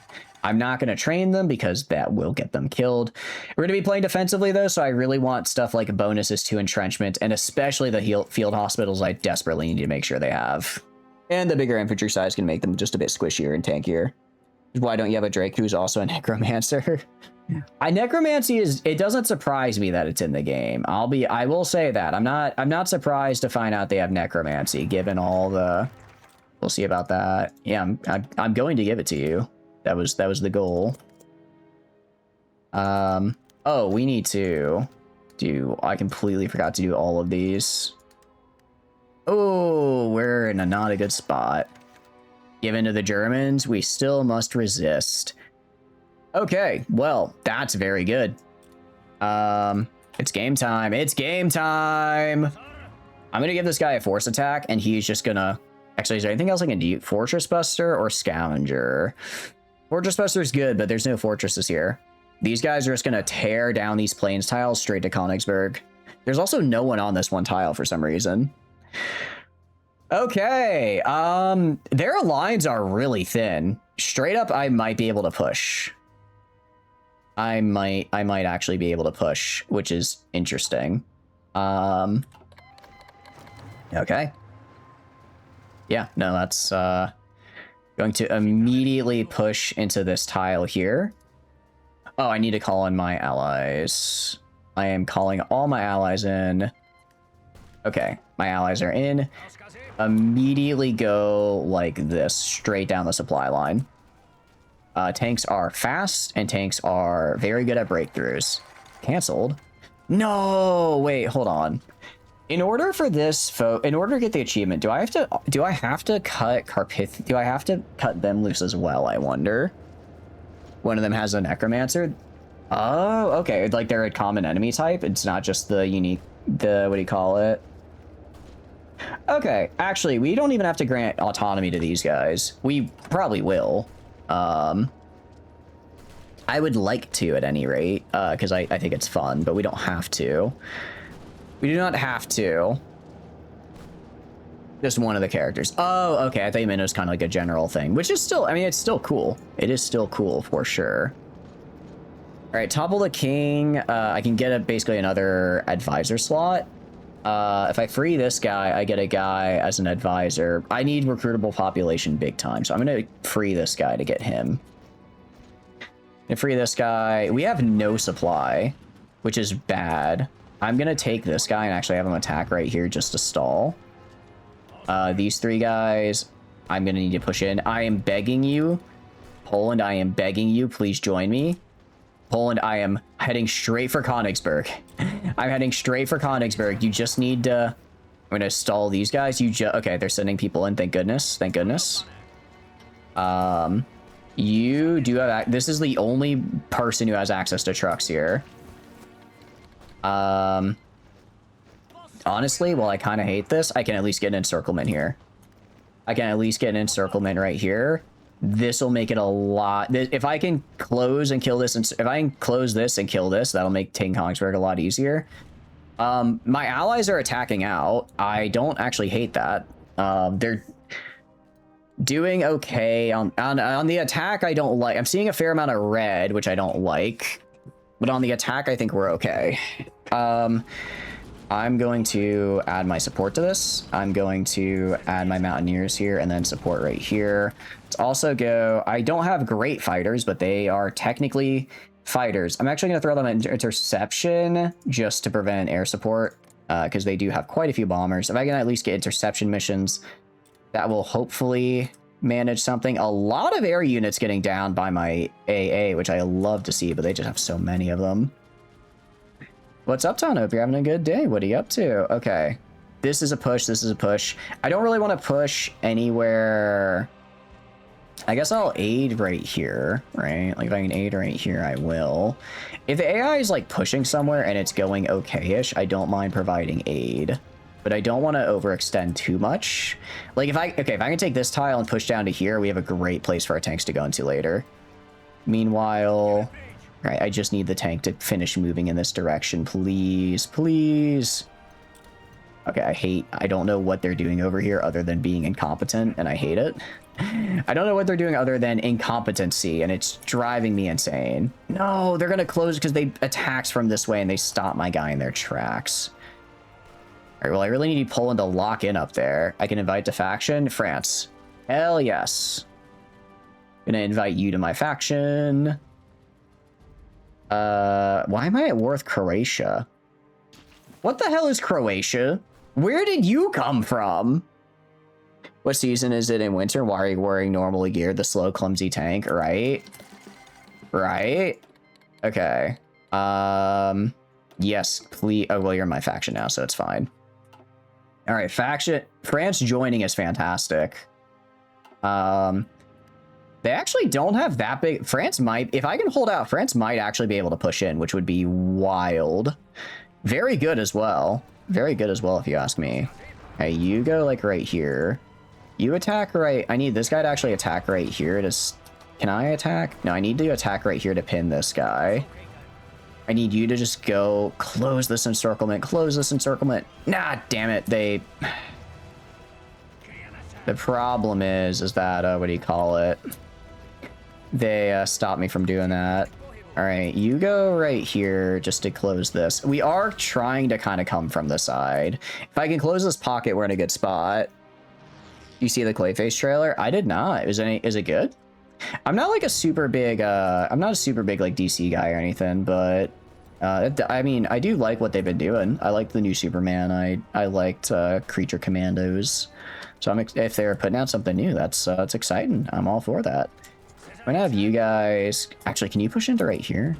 I'm not going to train them because that will get them killed. We're going to be playing defensively, though, so I really want stuff like bonuses to entrenchment, and especially the field hospitals I desperately need to make sure they have. And the bigger infantry size can make them just a bit squishier and tankier. Why don't you have a Drake who's also a necromancer? Necromancy it doesn't surprise me that it's in the game. I will say that. I'm not surprised to find out they have necromancy, given all the... We'll see about that. Yeah, I'm going to give it to you. That was the goal. Oh, we need to do... I completely forgot to do all of these. Oh, we're in not a good spot. Given to the Germans, we still must resist. Okay, well, that's very good. It's game time. It's game time! I'm gonna give this guy a force attack, and he's just gonna... Actually, is there anything else I can do? Fortress Buster or Scavenger? Fortress Buster is good, but there's no fortresses here. These guys are just going to tear down these plains tiles straight to Königsberg. There's also no one on this one tile for some reason. Okay, their lines are really thin. Straight up, I might be able to push. I might actually be able to push, which is interesting. Okay. Yeah, no, that's going to immediately push into this tile here. Oh, I need to call in my allies. I am calling all my allies in. Okay, my allies are in. Immediately go like this, straight down the supply line. Tanks are fast, and tanks are very good at breakthroughs. Canceled. No, wait, hold on. In order for this in order to get the achievement, do I have to cut Carpith? Do I have to cut them loose as well? I wonder. One of them has a necromancer. Oh, okay. Like they're a common enemy type. It's not just the unique. What do you call it? Okay, actually, we don't even have to grant autonomy to these guys. We probably will. I would like to at any rate, because I think it's fun, but we don't have to. We do not have to. Just one of the characters. Oh, okay. I thought you meant it was kind of like a general thing, which is still, I mean, it's still cool. It is still cool for sure. All right, topple the king. I can get basically another advisor slot. If I free this guy, I get a guy as an advisor. I need recruitable population big time, so I'm going to free this guy to get him. And free this guy. We have no supply, which is bad. I'm going to take this guy and actually have him attack right here just to stall. These three guys, I'm going to need to push in. I am begging you, Poland, I am begging you, please join me. Poland, I am heading straight for Königsberg. I'm heading straight for Königsberg. You just need to... I'm going to stall these guys. Okay, they're sending people in. Thank goodness. Thank goodness. You do have... This is the only person who has access to trucks here. Honestly, while I kind of hate this, I can at least get an encirclement here. I can at least get an encirclement right here. This will make it a lot... If I can close and kill this... If I can close this and kill this, that'll make taking Königsberg a lot easier. My allies are attacking out. I don't actually hate that. They're doing okay. On the attack, I don't like... I'm seeing a fair amount of red, which I don't like. But on the attack, I think we're okay. I'm going to add my support to this. I'm going to add my mountaineers here and then support right here. Let's also go... I don't have great fighters, but they are technically fighters. I'm actually going to throw them in interception just to prevent air support because they do have quite a few bombers. If I can at least get interception missions, that will hopefully manage something. A lot of air units getting down by my AA, which I love to see, but they just have so many of them. What's up, Ton? Hope you're having a good day. What are you up to? Okay. This is a push. This is a push. I don't really want to push anywhere. I guess I'll aid right here, right? Like if I can aid right here, I will. If the AI is like pushing somewhere and it's going okay-ish, I don't mind providing aid. But I don't want to overextend too much. Like if I can take this tile and push down to here, we have a great place for our tanks to go into later. Meanwhile, Right, I just need the tank to finish moving in this direction, please, please. Okay, I don't know what they're doing over here other than being incompetent, and I hate it. I don't know what they're doing other than incompetency, and it's driving me insane. No, they're gonna close because they attacked from this way and they stopped my guy in their tracks. All right, well, I really need Poland to lock in up there. I can invite to faction. France. Hell yes. Gonna invite you to my faction. Why am I at war with Croatia? What the hell is Croatia? Where did you come from? What season is it in winter? Why are you wearing normally geared? The slow, clumsy tank, right? Right? Okay. Yes, please. Oh, well, you're in my faction now, so it's fine. All right, faction. France joining is fantastic. They actually don't have that big. France might, if I can hold out, France might actually be able to push in, which would be wild. Very good as well. Very good as well, if you ask me. Hey, you go like right here. You attack right. I need this guy to actually attack right here. Can I attack? No, I need to attack right here to pin this guy. I need you to just go close this encirclement. Close this encirclement. Nah, damn it. The problem is that, what do you call it? They stopped me from doing that. All right, you go right here just to close this. We are trying to kind of come from the side. If I can close this pocket, we're in a good spot. You see the Clayface trailer? I did not. Is it good? I'm not like a super big, I'm not a super big like DC guy or anything, but I mean, I do like what they've been doing. I liked the new Superman. I liked Creature Commandos. So if they're putting out something new, that's exciting. I'm all for that. I'm gonna have you guys. Actually, can you push into right here?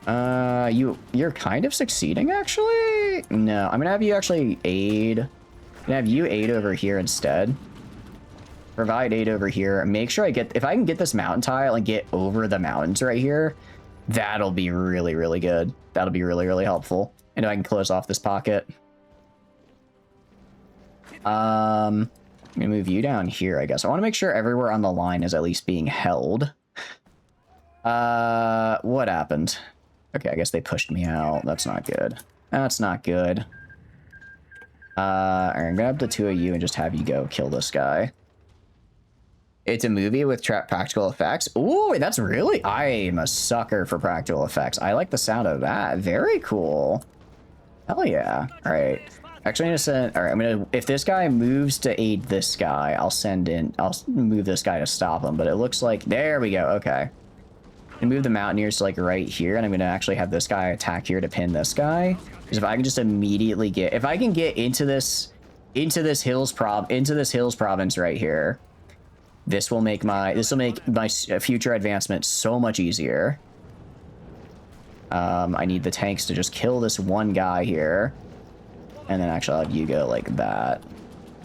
You're kind of succeeding actually. No, I'm gonna have you actually aid. I'm gonna have you aid over here instead. Provide aid over here. Make sure if I can get this mountain tile and get over the mountains right here, that'll be really, really good. That'll be really, really helpful. And if I can close off this pocket. I'm gonna move you down here, I guess. I want to make sure everywhere on the line is at least being held. What happened? Okay, I guess they pushed me out. That's not good. That's not good. I'm gonna grab the two of you and just have you go kill this guy. It's a movie with practical effects. Ooh, that's really... I'm a sucker for practical effects. I like the sound of that. Very cool. Hell yeah. All right. Actually, I'm gonna send... All right, if this guy moves to aid this guy, I'll move this guy to stop him. But it looks like... There we go. Okay. And move the Mountaineers to like right here, and I'm gonna actually have this guy attack here to pin this guy. Because if I can just immediately get... If I can get into this hills province right here... This will make my future advancement so much easier. I need the tanks to just kill this one guy here. And then actually I'll have you go like that.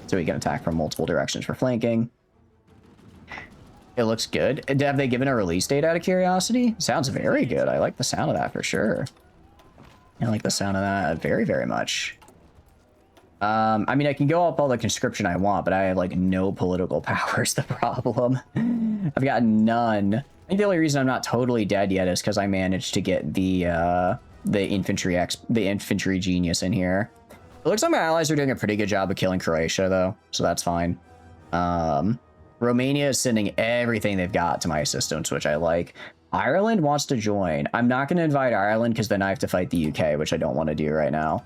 So we can attack from multiple directions for flanking. It looks good. Have they given a release date out of curiosity? Sounds very good. I like the sound of that for sure. I like the sound of that very, very much. I mean, I can go up all the conscription I want, but I have like no political power is the problem. I've got none. I think the only reason I'm not totally dead yet is because I managed to get the infantry genius in here. It looks like my allies are doing a pretty good job of killing Croatia though, so that's fine. Romania is sending everything they've got to my assistance, which I like. Ireland wants to join. I'm not going to invite Ireland because then I have to fight the UK, which I don't want to do right now.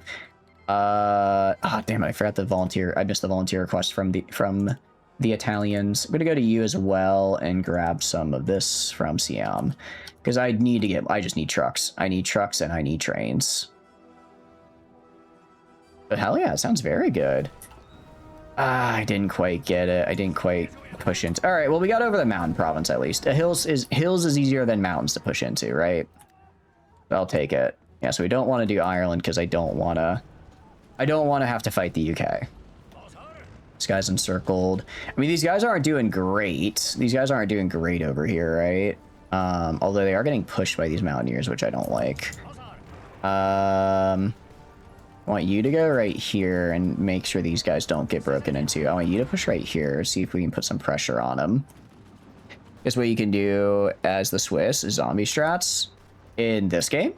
Damn it, I forgot the volunteer. I missed the volunteer request from the Italians. I'm gonna go to you as well and grab some of this from Siam because I just need trucks. I need trucks and I need trains. But hell yeah, it sounds very good. I didn't quite get it. I didn't quite push into. All right, well we got over the mountain province at least. Hills is easier than mountains to push into, right? I'll take it. Yeah, so we don't want to do Ireland because I don't want to have to fight the UK. This guy's encircled. I mean, these guys aren't doing great. These guys aren't doing great over here, right? Although they are getting pushed by these Mountaineers, which I don't like. I want you to go right here and make sure these guys don't get broken into. I want you to push right here, see if we can put some pressure on them. is what you can do as the Swiss zombie strats in this game,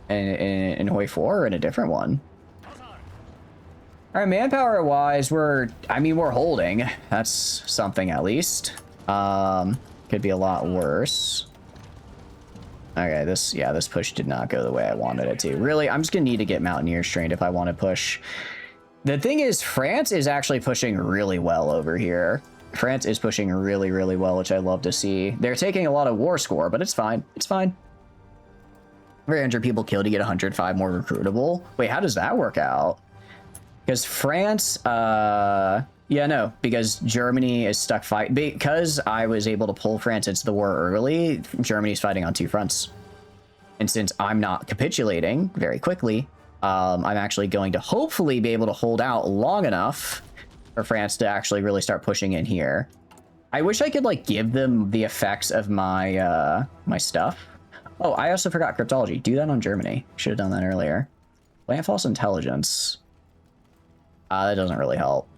in Hoi 4, or in a different one. All right, manpower wise, we're holding. That's something at least. Could be a lot worse. Okay, this push did not go the way I wanted it to. Really, I'm just gonna need to get Mountaineers trained if I want to push. The thing is, France is actually pushing really well over here. France is pushing really, really well, which I love to see. They're taking a lot of war score, but it's fine. It's fine. 300 people killed to get 105 more recruitable. Wait, how does that work out? Because France, yeah, no, because Germany is stuck fight. Because I was able to pull France into the war early, Germany's fighting on 2 fronts. And since I'm not capitulating very quickly, I'm actually going to hopefully be able to hold out long enough for France to actually really start pushing in here. I wish I could like give them the effects of my my stuff. Oh, I also forgot cryptology. Do that on Germany. Should have done that earlier. Plant false intelligence. That doesn't really help.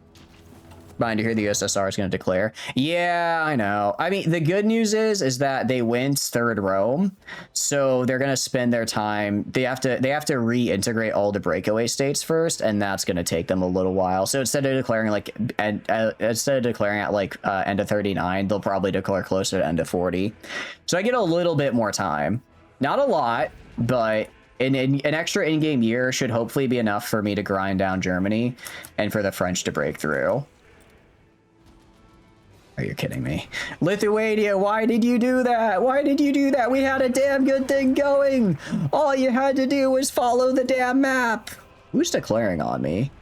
Fine to hear the USSR is going to declare. Yeah, I know. I mean, the good news is that they went Third Rome, so they're going to spend their time. They have to reintegrate all the breakaway states first, and that's going to take them a little while. So instead of declaring like end of 39, they'll probably declare closer to end of 40. So I get a little bit more time. Not a lot, but an extra in-game year should hopefully be enough for me to grind down Germany and for the French to break through. Are you kidding me? Lithuania, why did you do that? Why did you do that? We had a damn good thing going. All you had to do was follow the damn map. Who's declaring on me?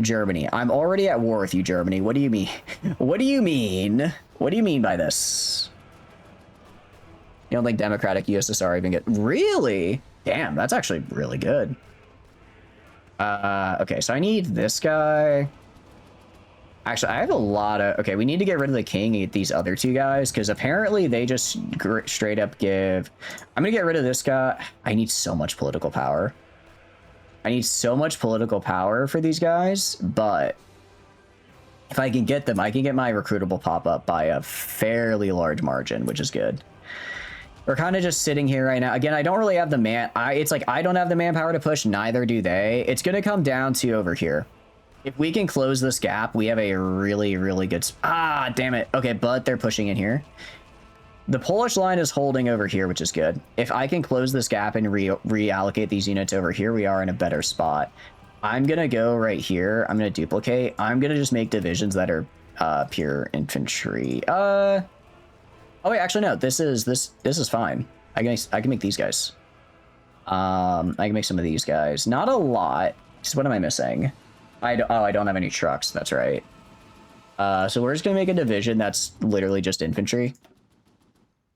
Germany. I'm already at war with you, Germany. What do you mean? What do you mean? What do you mean by this? You don't think democratic USSR even get... Really? Damn, that's actually really good. Okay, so I need this guy. Actually, I have a lot of... Okay, we need to get rid of the king and get these other 2 guys, because apparently they just straight up give... I'm going to get rid of this guy. I need so much political power. I need so much political power for these guys, but if I can get them, I can get my recruitable pop-up by a fairly large margin, which is good. We're kind of just sitting here right now. Again, I don't really have the it's like I don't have the manpower to push, neither do they. It's going to come down to over here. If we can close this gap, we have a really, really good... Ah, damn it. Okay, but they're pushing in here. The Polish line is holding over here, which is good. If I can close this gap and reallocate these units over here, we are in a better spot. I'm going to go right here. I'm going to duplicate. I'm going to just make divisions that are pure infantry. Oh, wait, actually, no. This is fine. I can make these guys. I can make some of these guys. Not a lot. Just what am I missing? I don't have any trucks. That's right. So we're just gonna make a division that's literally just infantry.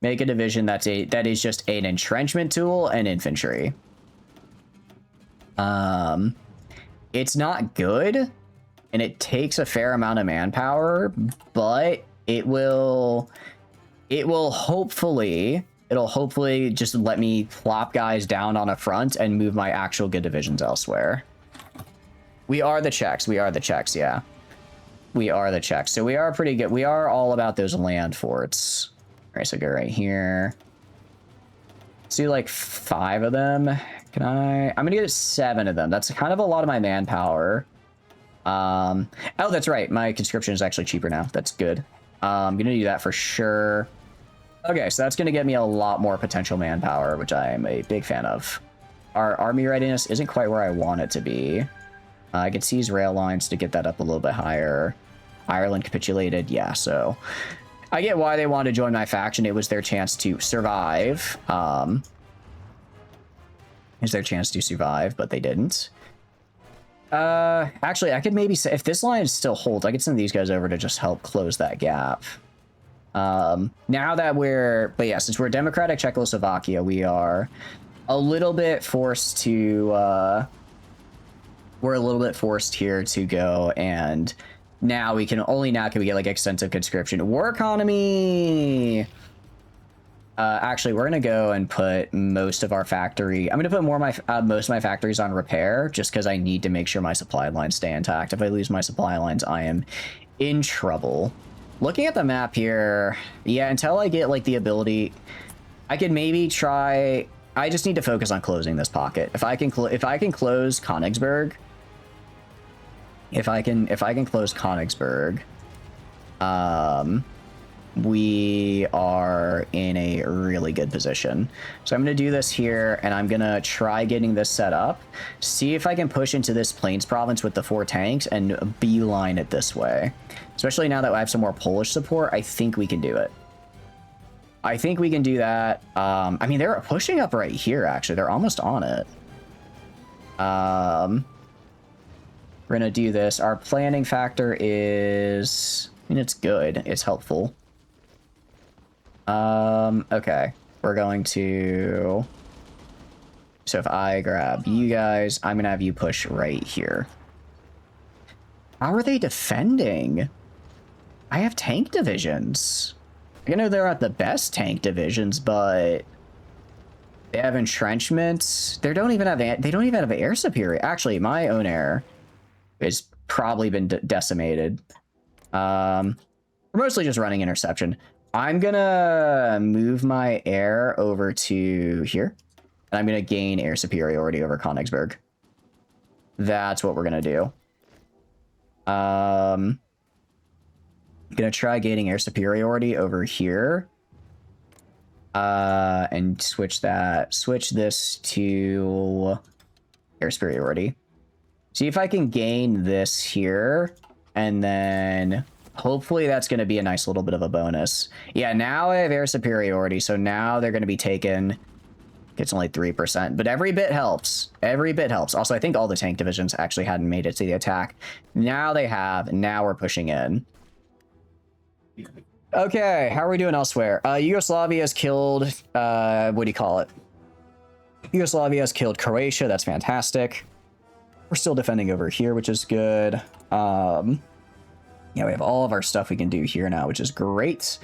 Make a division that is just an entrenchment tool and infantry. It's not good, and it takes a fair amount of manpower, but it'll hopefully just let me plop guys down on a front and move my actual good divisions elsewhere. We are the Czechs. We are the Czechs, yeah. We are the Czechs. So we are pretty good. We are all about those land forts. All right, so go right here. Let's do like 5 of them. I'm going to get 7 of them. That's kind of a lot of my manpower. Oh, that's right. My conscription is actually cheaper now. That's good. I'm going to do that for sure. Okay, so that's going to get me a lot more potential manpower, which I am a big fan of. Our army readiness isn't quite where I want it to be. I could seize rail lines to get that up a little bit higher. Ireland capitulated. Yeah, so I get why they wanted to join my faction. It was their chance to survive. It was their chance to survive, but they didn't. Actually, I could maybe say, if this line still holds, I could send these guys over to just help close that gap. Now that but yeah, since we're democratic Czechoslovakia, we are a little bit forced to, we're a little bit forced here to go, and now we can can we get like extensive conscription. War economy. Actually, we're gonna go and put most of our factory. I'm gonna put most of my factories on repair, just because I need to make sure my supply lines stay intact. If I lose my supply lines, I am in trouble. Looking at the map here, yeah, until I get like the ability, I could maybe try. I just need to focus on closing this pocket. If I can close Königsberg, if I can close Königsberg, we are in a really good position. So I'm going to do this here, and I'm going to try getting this set up, see if I can push into this Plains province with the 4 tanks and beeline it this way. Especially now that I have some more Polish support, I think we can do it. I think we can do that. I mean, they're pushing up right here, actually. They're almost on it. We're going to do this. Our planning factor is... I mean, it's good. It's helpful. Okay. We're going to... So if I grab you guys, I'm going to have you push right here. How are they defending? I have tank divisions. I know they're not the best tank divisions, but they have entrenchments. They don't even have air superiority. Actually, my own air has probably been decimated. We're mostly just running interception. I'm gonna move my air over to here, and I'm gonna gain air superiority over Königsberg. That's what we're gonna do. I'm gonna try gaining air superiority over here, and switch this to air superiority. See if I can gain this here, and then hopefully that's going to be a nice little bit of a bonus. Yeah, now I have air superiority, so now they're going to be taken. It's only 3%, but every bit helps. Every bit helps. Also, I think all the tank divisions actually hadn't made it to the attack. Now they have. Now we're pushing in. Okay, how are we doing elsewhere? Yugoslavia has killed, what do you call it? Yugoslavia has killed Croatia. That's fantastic. We're still defending over here, which is good. Yeah, we have all of our stuff we can do here now, which is great.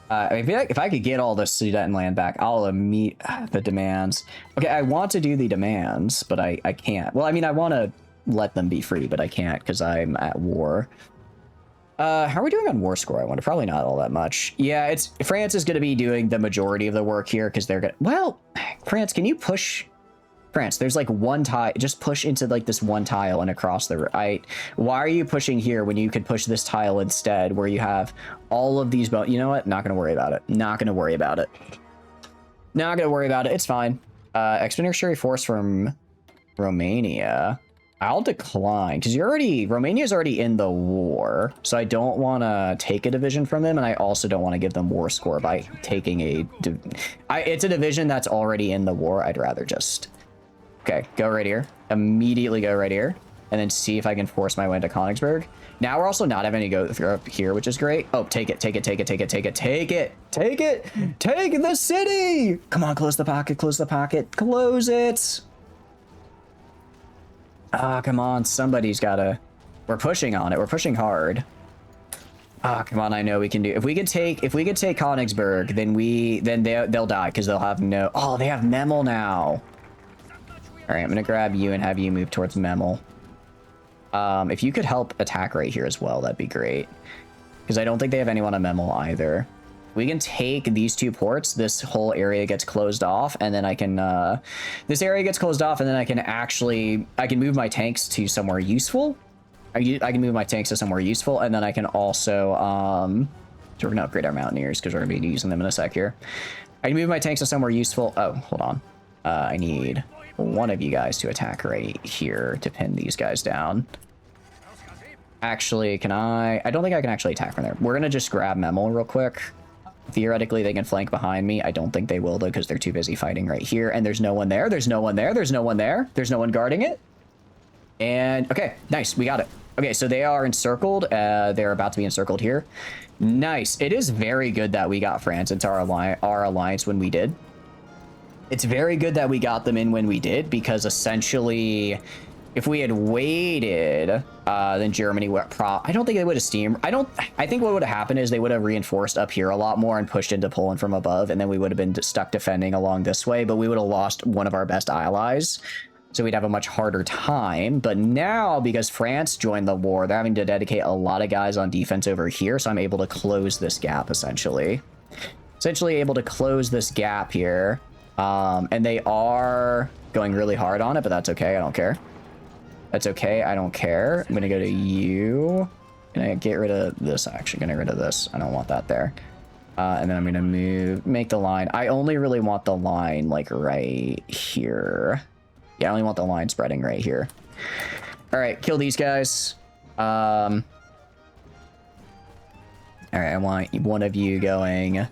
If I could get all this Sudetenland back, I'll meet the demands. Okay, I want to do the demands, but I can't. Well, I mean, I want to let them be free, but I can't because I'm at war. How are we doing on war score? I wonder. Probably not all that much. Yeah, France is going to be doing the majority of the work here because they're going to... Well, France, can you push... France, there's like one tile. Just push into like this one tile and across the right. Why are you pushing here when you could push this tile instead, where you have all of these you know what? Not gonna worry about it. Not gonna worry about it. Not gonna worry about it. It's fine. Expeditionary force from Romania. I'll decline because Romania's already in the war, so I don't want to take a division from them, and I also don't want to give them war score by taking it's a division that's already in the war. I'd rather just. Okay, go right here. Immediately go right here. And then see if I can force my way into Königsberg. Now we're also not having to go through up here, which is great. Oh, take it, take it, take it, take it, take it, take it, take it, take the city! Come on, close the pocket, close the pocket, close it! Ah, come on, somebody's gotta... We're pushing on it, we're pushing hard. Ah, come on, I know we can do... If we could take Königsberg, then they'll die, because they'll have no... Oh, they have Memel now. All right, I'm gonna grab you and have you move towards Memel. If you could help attack right here as well, that'd be great. Because I don't think they have anyone on Memel either. We can take these 2 ports. This whole area gets closed off, and then I can... this area gets closed off, and then I can move my tanks to somewhere useful. I can move my tanks to somewhere useful, and then I can also... so we're gonna upgrade our Mountaineers, because we're gonna be using them in a sec here. I can move my tanks to somewhere useful. Oh, hold on. I need... one of you guys to attack right here to pin these guys down. Actually, I don't think I can actually attack from there. We're gonna just grab Memel real quick. Theoretically, they can flank behind me. I don't think they will, though, because they're too busy fighting right here. And there's no one there. There's no one there. There's no one there. There's no one guarding it. And, okay, nice. We got it. Okay, so they are encircled. They're about to be encircled here. Nice. It is very good that we got France into our alliance when we did. It's very good that we got them in when we did, because essentially, if we had waited, then Germany would I don't think they would have I think what would have happened is they would have reinforced up here a lot more and pushed into Poland from above, and then we would have been stuck defending along this way, but we would have lost one of our best allies. So we'd have a much harder time. But now, because France joined the war, they're having to dedicate a lot of guys on defense over here. So I'm able to close this gap, essentially. Essentially able to close this gap here. And they are going really hard on it, but that's okay. I don't care. That's okay. I don't care. I'm going to go to you. Gonna get rid of this, actually. Gonna get rid of this. I don't want that there. And then I'm gonna make the line. I only really want the line, like, right here. Yeah, I only want the line spreading right here. All right, kill these guys. All right, I want one of you going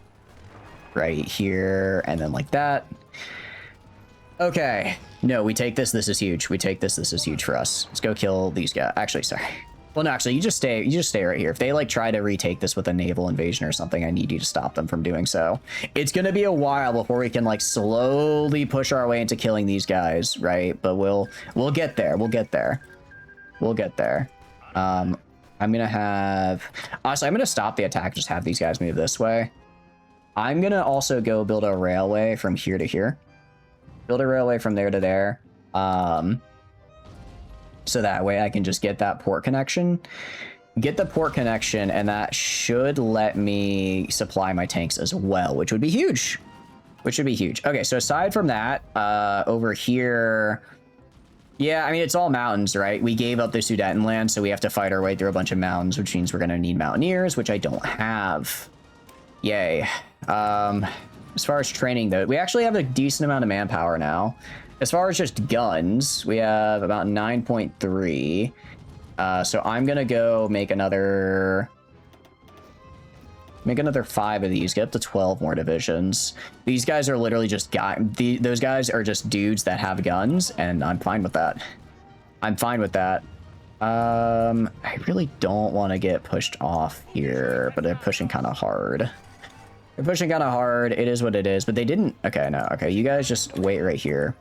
right here, and then like that. Okay. No, we take this. This is huge. We take this. This is huge for us. Let's go kill these guys. Actually, sorry. Well, no, actually, you just stay right here. If they, like, try to retake this with a naval invasion or something, I need you to stop them from doing so. It's going to be a while before we can, like, slowly push our way into killing these guys, right? But we'll get there. We'll get there. We'll get there. I'm going to have... Honestly, I'm going to stop the attack, just have these guys move this way. I'm going to also go build a railway from here to here. Build a railway from there to there. So that way I can just get that port connection. Get the port connection, and that should let me supply my tanks as well, which would be huge. Which would be huge. Okay, so aside from that, over here... Yeah, I mean, it's all mountains, right? We gave up the Sudetenland, so we have to fight our way through a bunch of mountains, which means we're going to need mountaineers, which I don't have. Yay. As far as training, though, we actually have a decent amount of manpower now. As far as just guns, we have about 9.3. So I'm going to go make another 5 of these, get up to 12 more divisions. These guys are literally just those guys are just dudes that have guns, and I'm fine with that. I'm fine with that. I really don't want to get pushed off here, but they're pushing kind of hard. They're pushing kind of hard. It is what it is, but they didn't... Okay, no. Okay, you guys just wait right here.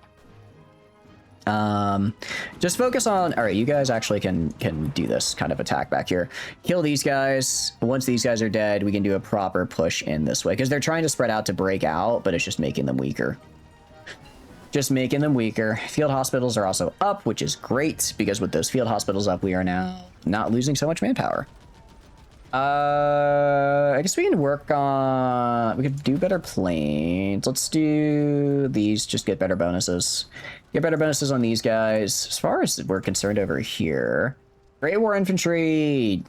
Just focus on... All right, you guys actually can do this kind of attack back here. Kill these guys. Once these guys are dead, we can do a proper push in this way, because they're trying to spread out to break out, but it's just making them weaker. Just making them weaker. Field hospitals are also up, which is great, because with those field hospitals up, we are now not losing so much manpower. I guess we can work on... We could do better planes. Let's do these, just get better bonuses. Get better bonuses on these guys. As far as we're concerned over here, Great War Infantry,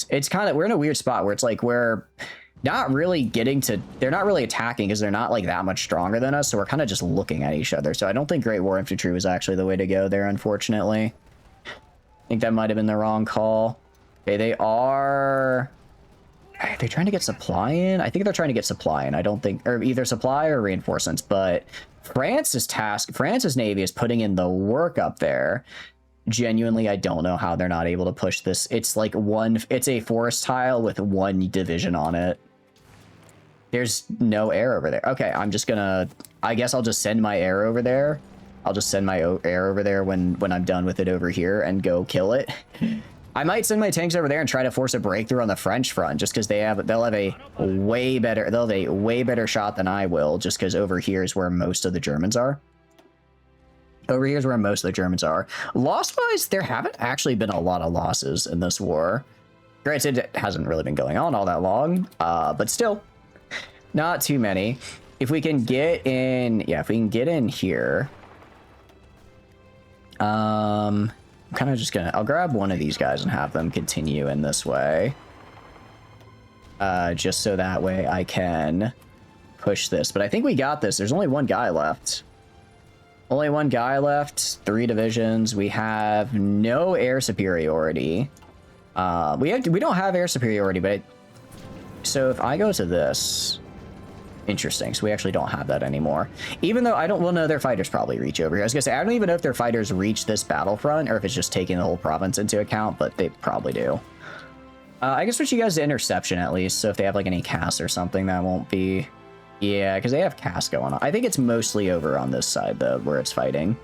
it's kind of... We're in a weird spot where it's like we're not really getting to... They're not really attacking because they're not like that much stronger than us, so we're kind of just looking at each other. So I don't think Great War Infantry was actually the way to go there, unfortunately. I think that might have been the wrong call. Okay, they are they trying to get supply in? I think they're trying to get supply in. I don't think... Or either supply or reinforcements, but France's Navy is putting in the work up there. Genuinely, I don't know how they're not able to push this. It's like it's a forest tile with one division on it. There's no air over there. Okay, I'm just gonna... I guess I'll just send my air over there. I'll just send my air over there when I'm done with it over here and go kill it. I might send my tanks over there and try to force a breakthrough on the French front, just because they'll have a way better shot than I will, just because over here is where most of the Germans are. Over here is where most of the Germans are. Loss-wise, there haven't actually been a lot of losses in this war. Granted, it hasn't really been going on all that long, but still, not too many. If we can get in, yeah, if we can get in here, I'm kind of just gonna... I'll grab one of these guys and have them continue in this way. Just so that way I can push this. But I think we got this. There's only one guy left. Only one guy left. 3 divisions. We have no air superiority. We don't have air superiority, but... So if I go to this... Interesting. So we actually don't have that anymore. Even though I don't... Well, no, their fighters probably reach over here. I was gonna say, I don't even know if their fighters reach this battlefront or if it's just taking the whole province into account, but they probably do. I guess switch you guys to interception at least, so if they have like any casts or something, that won't be... Yeah, because they have casts going on. I think it's mostly over on this side, though, where it's fighting.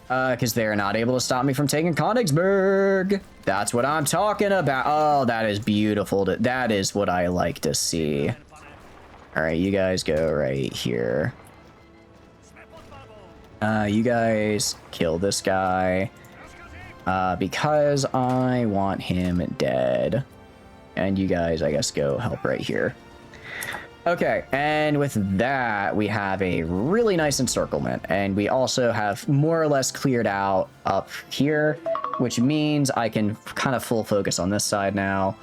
Because they're not able to stop me from taking Königsberg. That's what I'm talking about. Oh, that is beautiful. That is what I like to see. All right, you guys go right here. You guys kill this guy. Because I want him dead. And you guys, I guess, go help right here. Okay, and with that, we have a really nice encirclement. And we also have more or less cleared out up here, which means I can kind of full focus on this side now.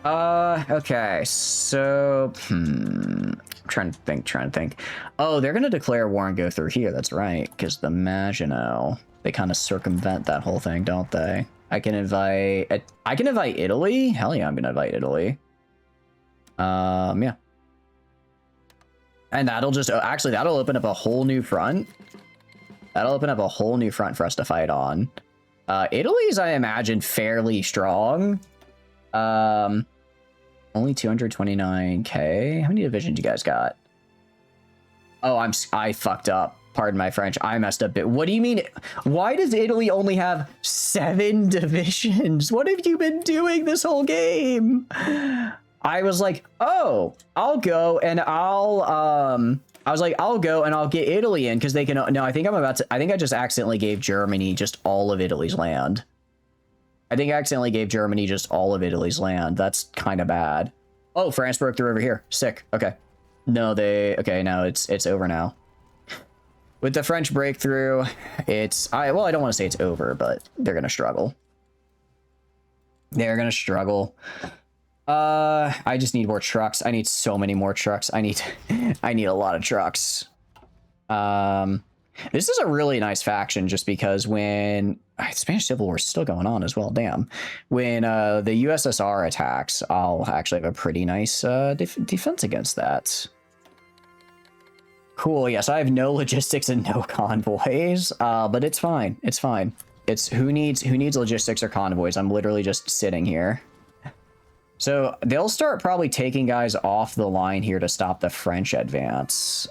Okay, so... trying to think. Oh, they're gonna declare war and go through here, that's right, because the Maginot, they kind of circumvent that whole thing, don't they? I can invite Italy? Hell yeah, I'm gonna invite Italy. Yeah. And that'll just, actually, that'll open up a whole new front. That'll open up a whole new front for us to fight on. Italy's, I imagine, fairly strong. Only 229k. How many divisions you guys got? Oh, I fucked up. Pardon my French. I messed up. What do you mean? Why does Italy only have 7 divisions? What have you been doing this whole game? I was like, oh, I'll go and I'll get Italy in because they can. No, I think I just accidentally gave Germany just all of Italy's land. I think I accidentally gave Germany just all of Italy's land. That's kind of bad. Oh, France broke through over here. Sick. Okay. No, okay, now it's over now. With the French breakthrough, well, I don't want to say it's over, but they're going to struggle. They're going to struggle. I just need more trucks. I need so many more trucks. I need a lot of trucks. This is a really nice faction just because when Spanish Civil War is still going on as well. Damn. When the USSR attacks, I'll actually have a pretty nice defense against that. Cool. Yes, I have no logistics and no convoys, but it's fine. It's fine. It's who needs logistics or convoys? I'm literally just sitting here. So they'll start probably taking guys off the line here to stop the French advance.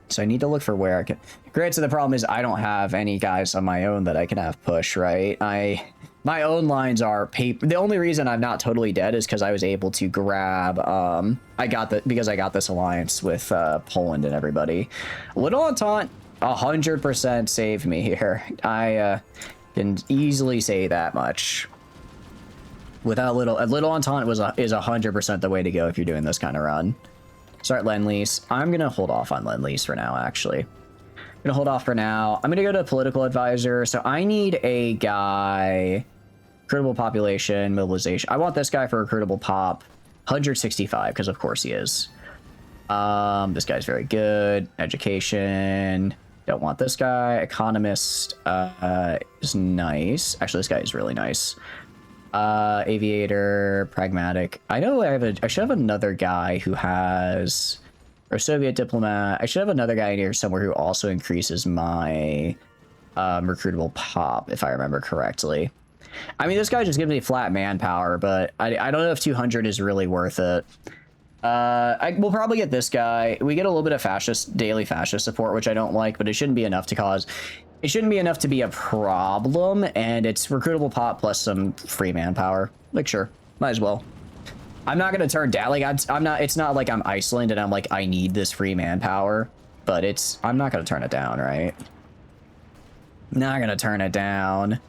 So I need to look for where I can... Granted, the problem is I don't have any guys on my own that I can have push, right? My own lines are paper. The only reason I'm not totally dead is because I was able to grab... because I got this alliance with Poland and everybody. Little Entente 100% saved me here. I can easily say that much. Without Little Entente is 100% the way to go if you're doing this kind of run. Start Lend-Lease. I'm going to hold off on Lend-Lease for now, actually. I'm going to hold off for now. I'm going to go to Political Advisor. So I need a guy... Recruitable population, mobilization. I want this guy for recruitable pop. 165, because of course he is. This guy's very good. Education. Don't want this guy. Economist is nice. Actually, this guy is really nice. Aviator, pragmatic. I know I should have another guy who has, or Soviet diplomat. I should have another guy in here somewhere who also increases my recruitable pop, if I remember correctly. I mean, this guy just gives me flat manpower, but I don't know if 200 is really worth it. We'll probably get this guy. We get a little bit of daily fascist support, which I don't like, but it shouldn't be enough to cause... It shouldn't be enough to be a problem, and it's recruitable pop plus some free manpower. Like, sure, might as well. I'm not gonna turn down, like, I'm not, it's not like I'm Iceland and I'm like, I need this free manpower, but I'm not gonna turn it down, right? Not gonna turn it down.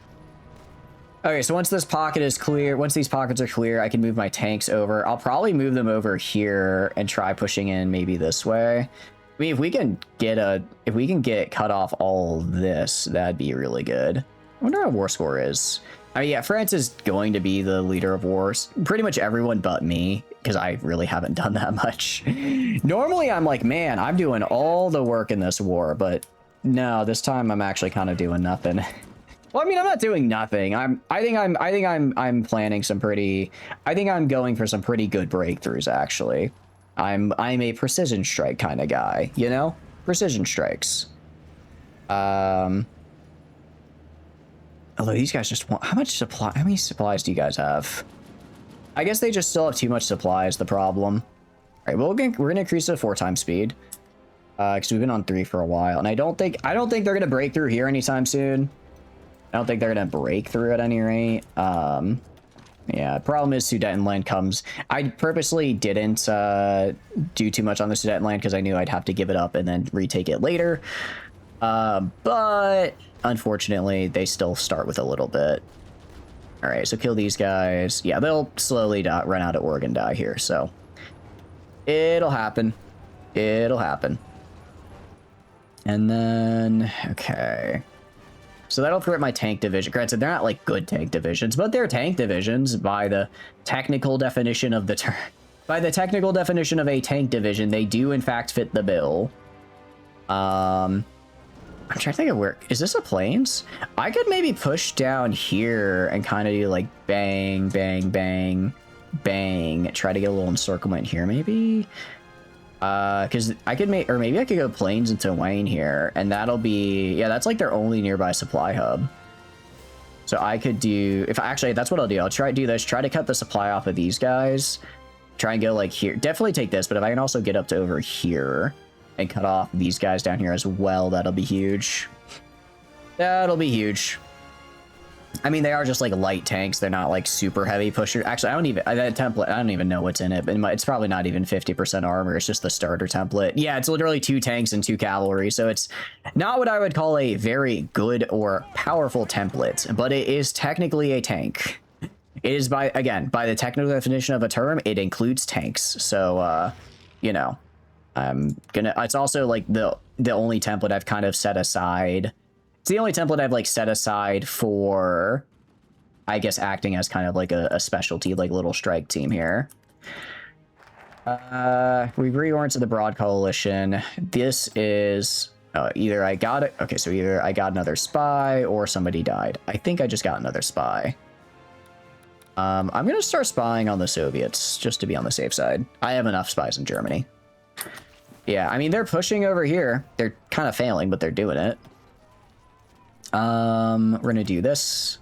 Okay, so once this pocket is clear, once these pockets are clear, I can move my tanks over. I'll probably move them over here and try pushing in maybe this way. I mean, if we can get cut off all this, that'd be really good. I wonder how war score is. I mean, yeah, France is going to be the leader of wars. Pretty much everyone but me, because I really haven't done that much. Normally, I'm like, man, I'm doing all the work in this war, but no, this time I'm actually kind of doing nothing. Well, I mean, I'm not doing nothing. I think I'm planning some pretty. I think I'm going for some pretty good breakthroughs, actually. I'm a precision strike kind of guy, you know? Precision strikes. Although these guys just want... How many supplies do you guys have? I guess they just still have too much supplies, the problem. All right, we're gonna increase it to 4 times speed. Because we've been on 3 for a while. And I don't think they're gonna break through here anytime soon. I don't think they're gonna break through at any rate. Yeah, problem is Sudetenland comes... I purposely didn't do too much on the Sudetenland because I knew I'd have to give it up and then retake it later. But unfortunately, they still start with a little bit. All right, so kill these guys. Yeah, they'll slowly run out of organ die here, so... It'll happen. It'll happen. And then... Okay... So that'll throw my tank division. Granted, they're not like good tank divisions, but they're tank divisions by the technical definition of the term. By the technical definition of a tank division, they do in fact fit the bill. I'm trying to think of where... Is this a plains? I could maybe push down here and kind of do like bang, bang, bang, bang. Try to get a little encirclement here maybe. Because I could make, or maybe I could go plains into Wayne here, and that'll be, yeah, that's like their only nearby supply hub. So I could do, if actually, that's what I'll do. I'll try to do this, try to cut the supply off of these guys, try and go like here. Definitely take this, but if I can also get up to over here and cut off these guys down here as well, that'll be huge. That'll be huge. I mean, they are just like light tanks. They're not like super heavy pusher. Actually, I don't even, that template, I don't even know what's in it, but it's probably not even 50% armor. It's just the starter template. Yeah, it's literally 2 tanks and 2 cavalry. So it's not what I would call a very good or powerful template, but it is technically a tank. It is by, again, by the technical definition of a term, it includes tanks. So, you know, it's also like the only template I've kind of set aside. It's the only template I've like set aside for, I guess, acting as kind of like a specialty, like little strike team here. We reorient to the Broad Coalition. This is either I got it. Okay, so either I got another spy or somebody died. I think I just got another spy. I'm gonna start spying on the Soviets just to be on the safe side. I have enough spies in Germany. Yeah, I mean, they're pushing over here. They're kind of failing, but they're doing it. We're gonna do this.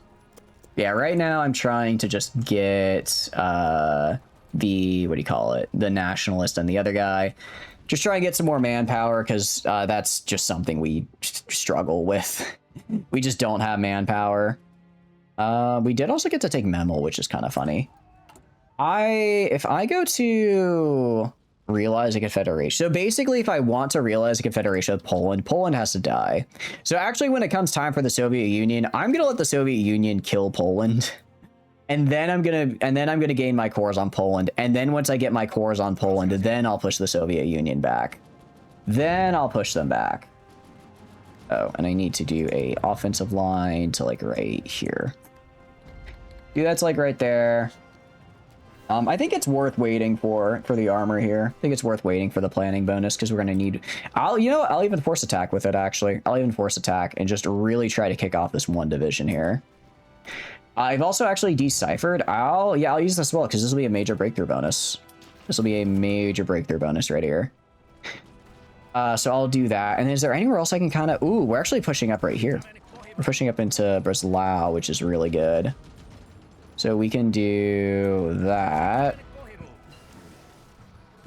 Yeah, right now I'm trying to just get the, what do you call it, the nationalist and the other guy. Just try and get some more manpower, because that's just something we struggle with. We just don't have manpower. We did also get to take Memel, which is kind of funny. If I go to realize a confederation, so basically if I want to realize a confederation with Poland, Poland has to die. So actually when it comes time for the Soviet Union, I'm gonna let the Soviet Union kill Poland, and then I'm gonna gain my cores on Poland, and then once I get my cores on Poland, then I'll push the Soviet Union back. Then I'll push them back. Oh, and I need to do a offensive line to like right here. Dude, that's like right there. I think it's worth waiting for the armor here. I think it's worth waiting for the planning bonus, because we're going to need... you know what? I'll even force attack with it, actually. I'll even force attack and just really try to kick off this one division here. I've also actually deciphered. I'll use this as well, because this will be a major breakthrough bonus. This will be a major breakthrough bonus right here. So I'll do that. And is there anywhere else I can kind of... Ooh, we're actually pushing up right here. We're pushing up into Breslau, which is really good. So we can do that.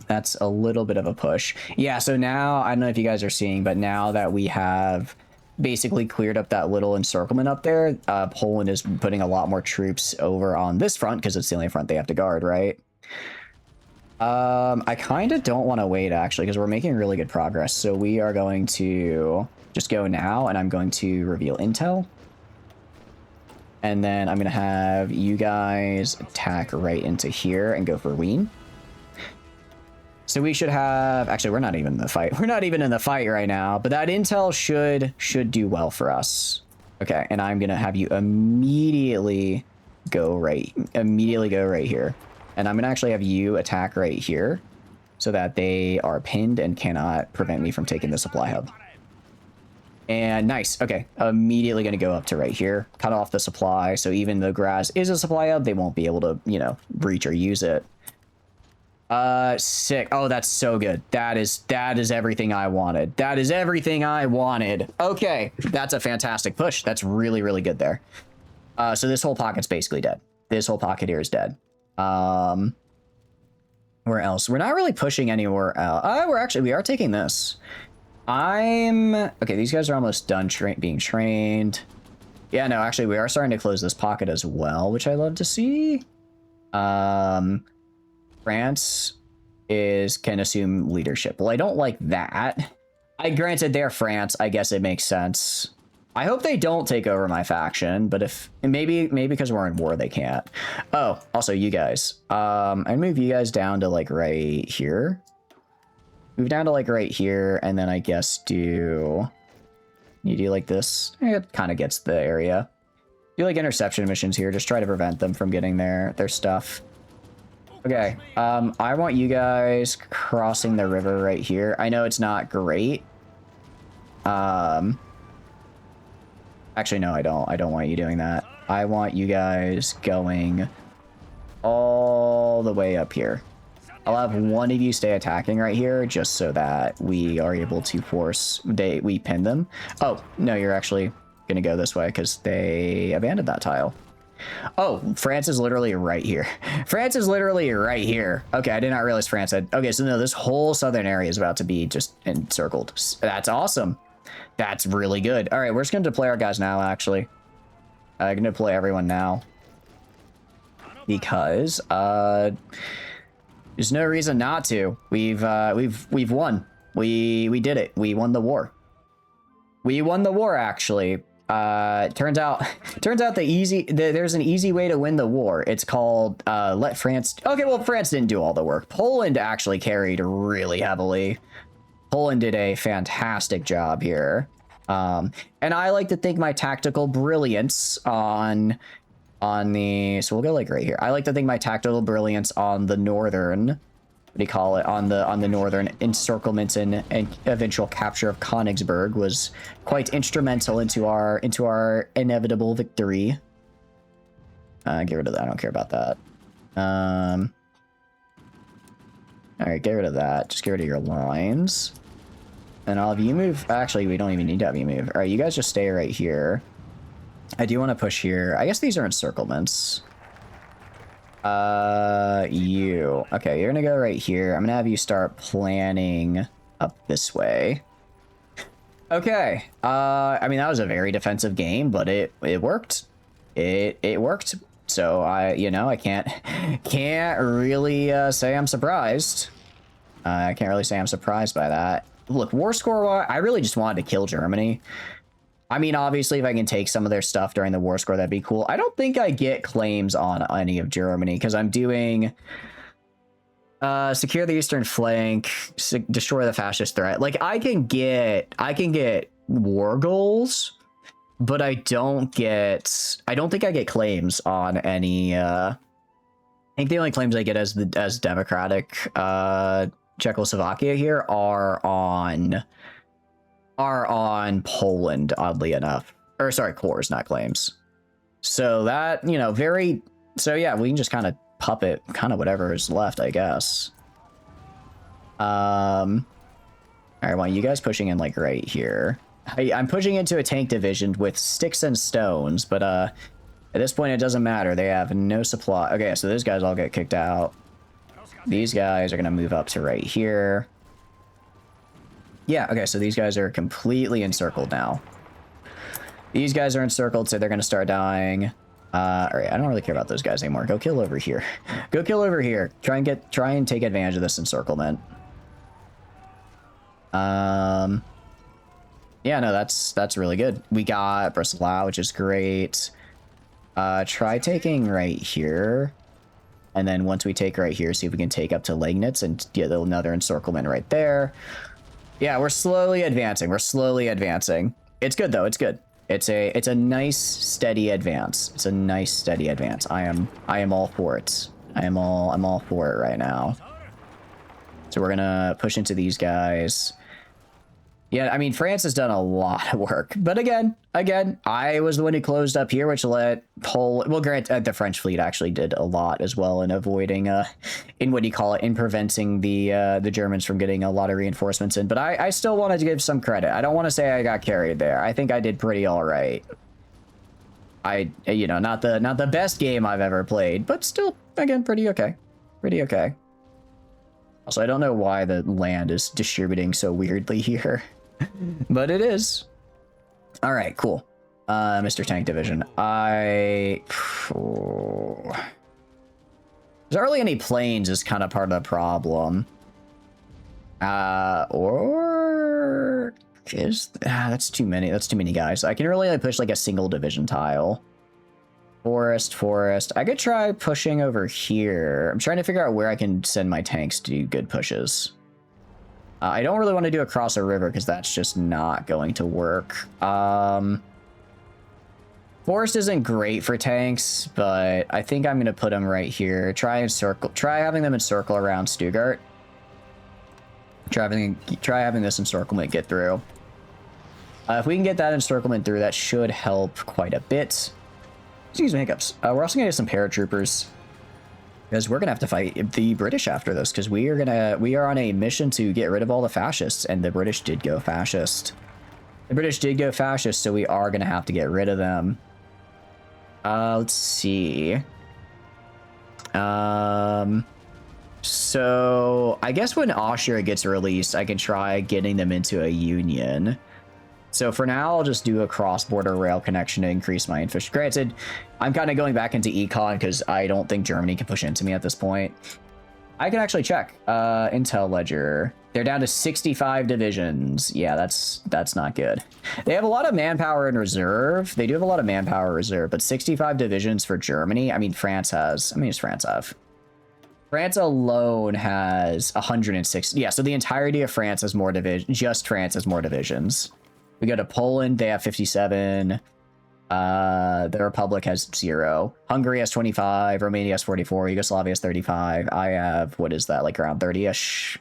That's a little bit of a push. Yeah, so now, I don't know if you guys are seeing, but now that we have basically cleared up that little encirclement up there, Poland is putting a lot more troops over on this front, because it's the only front they have to guard, right? I kind of don't want to wait, actually, because we're making really good progress. So we are going to just go now, and I'm going to reveal intel. And then I'm going to have you guys attack right into here and go for Wien. So we should have... Actually, we're not even in the fight. We're not even in the fight right now. But that intel should do well for us. Okay, and I'm going to have you immediately go right here. And I'm going to actually have you attack right here, so that they are pinned and cannot prevent me from taking the supply hub. And nice. Okay, immediately going to go up to right here, cut off the supply. So even though Graz is a supply hub, they won't be able to, you know, reach or use it. Sick. Oh, that's so good. That is everything I wanted. That is everything I wanted. Okay, that's a fantastic push. That's really, really good there. So this whole pocket's basically dead. This whole pocket here is dead. Where else? We're not really pushing anywhere else. We are taking this. Okay, these guys are almost done being trained. Yeah, no, actually, we are starting to close this pocket as well, which I love to see. France can assume leadership. Well, I don't like that. Granted, they're France. I guess it makes sense. I hope they don't take over my faction, but if maybe because we're in war, they can't. Oh, also you guys. I move you guys down to like right here. Move down to like right here, and then I guess you do like this. It kind of gets the area. Do like interception missions here. Just try to prevent them from getting their stuff. Okay. I want you guys crossing the river right here. I know it's not great. Actually, no, I don't. I don't want you doing that. I want you guys going all the way up here. I'll have one of you stay attacking right here just so that we are able to force... we pin them. Oh, no, you're actually going to go this way because they abandoned that tile. Oh, France is literally right here. France is literally right here. Okay, I did not realize France had... Okay, so no, this whole southern area is about to be just encircled. That's awesome. That's really good. All right, we're just going to deploy our guys now, actually. I'm going to deploy everyone now. Because, there's no reason not to. We've won. We did it. We won the war. We won the war, actually. Turns out there's an easy way to win the war. It's called, let France... Okay, well, France didn't do all the work. Poland actually carried really heavily. Poland did a fantastic job here. And I like to think my tactical brilliance on the... So we'll go like right here. I like to think my tactical brilliance on the northern... What do you call it? On the northern encirclement and eventual capture of Königsberg was quite instrumental into our inevitable victory. Get rid of that. I don't care about that. All right, get rid of that. Just get rid of your lines. And I'll have you move. Actually, we don't even need to have you move. All right, you guys just stay right here. I do want to push here. I guess these are encirclements. You. Okay, you're gonna go right here. I'm gonna have you start planning up this way. Okay. I mean, that was a very defensive game, but it worked. It worked. So I can't really say I'm surprised. I can't really say I'm surprised by that. Look, war score, I really just wanted to kill Germany. I mean, obviously, if I can take some of their stuff during the war score, that'd be cool. I don't think I get claims on any of Germany because I'm doing secure the eastern flank, destroy the fascist threat. Like, I can get war goals, but I don't think I get claims on any. I think the only claims I get as democratic Czechoslovakia here are on Poland, oddly enough. Or sorry, cores, not claims. So that, so yeah, we can just kind of puppet kind of whatever is left, I guess. All right, well, you guys pushing in like right here. I'm pushing into a tank division with sticks and stones, but at this point it doesn't matter. They have no supply. Okay, so those guys all get kicked out. These guys are gonna move up to right here. Yeah, okay, so these guys are completely encircled now. These guys are encircled, so they're going to start dying. All right, I don't really care about those guys anymore. Go kill over here. Go kill over here. Try and take advantage of this encirclement. Yeah, no, that's really good. We got Breslau, which is great. Try taking right here. And then once we take right here, see if we can take up to Legnitz and get another encirclement right there. Yeah, we're slowly advancing. We're slowly advancing. It's good though. It's good. It's a nice steady advance. It's a nice steady advance. I am all for it. I'm all for it right now. So we're gonna push into these guys. Yeah, I mean, France has done a lot of work, but again, I was the one who closed up here, which let Poland. Well, granted, the French fleet actually did a lot as well in avoiding, in preventing the Germans from getting a lot of reinforcements in. But I still wanted to give some credit. I don't want to say I got carried there. I think I did pretty all right. Not the best game I've ever played, but still, again, pretty okay. Pretty okay. Also, I don't know why the land is distributing so weirdly here. But it is. All right, cool. Mr. Tank Division. There's hardly any planes is kind of part of the problem. Or is that's too many. That's too many guys. I can really only push like a single division tile. Forest. I could try pushing over here. I'm trying to figure out where I can send my tanks to do good pushes. I don't really want to do across a river because that's just not going to work. Forest isn't great for tanks, but I think I'm going to put them right here. Try having them encircle around Stuttgart. Try having this encirclement get through. If we can get that encirclement through, that should help quite a bit. Excuse me, hiccups. We're also gonna get some paratroopers because we're gonna have to fight the British after this because we are on a mission to get rid of all the fascists, and the British did go fascist. So we are gonna have to get rid of them. Let's see. So I guess when Austria gets released, I can try getting them into a union. So for now, I'll just do a cross-border rail connection to increase my infrastructure. Granted, I'm kind of going back into econ because I don't think Germany can push into me at this point. I can actually check. Intel Ledger. They're down to 65 divisions. Yeah, that's not good. They have a lot of manpower in reserve. They do have a lot of manpower reserve, but 65 divisions for Germany. I mean, France has. I mean, does France have? France alone has 160. Yeah, so the entirety of France has more divisions. Just France has more divisions. We go to Poland, they have 57. The Republic has 0. Hungary has 25. Romania has 44. Yugoslavia has 35. I have, what is that, like around 30-ish?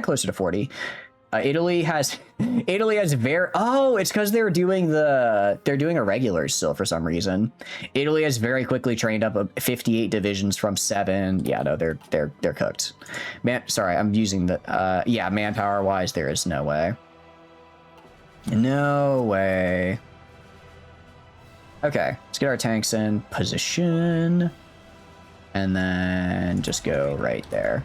Closer to 40. Italy has very, oh, it's because they're doing irregulars still for some reason. Italy has very quickly trained up 58 divisions from 7. Yeah, no, they're cooked. Man, sorry, I'm using the, yeah, manpower wise, there is no way. No way. Okay, let's get our tanks in position. And then just go right there.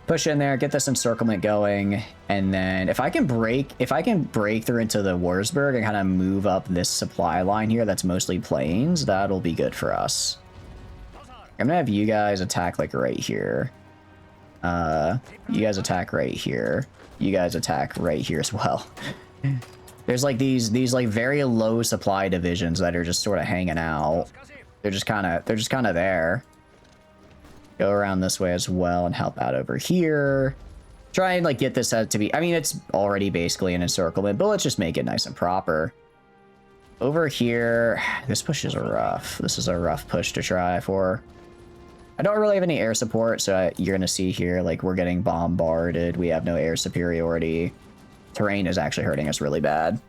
Push in there, get this encirclement going. And then if I can break through into the Wurzburg and kind of move up this supply line here that's mostly plains, that'll be good for us. I'm gonna have you guys attack like right here. You guys attack right here. You guys attack right here as well. There's like these like very low supply divisions that are just sort of hanging out. They're just kind of there. Go around this way as well and help out over here. Try and like get this to be, I mean, it's already basically an encirclement, but let's just make it nice and proper. Over here, this push is rough. This is a rough push to try for. I don't really have any air support, so you're gonna see here like we're getting bombarded. We have no air superiority. Terrain is actually hurting us really bad.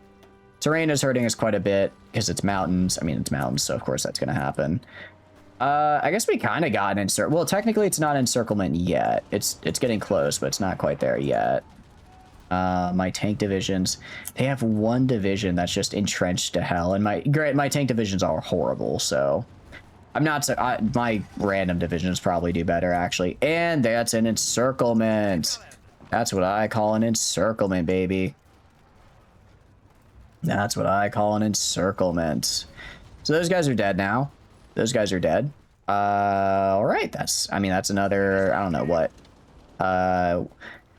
Terrain is hurting us quite a bit because it's mountains. I mean, it's mountains, so of course that's going to happen. I guess we kind of got an encirclement. Well, technically it's not encirclement yet. It's getting close, but it's not quite there yet. My tank divisions, they have one division that's just entrenched to hell, and my tank divisions are horrible, so I'm not so my random divisions probably do better actually. And that's an encirclement. That's what I call an encirclement, baby. That's what I call an encirclement. So those guys are dead now. Those guys are dead. All right. That's another, I don't know what.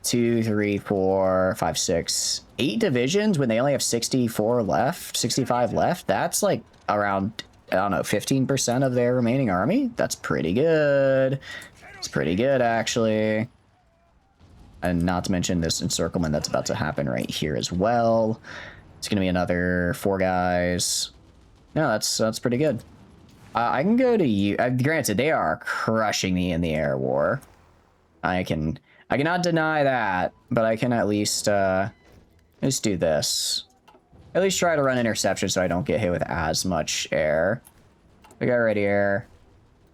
2, 3, 4, 5, 6, 8 divisions when they only have 64 left, 65 left. That's like around, I don't know, 15% of their remaining army. That's pretty good. It's pretty good, actually. And not to mention this encirclement that's about to happen right here as well. It's going to be another 4 guys. No, that's pretty good. I can go to you. Granted, they are crushing me in the air war. I cannot deny that, but I can at least do this. At least try to run interception so I don't get hit with as much air. We got ready air.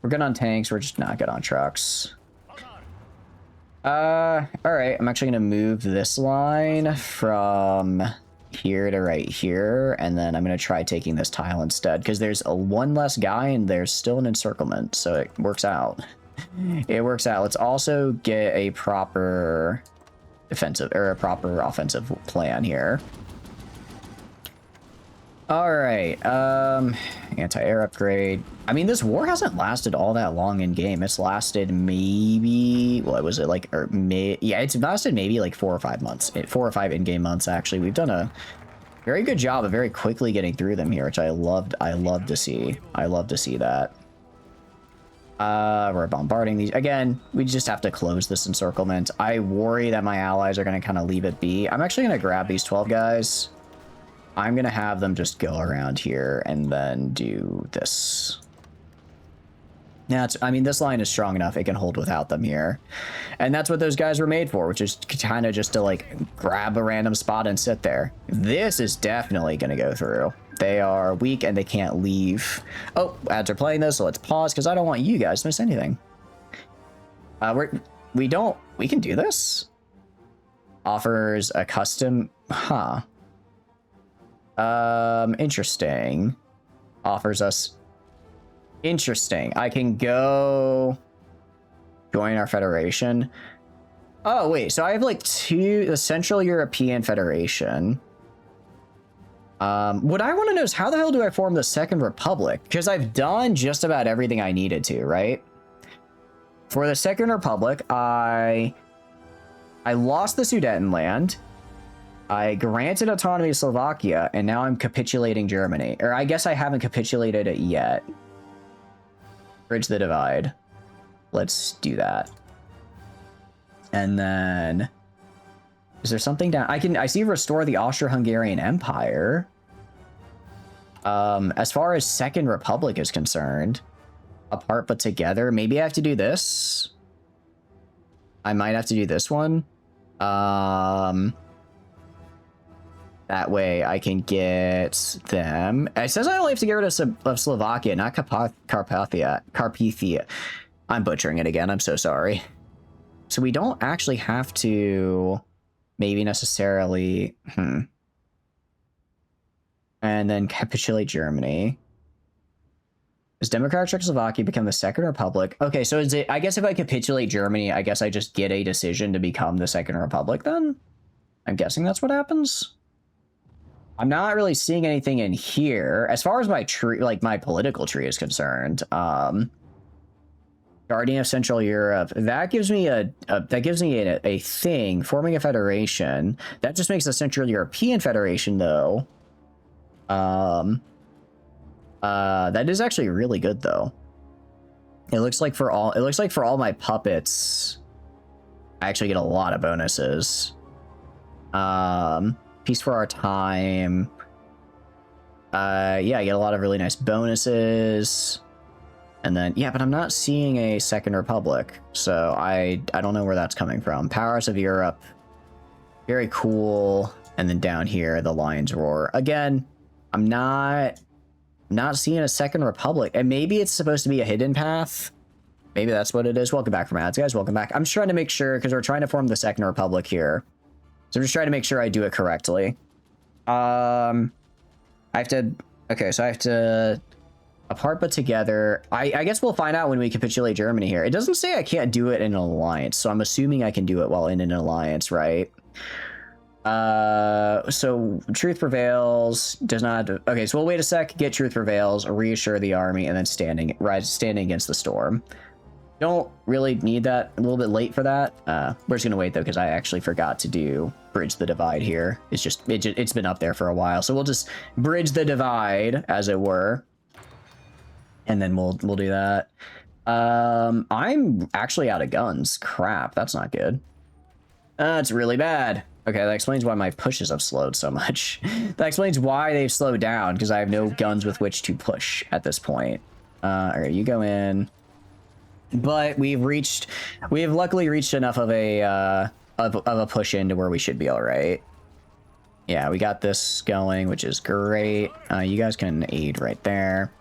We're good on tanks. We're just not good on trucks. All right. I'm actually going to move this line from here to right here, and then I'm going to try taking this tile instead because there's one less guy and there's still an encirclement, so it works out. It works out. Let's also get a proper defensive or a proper offensive plan here. All right. anti-air upgrade. I mean, this war hasn't lasted all that long in game. It's lasted maybe, what was it, like, or yeah, it's lasted maybe like 4 or 5 months. 4 or 5 in-game months, actually. We've done a very good job of very quickly getting through them here, which I love to see. I love to see that. We're bombarding these. Again, we just have to close this encirclement. I worry that my allies are going to kind of leave it be. I'm actually going to grab these 12 guys. I'm going to have them just go around here and then do this. Yeah, I mean, this line is strong enough. It can hold without them here. And that's what those guys were made for, which is kind of just to, like, grab a random spot and sit there. This is definitely going to go through. They are weak and they can't leave. Oh, ads are playing this, so let's pause because I don't want you guys to miss anything. We can do this. Offers a custom, huh? Interesting. Offers us, interesting. I can go join our federation. Oh, wait, so I have like the Central European Federation. What I want to know is how the hell do I form the Second Republic? Because I've done just about everything I needed to, right? For the Second Republic, I lost the Sudetenland. I granted autonomy to Slovakia, and now I'm capitulating Germany. Or I guess I haven't capitulated it yet. Bridge the divide. Let's do that. And then... is there something down? I see restore the Austro-Hungarian Empire. As far as Second Republic is concerned, apart but together, maybe I have to do this. I might have to do this one. That way I can get them. It says I only have to get rid of Slovakia, not Carpathia. I'm butchering it again. I'm so sorry. So we don't actually have to maybe necessarily... And then capitulate Germany. Does Democratic Czechoslovakia become the Second Republic? Okay, so is it... I guess if I capitulate Germany, I guess I just get a decision to become the Second Republic then? I'm guessing that's what happens. I'm not really seeing anything in here. As far as my tree, like my political tree is concerned, Guardian of Central Europe, that gives me a thing, forming a federation. That just makes the Central European Federation, though. That is actually really good, though. It looks like for all my puppets, I actually get a lot of bonuses. Peace for our time. Yeah, I get a lot of really nice bonuses. And then, yeah, but I'm not seeing a Second Republic, so I don't know where that's coming from. Powers of Europe, very cool. And then down here, the Lions Roar. Again, I'm not seeing a Second Republic, and maybe it's supposed to be a hidden path. Maybe that's what it is. Welcome back from ads, guys. Welcome back. I'm just trying to make sure, because we're trying to form the Second Republic here. So I'm just trying to make sure I do it correctly. I have to... Okay, so I have to... Apart but together. I guess we'll find out when we capitulate Germany here. It doesn't say I can't do it in an alliance, so I'm assuming I can do it while in an alliance, right? So truth prevails. Does not... Okay, so we'll wait a sec. Get truth prevails. Reassure the army, and then standing against the storm. Don't really need that. A little bit late for that. We're just gonna wait though, because I actually forgot to do bridge the divide here. It's been up there for a while, so we'll just bridge the divide, as it were, and then we'll do that. I'm actually out of guns. Crap, that's not good. It's really bad. Okay, that explains why my pushes have slowed so much. That explains why they've slowed down, because I have no guns with which to push at this point. All right, you go in. But we've luckily reached enough of a push into where we should be all right. Yeah, we got this going, which is great. You guys can aid right there.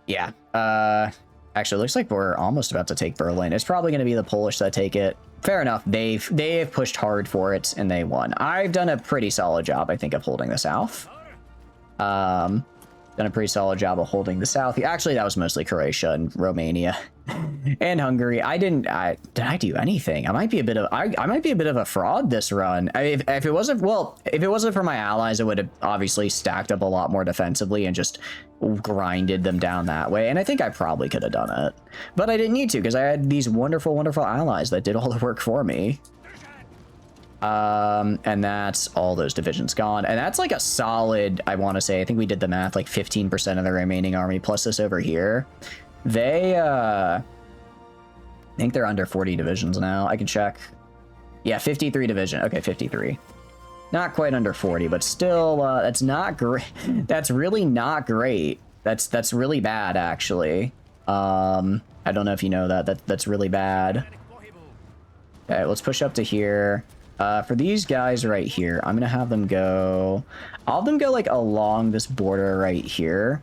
Yeah. Actually, it looks like we're almost about to take Berlin. It's probably going to be the Polish that take it. Fair enough. They've pushed hard for it, and they won. I've done a pretty solid job, I think, of holding the South. done a pretty solid job of holding the south. Actually, that was mostly Croatia and Romania and Hungary. Did I do anything? I might be a bit of a fraud this run. If it wasn't for my allies, I would have obviously stacked up a lot more defensively and just grinded them down that way. And I think I probably could have done it, but I didn't need to because I had these wonderful, wonderful allies that did all the work for me. And that's all those divisions gone. And that's like a solid, I want to say, I think we did the math, like 15% of the remaining army plus this over here. They, I think they're under 40 divisions now. I can check. Yeah, 53 division. Okay, 53. Not quite under 40, but still, that's not great. That's really not great. That's really bad, actually. I don't know if you know that. That's really bad. Okay, let's push up to here. For these guys right here, I'm gonna have them go. I'll have them go like along this border right here,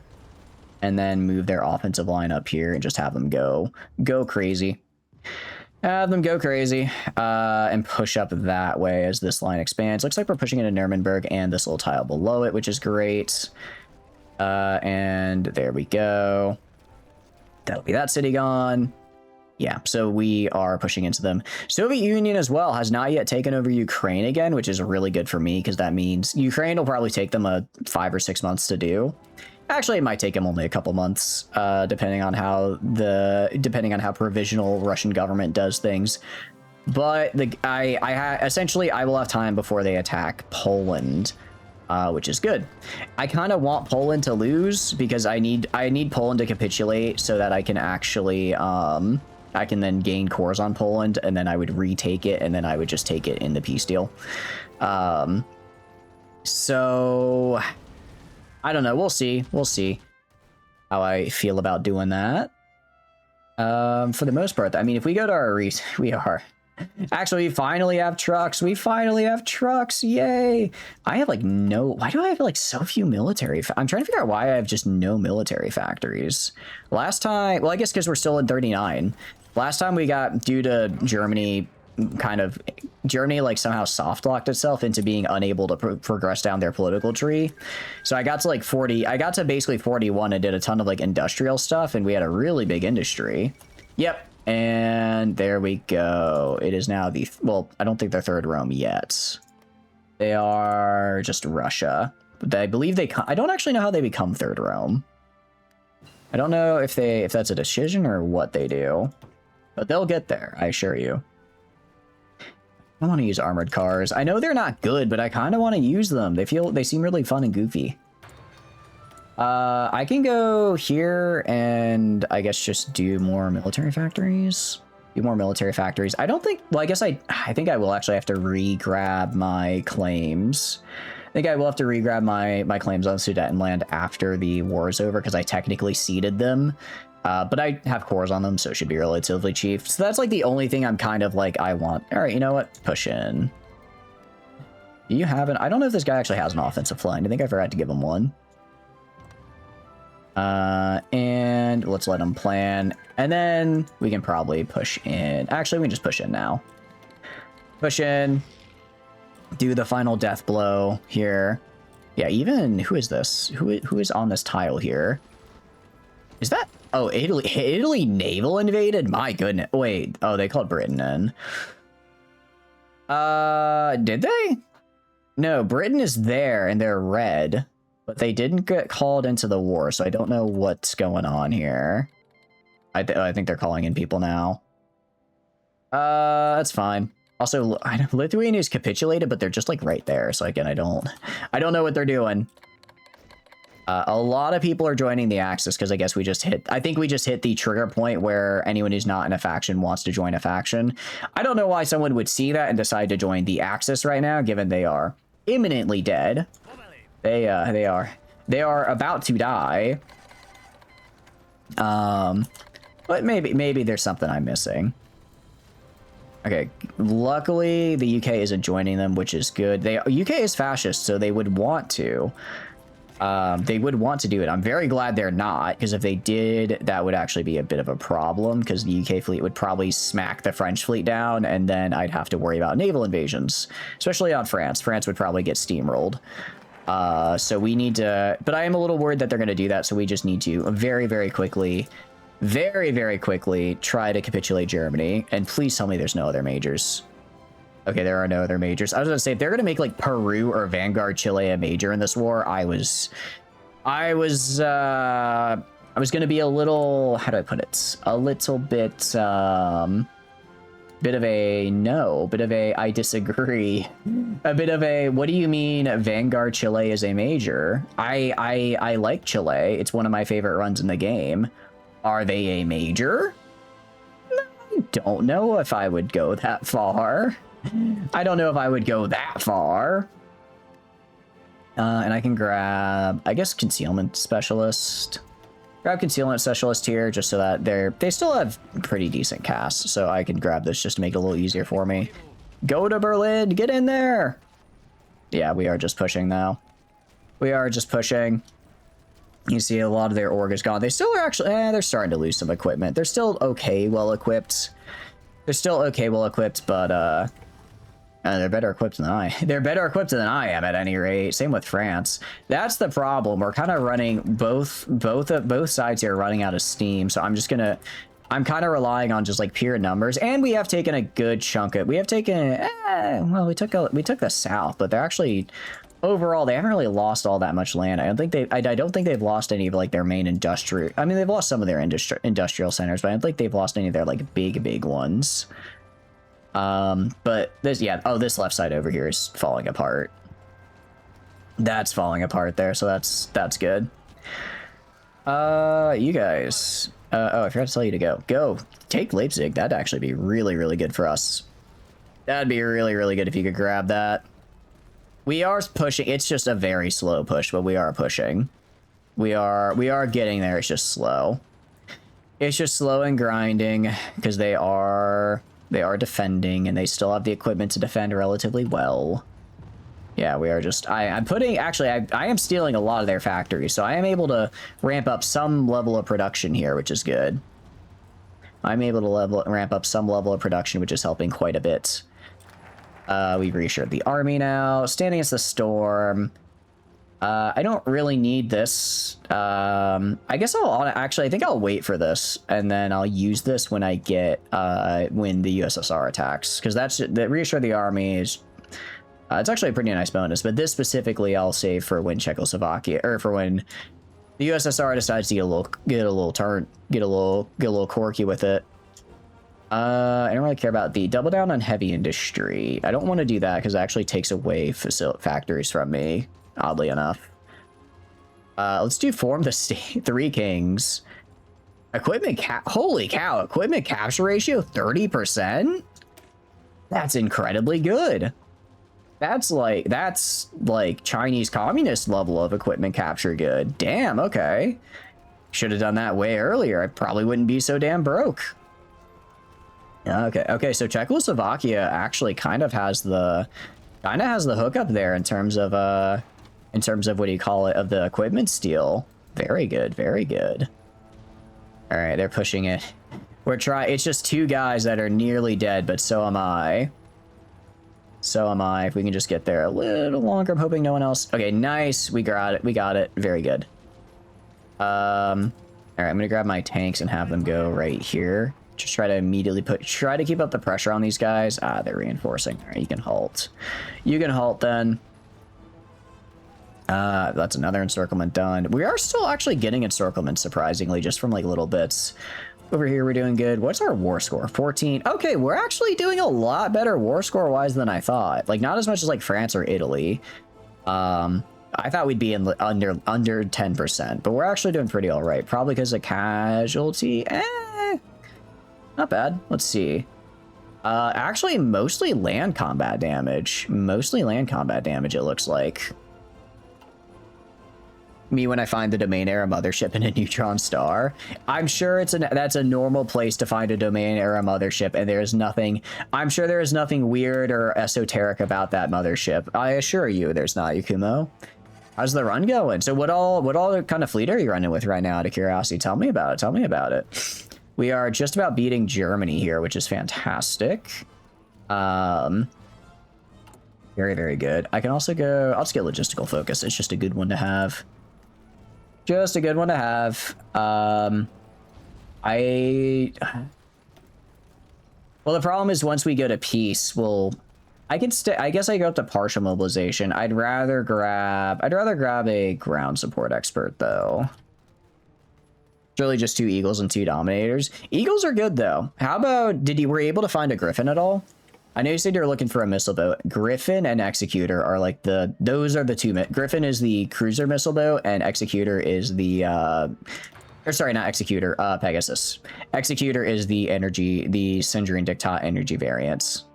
and then move their offensive line up here and just have them go crazy. Have them go crazy, and push up that way as this line expands. Looks like we're pushing into Nuremberg and this little tile below it, which is great. And there we go. That'll be that city gone. Yeah, so we are pushing into them. Soviet Union as well has not yet taken over Ukraine again, which is really good for me because that means Ukraine will probably take them 5 or 6 months to do. Actually, it might take them only a couple months, depending on how provisional Russian government does things. But essentially I will have time before they attack Poland, which is good. I kind of want Poland to lose because I need Poland to capitulate so that I can actually I can then gain cores on Poland, and then I would retake it, and then I would just take it in the peace deal. So I don't know. We'll see. We'll see how I feel about doing that. For the most part, I mean, if we go to our we are. Actually, we finally have trucks. We finally have trucks. Yay. I have like why do I have like so few military? I'm trying to figure out why I have just no military factories. Last time, well, I guess because we're still in 39. Last time we got, due to Germany, Germany like somehow soft locked itself into being unable to progress down their political tree. So I got to like 40. I got to basically 41 and did a ton of like industrial stuff, and we had a really big industry. Yep. And there we go. It is now well, I don't think they're Third Rome yet. They are just Russia. But I believe I don't actually know how they become Third Rome. I don't know if that's a decision or what they do. But they'll get there, I assure you. I want to use armored cars. I know they're not good, but I kind of want to use them. They seem really fun and goofy. I can go here and I guess just do more military factories. I don't think, well, I guess I think I will actually have to re-grab my claims. I think I will have to re-grab my claims on Sudetenland after the war is over because I technically ceded them. But I have cores on them, so it should be relatively cheap. So that's like the only thing I'm kind of like, I want. All right, you know what? Push in. You haven't. I don't know if this guy actually has an offensive line. I think I forgot to give him one. And let's let him plan. And then we can probably push in. Actually, we can just push in now. Push in. Do the final death blow here. Yeah, even, who is this? Who is on this tile here? Is that, oh, Italy naval invaded? My goodness. Wait, oh, they called Britain in. Did they? No, Britain is there and they're red, but they didn't get called into the war, so I don't know what's going on here. I think they're calling in people now. That's fine. Also, I know Lithuania's capitulated, but they're just like right there. So again, I don't know what they're doing. A lot of people are joining the Axis because I guess I think we just hit the trigger point where anyone who's not in a faction wants to join a faction. I don't know why someone would see that and decide to join the Axis right now, given they are imminently dead. They are about to die. But maybe there's something I'm missing. Okay, luckily the UK isn't joining them, which is good. UK is fascist, so they would want to. They would want to do it. I'm very glad they're not, because if they did, that would actually be a bit of a problem, because the UK fleet would probably smack the French fleet down, and then I'd have to worry about naval invasions, especially on France. France would probably get steamrolled. So we need to, but I am a little worried that they're going to do that. So we just need to very, very quickly try to capitulate Germany. And please tell me there's no other majors. Okay, there are no other majors. I was going to say, if they're going to make like Peru or Vanguard Chile a major in this war, I was going to be a little, how do I put it? A little bit, bit of a I disagree. A bit of a, what do you mean Vanguard Chile is a major? I like Chile. It's one of my favorite runs in the game. Are they a major? I don't know if I would go that far. I don't know if I would go that far. And I can grab, I guess, concealment specialist. Grab concealment specialist here just so that they still have pretty decent casts, so I can grab this just to make it a little easier for me. Go to Berlin, get in there. Yeah, we are just pushing now. We are just pushing. You see a lot of their org is gone. They still are actually, they're starting to lose some equipment. They're still okay, well equipped. They're still okay, well equipped, but they're better equipped than I. They're better equipped than I am at any rate. Same with France. That's the problem. We're kind of running both sides here are running out of steam. So I'm kind of relying on just like pure numbers. And we have taken a good chunk of. We have taken. Well, we took the south, but they're actually overall they haven't really lost all that much land. I don't think they've lost any of like their main industrial. I mean, they've lost some of their industrial centers, but I don't think they've lost any of their like big ones. But this, yeah, oh, this left side over here is falling apart. That's falling apart there, so that's good. You guys, oh, I forgot to tell you to go take Leipzig. That'd actually be really good for us. That'd be really good if you could grab that. We are pushing. It's just a very slow push, but we are pushing. We are getting there. It's just slow. It's just slow and grinding because they are defending and they still have the equipment to defend relatively well. Yeah, we are just, I'm putting, actually, I am stealing a lot of their factories, so I am able to ramp up some level of production here, which is good. I'm able to ramp up some level of production, which is helping quite a bit. We've reassured the army now. Standing against the storm. I don't really need this. I guess I think I'll wait for this, and then I'll use this when I get, when the USSR attacks, because the reassure the army is, it's actually a pretty nice bonus, but this specifically I'll save for when Czechoslovakia, or for when the USSR decides to get a little quirky with it. I don't really care about the double down on heavy industry. I don't want to do that because it actually takes away factories from me, oddly enough. Let's do form the state. Three kings. Equipment holy cow, equipment capture ratio 30%? That's incredibly good. That's like Chinese communist level of equipment capture good. Damn, okay. Should have done that way earlier. I probably wouldn't be so damn broke. Okay, so Czechoslovakia actually kind of has the hookup there in terms of what do you call it, of the equipment steal. Very good, very good. All right, they're pushing it. It's just two guys that are nearly dead, but so am I. So am I. If we can just get there a little longer, I'm hoping no one else. Okay, nice. We got it. Very good. All right, I'm gonna grab my tanks and have them go right here. Just try to immediately try to keep up the pressure on these guys. Ah, they're reinforcing. All right, you can halt. You can halt then. That's another encirclement done. We are still actually getting encirclement, surprisingly, just from like little bits. Over here, we're doing good. What's our war score? 14. Okay, we're actually doing a lot better war score wise than I thought. Like, not as much as like France or Italy. I thought we'd be in under 10%, but we're actually doing pretty all right. Probably because of casualty. Not bad. Let's see. Actually, mostly land combat damage. Mostly land combat damage, it looks like. Me when I find the domain era mothership in a neutron star. I'm sure that's a normal place to find a domain era mothership, and there's nothing. I'm sure there is nothing weird or esoteric about that mothership. I assure you, there's not, Yakumo. How's the run going? So what all kind of fleet are you running with right now? Out of curiosity, tell me about it. Tell me about it. We are just about beating Germany here, which is fantastic. Here Very, very good. I can also go... I'll just get logistical focus. It's just a good one to have. Just a good one to have. Well, the problem is once we go to peace, I can stay. I guess I go up to partial mobilization. I'd rather grab a ground support expert though. It's really just 2 Eagles and 2 Dominators. Eagles are good though. How about, were you able to find a Griffin at all? I know you said you're looking for a missile boat. Griffin and Executor are like those are the 2. Griffin is the cruiser missile boat and Executor is the, or sorry, not Executor, Pegasus. Executor is the Sindri and Dictat energy variants.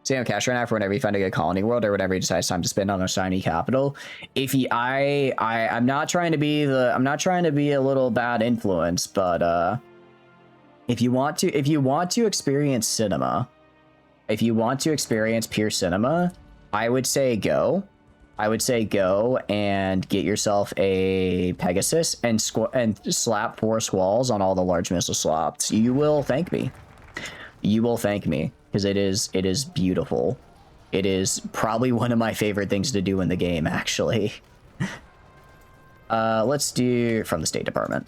So, cash right now for whenever you find a good colony world or whenever you decide it's time to spend on a shiny capital. I'm not trying to be a little bad influence, but if you want to experience cinema, if you want to experience pure cinema, I would say go and get yourself a Pegasus and slap 4 squalls on all the large missile slots. You will thank me. You will thank me because it is beautiful. It is probably one of my favorite things to do in the game, actually. Let's do from the State Department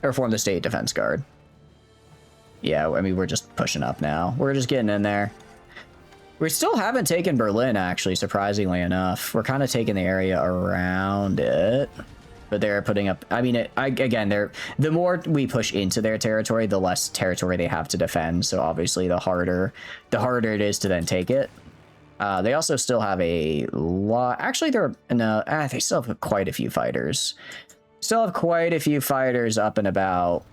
or from the State Defense Guard. Yeah, I mean, we're just pushing up now. We're just getting in there. We still haven't taken Berlin, actually, surprisingly enough. We're kind of taking the area around it. But they're putting up... I mean, again, the more we push into their territory, the less territory they have to defend. So, obviously, the harder it is to then take it. They also still have a lot... Actually, they still have quite a few fighters. Still have quite a few fighters up and about.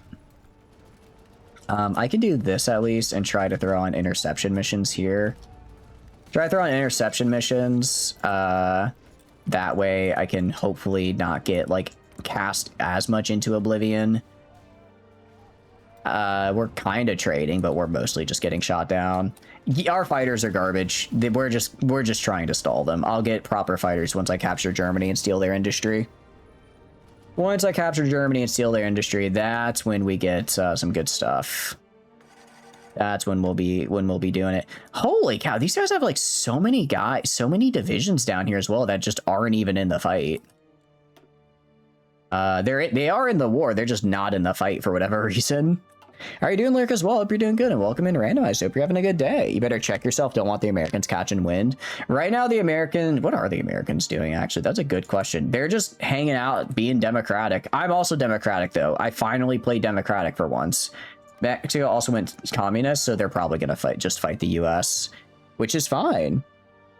I can do this at least and try to throw on interception missions here. Try to throw on interception missions. That way I can hopefully not get like cast as much into oblivion. We're kind of trading, but we're mostly just getting shot down. Our fighters are garbage. We're just trying to stall them. I'll get proper fighters once I capture Germany and steal their industry. Once I capture Germany and steal their industry, that's when we get some good stuff. That's when we'll be doing it. Holy cow, these guys have like so many guys, so many divisions down here as well that just aren't even in the fight. They are in the war, they're just not in the fight for whatever reason. How are you doing, Lyric, as well? Hope you're doing good, and welcome in Randomized. Hope you're having a good day. You better check yourself. Don't want the Americans catching wind. Right now, what are the Americans doing, actually? That's a good question. They're just hanging out, being democratic. I'm also democratic, though. I finally played democratic for once. Mexico also went communist, so they're probably going to just fight the U.S., which is fine.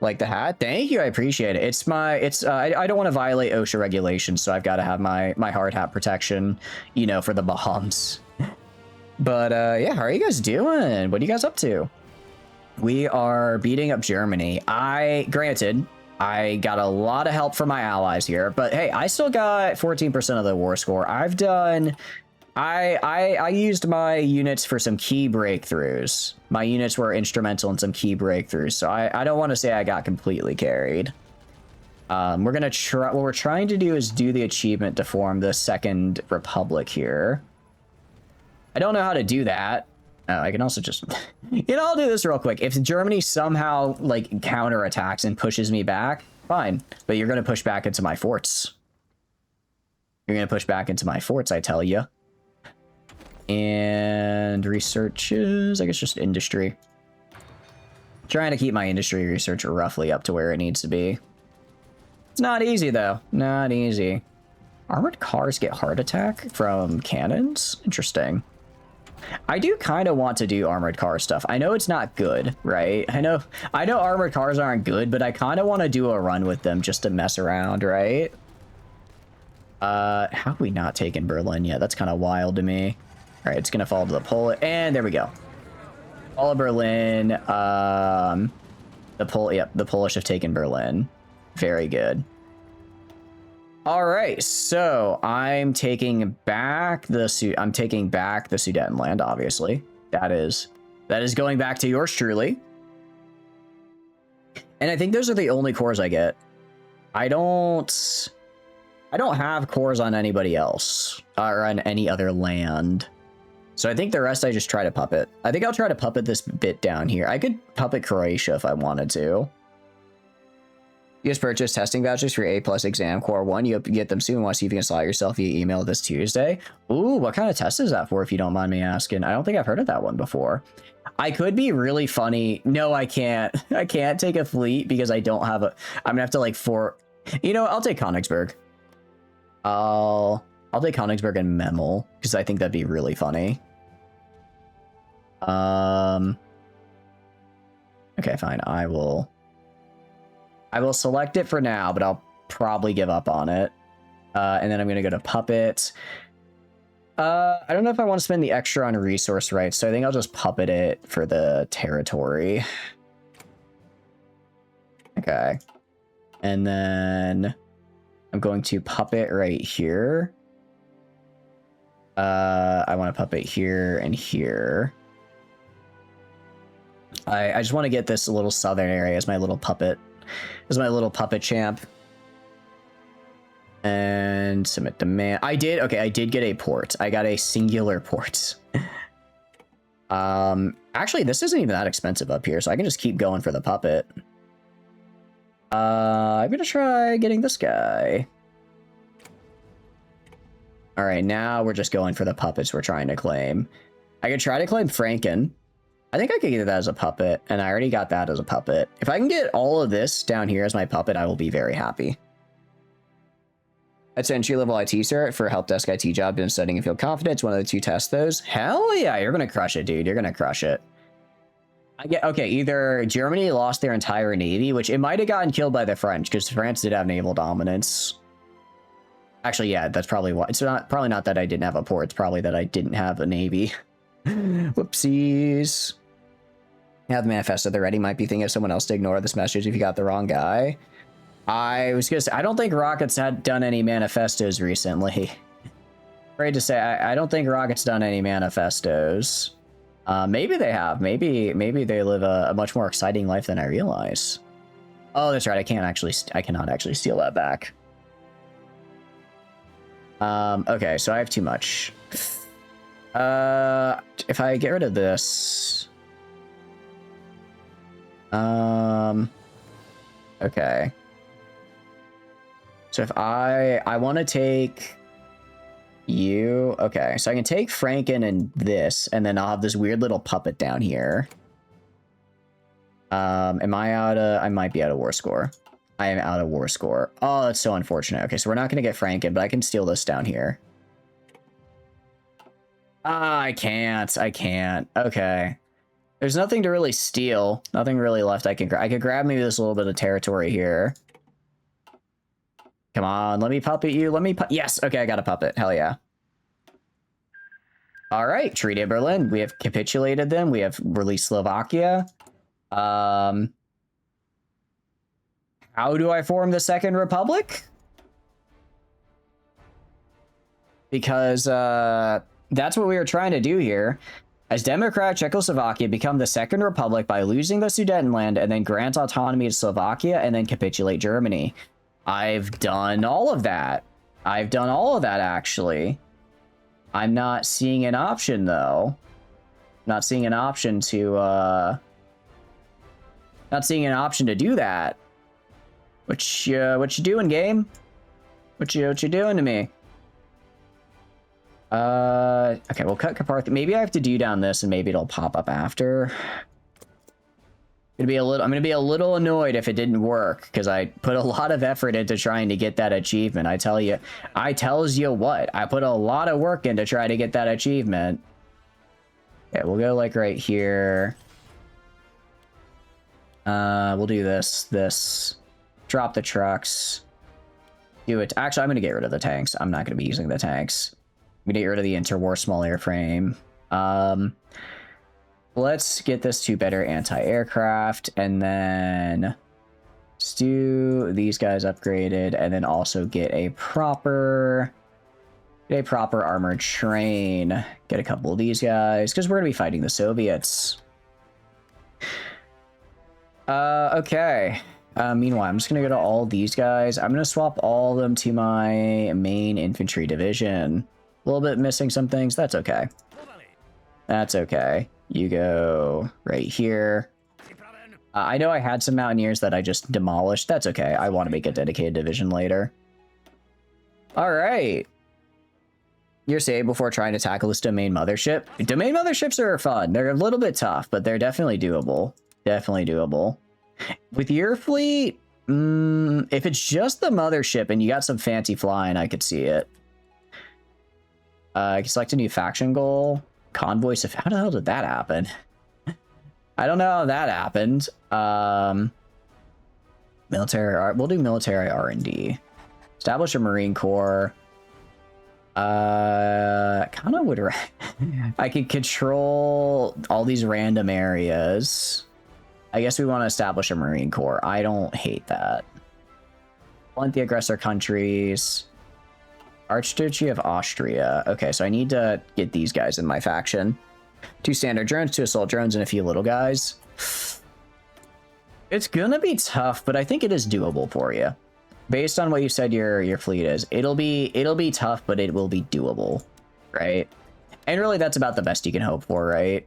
Like the hat? Thank you, I appreciate it. I don't want to violate OSHA regulations, so I've got to have my hard hat protection, you know, for the bombs. But yeah, how are you guys doing? What are you guys up to? We are beating up Germany. Granted, I got a lot of help from my allies here, but hey, I still got 14% of the war score. I used my units for some key breakthroughs. My units were instrumental in some key breakthroughs, so I don't want to say I got completely carried. What we're trying to do is do the achievement to form the Second Republic here. I don't know how to do that. I can also just... I'll do this real quick. If Germany somehow, like, counterattacks and pushes me back, fine. But you're going to push back into my forts. You're going to push back into my forts, I tell you. And researches, I guess just industry. Trying to keep my industry research roughly up to where it needs to be. It's not easy, though. Not easy. Armored cars get heart attack from cannons? Interesting. I do kind of want to do armored car stuff. I know it's not good, right? I know armored cars aren't good, but I kind of want to do a run with them just to mess around, right? How have we not taken Berlin yet? That's kind of wild to me. All right, it's gonna fall to the Polish, and there we go. All of Berlin. The Polish have taken Berlin. Very good. All right, so I'm taking back the Sudetenland, obviously. That is going back to yours truly. And I think those are the only cores I get. I don't have cores on anybody else or on any other land. So I think the rest I just try to puppet. I think I'll try to puppet this bit down here. I could puppet Croatia if I wanted to. You just purchased testing vouchers for your A+ exam core 1. You get them soon. Want to see if you can slot yourself via email this Tuesday. Ooh, what kind of test is that for, if you don't mind me asking? I don't think I've heard of that one before. I could be really funny. No, I can't. I can't take a fleet because I don't have a... I'm gonna have to like You know, I'll take Königsberg. I'll take Königsberg and Memel because I think that'd be really funny. Okay, fine. I will select it for now, but I'll probably give up on it. And then I'm going to go to Puppet. I don't know if I want to spend the extra on resource rights, so I think I'll just puppet it for the territory. Okay. And then I'm going to puppet right here. I want to puppet here and here. I just want to get this little southern area as my little puppet. As my little puppet champ. And submit demand. I did get a port. I got a singular port. Actually, this isn't even that expensive up here, so I can just keep going for the puppet. I'm gonna try getting this guy. All right, now we're just going for the puppets we're trying to claim. I could try to claim Franken. I think I could get that as a puppet, and I already got that as a puppet. If I can get all of this down here as my puppet, I will be very happy. That's entry-level IT cert for help desk IT job. Been studying and feel confident. It's one of the 2 test those. Hell yeah, you're gonna crush it, dude. You're gonna crush it. Okay, either Germany lost their entire navy, which it might have gotten killed by the French, because France did have naval dominance. Actually, yeah, that's probably why. It's probably not that I didn't have a port. It's probably that I didn't have a navy. Whoopsies. Have the manifesto there ready. Might be thinking of someone else to ignore this message if you got the wrong guy. I was gonna say, I don't think Rocket's had done any manifestos recently. Afraid to say, I don't think Rocket's done any manifestos. Maybe they have. Maybe they live a much more exciting life than I realize. Oh, that's right. I cannot actually steal that back. Okay, so I have too much. If I get rid of this... Okay. So if I want to take you... Okay, so I can take Franken and this, and then I'll have this weird little puppet down here. Am I out of... I might be out of war score. I am out of war score. Oh, that's so unfortunate. Okay, so we're not going to get Franken, but I can steal this down here. Ah, I can't. Okay. There's nothing to really steal. Nothing really left I could grab maybe this little bit of territory here. Come on, let me puppet you. Yes, okay, I got a puppet. Hell yeah. All right, Treaty of Berlin. We have capitulated them. We have released Slovakia. How do I form the Second Republic? Because that's what we were trying to do here. As Democratic Czechoslovakia become the Second Republic by losing the Sudetenland and then grant autonomy to Slovakia and then capitulate Germany. I've done all of that. Actually. I'm not seeing an option, though. Not seeing an option to do that. What you doing, game? What you doing to me? Okay, we'll cut Carpathia. Maybe I have to do down this, and maybe it'll pop up after. I'm gonna be a little annoyed if it didn't work, because I put a lot of effort into trying to get that achievement. I tells you what, I put a lot of work in to try to get that achievement. Okay, we'll go like right here. We'll do this. Drop the trucks. Do it. Actually, I'm gonna get rid of the tanks. I'm not gonna be using the tanks. I'm gonna get rid of the interwar small airframe. Let's get this to better anti-aircraft, and then let's do these guys upgraded, and then also get a proper armored train. Get a couple of these guys, because we're gonna be fighting the Soviets. Okay. Meanwhile, I'm just gonna go to all these guys. I'm gonna swap all of them to my main infantry division. A little bit missing some things. That's okay. That's okay. You go right here. I know I had some mountaineers that I just demolished. That's okay. I want to make a dedicated division later. All right. You're saved before trying to tackle this domain mothership. Domain motherships are fun. They're a little bit tough, but they're definitely doable. Definitely doable. With your fleet, if it's just the mothership and you got some fancy flying, I could see it. Select a new faction goal. Convoys of... How the hell did that happen? I don't know how that happened. Military... We'll do military R&D. Establish a Marine Corps. Kind of would... I could control all these random areas. I guess we want to establish a Marine Corps. I don't hate that. Blunt the aggressor countries. Archduchy of Austria. Okay, so I need to get these guys in my faction. 2 standard drones, 2 assault drones, and a few little guys. It's gonna be tough, but I think it is doable for you. Based on what you said your fleet is, it'll be tough, but it will be doable, right? And really, that's about the best you can hope for, right?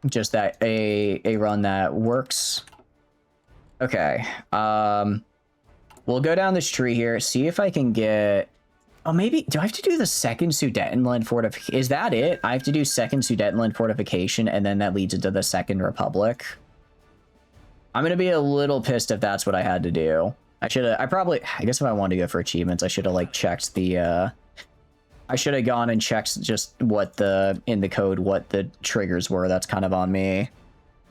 Just that a run that works. Okay, we'll go down this tree here, see if I can get... Oh, maybe... Do I have to do the second Sudetenland fortification? Is that it? I have to do second Sudetenland fortification, and then that leads into the Second Republic? I'm gonna be a little pissed if that's what I had to do. I guess if I wanted to go for achievements, I should have, like, checked the, I should have gone and checked just what in the code, what the triggers were. That's kind of on me.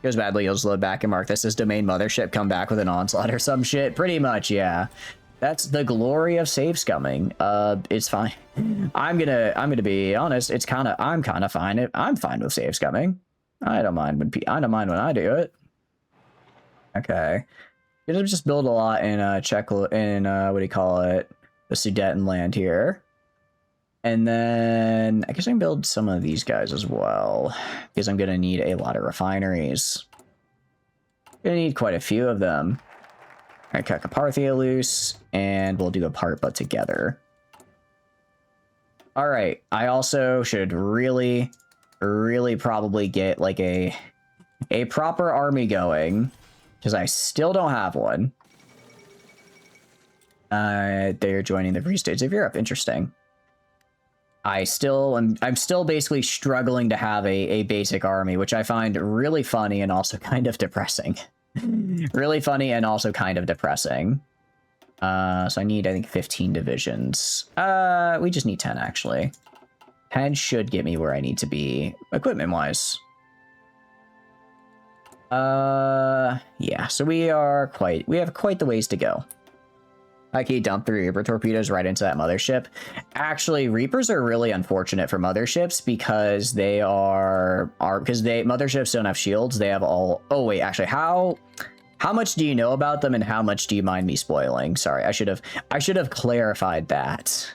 Goes badly, you'll just load back and mark this as domain mothership, come back with an onslaught or some shit. Pretty much, yeah. That's the glory of save scumming. It's fine. I'm gonna be honest. I'm kind of fine. I'm fine with save scumming. I don't mind when I do it. Okay. You just build a lot in Czech, what do you call it? The Sudetenland here. And then I guess I can build some of these guys as well, because I'm gonna need a lot of refineries. Gonna need quite a few of them. All right, cut Carpathia loose, and we'll do a part but together. All right, I also should really probably get like a proper army going, because I still don't have one. They're joining the Free States of Europe. Interesting. I'm still basically struggling to have a basic army, which I find really funny and also kind of depressing. Really funny and also kind of depressing. So I need, I think, 15 divisions. We just need 10, actually. 10 should get me where I need to be, equipment-wise. Yeah, so we have quite the ways to go. Okay, dump 3 Reaper torpedoes right into that mothership. Actually, Reapers are really unfortunate for motherships because motherships don't have shields. They have all... Oh, wait, actually, how much do you know about them and how much do you mind me spoiling? Sorry, I should have clarified that.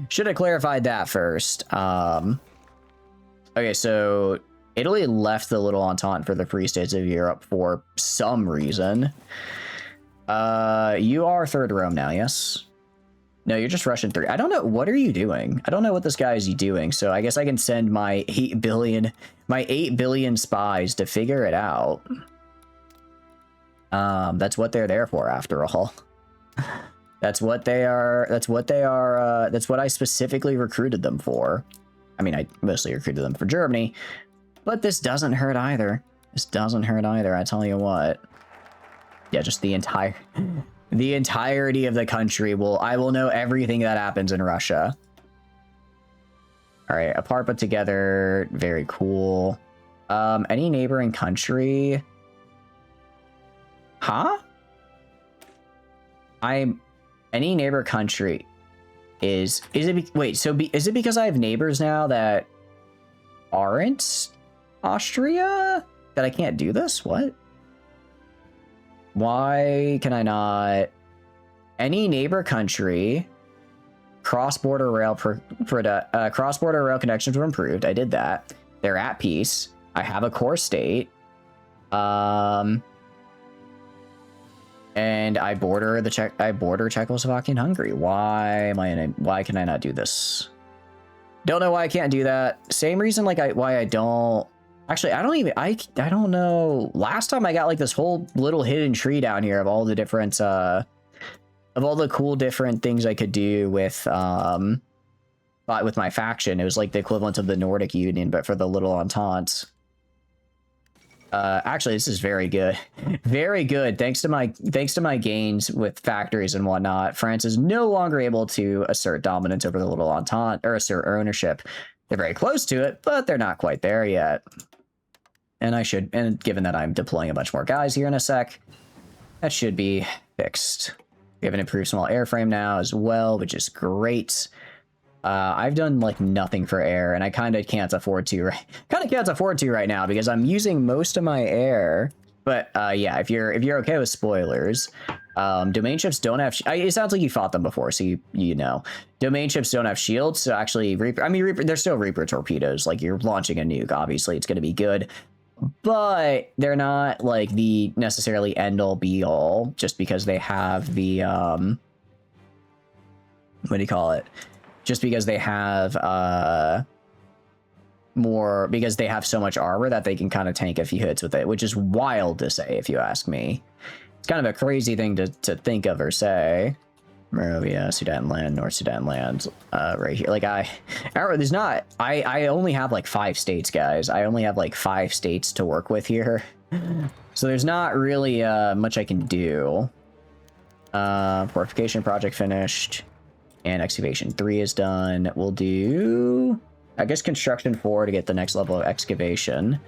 Should have clarified that first. Okay, so Italy left the Little Entente for the Free States of Europe for some reason. You are Third Rome now, yes? No, you're just Russian 3. I don't know. What are you doing? I don't know what this guy is doing, so I guess I can send my 8 billion spies to figure it out. That's what they're there for, after all. That's what I specifically recruited them for. I mean, I mostly recruited them for Germany, but this doesn't hurt either. This doesn't hurt either, I tell you what. Yeah, just the entirety of the country I will know everything that happens in Russia. All right, apart but together, very cool. Any neighboring country? Huh? Any neighbor country is it because I have neighbors now that aren't Austria that I can't do this? What? Why can I not? Any neighbor country, cross-border rail connections were improved. I did that. They're at peace. I have a core state. And I border Czechoslovakia and Hungary. Why can I not do this? Don't know why I can't do that. Same reason why I don't Actually, I don't know. Last time I got like this whole little hidden tree down here of all the different, of all the cool different things I could do with my faction. It was like the equivalent of the Nordic Union, but for the Little Entente. Actually, this is very good. Very good. Thanks to my gains with factories and whatnot, France is no longer able to assert dominance over the Little Entente, or assert ownership. They're very close to it, but they're not quite there yet. And given that I'm deploying a bunch more guys here in a sec, that should be fixed. We have an improved small airframe now as well, which is great. I've done like nothing for air, and I kind of can't afford to right now because I'm using most of my air. But yeah, if you're okay with spoilers, domain ships don't have. It sounds like you fought them before, so you know. Domain ships don't have shields, so actually, Reaper. They're still Reaper torpedoes. Like you're launching a nuke, obviously it's going to be good, but they're not like the necessarily end all be all just because they have the what do you call it? Just because they have because they have so much armor that they can kind of tank a few hits with it, which is wild to say if you ask me. It's kind of a crazy thing to think of or say. Moravia, Sudetenland, North Sudetenland, right here. Like I only have like 5 states, guys. I only have like 5 states to work with here. So there's not really much I can do. Fortification project finished. And excavation 3 is done. We'll do, I guess, construction 4 to get the next level of excavation.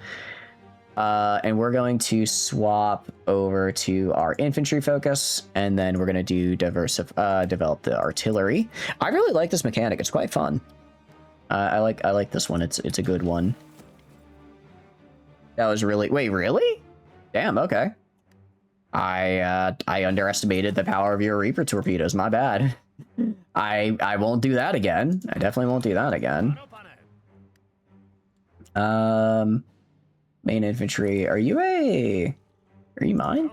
And we're going to swap over to our infantry focus, and then we're going to do develop the artillery. I really like this mechanic. It's quite fun. I like this one. It's a good one. That was really, wait, really? Damn, okay. I underestimated the power of your Reaper torpedoes. My bad. I won't do that again. I definitely won't do that again. Main infantry. Are you mine?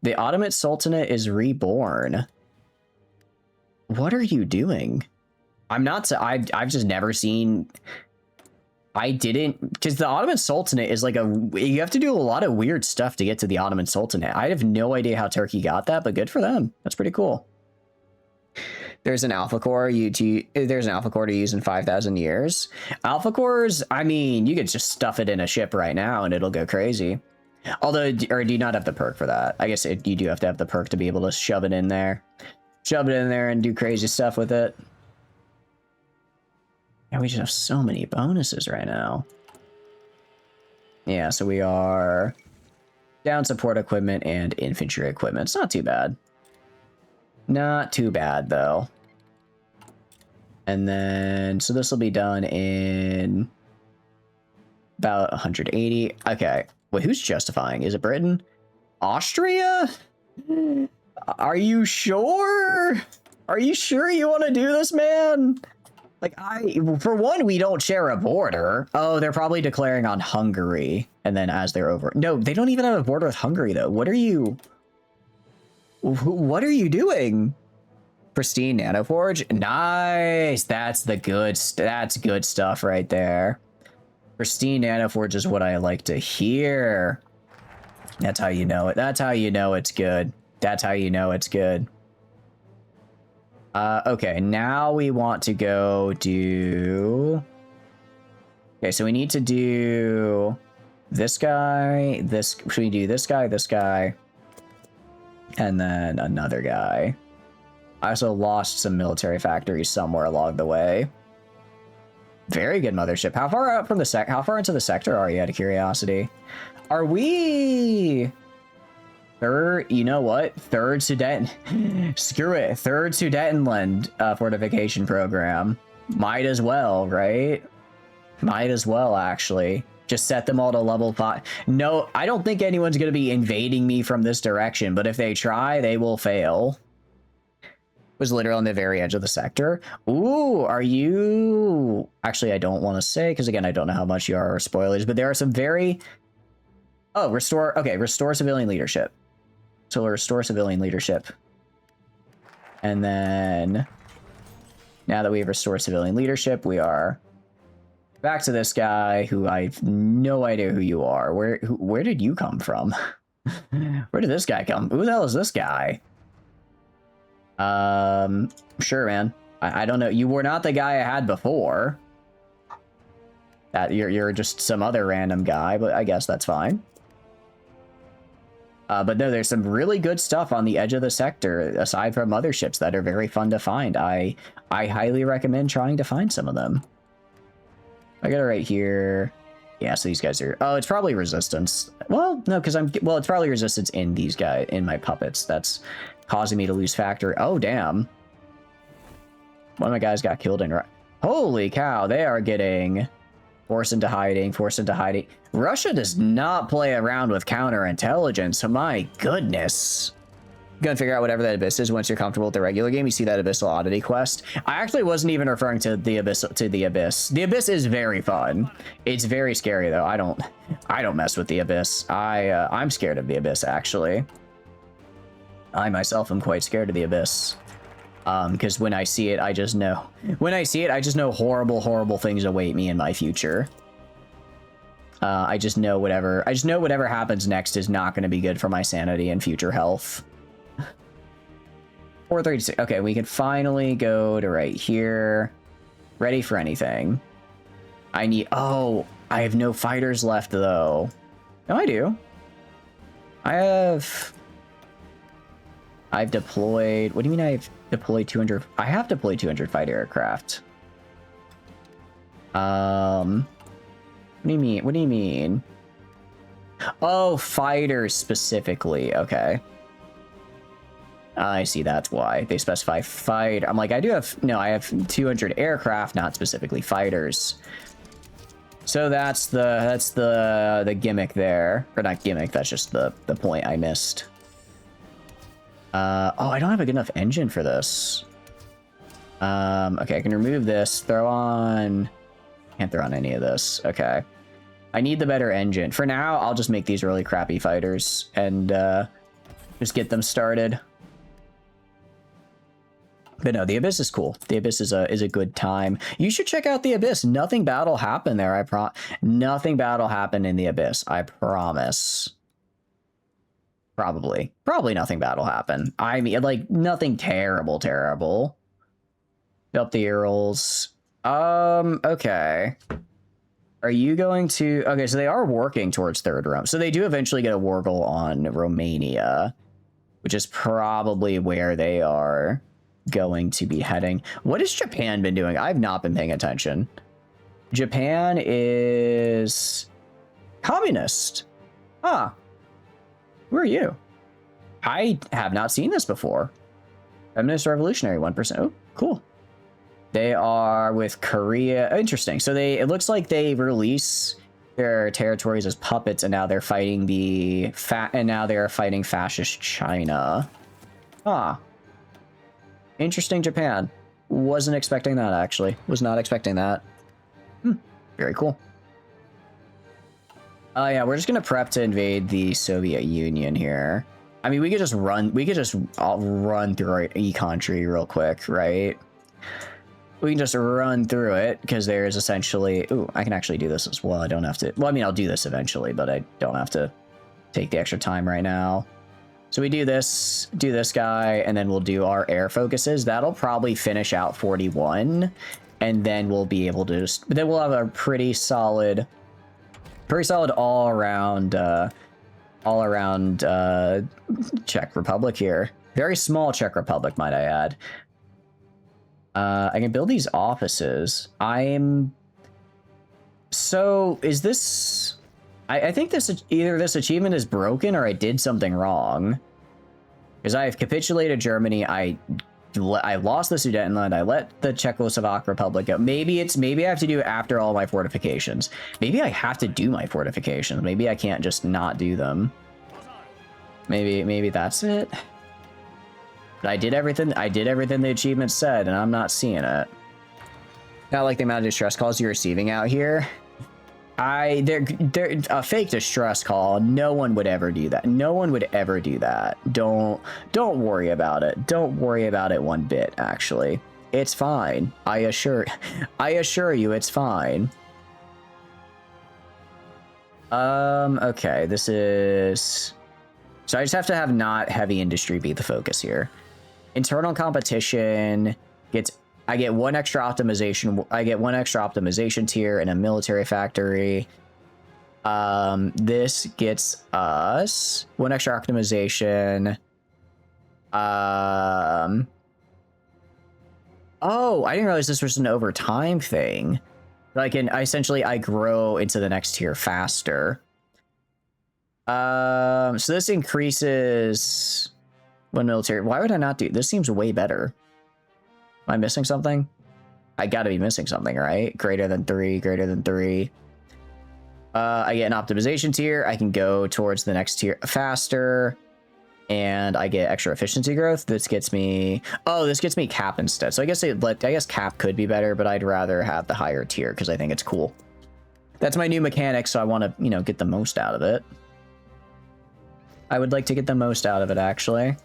The Ottoman Sultanate is reborn. What are you doing? I've just never seen. Because the Ottoman Sultanate is like you have to do a lot of weird stuff to get to the Ottoman Sultanate. I have no idea how Turkey got that, but good for them. That's pretty cool. There's an alpha core there's an alpha core to use in 5,000 years. Alpha cores, I mean, you could just stuff it in a ship right now and it'll go crazy. Although, or do you not have the perk for that? I guess you do have to have the perk to be able to shove it in there. Shove it in there and do crazy stuff with it. Yeah, we just have so many bonuses right now. Yeah, so we are down support equipment and infantry equipment. It's not too bad. Not too bad, though. And then, so this will be done in about 180. Okay. Wait, who's justifying? Is it Britain? Austria? Are you sure? Are you sure you want to do this, man? Like, for one, we don't share a border. Oh, they're probably declaring on Hungary. And then as they're over. No, they don't even have a border with Hungary, though. What are you doing? Pristine nanoforge. Nice. That's good stuff right there. Pristine nanoforge is what I like to hear. That's how you know it. That's how you know it's good. That's how you know it's good. Okay, now we want to go do... Okay, so we need to do this guy, this... Should we do this guy, and then another guy? I also lost some military factories somewhere along the way. Very good mothership. How far out from the how far into the sector are you, out of curiosity? Are we... Third, you know what? Third Sudeten. Screw it. Third Sudetenland fortification program. Might as well, right? Might as well, actually. Just set them all to level 5. No, I don't think anyone's going to be invading me from this direction, but if they try, they will fail. Was literally on the very edge of the sector. Ooh, are you... Actually, I don't want to say, because again, I don't know how much you are spoilers, but there are some very... Oh, restore... Okay, restore civilian leadership. So we'll restore civilian leadership. And then... Now that we've restored civilian leadership, we are Back to this guy who I have no idea who you are. Where did you come from? Where did this guy come? Who the hell is this guy? Sure, man. I don't know. You were not the guy I had before. That you're just some other random guy, but I guess that's fine. But no, there's some really good stuff on the edge of the sector, aside from motherships, that are very fun to find. I highly recommend trying to find some of them. I got it right here. Yeah, so these guys are... Oh, it's probably resistance. Well, no, because Well, it's probably resistance in these guys, in my puppets. That's causing me to lose factor. Oh, damn. One of my guys got killed in... Holy cow, they are getting... Forced into hiding, forced into hiding. Russia does not play around with counterintelligence. My goodness. Gonna figure out whatever that abyss is once you're comfortable with the regular game. You see that abyssal oddity quest. I actually wasn't even referring to the abyss. The abyss is very fun. It's very scary though. I don't mess with the abyss. I'm scared of the abyss actually. I myself am quite scared of the abyss. Because when I see it, I just know. When I see it, I just know horrible, horrible things await me in my future. I just know whatever happens next is not going to be good for my sanity and future health. 436. Okay, we can finally go to right here. Ready for anything. Oh, I have no fighters left though. No, I do. I've deployed... What do you mean I've deployed 200... I have deployed 200 fighter aircraft. What do you mean? What do you mean? Oh, fighters specifically. Okay. I see, that's why. They specify fight. I'm like, I have 200 aircraft, not specifically fighters. So that's the gimmick there. Or not gimmick, that's just the point I missed. Oh, I don't have a good enough engine for this. Okay, I can remove this. Throw on... Can't throw on any of this. Okay. I need the better engine. For now, I'll just make these really crappy fighters and just get them started. But no, the Abyss is cool. The Abyss is a good time. You should check out the Abyss. Nothing bad will happen there. Nothing bad will happen in the Abyss. I promise. Probably nothing bad will happen. I mean, like, nothing terrible. Up the ear rolls. Okay. Are you going to... Okay, so they are working towards third Rome. So they do eventually get a Wargle on Romania, which is probably where they are going to be heading. What has Japan been doing? I've not been paying attention. Japan is... communist. Huh. Who are you? I have not seen this before. Feminist Revolutionary, 1%. Oh, cool. They are with Korea. Interesting. So it looks like they release their territories as puppets, and now they're fighting fighting fascist China. Ah. Interesting, Japan. Wasn't expecting that, actually. Was not expecting that. Very cool. Yeah, we're just gonna prep to invade the Soviet Union here. I mean, we could just run through our econ tree real quick, right? We can just run through it, because there's essentially... Ooh, I can actually do this as well. I don't have to... Well, I mean, I'll do this eventually, but I don't have to take the extra time right now. So we do this guy, and then we'll do our air focuses. That'll probably finish out 41, and then we'll be able to just... Then we'll have a pretty solid all-around Czech Republic here. Very small Czech Republic, might I add. I can build these offices. So is this... I think either this achievement is broken or I did something wrong. Because I have capitulated Germany. I lost the Sudetenland. I let the Czechoslovak Republic go. Maybe I have to do it after all my fortifications. Maybe I have to do my fortifications. Maybe I can't just not do them. Maybe that's it. But I did everything the achievement said, and I'm not seeing it. Not like the amount of distress calls you're receiving out here. They're a fake distress call. No one would ever do that. No one would ever do that. Don't worry about it. Don't worry about it one bit, actually. It's fine. I assure you it's fine. Okay, this is... So I just have to have not heavy industry be the focus here. Internal competition gets... I get one extra optimization. I get one extra optimization tier in a military factory. This gets us one extra optimization. Oh, I didn't realize this was an overtime thing. But I grow into the next tier faster. So this increases one military. Why would I not do this? Seems way better. Am I missing something? I gotta be missing something, right? Greater than 3, greater than 3. I get an optimization tier. I can go towards the next tier faster. And I get extra efficiency growth. This gets me... Oh, this gets me cap instead. So I guess cap could be better, but I'd rather have the higher tier because I think it's cool. That's my new mechanic, so I want to, you know, get the most out of it. I would like to get the most out of it, actually.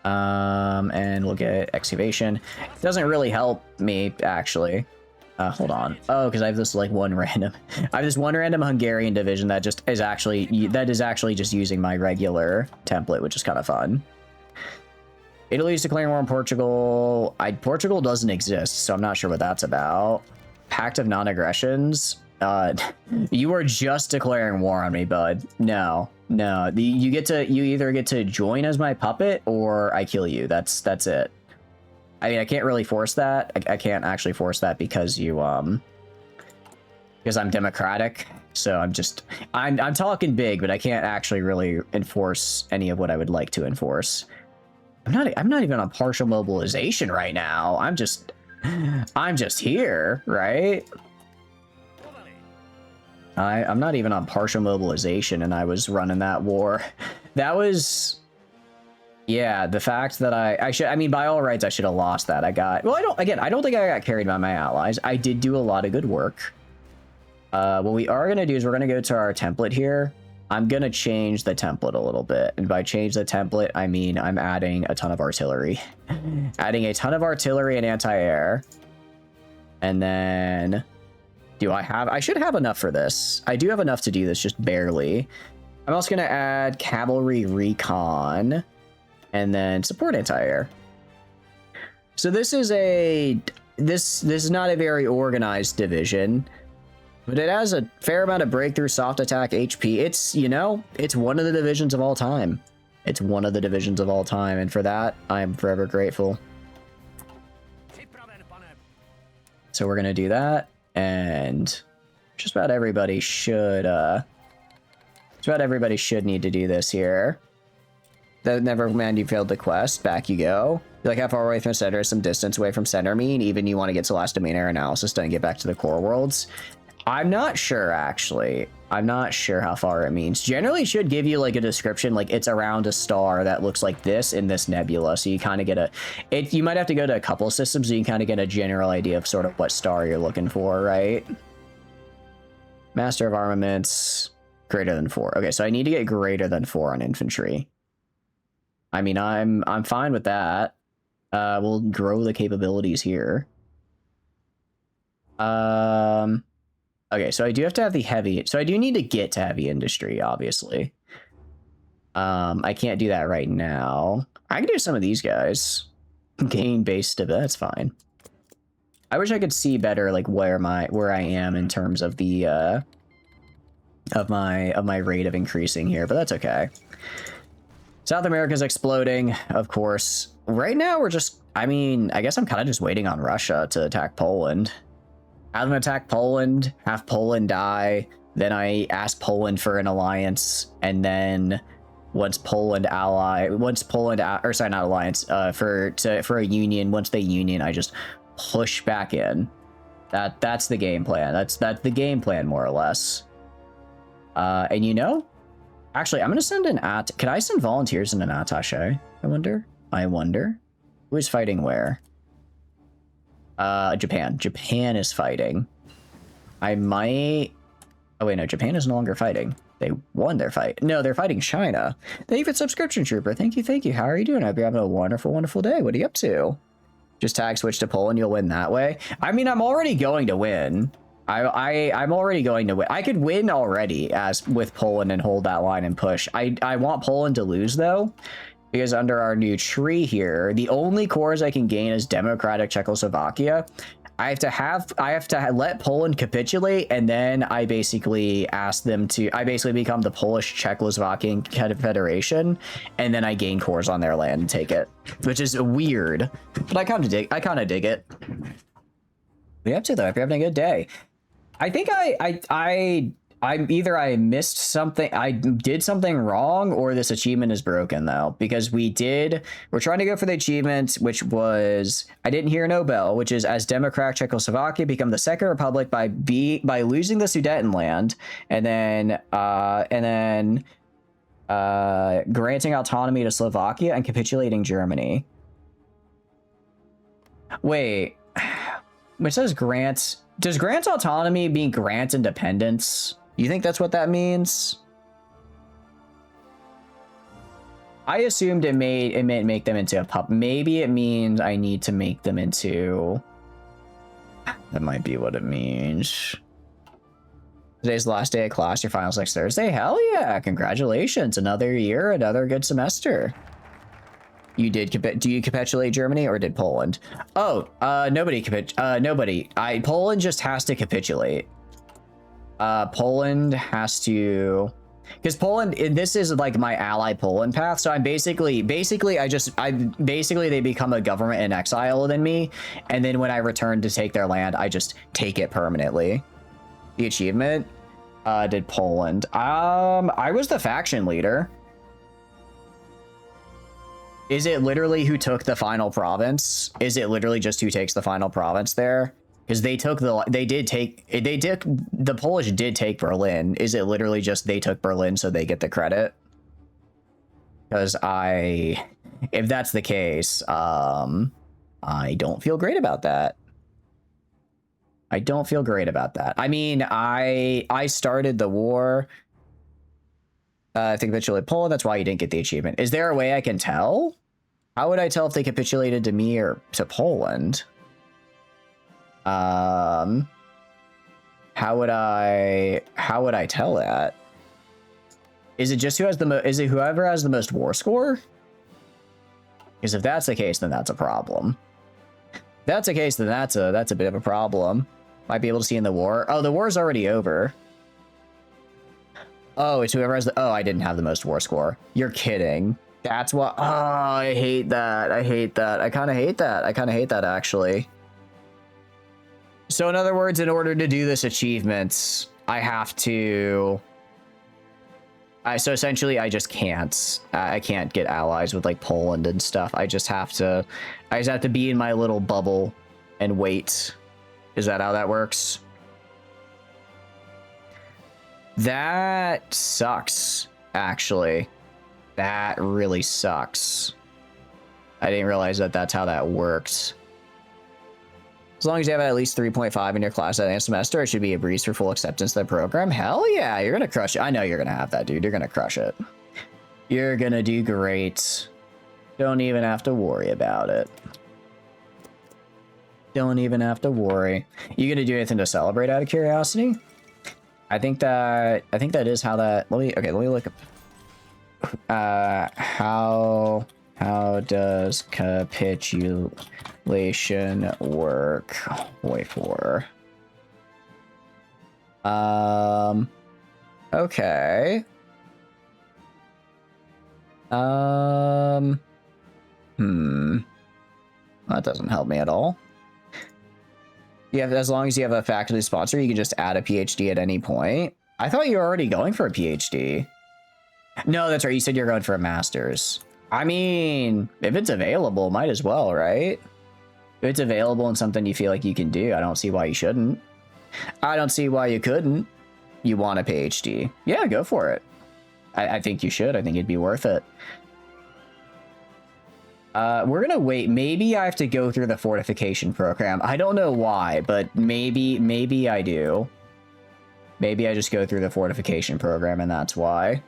And we'll get excavation. It doesn't really help me, actually. Hold on. Oh, because I have this one random Hungarian division that is actually just using my regular template, which is kind of fun. Italy's declaring war on Portugal. Portugal doesn't exist, so I'm not sure what that's about. Pact of non-aggressions. You are just declaring war on me, bud. No. You either get to join as my puppet or I kill you. That's it. I mean, I can't really force that. I can't actually force that because because I'm democratic. So I'm talking big, but I can't actually really enforce any of what I would like to enforce. I'm not even on partial mobilization right now. I'm just here, right? I'm not even on partial mobilization, and I was running that war. That was... Yeah, the fact that I mean, by all rights, I should have lost that. I don't think I got carried by my allies. I did do a lot of good work. What we are going to do is we're going to go to our template here. I'm going to change the template a little bit. And by change the template, I mean I'm adding a ton of artillery. Adding a ton of artillery and anti-air. And then... I should have enough for this. I do have enough to do this, just barely. I'm also going to add cavalry recon. And then support anti-air. So this is this is not a very organized division, but it has a fair amount of breakthrough soft attack HP. It's, you know, it's one of the divisions of all time. It's one of the divisions of all time, and for that, I am forever grateful. So we're gonna do that, and just about everybody should need to do this here. Never mind, you failed the quest. Back you go. You're like how far away from center, some distance away from center mean? Even you want to get to last domain air analysis done and get back to the core worlds? I'm not sure, actually. I'm not sure how far it means. Generally, it should give you like a description, like it's around a star that looks like this in this nebula. So you kind of get you might have to go to a couple of systems so you kind of get a general idea of sort of what star you're looking for, right? Master of Armaments, greater than 4. Okay, so I need to get greater than 4 on infantry. I mean, I'm fine with that. We'll grow the capabilities here. Okay, so I do have to have the heavy... So I do need to get to heavy industry, obviously. I can't do that right now. I can do some of these guys. Gain base stability, that's fine. I wish I could see better, like, where I am in terms of the, of my rate of increasing here, but that's okay. South America's exploding, of course. Right now, we're just... I mean, I guess I'm kind of just waiting on Russia to attack Poland. Have them attack Poland, have Poland die, then I ask Poland for an alliance, and then once Poland or sorry, not alliance, for a union, once they union, I just push back in. That's the game plan. That's the game plan, more or less. And you know, actually, I'm gonna send can I send volunteers in an attaché? I wonder. Who is fighting where? Japan. Japan is fighting. I might... Oh, wait, no. Japan is no longer fighting. They won their fight. No, they're fighting China. Thank you for the subscription, Trooper. Thank you. How are you doing? I hope you're having a wonderful, wonderful day. What are you up to? Just tag switch to Poland. You'll win that way. I mean, I'm already going to win. I'm already going to win. I could win already as with Poland and hold that line and push. I want Poland to lose though, because under our new tree here, the only cores I can gain is democratic Czechoslovakia. I have to let Poland capitulate, and then I basically ask them to. I basically become the Polish Czechoslovakian Confederation, and then I gain cores on their land and take it, which is weird, but I kind of dig it. We have to though. If you're having a good day, I think I'm either I missed something, I did something wrong, or this achievement is broken though, because we're trying to go for the achievement, which was, I didn't hear Nobel, which is as democratic Czechoslovakia become the second republic by losing the Sudetenland, and then granting autonomy to Slovakia and capitulating Germany. Wait, it says does grant autonomy mean grant independence? You think that's what that means? I assumed it meant make them into a pup. Maybe it means I need to make them into... That might be what it means. Today's the last day of class. Your finals next Thursday. Hell yeah! Congratulations! Another year, another good semester. You did do you capitulate Germany or did Poland? Oh, nobody nobody. Poland just has to capitulate. Poland has to, because Poland, this is like my ally Poland path. So I'm basically they become a government in exile than me, and then when I return to take their land, I just take it permanently. The achievement did Poland. I was the faction leader. Is it literally who took the final province? Is it literally just who takes the final province there? Because the Polish did take Berlin. Is it literally just they took Berlin so they get the credit? Because if that's the case, I don't feel great about that. I don't feel great about that. I mean, I started the war. I think capitulated Poland. That's why you didn't get the achievement. Is there a way I can tell? How would I tell if they capitulated to me or to Poland? How would I tell that? Is it just whoever has the most war score? Because if that's the case, then that's a problem. If that's the case, then that's a bit of a problem. Might be able to see in the war. Oh, the war's already over. Oh, it's whoever has the... Oh, I didn't have the most war score. You're kidding. That's what... Oh, I hate that. I hate that. I kind of hate that. I kind of hate that, actually. So, in other words, in order to do this achievement, I have to... so, essentially, I just can't. I can't get allies with, like, Poland and stuff. I just have to be in my little bubble and wait. Is that how that works? That sucks, actually. That really sucks. I didn't realize that that's how that worked. As long as you have at least 3.5 in your class at the end of semester, it should be a breeze for full acceptance of the program. Hell yeah, you're gonna crush it. I know you're gonna have that, dude. You're gonna crush it. You're gonna do great. Don't even have to worry about it. Don't even have to worry. You gonna do anything to celebrate out of curiosity? I think that is how that. Let me look up. How does capitulation work? Wait for. Okay. That doesn't help me at all. Yeah, as long as you have a faculty sponsor, you can just add a PhD at any point. I thought you were already going for a PhD. No, that's right. You said you're going for a master's. I mean, if it's available, might as well, right? If it's available and something you feel like you can do, I don't see why you shouldn't. I don't see why you couldn't. You want a PhD. Yeah, go for it. I think you should. I think it'd be worth it. We're gonna wait. Maybe I have to go through the fortification program. I don't know why, but maybe I do. Maybe I just go through the fortification program and that's why.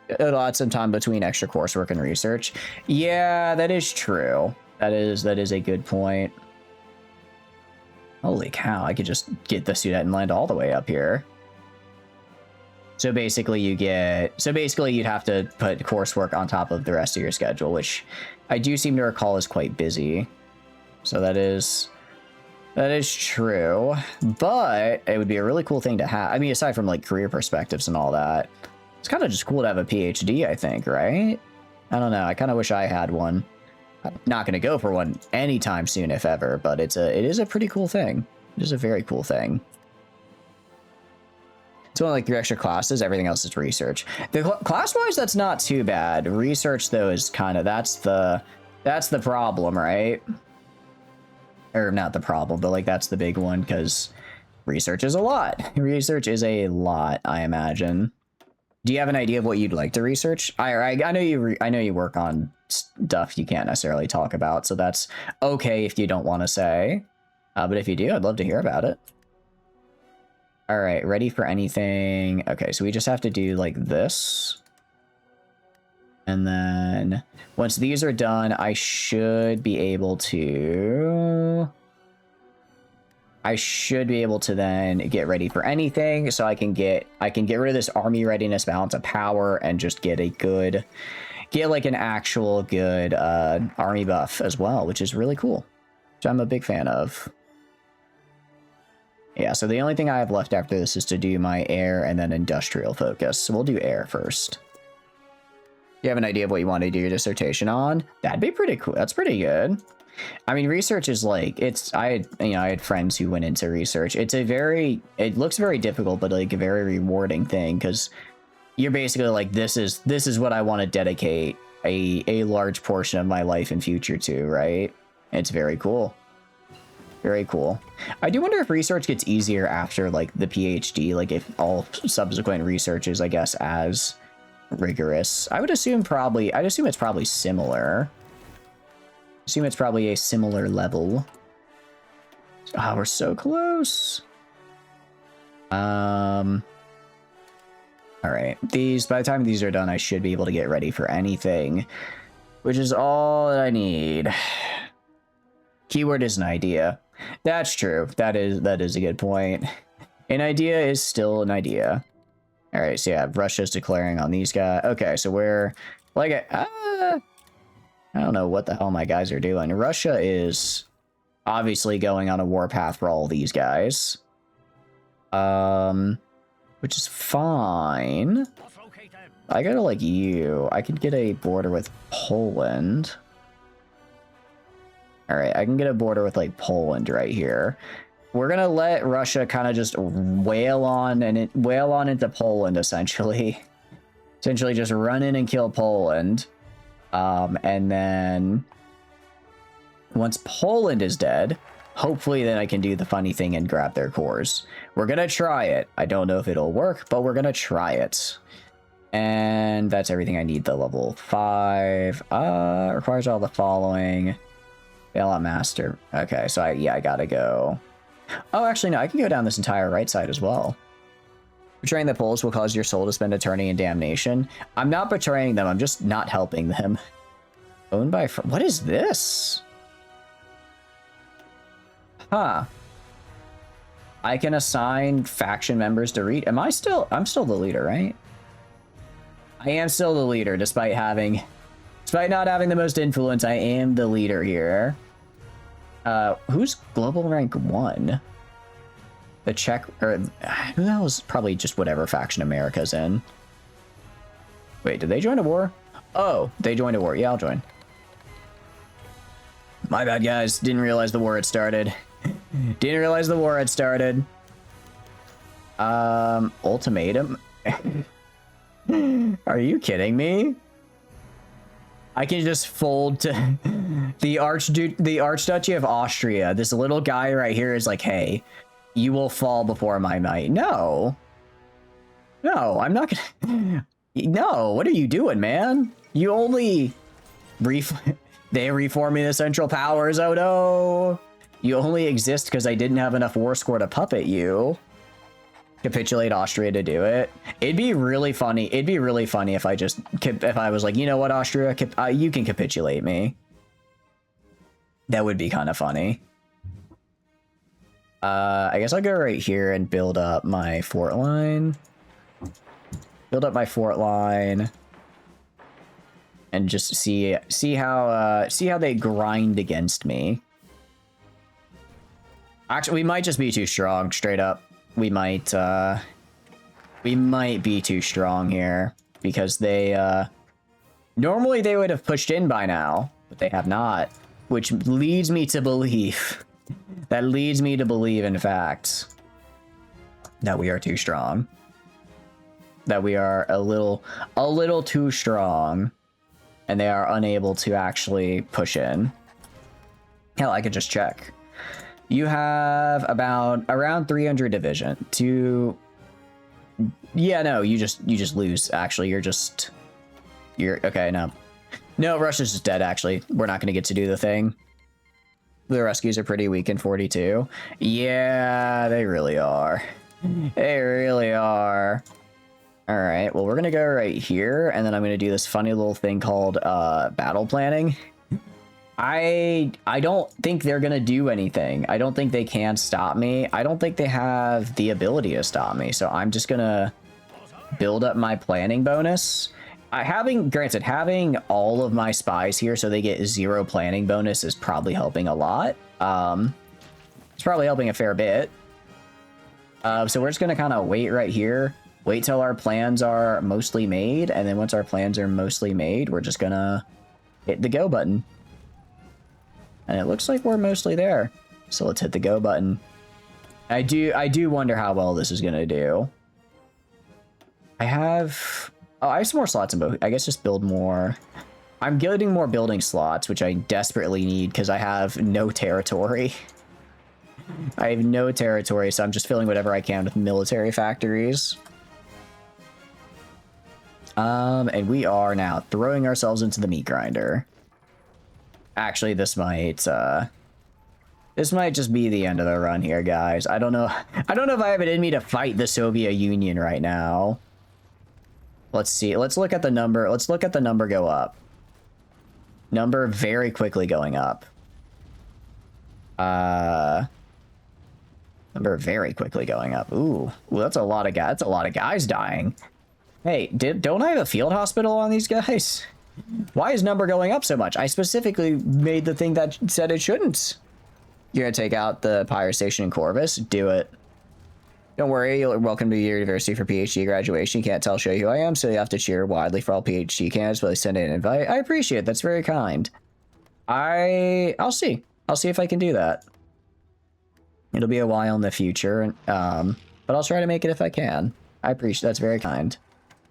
It'll add some time between extra coursework and research. Yeah, that is true. That is a good point. Holy cow, I could just get the Sudetenland all the way up here. So basically you'd have to put coursework on top of the rest of your schedule, which I do seem to recall is quite busy. So that is true, but it would be a really cool thing to have. I mean, aside from like career perspectives and all that, it's kind of just cool to have a PhD, I think, right? I don't know. I kind of wish I had one. I'm not going to go for one anytime soon, if ever, but it is a pretty cool thing. It is a very cool thing. It's only like 3 extra classes. Everything else is research. Class-wise, that's not too bad. Research, though, is kind of that's the problem, right? Or not the problem, but like that's the big one, because research is a lot. Research is a lot, I imagine. Do you have an idea of what you'd like to research? I know you work on stuff you can't necessarily talk about, so that's okay if you don't want to say. But if you do, I'd love to hear about it. All right, ready for anything? Okay, so we just have to do like this. And then once these are done, I should be able to then get ready for anything. So I can get rid of this army readiness balance of power and just get like an actual good army buff as well, which is really cool, which I'm a big fan of. Yeah, so the only thing I have left after this is to do my air and then industrial focus. So we'll do air first. You have an idea of what you want to do your dissertation on? That'd be pretty cool. That's pretty good. I mean, research is like, I had friends who went into research. It looks very difficult, but like a very rewarding thing, because you're basically like, this is what I want to dedicate a large portion of my life and future to, right? It's very cool. Very cool. I do wonder if research gets easier after like the PhD, like if all subsequent research is, I guess, as rigorous. I'd assume it's probably similar. Assume it's probably a similar level. Oh, we're so close. All right. By the time these are done, I should be able to get ready for anything, which is all that I need. Keyword is an idea. That's true. That is a good point. An idea is still an idea. All right, so yeah, Russia's declaring on these guys. Okay, so we're like, I don't know what the hell my guys are doing. Russia is obviously going on a warpath for all these guys, which is fine. I gotta like you. I could get a border with Poland. All right, I can get a border with like Poland right here. We're gonna let Russia kind of just wail on into Poland, essentially. Essentially just run in and kill Poland. And then once Poland is dead, hopefully then I can do the funny thing and grab their cores. We're gonna try it. I don't know if it'll work, but we're gonna try it. And that's everything I need. The level 5 requires all the following. Bailout master. Okay, so I gotta go. Oh, actually, no, I can go down this entire right side as well. Betraying the Poles will cause your soul to spend eternity in damnation. I'm not betraying them, I'm just not helping them. Owned by... What is this? Huh. I can assign faction members to read... I'm still the leader, right? I am still the leader, despite not having the most influence. I am the leader here. Who's global rank 1? The Czech, or who the hell is probably just whatever faction America's in. Wait, did they join a war? Oh, they joined a war. Yeah, I'll join. My bad, guys. Didn't realize the war had started. Didn't realize the war had started. Ultimatum? Are you kidding me? I can just fold to the Archduchy of Austria. This little guy right here is like, hey, you will fall before my might. No. No, I'm not gonna... No, what are you doing, man? You only... They reforming the Central Powers, oh no! You only exist because I didn't have enough war score to puppet you. Capitulate Austria to do it. It'd be really funny. It'd be really funny if I was like, you know what, Austria, you can capitulate me. That would be kind of funny. I guess I'll go right here and build up my fort line. Build up my fort line. And just see how they grind against me. Actually, we might just be too strong, straight up. We might be too strong here because they normally they would have pushed in by now, but they have not, which leads me to believe that leads me to believe, in fact, that we are too strong. That we are a little too strong, and they are unable to actually push in. Hell, I could just check. You have around 300 division. Yeah, no, you just lose. Actually, you're okay. No, Russia's just dead. Actually, we're not going to get to do the thing. The rescues are pretty weak in 42. Yeah, they really are. They really are. All right, well, we're gonna go right here, and then I'm gonna do this funny little thing called battle planning. I don't think they're gonna do anything. I don't think they can stop me. I don't think they have the ability to stop me. So I'm just gonna build up my planning bonus. Granted, having all of my spies here so they get 0 planning bonus is probably helping a lot. It's probably helping a fair bit. So we're just gonna kind of wait right here. Wait till our plans are mostly made, and then once our plans are mostly made, we're just gonna hit the go button. And it looks like we're mostly there. So let's hit the go button. I do wonder how well this is gonna do. I have some more slots in both. I guess just build more. I'm getting more building slots, which I desperately need because I have no territory. I have no territory, so I'm just filling whatever I can with military factories. And we are now throwing ourselves into the meat grinder. Actually, this might just be the end of the run here, guys. I don't know if I have it in me to fight the Soviet Union right now. Let's see. Let's look at the number. Let's look at the number go up. Number very quickly going up. Number very quickly going up. Ooh, that's a lot of guys. That's a lot of guys dying. Hey, don't I have a field hospital on these guys? Why is number going up so much? I specifically made the thing that said it shouldn't. You're gonna take out the pirate station in Corvus? Do it. Don't worry, you're welcome to your university for PhD graduation. You can't show you who I am, so you have to cheer wildly for all PhD candidates while they send in an invite. I appreciate it. That's very kind. I'll see. I'll see if I can do that. It'll be a while in the future, but I'll try to make it if I can. I appreciate that's very kind.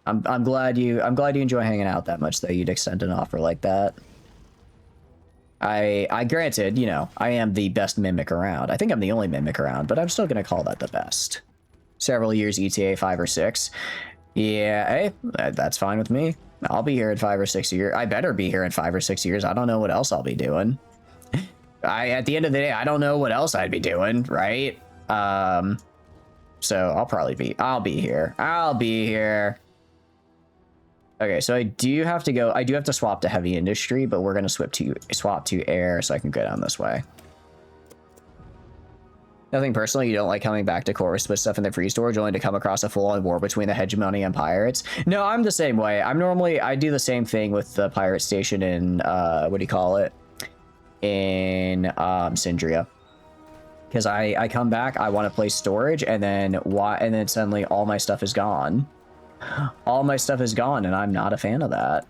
I'm glad you enjoy hanging out that much that you'd extend an offer like that. I granted, you know, I am the best mimic around. I think I'm the only mimic around, but I'm still gonna call that the best. Several years ETA 5 or 6. Yeah, hey, that's fine with me. I'll be here in 5 or 6 years. I better be here in 5 or 6 years. I don't know what else I'll be doing. At the end of the day, I don't know what else I'd be doing, right? So I'll be here. I'll be here. Okay, so I do have to swap to heavy industry, but we're gonna swap to air so I can go down this way. Nothing personal, you don't like coming back to Corvus, put stuff in the free storage only to come across a full-on war between the hegemony and pirates. No, I'm the same way. I do the same thing with the pirate station in what do you call it? In Sindria. Because I come back, I want to place storage, and then suddenly all my stuff is gone. All my stuff is gone, and I'm not a fan of that.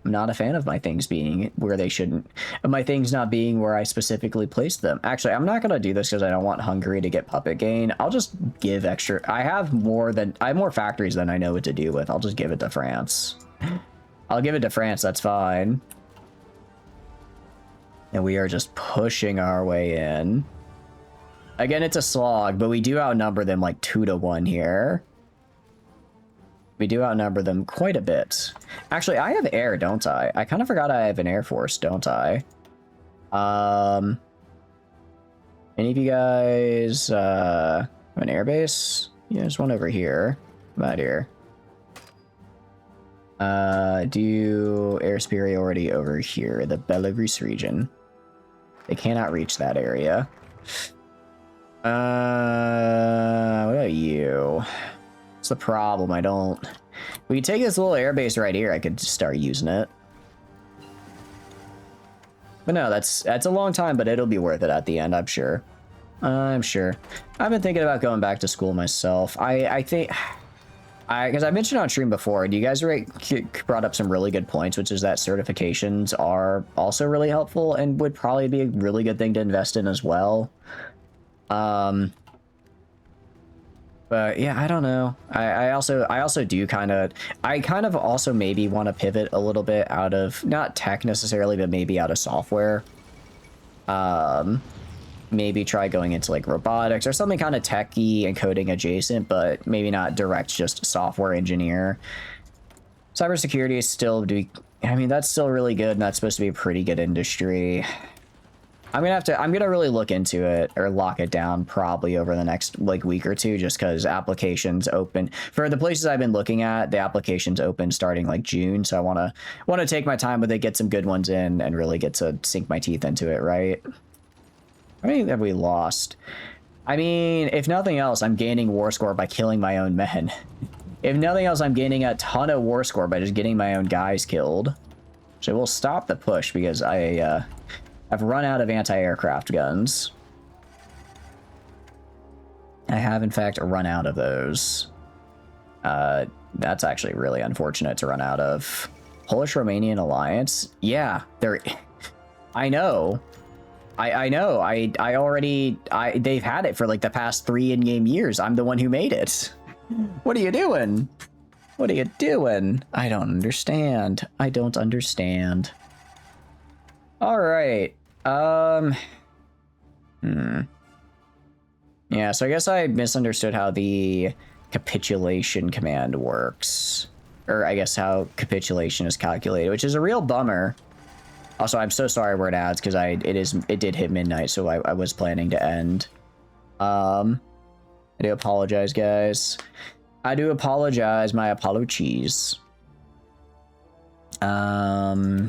I'm not a fan of my things being where they shouldn't. My things not being where I specifically placed them. Actually, I'm not going to do this because I don't want Hungary to get puppet gain. I'll just give extra. I have more factories than I know what to do with. I'll just give it to France. I'll give it to France. That's fine. And we are just pushing our way in. Again, it's a slog, but we do outnumber them like 2 to 1 here. We do outnumber them quite a bit. Actually, I have air, don't I? I kind of forgot I have an air force, don't I? Any of you guys have an air base? Yeah, there's one over here. About here. Do air superiority over here, the Belarus region. They cannot reach that area. What about you? What's the problem? I don't... We can take this little airbase right here. I could just start using it. But no, that's a long time, but it'll be worth it at the end, I'm sure. I'm sure. I've been thinking about going back to school myself. I think... Because I mentioned on stream before, you guys brought up some really good points, which is that certifications are also really helpful and would probably be a really good thing to invest in as well. But yeah, I don't know. I also do kind of also maybe want to pivot a little bit out of not tech necessarily, but maybe out of software. Maybe try going into like robotics or something kind of techy and coding adjacent, but maybe not direct just software engineer. Cybersecurity is still I mean, that's still really good, and that's supposed to be a pretty good industry. I'm gonna really look into it or lock it down probably over the next like week or two, just because applications open for the places I've been looking at. The applications open starting like June, so I want to take my time with it, get some good ones in, and really get to sink my teeth into it. Right? How many have we lost? I mean, if nothing else, I'm gaining war score by killing my own men. If nothing else, I'm gaining a ton of war score by just getting my own guys killed. So we'll stop the push because I've run out of anti-aircraft guns. I have, in fact, run out of those. That's actually really unfortunate to run out of. Polish-Romanian alliance? Yeah, I know. I know. They've had it for like the past 3 in-game years. I'm the one who made it. What are you doing? What are you doing? I don't understand. I don't understand. All right. Yeah, so I guess I misunderstood how the capitulation command works. Or I guess how capitulation is calculated, which is a real bummer. Also, I'm so sorry where it adds because it did hit midnight, so I was planning to end. I do apologize, guys. I do apologize. My apologies. I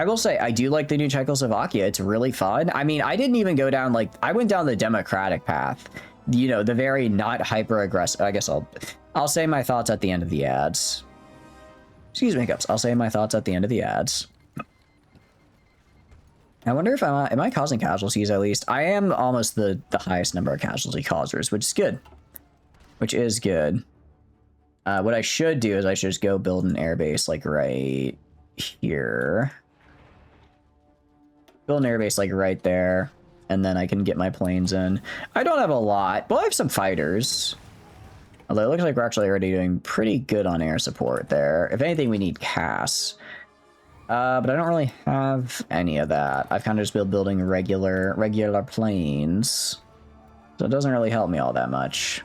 will say I do like the new Czechoslovakia. It's really fun. I mean, I didn't even go down I went down the democratic path. You know, the very not hyper aggressive. I guess I'll say my thoughts at the end of the ads. Excuse me, hiccups. I'll say my thoughts at the end of the ads. I wonder if am I causing casualties at least? I am almost the highest number of casualty causers, which is good. Which is good. What I should do is I should just go build an airbase like right here. Build an airbase like right there. And then I can get my planes in. I don't have a lot, but I have some fighters. Although it looks like we're actually already doing pretty good on air support there. If anything, we need CAS. But I don't really have any of that. I've kind of just been building regular planes. So it doesn't really help me all that much.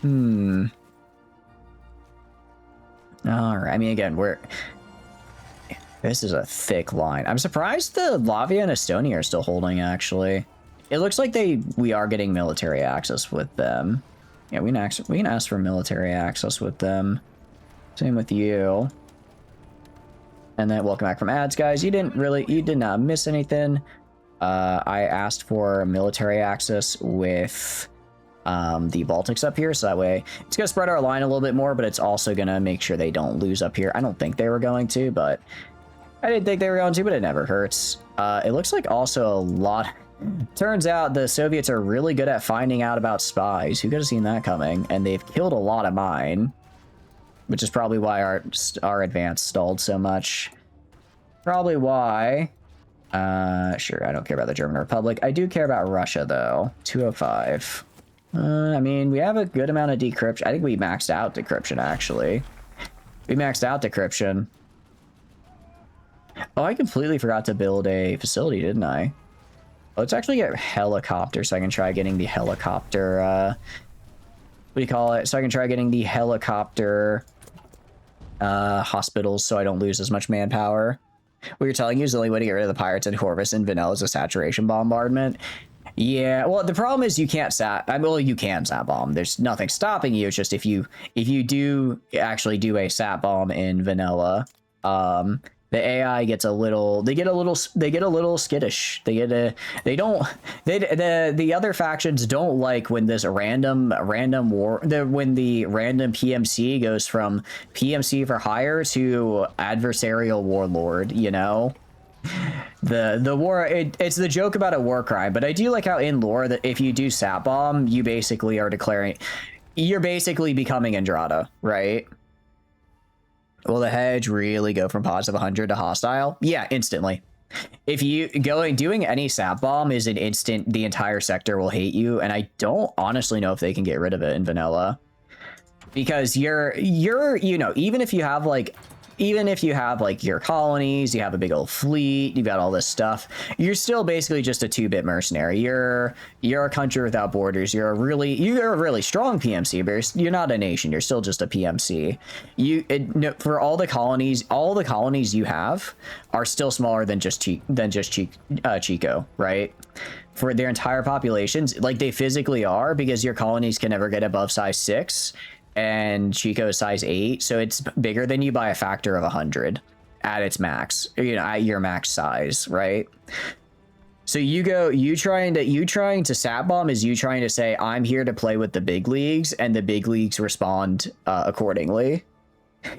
Alright, I mean, again, this is a thick line. I'm surprised the Latvia and Estonia are still holding, actually. It looks like we are getting military access with them. Yeah, we can ask for military access with them. Same with you. And then welcome back from ads, guys. You did not miss anything. I asked for military access with the Baltics up here, so that way it's gonna spread our line a little bit more, but it's also gonna make sure they don't lose up here. I don't think they were going to, but I didn't think they were going to, but it never hurts. It looks like also a lot. Turns out the Soviets are really good at finding out about spies. Who could have seen that coming? And they've killed a lot of mine. Which is probably why our advance stalled so much. Probably why. Sure, I don't care about the German Republic. I do care about Russia, though. 205. I mean, we have a good amount of decryption. I think we maxed out decryption, actually. We maxed out decryption. Oh, I completely forgot to build a facility, didn't I? Let's actually get a helicopter so I can try getting the helicopter, what do you call it? So I can try getting the helicopter hospitals so I don't lose as much manpower. What you're telling you is the only way to get rid of the pirates and Corvus and Vanilla is a saturation bombardment. Yeah, well, the problem is you can't well, you can sat bomb. There's nothing stopping you. It's just if you do actually do a sat bomb in Vanilla, The AI gets a little, they get a little skittish. The other factions don't like when this random war, when the random PMC goes from PMC for hire to adversarial warlord, you know? The war, it's the joke about a war crime, but I do like how in lore that if you do sap bomb, you basically are declaring, you're basically becoming Andrada, right? Will the hedge really go from positive 100 to hostile? Yeah, instantly. If you doing any sap bomb is an instant, the entire sector will hate you, and I don't honestly know if they can get rid of it in vanilla. Because you're you know, even if you have like your colonies, you have a big old fleet, you've got all this stuff, you're still basically just a 2-bit mercenary. You're a country without borders. You're a really strong PMC, but you're not a nation. You're still just a PMC. For all the colonies you have are still smaller than just Chico, right? For their entire populations, like they physically are, because your colonies can never get above size 6. And Chico is size 8, so it's bigger than you by a factor of 100 at its max, you know, at your max size, right? So you trying to sap bomb is you trying to say, I'm here to play with the big leagues, and the big leagues respond accordingly.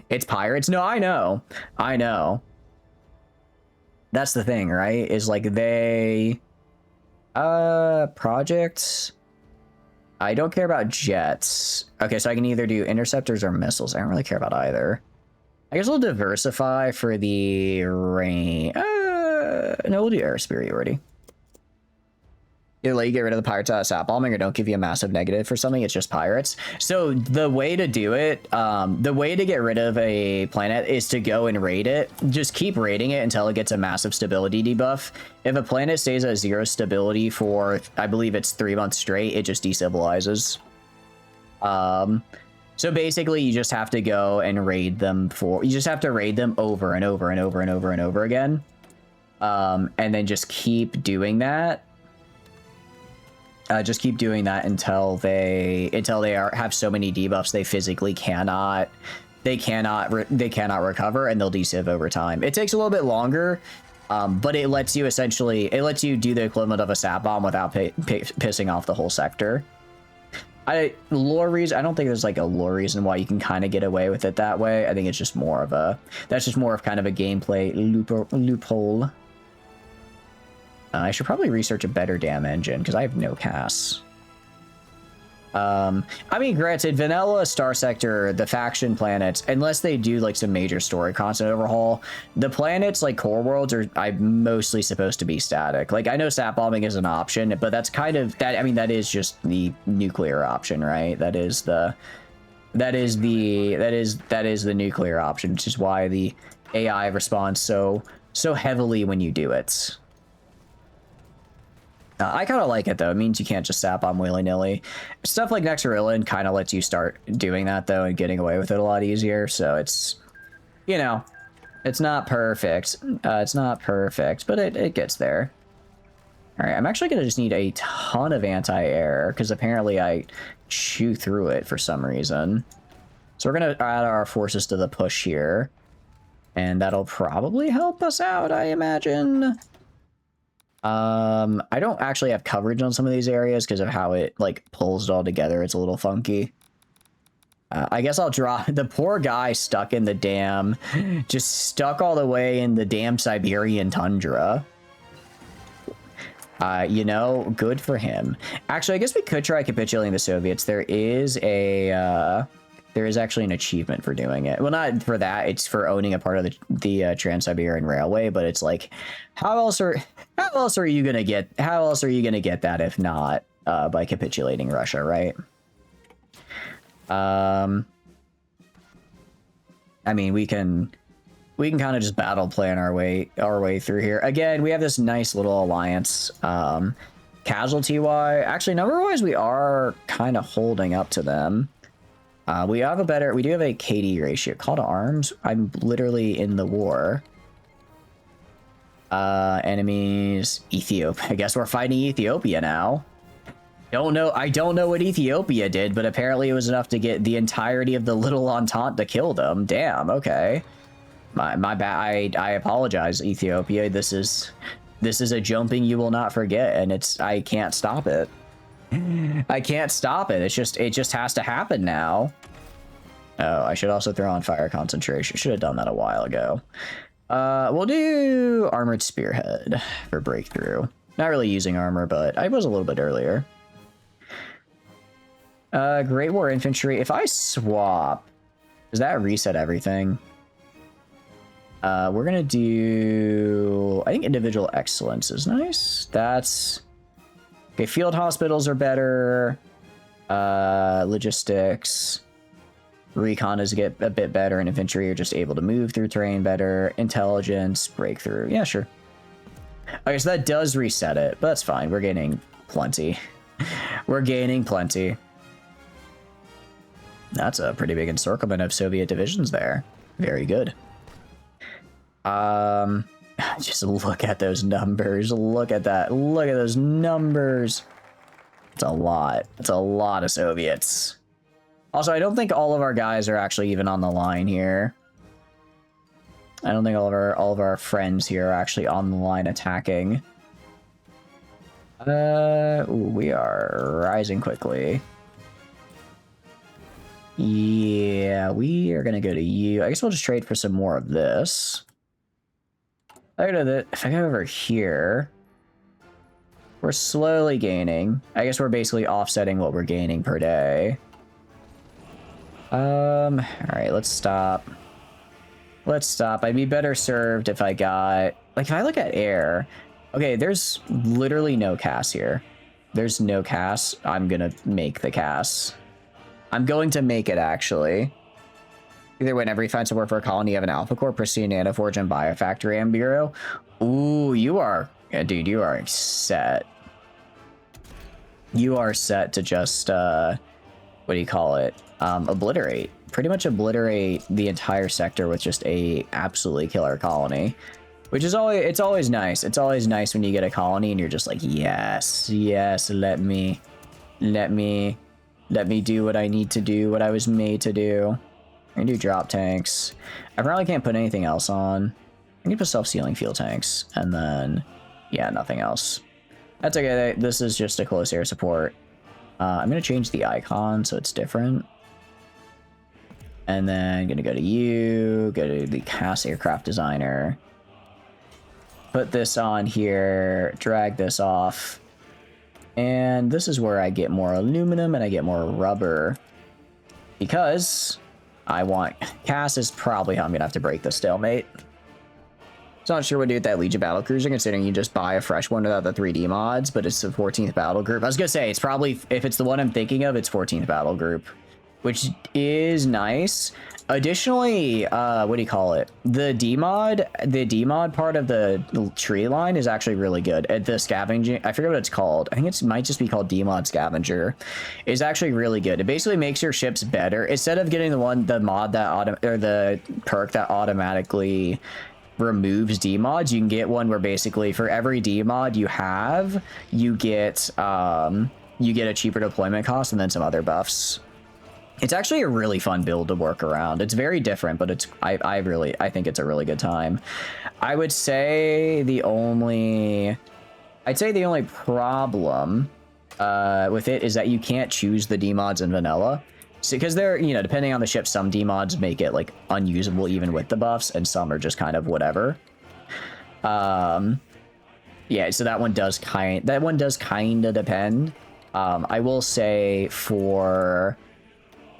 It's pirates. No, I know. That's the thing, right? Is like they projects. I don't care about jets. Okay, so I can either do interceptors or missiles. I don't really care about either. I guess we'll diversify for the rain. No, we'll do air superiority. It'll let you get rid of the pirates out of sap bombing, or don't give you a massive negative for something. It's just pirates. So the way to do it, the way to get rid of a planet is to go and raid it. Just keep raiding it until it gets a massive stability debuff. If a planet stays at 0 stability for, I believe it's 3 months straight, it just decivilizes. So basically you just have to go and raid them you just have to raid them over and over and over and over and over again. And then just keep doing that. Just keep doing that until they have so many debuffs they physically cannot recover, and they'll deciv over time. It takes a little bit longer, but it lets you do the equivalent of a sap bomb without pissing off the whole sector. I don't think there's like a lore reason why you can kind of get away with it that way. I think it's just more of kind of a gameplay loophole. I should probably research a better damn engine, because I have no casts. I mean, granted, vanilla, Star Sector, the faction planets, unless they do like some major story content overhaul, the planets like core worlds are mostly supposed to be static. Like, I know sap bombing is an option, but that's kind of that. I mean, that is just the nuclear option, right? That is the nuclear option, which is why the AI responds so heavily when you do it. I kind of like it, though. It means you can't just sap on willy-nilly. Stuff like Nexarillan kind of lets you start doing that, though, and getting away with it a lot easier. So it's, you know, it's not perfect. It's not perfect, but it gets there. All right, I'm actually going to just need a ton of anti-air, because apparently I chew through it for some reason. So we're going to add our forces to the push here, and that'll probably help us out, I imagine. I don't actually have coverage on some of these areas because of how it like pulls it all together. It's a little funky. I guess I'll draw the poor guy stuck in the damn, just stuck all the way in the damn Siberian tundra. You know, good for him. Actually, I guess we could try capitulating the Soviets. There is actually an achievement for doing it. Well, not for that. It's for owning a part of the Trans-Siberian Railway. But it's like, how else are you gonna get that if not by capitulating Russia, right? I mean, we can kind of just battle plan our way through here. Again, we have this nice little alliance. Casualty-wise, actually, number-wise, we are kind of holding up to them. We do have a KD ratio. Call to arms. I'm literally in the war. Enemies, Ethiopia. I guess we're fighting Ethiopia now. I don't know what Ethiopia did, but apparently it was enough to get the entirety of the Little Entente to kill them. Damn, okay. My bad. I apologize, Ethiopia. This is a jumping you will not forget, and I can't stop it. I can't stop it. It just has to happen now. Oh, I should also throw on fire concentration. Should have done that a while ago. We'll do armored spearhead for breakthrough. Not really using armor, but I was a little bit earlier. Great War infantry. If I swap, does that reset everything? We're gonna do, I think individual excellence is nice. That's okay. Field hospitals are better. Logistics, recon is a bit better, and infantry are just able to move through terrain better. Intelligence, breakthrough, yeah, sure. Okay, so that does reset it, but that's fine. We're gaining plenty. We're gaining plenty. That's a pretty big encirclement of Soviet divisions there. Very good. Just look at those numbers. Look at that. Look at those numbers. It's a lot. It's a lot of Soviets. Also, I don't think all of our guys are actually even on the line here. I don't think all of our friends here are actually on the line attacking. Ooh, we are rising quickly. Yeah, we are gonna go to you. I guess we'll just trade for some more of this. If I go over here, we're slowly gaining. I guess we're basically offsetting what we're gaining per day. All right, let's stop. Let's stop. I'd be better served if I got, like, if I look at air. Okay, there's literally no CAS here. There's no CAS. I'm gonna make the CAS. I'm going to make it, actually. Either whenever you find somewhere for a colony, you have an Alpha Core, Pristine Nanoforge, and Biofactory and Bureau. Ooh, you are... Yeah, dude, you are set. You are set to just, what do you call it? Obliterate. Pretty much obliterate the entire sector with just a absolutely killer colony. Which is always... It's always nice. It's always nice when you get a colony and you're just like, yes, yes, let me do what I need to do, what I was made to do. I can do drop tanks. I probably can't put anything else on. I can put self-sealing fuel tanks, and then, yeah, nothing else. That's okay. This is just a close air support. I'm going to change the icon so it's different. And then I'm going to go to you, go to the CAS aircraft designer. Put this on here, drag this off. And this is where I get more aluminum and I get more rubber. Because I want... CAS is probably how I'm going to have to break the stalemate. So not sure what to do with that Legion battle cruiser, considering you just buy a fresh one without the 3D mods, but it's the 14th battle group. I was going to say, it's probably... If it's the one I'm thinking of, it's 14th battle group. Which is nice. Additionally, what do you call it? The demod part of the tree line is actually really good. At the scavenging, I forget what it's called. I think it might just be called demod scavenger. Is actually really good. It basically makes your ships better. Instead of getting the perk that automatically removes demods, you can get one where basically for every demod you have, you get a cheaper deployment cost and then some other buffs. It's actually a really fun build to work around. It's very different, but I think it's a really good time. I would say the only problem with it is that you can't choose the demods in vanilla. So, because they're, depending on the ship, some demods make it like unusable even with the buffs, and some are just kind of whatever. Yeah, so that one does kind of depend. I will say for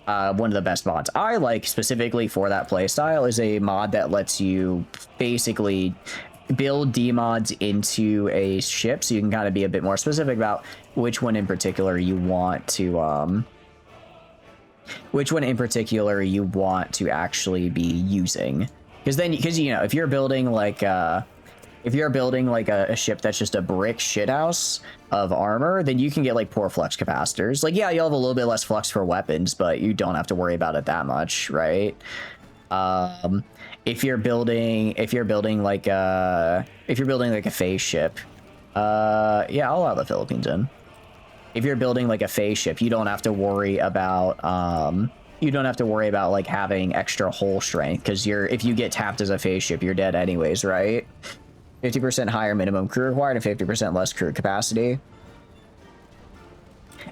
one of the best mods I like specifically for that playstyle is a mod that lets you basically build demods into a ship, so you can kind of be a bit more specific about which one in particular you want to actually be using. Because if you're building like a ship that's just a brick shithouse of armor, then you can get like poor flux capacitors. Like, yeah, you'll have a little bit less flux for weapons, but you don't have to worry about it that much, right? If you're building like a phase ship, yeah, I'll allow the Philippines in. If you're building like a phase ship, you don't have to worry about you don't have to worry about like having extra hull strength, because if you get tapped as a phase ship, you're dead anyways, right? 50% higher minimum crew required and 50% less crew capacity.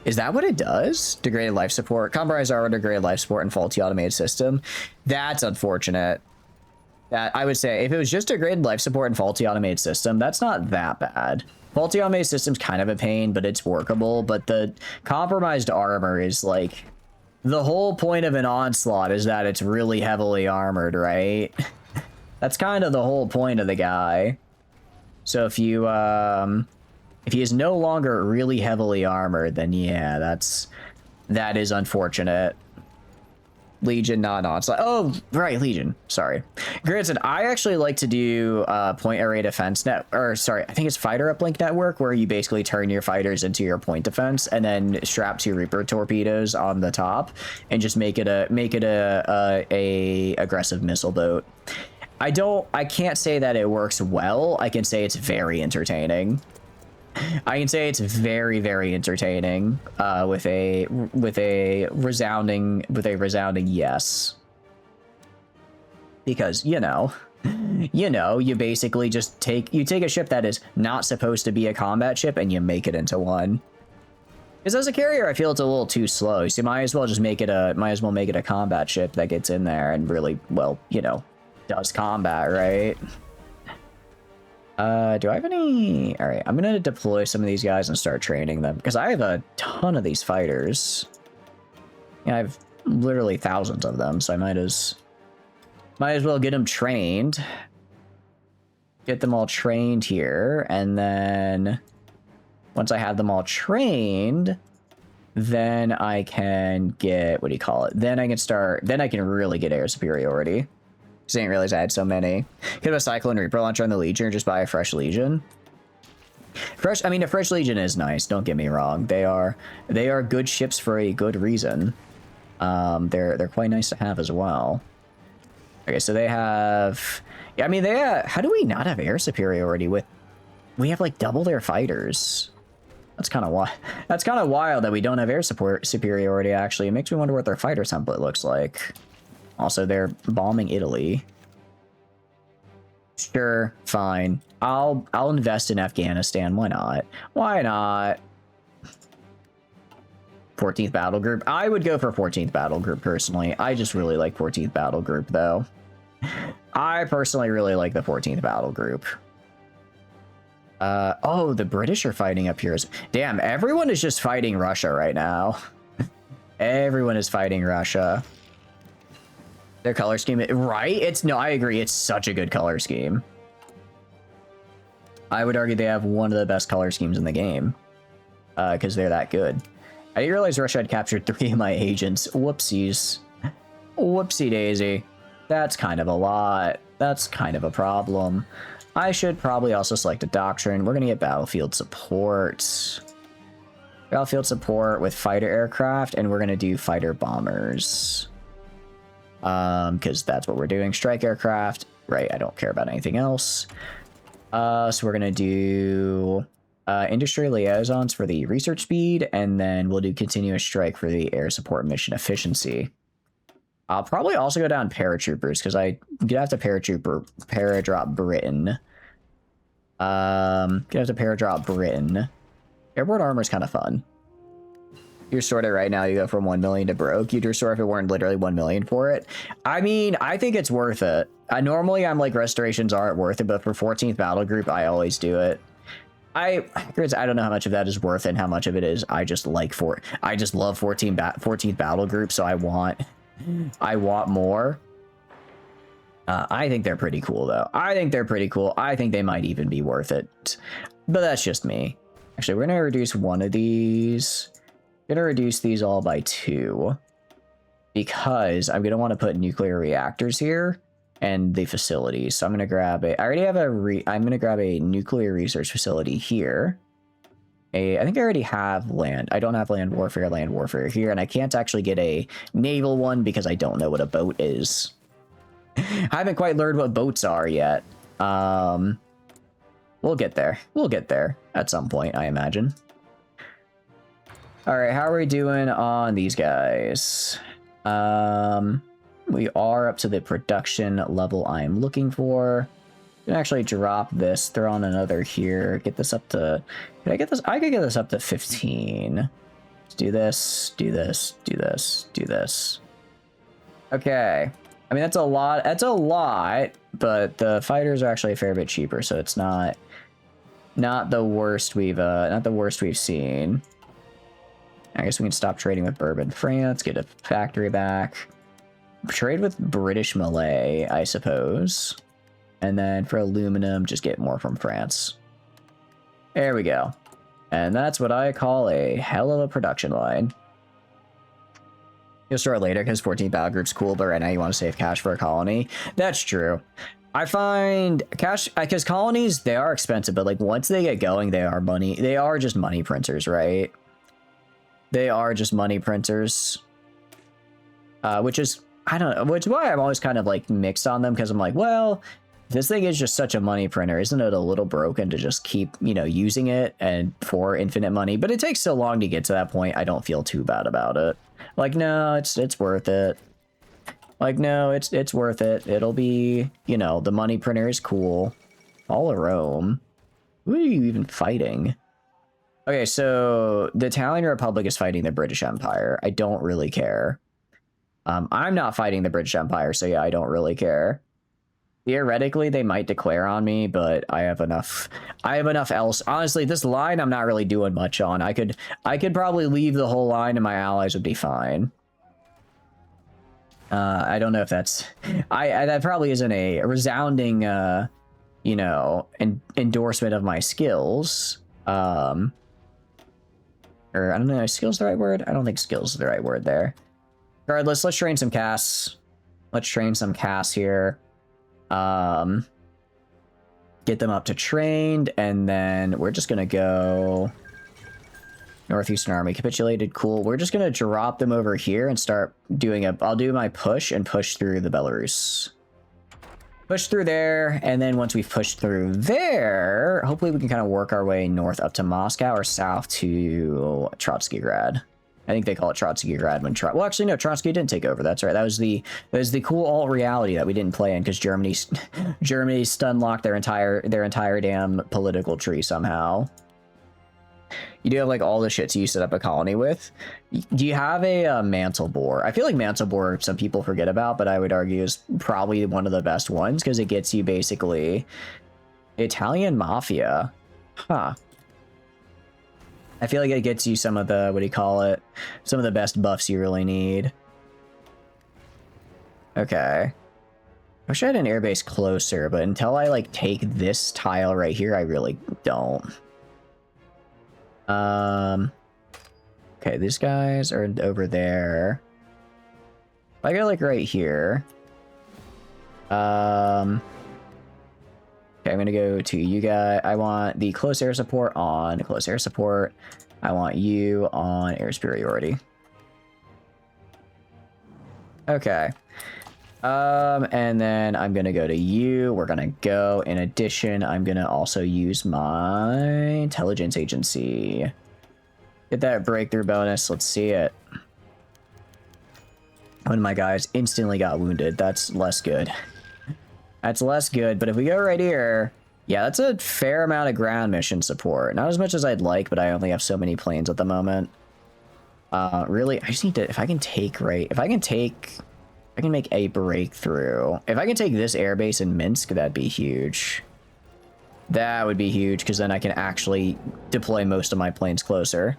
Is that what it does? Degraded life support. Compromised armor, degraded life support, and faulty automated system. That's unfortunate. That I would say, if it was just degraded life support and faulty automated system, that's not that bad. Faulty automated system's kind of a pain, but it's workable. But the compromised armor is like... The whole point of an onslaught is that it's really heavily armored, right? That's kind of the whole point of the guy. So if you, if he is no longer really heavily armored, then yeah, that is unfortunate. Legion, not onslaught. Oh, right, Legion. Sorry. Granted, I actually like to do point area defense net, or sorry, I think it's fighter uplink network, where you basically turn your fighters into your point defense and then strap 2 Reaper torpedoes on the top and just make it a aggressive missile boat. I can't say that it works well. I can say it's very entertaining. I can say it's very, very entertaining with a resounding yes. Because, you basically just take a ship that is not supposed to be a combat ship and you make it into one. Because as a carrier, I feel it's a little too slow. So you might as well make it a combat ship that gets in there and really, well, does combat, right? Do I have any... All right, I'm going to deploy some of these guys and start training them, because I have a ton of these fighters. Yeah, I have literally thousands of them, so I might as well get them trained. Get them all trained here, and then once I have them all trained, then I can get... What do you call it? Then I can really get air superiority. I didn't realize I had so many. Could have a Cyclone Reaper launcher on the Legion, or just buy a fresh Legion. A fresh Legion is nice, don't get me wrong. They are good ships for a good reason. They're quite nice to have as well. Okay, so they have... Yeah, I mean, how do we not have air superiority with... We have, like, double their fighters. That's kind of wild that we don't have air superiority, actually. It makes me wonder what their fighter template looks like. Also, they're bombing Italy. Sure, fine. I'll invest in Afghanistan. Why not? Why not? 14th Battle Group. I would go for 14th Battle Group, personally. I just really like 14th Battle Group, though. I personally really like the 14th Battle Group. Oh, the British are fighting up here. Damn, everyone is just fighting Russia right now. Everyone is fighting Russia. Their color scheme, right? I agree. It's such a good color scheme. I would argue they have one of the best color schemes in the game. Because they're that good. I didn't realize Russia had captured 3 of my agents. Whoopsies. Whoopsie daisy. That's kind of a lot. That's kind of a problem. I should probably also select a doctrine. We're going to get battlefield support. Battlefield support with fighter aircraft, and we're going to do fighter bombers. Because that's what we're doing. Strike aircraft. Right, I don't care about anything else. So we're going to do industry liaisons for the research speed, and then we'll do continuous strike for the air support mission efficiency. I'll probably also go down paratroopers, because I could have to paradrop Britain. Could have to paradrop Britain. Airborne armor is kind of fun. You restore it right now, you go from 1 million to broke. You'd restore if it weren't literally 1 million for it. I mean, I think it's worth it. Normally, I'm like, restorations aren't worth it, but for 14th Battle Group, I always do it. I don't know how much of that is worth it and how much of it is I just love 14th Battle Group, so I want more. I think they're pretty cool, though. I think they're pretty cool. I think they might even be worth it. But that's just me. Actually, we're going to reduce one of these. I'm going to reduce these all by 2. Because I'm going to want to put nuclear reactors here and the facilities. So I'm going to grab I'm going to grab a nuclear research facility here. I think I already have land. I don't have land warfare here, and I can't actually get a naval one because I don't know what a boat is. I haven't quite learned what boats are yet. We'll get there. We'll get there at some point, I imagine. All right, how are we doing on these guys? We are up to the production level I am looking for. Can actually drop this, throw on another here, get this up to, can I get this? I could get this up to 15. Let's do this, do this, do this, do this. Okay. I mean, that's a lot, but the fighters are actually a fair bit cheaper, so it's not the worst we've seen. I guess we can stop trading with Bourbon France, get a factory back. Trade with British Malay, I suppose. And then for aluminum, just get more from France. There we go. And that's what I call a hell of a production line. You'll start later because 14 battle group's cool, but right now you want to save cash for a colony. That's true. I find cash, because colonies, they are expensive, but like once they get going, they are just money printers, right? They are just money printers. Which is, I don't know, which is why I'm always kind of like mixed on them, because I'm like, well, this thing is just such a money printer. Isn't it a little broken to just keep, you know, using it and for infinite money? But it takes so long to get to that point. I don't feel too bad about it. Like, no, it's worth it. Like, no, it's worth it. It'll be, you know, the money printer is cool. All of Rome. Who are you even fighting? Okay, so the Italian Republic is fighting the British Empire. I don't really care. I'm not fighting the British Empire, so yeah, I don't really care. Theoretically, they might declare on me, but I have enough else. Honestly, this line I'm not really doing much on. I could probably leave the whole line and my allies would be fine. I don't know if that's... that probably isn't a resounding, you know, endorsement of my skills. Or I don't know, is skills the right word? I don't think skills is the right word there. Regardless, let's train some casts. Let's train some casts here. Get them up to trained, and then we're just gonna go Northeastern Army capitulated. Cool. We're just gonna drop them over here and start doing I'll do my push and push through the Belarus. Push through there, and then once we've pushed through there, hopefully we can kind of work our way north up to Moscow or south to Trotskygrad. I think they call it Trotskygrad when well, actually no, Trotsky didn't take over. That's right. That was the cool alt reality that we didn't play in because Germany stun locked their entire damn political tree somehow. You do have like all the shits you set up a colony with. Do you have a mantle boar? I feel like mantle boar some people forget about, but I would argue is probably one of the best ones because it gets you basically Italian mafia. Huh. I feel like it gets you some of the, what do you call it? Some of the best buffs you really need. Okay. I wish I had an airbase closer, but until I like take this tile right here, I really don't. Okay, these guys are over there. If I go like right here. Okay, I'm gonna go to you guys. I want the close air support on close air support. I want you on air superiority. Okay. And then I'm gonna go to you. We're gonna go. In addition, I'm gonna also use my intelligence agency. Get that breakthrough bonus. Let's see it. One of my guys instantly got wounded. That's less good. That's less good, but if we go right here, yeah, that's a fair amount of ground mission support. Not as much as I'd like, but I only have so many planes at the moment. Really, I just need to, if I can make a breakthrough. If I can take this airbase in Minsk, that'd be huge. That would be huge, because then I can actually deploy most of my planes closer.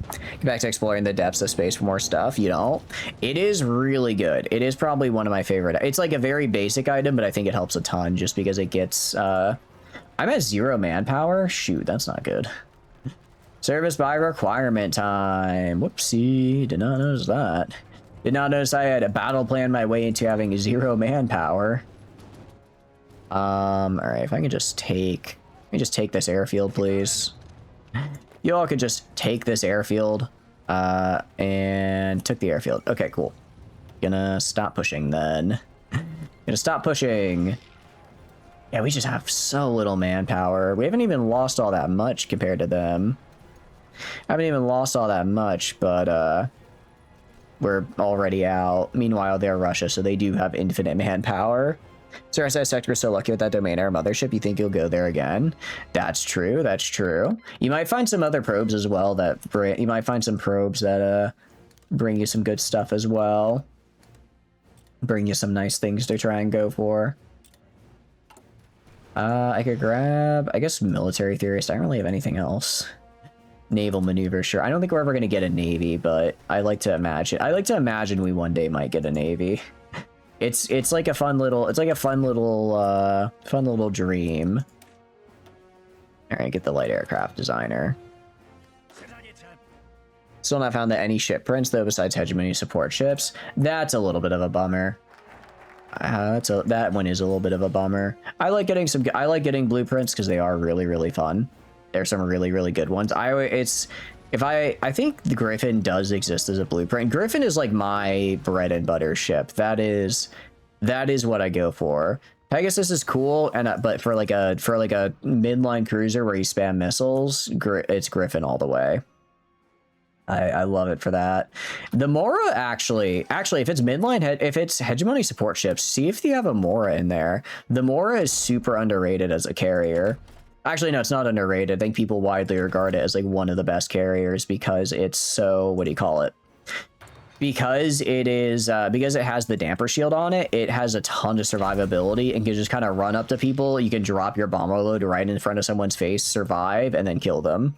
Get back to exploring the depths of space for more stuff, you know? It is really good. It is probably one of my favorite. It's like a very basic item, but I think it helps a ton just because it gets... I'm at 0 manpower? Shoot, that's not good. Service by requirement time. Whoopsie, did not notice that. Did not notice I had a battle plan my way into having 0 manpower. Alright, if I can just take... Let me just take this airfield, please. You all could just take this airfield, and took the airfield. Okay, cool. Gonna stop pushing then. Gonna stop pushing. Yeah, we just have so little manpower. We haven't even lost all that much compared to them. Haven't even lost all that much, but, we're already out. Meanwhile, they're Russia, so they do have infinite manpower. Sir, SS Sector is so lucky with that domain air mothership. You think you'll go there again? That's true. That's true. You might find some other probes as well that you might find some probes that bring you some good stuff as well. Bring you some nice things to try and go for. I could grab, I guess, military theorist. I don't really have anything else. Naval maneuver, sure. I don't think we're ever gonna get a navy, but I like to imagine we one day might get a navy. It's like a fun little dream. All right, get the light aircraft designer. Still not found that any ship prints though besides hegemony support ships. That's a little bit of a bummer. That one is a little bit of a bummer. I like getting blueprints because they are really fun. There's some really good ones. I think the Griffin does exist as a blueprint. Griffin is like my bread and butter ship. That is what I go for. Pegasus is cool, but for like a midline cruiser where you spam missiles, it's Griffin all the way. I love it for that. The Mora actually, if it's midline, if it's hegemony support ships, see if you have a Mora in there. The Mora is super underrated as a carrier. Actually, no, it's not underrated. I think people widely regard it as like one of the best carriers because it's so, what do you call it? Because it is, because it has the damper shield on it, it has a ton of survivability and can just kind of run up to people. You can drop your bomber load right in front of someone's face, survive, and then kill them.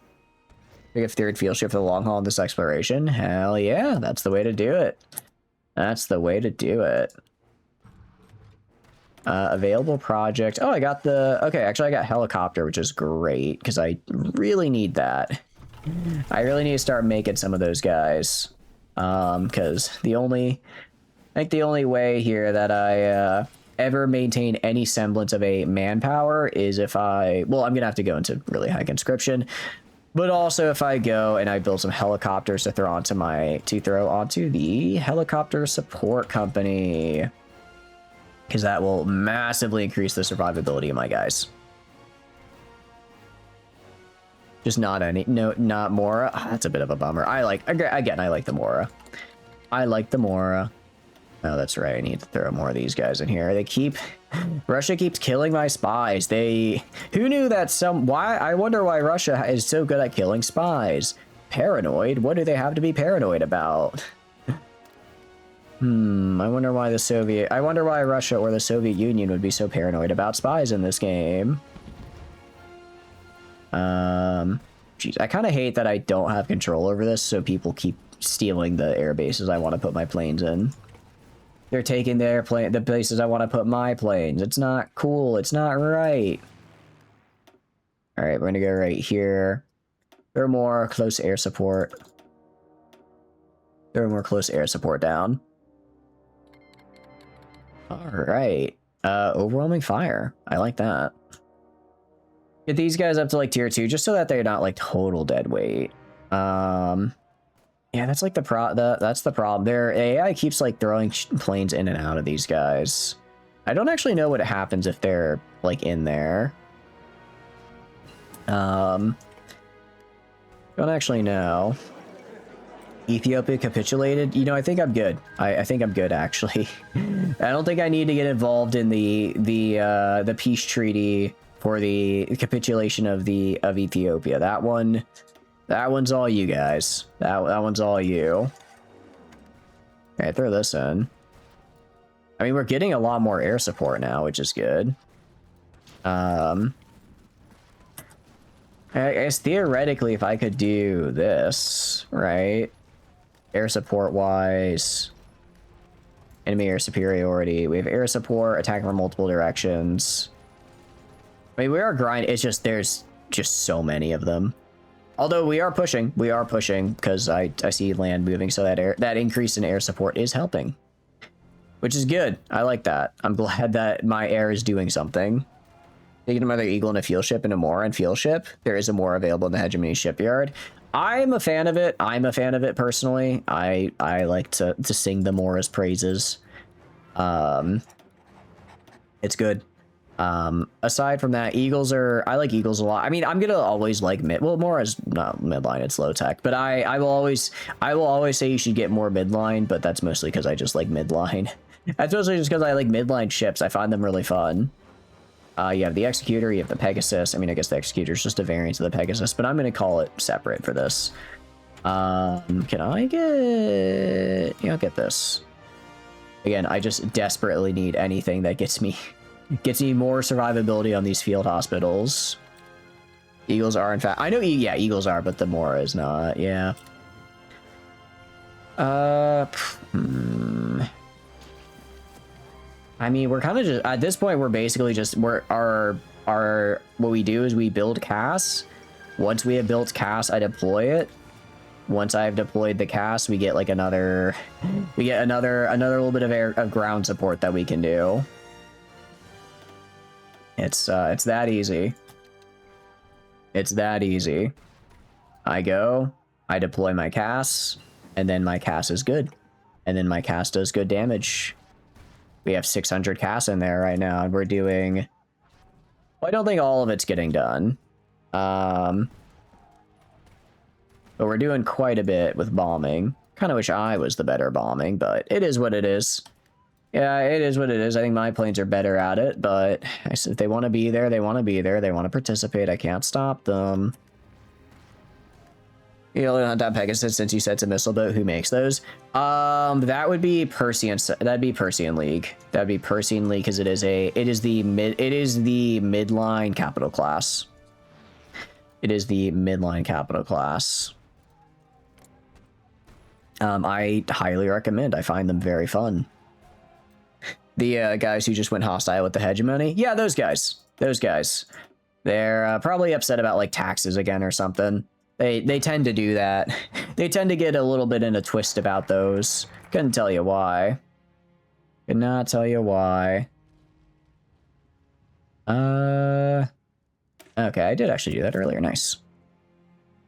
Pick a third field ship for the long haul in this exploration. Hell yeah, that's the way to do it. That's the way to do it. Available project. Oh, I got okay, actually I got helicopter, which is great because I really need that. I really need to start making some of those guys. Because I think the only way here that I ever maintain any semblance of a manpower is if I'm gonna have to go into really high conscription, but also if I go and I build some helicopters to throw onto the helicopter support company. Because that will massively increase the survivability of my guys. Just not Mora. Oh, that's a bit of a bummer. I like the Mora. I like the Mora. Oh, that's right. I need to throw more of these guys in here. Russia keeps killing my spies. Who knew that I wonder why Russia is so good at killing spies. Paranoid? What do they have to be paranoid about? I wonder why Russia or the Soviet Union would be so paranoid about spies in this game. Geez, I kind of hate that I don't have control over this, so people keep stealing the air bases I want to put my planes in. They're taking the places I want to put my planes. It's not cool. It's not right. All right, we're gonna go right here. There are more close air support. Down. All right. Overwhelming fire. I like that. Get these guys up to like tier 2 just so that they're not like total dead weight. Yeah, that's like that's the problem. Their AI keeps like throwing planes in and out of these guys. I don't actually know what happens if they're like in there. Don't actually know. Ethiopia capitulated. You know, I think I'm good. I think I'm good actually. I don't think I need to get involved in the peace treaty for the capitulation of Ethiopia. That one's all you guys. That one's all you. All right, throw this in. I mean, we're getting a lot more air support now, which is good. I guess theoretically, if I could do this, right? Air support wise, enemy air superiority. We have air support, attack from multiple directions. I mean, we are grinding. It's just there's just so many of them. Although we are pushing because I see land moving, so that increase in air support is helping, which is good. I like that. I'm glad that my air is doing something. Taking another Eagle and a field ship and a Mora and field ship. There is a Mora available in the Hegemony shipyard. I'm a fan of it. Personally. I like to sing the Mora's praises. It's good. Aside from that, Eagles I like Eagles a lot. I mean, I'm gonna always like more as not midline, it's low tech, but I will always say you should get more midline, but that's mostly because I just like midline. That's mostly just because I like midline ships. I find them really fun. You have the Executor, you have the Pegasus. I mean, I guess the Executor is just a variant of the Pegasus, but I'm gonna call it separate for this. Can I get... Yeah, I'll get this. Again, I just desperately need anything that gets me more survivability on these field hospitals. Eagles are, in fact... I know, yeah, Eagles are, but the Mora is not, yeah. I mean, we're kind of just... At this point, we're basically just... What we do is we build CAS. Once we have built CAS, I deploy it. Once I've deployed the CAS, we get like another little bit of ground support that we can do. It's that easy. It's that easy. I go, I deploy my CAS, and then my CAS is good. And then my CAS does good damage. We have 600 CAS in there right now, and we're doing... Well, I don't think all of it's getting done. But we're doing quite a bit with bombing. Kind of wish I was the better bombing, but it is what it is. Yeah, it is what it is. I think my planes are better at it, but if they want to be there, they want to be there. They want to participate. I can't stop them. You know, not that Pegasus, since you said it's a missile boat. Who makes those? That would be Persian. That'd be Persian League. That'd be Persian League because it is the midline capital class. It is the midline capital class. I highly recommend. I find them very fun. The guys who just went hostile with the hegemony, yeah, those guys. They're probably upset about like taxes again or something. They tend to do that. They tend to get a little bit in a twist about those. Couldn't tell you why. Could not tell you why. Okay, I did actually do that earlier. Nice.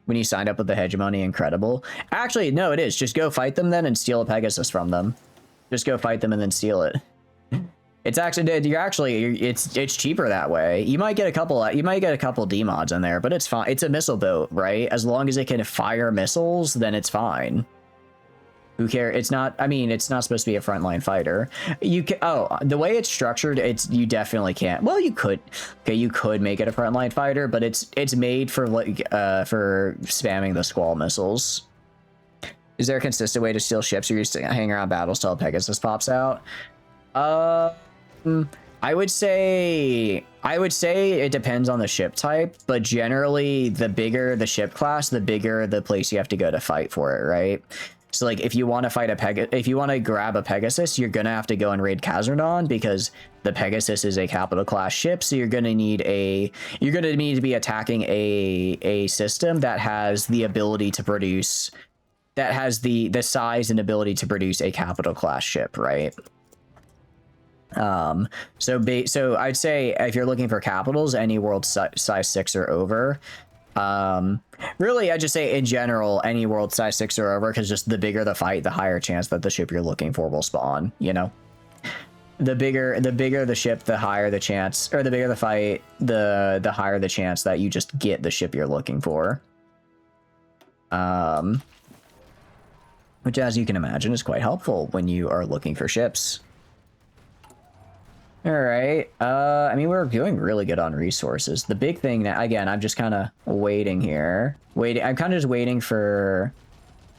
When you signed up with the hegemony, incredible. Actually, no, it is. Just go fight them then and steal a Pegasus from them. Just go fight them and then steal it. It's actually it's cheaper that way. You might get a couple D mods in there, but it's fine. It's a missile boat, right? As long as it can fire missiles, then it's fine. Who cares? It's not, I mean, it's not supposed to be a frontline fighter. You can, oh, the way it's structured, you definitely can't. Well, you could, okay, you could make it a frontline fighter, but it's made for like, for spamming the squall missiles. Is there a consistent way to steal ships, or you just hang around battles till Pegasus pops out? I would say it depends on the ship type, but generally the bigger the ship class, the bigger the place you have to go to fight for it, right? So like if you want to fight if you want to grab a Pegasus, you're gonna have to go and raid Kazarnon because the Pegasus is a capital class ship. So you're gonna need to be attacking a system that has the ability to produce, that has the size and ability to produce a capital class ship, right? So I'd say if you're looking for capitals, any world size 6 or over. Really, I just say in general, any world size 6 or over, because just the bigger the fight, the higher chance that the ship you're looking for will spawn, you know? The bigger the ship, the higher the chance, or the bigger the fight, the higher the chance that you just get the ship you're looking for. Which, as you can imagine, is quite helpful when you are looking for ships. All right. I mean, we're doing really good on resources. The big thing now, again, I'm just kind of waiting here. I'm kind of just waiting for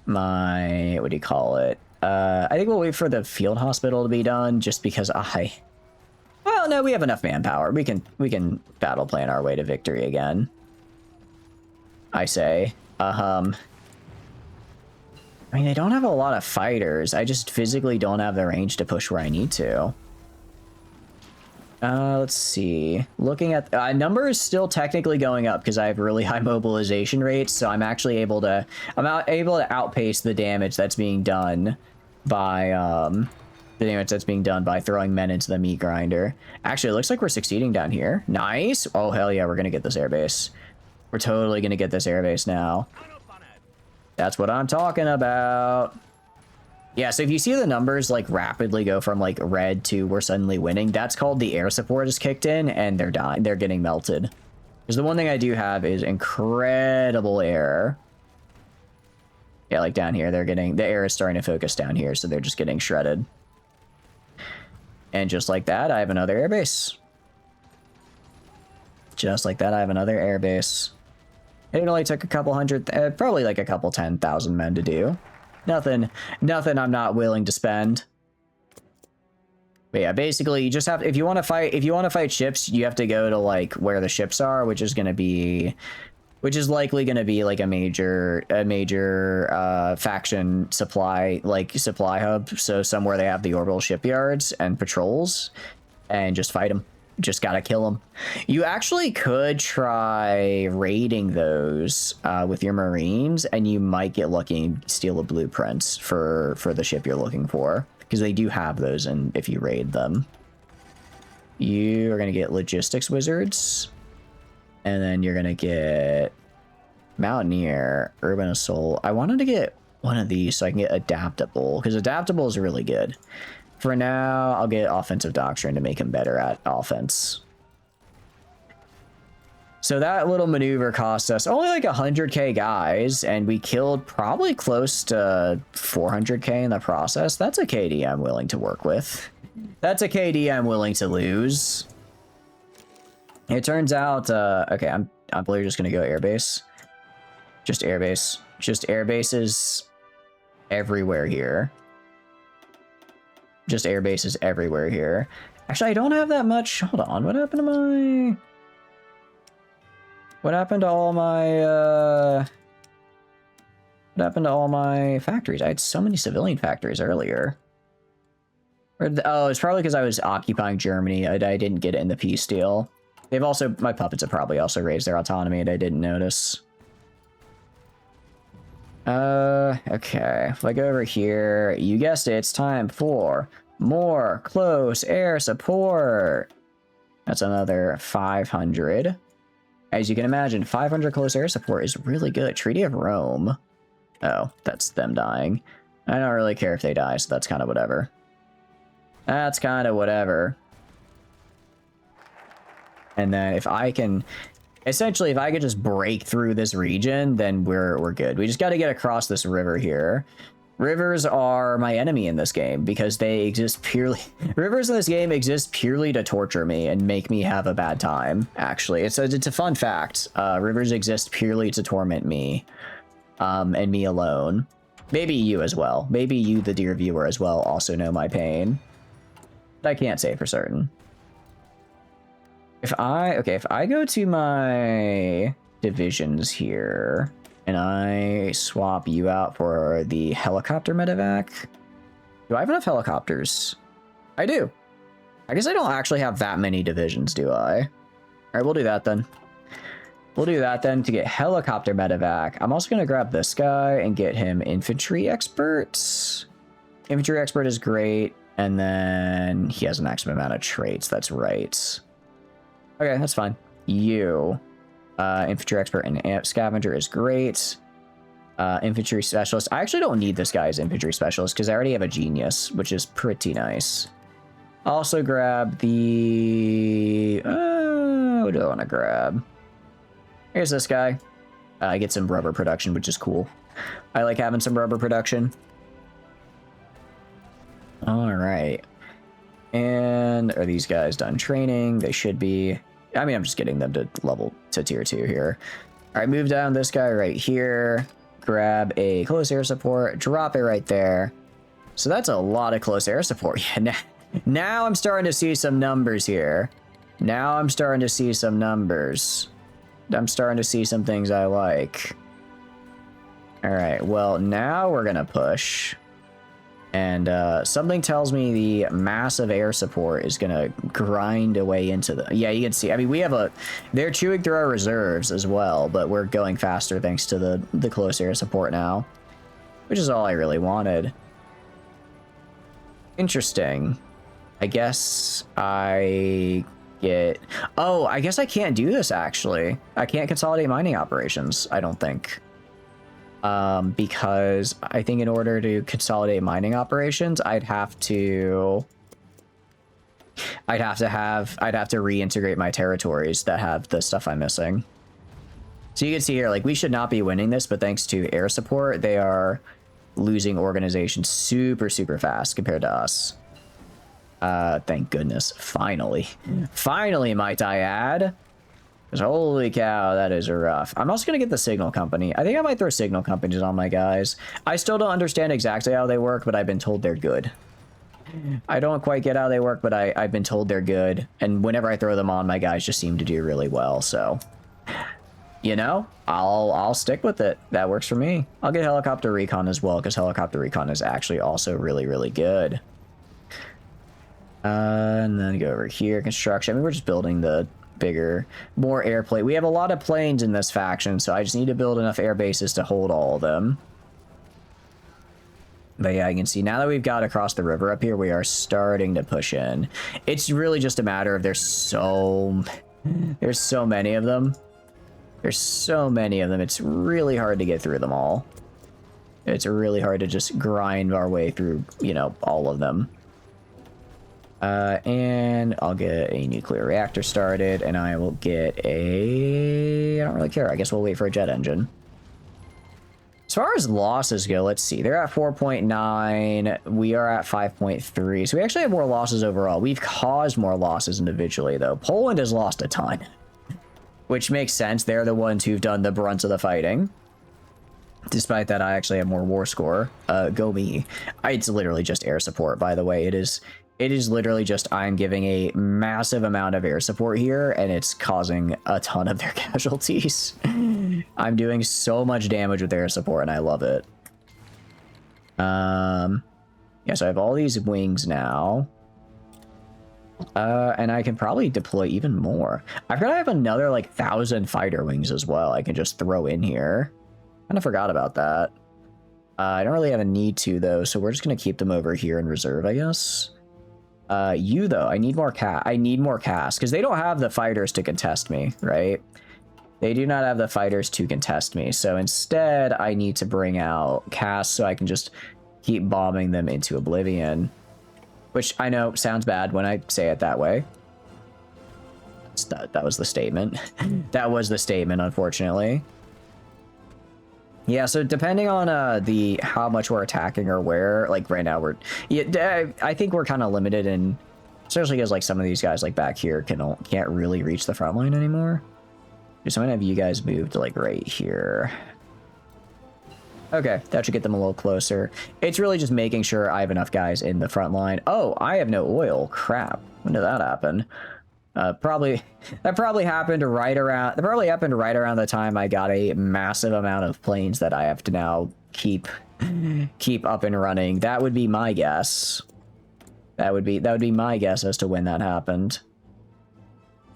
my, what do you call it? I think we'll wait for the field hospital to be done just because well, no, we have enough manpower. We can battle plan our way to victory again. I say. I mean, they don't have a lot of fighters. I just physically don't have the range to push where I need to. Let's see. Looking at number is still technically going up because I have really high mobilization rates, so I'm actually able to outpace the damage that's being done by throwing men into the meat grinder. Actually, it looks like we're succeeding down here. Nice. Oh hell yeah, we're gonna get this airbase. We're totally gonna get this airbase now. That's what I'm talking about. Yeah, so if you see the numbers like rapidly go from like red to we're suddenly winning, that's called the air support is kicked in and they're dying. They're getting melted. Because the one thing I do have is incredible air. Yeah, like down here, they're getting, the air is starting to focus down here, so they're just getting shredded. And just like that, I have another airbase. Just like that, I have another airbase. It only took a couple hundred, probably like a couple 10,000 men to do. Nothing I'm not willing to spend. But yeah, basically, you just have, if you want to fight ships, you have to go to like where the ships are, which is likely going to be like a major faction supply hub. So somewhere they have the orbital shipyards and patrols, and just fight them. Just gotta kill them. You actually could try raiding those with your marines, and you might get lucky and steal the blueprints for the ship you're looking for, because they do have those, and if you raid them, you are gonna get logistics wizards, and then you're gonna get mountaineer, urban assault. I wanted to get one of these so I can get adaptable, because adaptable is really good. For now, I'll get offensive doctrine to make him better at offense. So that little maneuver cost us only like 100k guys, and we killed probably close to 400k in the process. That's a KD I'm willing to work with. That's a KD I'm willing to lose. It turns out, okay, I'm probably just gonna go airbase. Just airbase. Just airbases everywhere here. Just air bases everywhere here. Actually, I don't have that much. Hold on. What happened to my... What happened to all my... What happened to all my factories? I had so many civilian factories earlier. Oh, it's probably because I was occupying Germany. I didn't get it in the peace deal. They've also... My puppets have probably also raised their autonomy and I didn't notice. Okay. If I go over here, you guessed it, it's time for more close air support. That's another 500. As you can imagine, 500 close air support is really good. Treaty of Rome. Oh, that's them dying. I don't really care if they die, so that's kind of whatever. That's kind of whatever. And then if I can... Essentially, if I could just break through this region, then we're good. We just got to get across this river here. Rivers are my enemy in this game because they exist purely... Rivers in this game exist purely to torture me and make me have a bad time, actually. It's a fun fact. Rivers exist purely to torment me, and me alone. Maybe you as well. Maybe you, the dear viewer, as well, also know my pain. But I can't say for certain. If I go to my divisions here and I swap you out for the helicopter medevac, do I have enough helicopters? I do. I guess I don't actually have that many divisions, do I? All right, we'll do that then. We'll do that then to get helicopter medevac. I'm also going to grab this guy and get him infantry expert. Infantry expert is great. And then he has a maximum amount of traits. That's right. Okay, that's fine. You, infantry expert and scavenger is great. Infantry specialist. I actually don't need this guy as infantry specialist because I already have a genius, which is pretty nice. Also grab the... what do I want to grab? Here's this guy. I get some rubber production, which is cool. I like having some rubber production. All right. And are these guys done training? They should be. I mean, I'm just getting them to level to tier 2 here. All right, move down this guy right here. Grab a close air support. Drop it right there. So that's a lot of close air support. Yeah, now I'm starting to see some numbers here. Now I'm starting to see some numbers. I'm starting to see some things I like. All right, well, now we're going to push. And something tells me the massive air support is going to grind away into the... Yeah, you can see. I mean, we have a... They're chewing through our reserves as well, but we're going faster thanks to the close air support now. Which is all I really wanted. Interesting. I guess I get... Oh, I guess I can't do this, actually. I can't consolidate mining operations, I don't think. Because I think in order to consolidate mining operations, I'd have to reintegrate my territories that have the stuff I'm missing. So you can see here, like, we should not be winning this, but thanks to air support, they are losing organization super, super fast compared to us. Thank goodness. Finally. Finally, might I add. Because holy cow, that is rough. I'm also going to get the signal company. I think I might throw signal companies on my guys. I still don't understand exactly how they work, but I've been told they're good. I don't quite get how they work, but I've been told they're good. And whenever I throw them on, my guys just seem to do really well. So, you know, I'll stick with it. That works for me. I'll get helicopter recon as well, because helicopter recon is actually also really, really good. And then go over here, construction. I mean, we're just building the bigger, more airplane. We have a lot of planes in this faction, so I just need to build enough air bases to hold all of them. But yeah, you can see now that we've got across the river up here, we are starting to push in. It's really just a matter of there's so many of them. There's so many of them. It's really hard to get through them all. It's really hard to just grind our way through, you know, all of them. And I'll get a nuclear reactor started, and I will get a... I don't really care. I guess we'll wait for a jet engine. As far as losses go, let's see. They're at 4.9. We are at 5.3. So we actually have more losses overall. We've caused more losses individually, though. Poland has lost a ton, which makes sense. They're the ones who've done the brunt of the fighting. Despite that, I actually have more war score. Go me. It's literally just air support, by the way. It is literally just I'm giving a massive amount of air support here, and it's causing a ton of their casualties. I'm doing so much damage with air support, and I love it. Yeah, so I have all these wings now. And I can probably deploy even more. I forgot I have another, like, 1,000 fighter wings as well I can just throw in here. Kind of forgot about that. I don't really have a need to, though, so we're just going to keep them over here in reserve, I guess. You, though, I need more cast, because they don't have the fighters to contest me, right? They do not have the fighters to contest me, so instead, I need to bring out cast so I can just keep bombing them into oblivion. Which I know sounds bad when I say it that way. That was the statement. That was the statement, unfortunately. Yeah, so depending on how much we're attacking or where, like right now I think we're kind of limited in, especially because like some of these guys like back here can't really reach the front line anymore. So I'm gonna have you guys move to like right here. Okay, that should get them a little closer. It's really just making sure I have enough guys in the front line. Oh, I have no oil. Crap. When did that happen? That probably happened right around the time I got a massive amount of planes that I have to now keep up and running. That would be my guess. That would be my guess as to when that happened.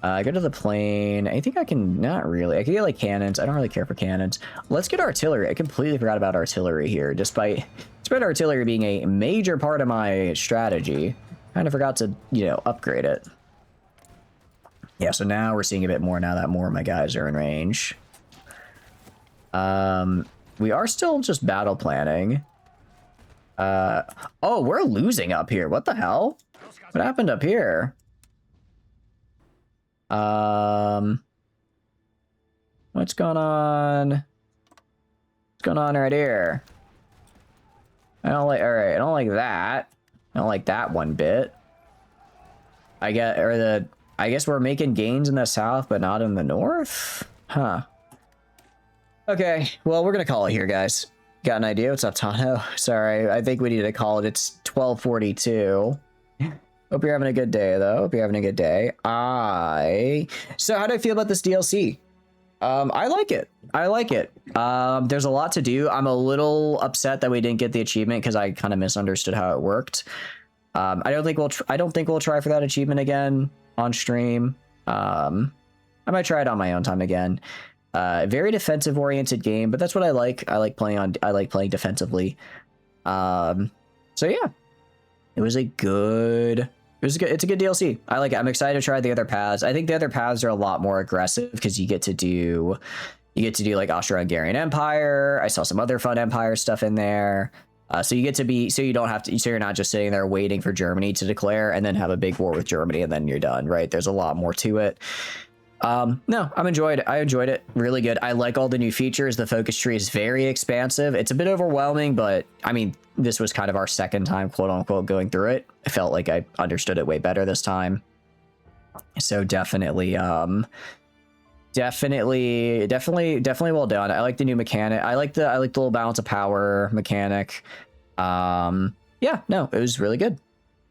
Go to the plane. I think I can not really. I can get like cannons. I don't really care for cannons. Let's get artillery. I completely forgot about artillery here, despite artillery being a major part of my strategy. Kind of forgot to, you know, upgrade it. Yeah, so now we're seeing a bit more now that more of my guys are in range. We are still just battle planning. Oh, we're losing up here. What the hell? What happened up here? What's going on? What's going on right here? I don't like, all right, I don't like that. I don't like that one bit. I guess we're making gains in the south, but not in the north? Huh. Okay, well, we're gonna call it here, guys. Got an idea? What's up, Tano? Sorry, I think we need to call it. It's 12:42. Hope you're having a good day, though. Hope you're having a good day. So how do I feel about this DLC? I like it. I like it. There's a lot to do. I'm a little upset that we didn't get the achievement because I kind of misunderstood how it worked. I don't think we'll try for that achievement again on stream. I might try it on my own time again. Very defensive oriented game, but that's what I like. I like playing defensively. So yeah, it's a good DLC. I like it. I'm excited to try the other paths. I think the other paths are a lot more aggressive because you get to do You get to do like Austro-Hungarian Empire. I saw some other fun Empire stuff in there. So you get to be, so you don't have to, so you're not just sitting there waiting for Germany to declare and then have a big war with Germany and then you're done, right? There's a lot more to it. No, I enjoyed it. Really good. I like all the new features. The focus tree is very expansive. It's a bit overwhelming, but I mean, this was kind of our second time, quote unquote, going through it. I felt like I understood it way better this time. So definitely, definitely well done. I like the new mechanic. I like the little balance of power mechanic. Yeah, no, it was really good.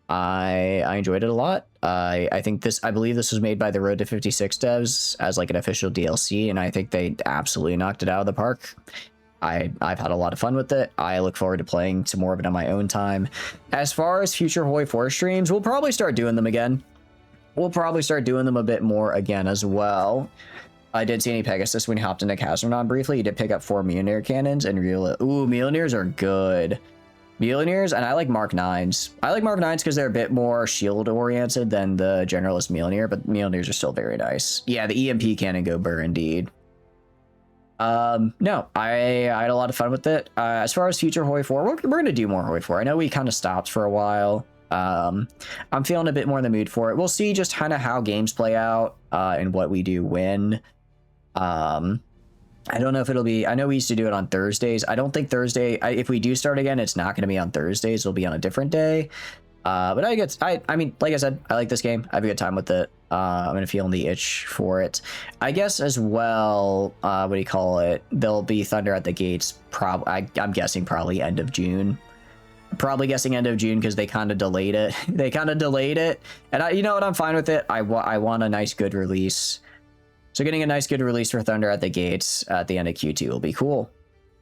I enjoyed it a lot. I believe this was made by the Road to 56 devs as like an official DLC, and I think they absolutely knocked it out of the park. I've had a lot of fun with it. I look forward to playing some more of it on my own time. As far as future Hoi 4 streams, we'll probably start doing them again. We'll probably start doing them a bit more again as well. I did see any Pegasus when he hopped into Kazarnon briefly. He did pick up 4 Mjolnir cannons and real. Ooh, Mjolnirs are good. Mjolnirs, and I like Mark 9s. I like Mark 9s because they're a bit more shield oriented than the Generalist Mjolnir, but Mjolnirs are still very nice. Yeah, the EMP cannon go burr indeed. No, I had a lot of fun with it. As far as future Hoi 4, we're going to do more Hoi 4. I know we kind of stopped for a while. I'm feeling a bit more in the mood for it. We'll see just kind of how games play out and what we do when. I don't know if it'll be, I know we used to do it on Thursdays. I don't think Thursday, if we do start again, it's not going to be on Thursdays. It'll be on a different day. But I mean, like I said, I like this game. I have a good time with it. I'm going to feel the itch for it. I guess as well, what do you call it? There'll be Thunder at the Gates. I'm guessing probably end of June. Probably guessing end of June because they kind of delayed it. And you know what? I'm fine with it. I want a nice, good release. So getting a nice, good release for Thunder at the Gates at the end of Q2 will be cool.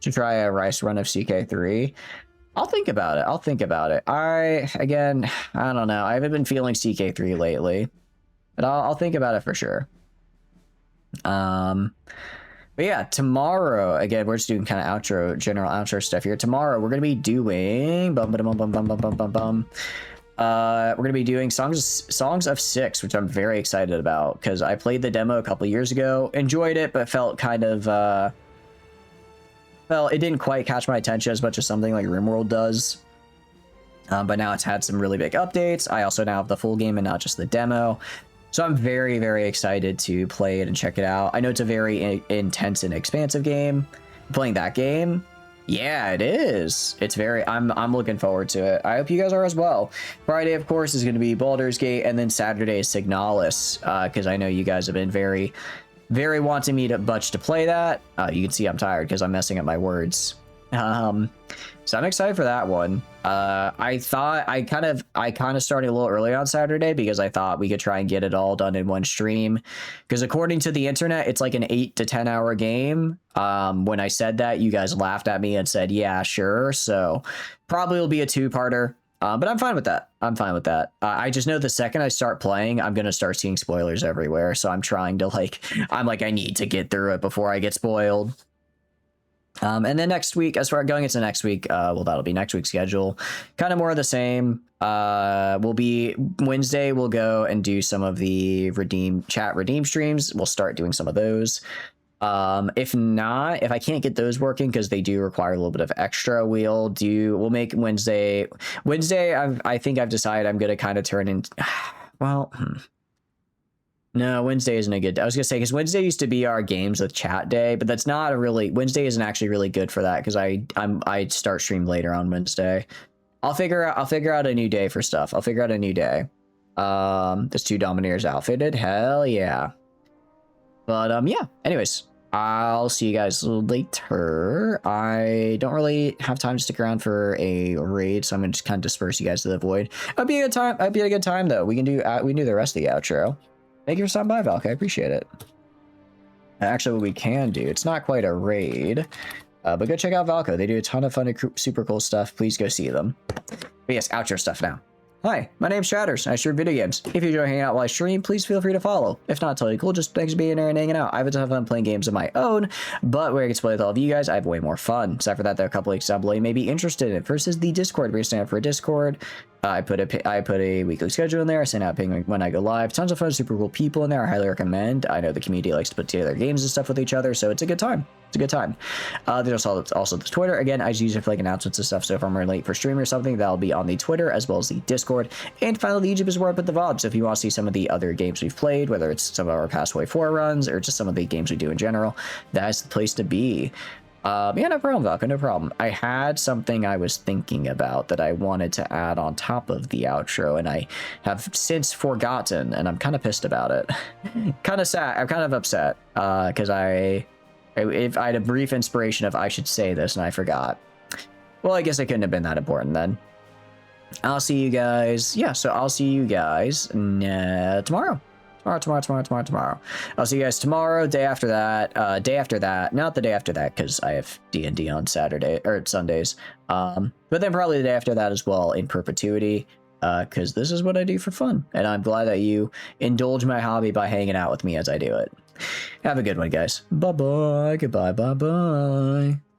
To try a Rice run of CK3. I'll think about it. I don't know. I haven't been feeling CK3 lately. But I'll think about it for sure. But yeah, tomorrow, again, we're just doing kind of general outro stuff here. Tomorrow, we're going to be doing... we're going to be doing Songs of 6, which I'm very excited about because I played the demo a couple years ago, enjoyed it, but felt kind of, it didn't quite catch my attention as much as something like RimWorld does. But now it's had some really big updates. I also now have the full game and not just the demo. So I'm very, very excited to play it and check it out. I know it's a very intense and expansive game. Playing that game, yeah, it is. It's very, I'm looking forward to it. I hope you guys are as well. Friday, of course, is going to be Baldur's Gate, and then Saturday is Signalis, because I know you guys have been very, very wanting me to play that. You can see I'm tired because I'm messing up my words. So I'm excited for that one. I kind of started a little early on Saturday because I thought we could try and get it all done in one stream. Because according to the internet, it's like an 8 to 10 hour game. When I said that, you guys laughed at me and said, yeah, sure. So probably will be a 2-parter. But I'm fine with that. I just know the second I start playing, I'm going to start seeing spoilers everywhere. So I'm trying to I need to get through it before I get spoiled. And then next week, as far going into next week, well, that'll be next week's schedule. Kind of more of the same. Will be Wednesday. We'll go and do some of the redeem streams. We'll start doing some of those. If not, if I can't get those working because they do require a little bit of extra, we'll make Wednesday. I think I've decided I'm gonna kind of turn in. Well. No, Wednesday isn't a good day. I was gonna say because Wednesday used to be our games with chat day, but that's not a really Wednesday isn't actually really good for that because I start stream later on Wednesday. I'll figure out a new day for stuff. I'll figure out a new day. There's 2 Domineers outfitted. Hell yeah. But yeah. Anyways, I'll see you guys later. I don't really have time to stick around for a raid, so I'm gonna just kind of disperse you guys to the void. It'll be a good time though. We can do the rest of the outro. Thank you for stopping by, Valk. I appreciate it. Actually, what we can do, it's not quite a raid, but go check out Valko. They do a ton of fun and super cool stuff. Please go see them. But yes, outro stuff now. Hi, my name's Shatters. I stream video games. If you enjoy hanging out while I stream, please feel free to follow. If not, totally cool. Just thanks for being there and hanging out. I have a ton of fun playing games of my own, but where I can play with all of you guys, I have way more fun. Aside for that, there are a couple of examples you may be interested in. First is the Discord. We're signing up for a Discord. I put a weekly schedule in there. I send out ping when I go live. Tons of fun, super cool people in there. I highly recommend. I know the community likes to put together games and stuff with each other, so it's a good time. It's a good time. There's also the Twitter. Again, I just use it for like announcements and stuff. So if I'm running late for stream or something, that'll be on the Twitter as well as the Discord. And finally, the YouTube is where I put the VOD. So if you want to see some of the other games we've played, whether it's some of our past Way 4 runs or just some of the games we do in general, that's the place to be. Yeah, no problem, Valka, no problem. I had something I was thinking about that I wanted to add on top of the outro, and I have since forgotten, and I'm kind of pissed about it. Kind of sad. I'm kind of upset because if I had a brief inspiration of I should say this and I forgot. Well, I guess it couldn't have been that important then. I'll see you guys. Yeah, so I'll see you guys tomorrow. Tomorrow. I'll see you guys tomorrow, day after that, not the day after that, because I have D&D on Saturday, or Sundays, but then probably the day after that as well, in perpetuity, because this is what I do for fun, and I'm glad that you indulge my hobby by hanging out with me as I do it. Have a good one, guys. Bye-bye, goodbye, bye-bye.